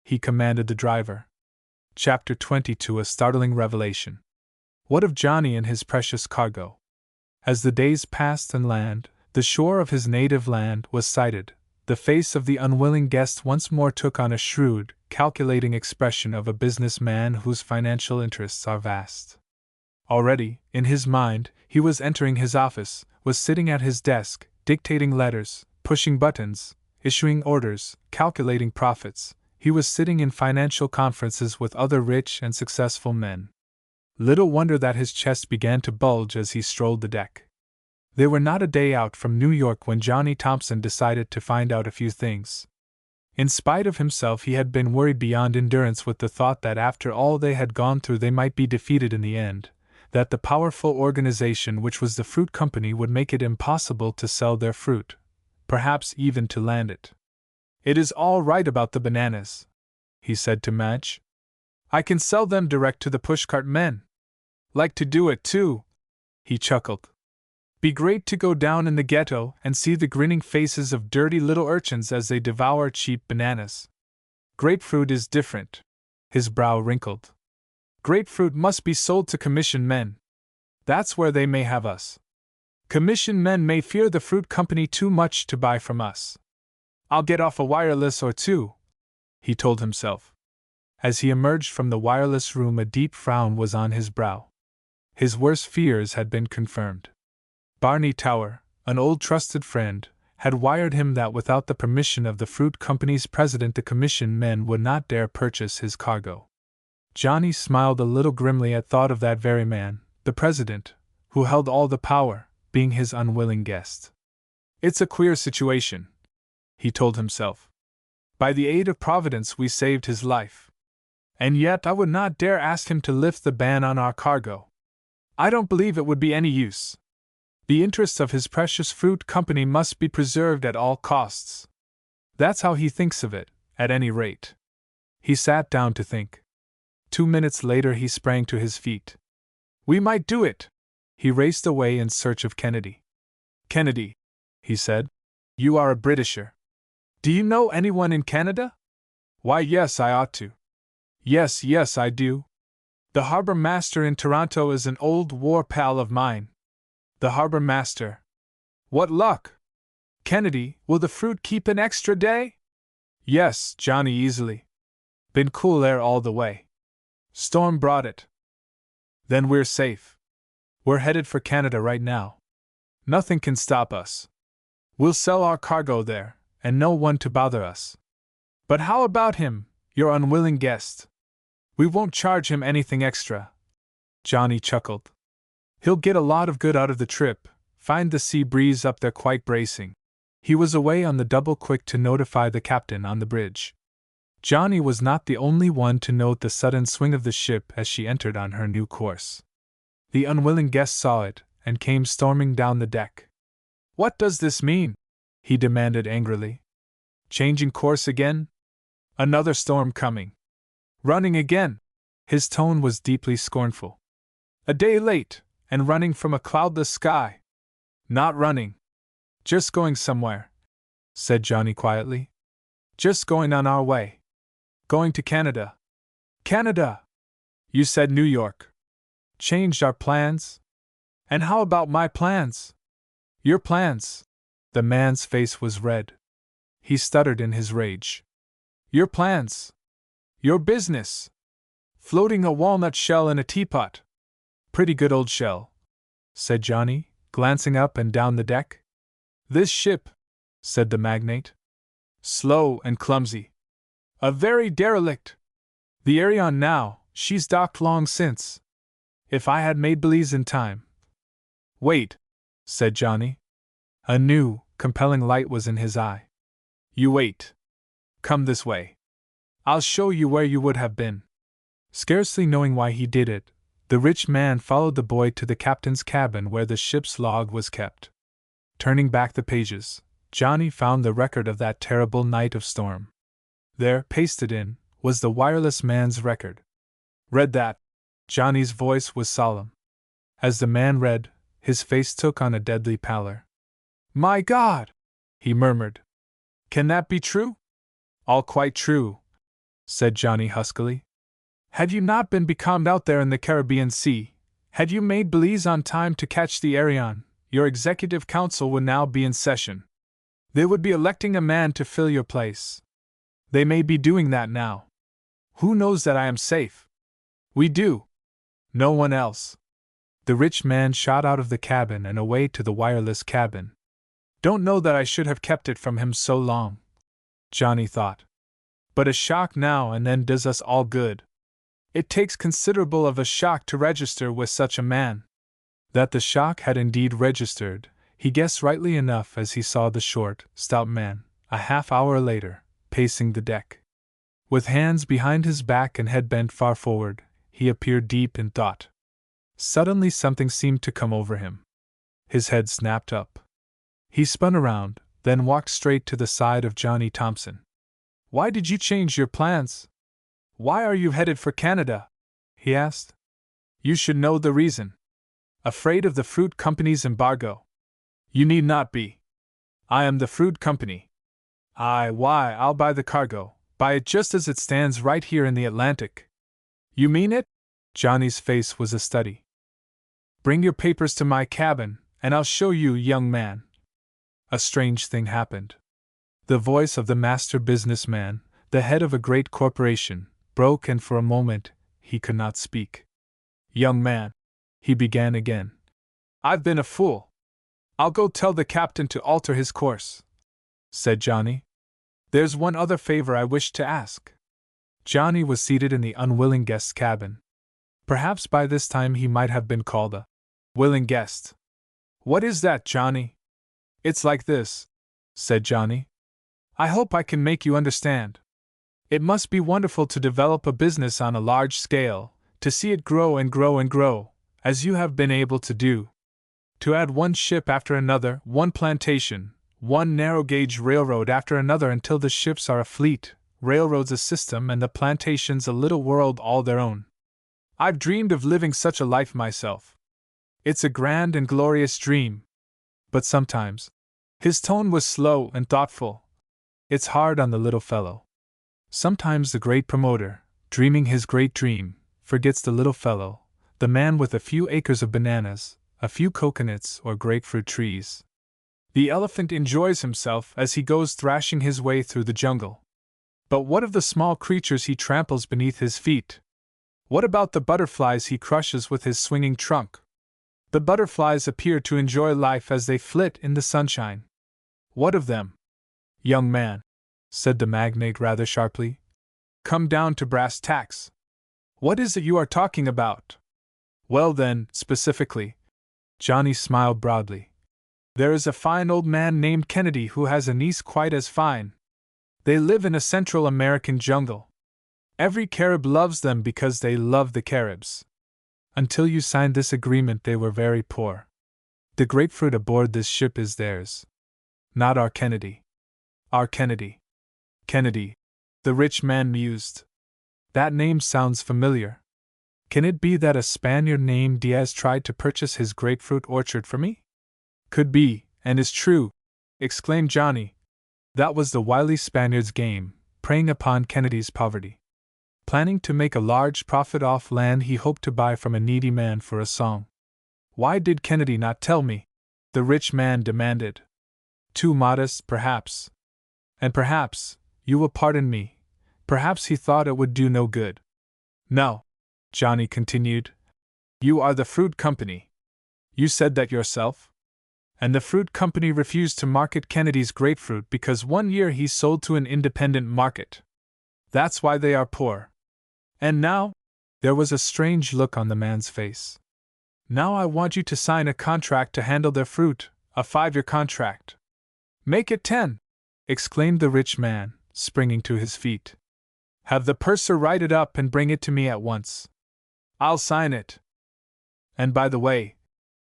he commanded the driver. Chapter 22. A startling revelation. What of Johnny and his precious cargo? As the days passed and the shore of his native land was sighted, the face of the unwilling guest once more took on a shrewd, calculating expression of a businessman whose financial interests are vast. Already, in his mind, he was entering his office, was sitting at his desk, dictating letters, pushing buttons, issuing orders, calculating profits. He was sitting in financial conferences with other rich and successful men. Little wonder that his chest began to bulge as he strolled the deck. They were not a day out from New York when Johnny Thompson decided to find out a few things. In spite of himself, he had been worried beyond endurance with the thought that after all they had gone through they might be defeated in the end, that the powerful organization which was the fruit company would make it impossible to sell their fruit, perhaps even to land it. It is all right about the bananas, he said to Madge. I can sell them direct to the pushcart men. Like to do it too, he chuckled. Be great to go down in the ghetto and see the grinning faces of dirty little urchins as they devour cheap bananas. Grapefruit is different. His brow wrinkled. Grapefruit must be sold to commission men. That's where they may have us. Commission men may fear the fruit company too much to buy from us. I'll get off a wireless or two, he told himself. As he emerged from the wireless room, a deep frown was on his brow. His worst fears had been confirmed. Barney Tower, an old trusted friend, had wired him that without the permission of the fruit company's president the commission men would not dare purchase his cargo. Johnny smiled a little grimly at thought of that very man, the president, who held all the power, being his unwilling guest. It's a queer situation, he told himself. By the aid of Providence we saved his life. And yet I would not dare ask him to lift the ban on our cargo. I don't believe it would be any use. The interests of his precious fruit company must be preserved at all costs. That's how he thinks of it, at any rate. He sat down to think. 2 minutes later he sprang to his feet. We might do it! He raced away in search of Kennedy. Kennedy, he said, you are a Britisher. Do you know anyone in Canada? Why, yes, I ought to. Yes, I do. The harbor master in Toronto is an old war pal of mine. The harbor master. What luck! Kennedy, will the fruit keep an extra day? Yes, Johnny, easily. Been cool air all the way. Storm brought it. Then we're safe. We're headed for Canada right now. Nothing can stop us. We'll sell our cargo there, and no one to bother us. But how about him, your unwilling guest? We won't charge him anything extra. Johnny chuckled. He'll get a lot of good out of the trip, find the sea breeze up there quite bracing. He was away on the double quick to notify the captain on the bridge. Johnny was not the only one to note the sudden swing of the ship as she entered on her new course. The unwilling guest saw it, and came storming down the deck. "What does this mean?" he demanded angrily. "Changing course again? Another storm coming? Running again?" His tone was deeply scornful. "A day late, and running from a cloudless sky." "Not running. Just going somewhere," said Johnny quietly. "Just going on our way. Going to Canada." "Canada? You said New York. Changed our plans? And how about my plans?" "Your plans?" The man's face was red. He stuttered in his rage. "Your plans? Your business? Floating a walnut shell in a teapot." "Pretty good old shell," said Johnny, glancing up and down the deck. "This ship," said the magnate. "Slow and clumsy. A very derelict. The Arion now, she's docked long since. If I had made belize in time." "Wait," said Johnny. A new, compelling light was in his eye. "You wait. Come this way. I'll show you where you would have been." Scarcely knowing why he did it, the rich man followed the boy to the captain's cabin where the ship's log was kept. Turning back the pages, Johnny found the record of that terrible night of storm. There, pasted in, was the wireless man's record. "Read that?" Johnny's voice was solemn. As the man read, his face took on a deadly pallor. "My God!" he murmured. "Can that be true?" "All quite true," said Johnny huskily. "Had you not been becalmed out there in the Caribbean Sea, had you made belize on time to catch the Arion, your executive council would now be in session. They would be electing a man to fill your place. They may be doing that now. Who knows that I am safe? We do. No one else." The rich man shot out of the cabin and away to the wireless cabin. "Don't know that I should have kept it from him so long," Johnny thought. "But a shock now and then does us all good. It takes considerable of a shock to register with such a man." That the shock had indeed registered, he guessed rightly enough as he saw the short, stout man, a half-hour later, pacing the deck. With hands behind his back and head bent far forward, he appeared deep in thought. Suddenly something seemed to come over him. His head snapped up. He spun around, then walked straight to the side of Johnny Thompson. "Why did you change your plans? Why are you headed for Canada?" he asked. "You should know the reason. Afraid of the fruit company's embargo." "You need not be. I am the fruit company. Why, I'll buy the cargo, buy it just as it stands right here in the Atlantic." "You mean it?" Johnny's face was a study. "Bring your papers to my cabin, and I'll show you, young man." A strange thing happened. The voice of the master businessman, the head of a great corporation, broke, and for a moment he could not speak. "Young man," he began again, "I've been a fool. I'll go tell the captain to alter his course," said Johnny. "There's one other favor I wish to ask." Johnny was seated in the unwilling guest's cabin. Perhaps by this time he might have been called a willing guest. "What is that, Johnny?" "It's like this," said Johnny. "I hope I can make you understand. It must be wonderful to develop a business on a large scale, to see it grow and grow and grow, as you have been able to do. To add one ship after another, one plantation, one narrow-gauge railroad after another until the ships are a fleet, railroads a system, and the plantations a little world all their own. I've dreamed of living such a life myself. It's a grand and glorious dream. But sometimes," his tone was slow and thoughtful, "it's hard on the little fellow. Sometimes the great promoter, dreaming his great dream, forgets the little fellow, the man with a few acres of bananas, a few coconuts or grapefruit trees. The elephant enjoys himself as he goes thrashing his way through the jungle. But what of the small creatures he tramples beneath his feet? What about the butterflies he crushes with his swinging trunk? The butterflies appear to enjoy life as they flit in the sunshine. What of them?" "Young man," said the magnate rather sharply, "come down to brass tacks. What is it you are talking about?" "Well then, specifically." Johnny smiled broadly. "There is a fine old man named Kennedy who has a niece quite as fine. They live in a Central American jungle. Every Carib loves them because they love the Caribs. Until you signed this agreement, they were very poor. The grapefruit aboard this ship is theirs. Not our Kennedy. Our Kennedy. Kennedy. The rich man mused. That name sounds familiar. Can it be that a Spaniard named Diaz tried to purchase his grapefruit orchard for me? Could be, and is true, exclaimed Johnny. That was the wily Spaniard's game, preying upon Kennedy's poverty. Planning to make a large profit off land he hoped to buy from a needy man for a song. Why did Kennedy not tell me? The rich man demanded. Too modest, perhaps. And perhaps, you will pardon me, perhaps he thought it would do no good. No, Johnny continued. You are the fruit company. You said that yourself? And the fruit company refused to market Kennedy's grapefruit because 1 year he sold to an independent market. That's why they are poor. And now? There was a strange look on the man's face. Now I want you to sign a contract to handle their fruit, a 5-year contract. Make it 10, exclaimed the rich man, springing to his feet. Have the purser write it up and bring it to me at once. I'll sign it. And by the way,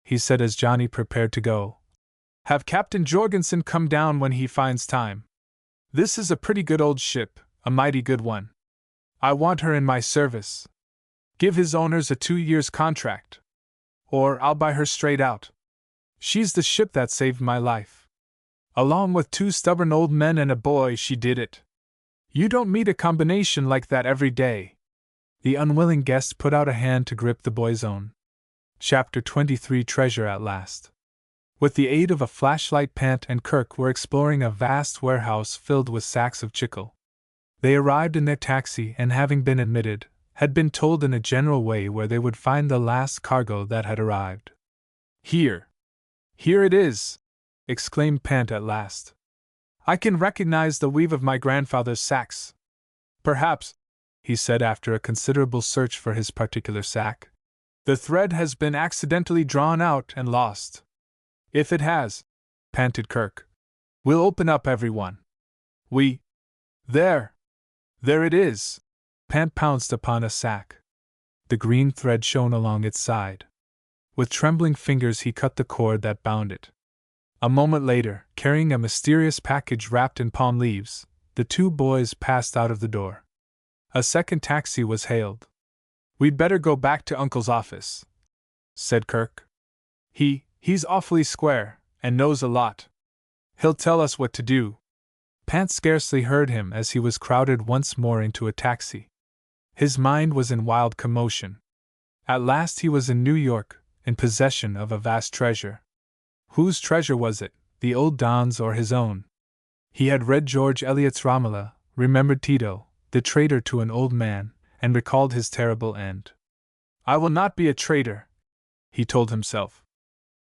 he said as Johnny prepared to go, have Captain Jorgensen come down when he finds time. This is a pretty good old ship, a mighty good one. I want her in my service. Give his owners a 2 years contract. Or I'll buy her straight out. She's the ship that saved my life. Along with 2 stubborn old men and a boy, she did it. You don't meet a combination like that every day. The unwilling guest put out a hand to grip the boy's own. Chapter 23 Treasure at Last. With the aid of a flashlight, Pant and Kirk were exploring a vast warehouse filled with sacks of chicle. They arrived in their taxi and, having been admitted, had been told in a general way where they would find the last cargo that had arrived. Here it is, exclaimed Pant at last. I can recognize the weave of my grandfather's sacks. Perhaps, he said after a considerable search for his particular sack, the thread has been accidentally drawn out and lost. If it has, panted Kirk, we'll open up everyone. There it is. Pant pounced upon a sack. The green thread shone along its side. With trembling fingers he cut the cord that bound it. A moment later, carrying a mysterious package wrapped in palm leaves, the 2 boys passed out of the door. A second taxi was hailed. We'd better go back to Uncle's office, said Kirk. He's awfully square, and knows a lot. He'll tell us what to do. Pant scarcely heard him as he was crowded once more into a taxi. His mind was in wild commotion. At last he was in New York, in possession of a vast treasure. Whose treasure was it, the old Don's or his own? He had read George Eliot's Romola, remembered Tito, the traitor to an old man, and recalled his terrible end. I will not be a traitor, he told himself.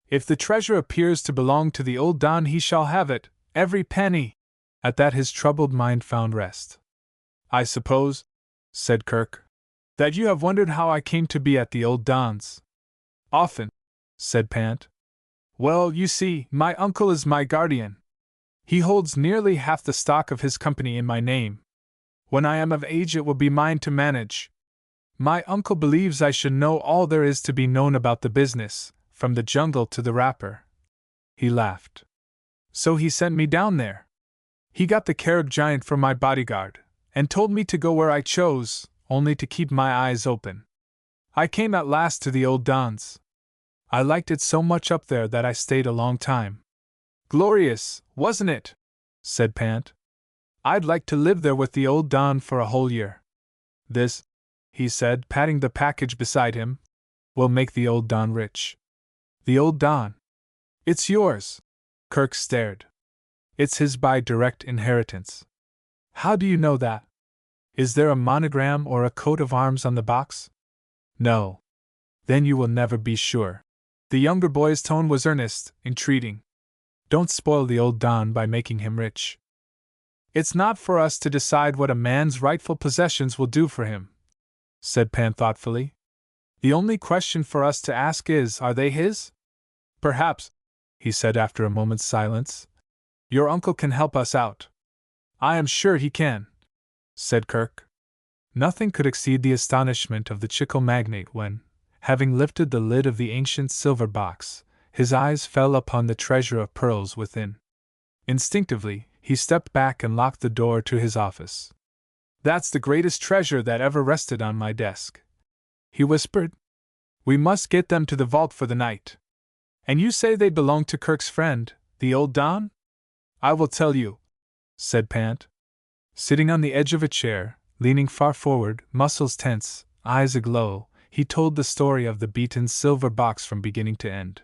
If the treasure appears to belong to the old Don, he shall have it, every penny. At that his troubled mind found rest. I suppose, said Kirk, that you have wondered how I came to be at the old Don's. Often, said Pant. Well, you see, my uncle is my guardian. He holds nearly half the stock of his company in my name. When I am of age it will be mine to manage. My uncle believes I should know all there is to be known about the business, from the jungle to the wrapper. He laughed. So he sent me down there. He got the Carib giant for my bodyguard, and told me to go where I chose, only to keep my eyes open. I came at last to the old Don's. I liked it so much up there that I stayed a long time. Glorious, wasn't it? Said Pant. I'd like to live there with the old Don for a whole year. This, he said, patting the package beside him, will make the old Don rich. The old Don? It's yours. Kirk stared. It's his by direct inheritance. How do you know that? Is there a monogram or a coat of arms on the box? No. Then you will never be sure. The younger boy's tone was earnest, entreating. Don't spoil the old Don by making him rich. It's not for us to decide what a man's rightful possessions will do for him, said Pant thoughtfully. The only question for us to ask is, are they his? Perhaps, he said after a moment's silence, your uncle can help us out. I am sure he can, said Kirk. Nothing could exceed the astonishment of the chicle magnate when, having lifted the lid of the ancient silver box, his eyes fell upon the treasure of pearls within. Instinctively, he stepped back and locked the door to his office. That's the greatest treasure that ever rested on my desk, he whispered. We must get them to the vault for the night. And you say they belong to Kirk's friend, the old Don? I will tell you, said Pant. Sitting on the edge of a chair, leaning far forward, muscles tense, eyes aglow, he told the story of the beaten silver box from beginning to end.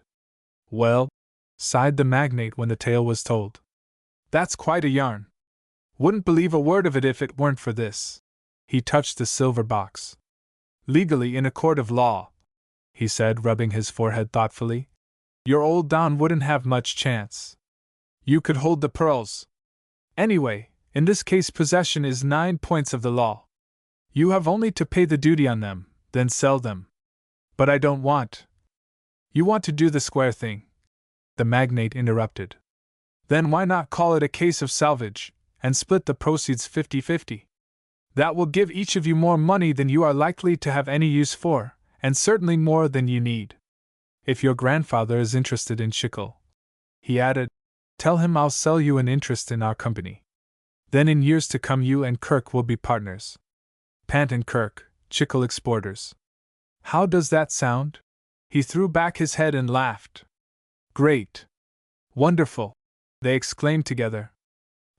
Well, sighed the magnate when the tale was told. That's quite a yarn. Wouldn't believe a word of it if it weren't for this. He touched the silver box. Legally in a court of law, he said, rubbing his forehead thoughtfully, your old Don wouldn't have much chance. You could hold the pearls. Anyway, in this case possession is 9 points of the law. You have only to pay the duty on them, then sell them. But I don't want. You want to do the square thing, the magnate interrupted. Then why not call it a case of salvage, and split the proceeds 50-50? That will give each of you more money than you are likely to have any use for, and certainly more than you need. If your grandfather is interested in chicle, he added, tell him I'll sell you an interest in our company. Then in years to come you and Kirk will be partners. Pant and Kirk, chicle exporters. How does that sound? He threw back his head and laughed. Great! Wonderful! They exclaimed together.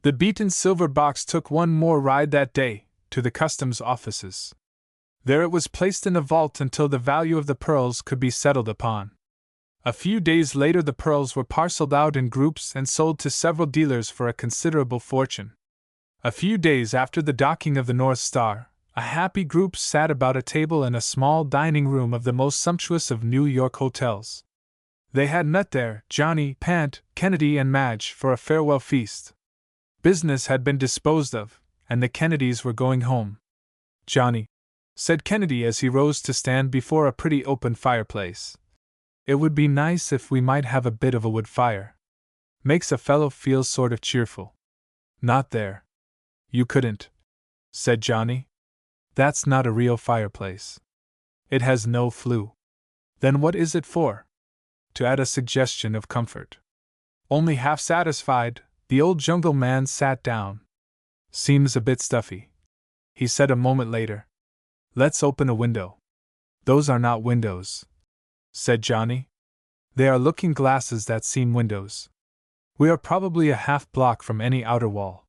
The beaten silver box took one more ride that day, to the customs offices. There it was placed in a vault until the value of the pearls could be settled upon. A few days later the pearls were parceled out in groups and sold to several dealers for a considerable fortune. A few days after the docking of the North Star, a happy group sat about a table in a small dining room of the most sumptuous of New York hotels. They had met there, Johnny, Pant, Kennedy, and Madge, for a farewell feast. Business had been disposed of, and the Kennedys were going home. Johnny, said Kennedy as he rose to stand before a pretty open fireplace. It would be nice if we might have a bit of a wood fire. Makes a fellow feel sort of cheerful. Not there. You couldn't, said Johnny. That's not a real fireplace. It has no flue. Then what is it for? To add a suggestion of comfort. Only half satisfied, the old jungle man sat down. Seems a bit stuffy, he said a moment later. Let's open a window. Those are not windows, said Johnny. They are looking glasses that seem windows. We are probably a half block from any outer wall.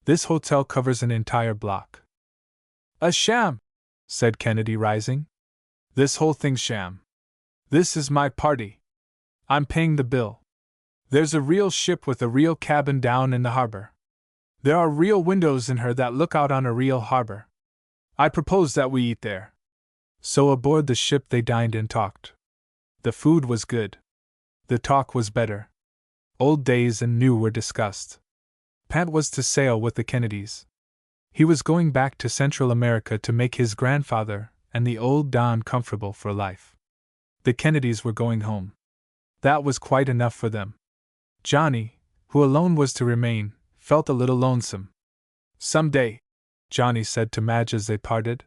This hotel covers an entire block. A sham, said Kennedy, rising. This whole thing's sham. This is my party. I'm paying the bill. There's a real ship with a real cabin down in the harbor. There are real windows in her that look out on a real harbor. I propose that we eat there. So aboard the ship they dined and talked. The food was good. The talk was better. Old days and new were discussed. Pant was to sail with the Kennedys. He was going back to Central America to make his grandfather and the old Don comfortable for life. The Kennedys were going home. That was quite enough for them. Johnny, who alone was to remain, felt a little lonesome. Some day, Johnny said to Madge as they parted,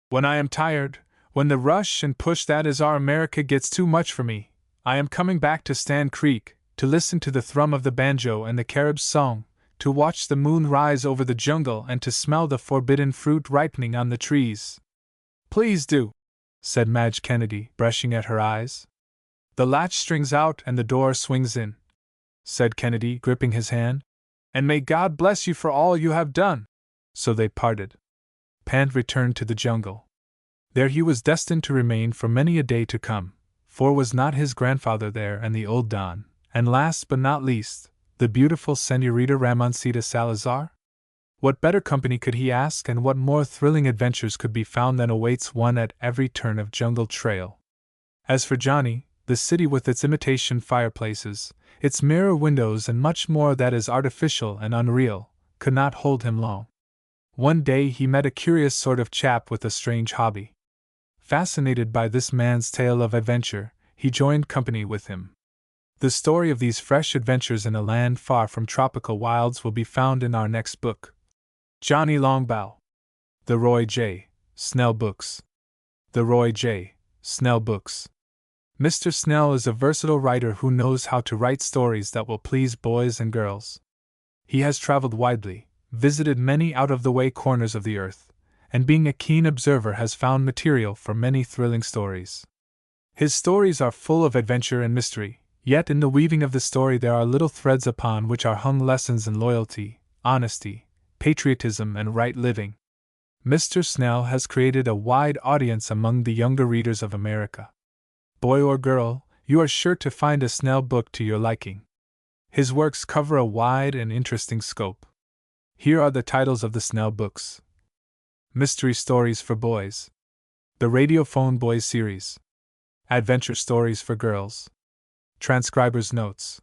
when I am tired, when the rush and push that is our America gets too much for me, I am coming back to Stand Creek, to listen to the thrum of the banjo and the Carib's song, to watch the moon rise over the jungle and to smell the forbidden fruit ripening on the trees. Please do, said Madge Kennedy, brushing at her eyes. The latch strings out and the door swings in, said Kennedy, gripping his hand. And may God bless you for all you have done. So they parted. Pant returned to the jungle. There he was destined to remain for many a day to come, for was not his grandfather there and the old Don, and last but not least, the beautiful Señorita Ramoncita Salazar? What better company could he ask, and what more thrilling adventures could be found than awaits one at every turn of jungle trail? As for Johnny, the city with its imitation fireplaces, its mirror windows and much more that is artificial and unreal, could not hold him long. One day he met a curious sort of chap with a strange hobby. Fascinated by this man's tale of adventure, he joined company with him. The story of these fresh adventures in a land far from tropical wilds will be found in our next book, Johnny Longbow. The Roy J. Snell Books. The Roy J. Snell Books. Mr. Snell is a versatile writer who knows how to write stories that will please boys and girls. He has traveled widely, visited many out-of-the-way corners of the earth, and being a keen observer has found material for many thrilling stories. His stories are full of adventure and mystery, yet in the weaving of the story there are little threads upon which are hung lessons in loyalty, honesty, patriotism, and right living. Mr. Snell has created a wide audience among the younger readers of America. Boy or girl, you are sure to find a Snell book to your liking. His works cover a wide and interesting scope. Here are the titles of the Snell books: Mystery Stories for Boys, The Radiophone Boys Series, Adventure Stories for Girls, Transcriber's Notes.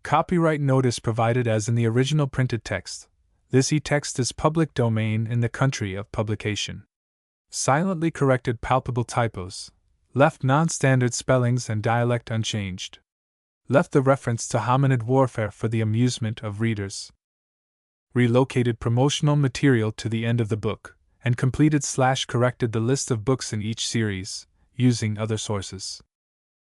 Copyright notice provided as in the original printed text. This e-text is public domain in the country of publication. Silently corrected palpable typos. Left non-standard spellings and dialect unchanged. Left the reference to hominid warfare for the amusement of readers. Relocated promotional material to the end of the book, and completed/corrected the list of books in each series, using other sources.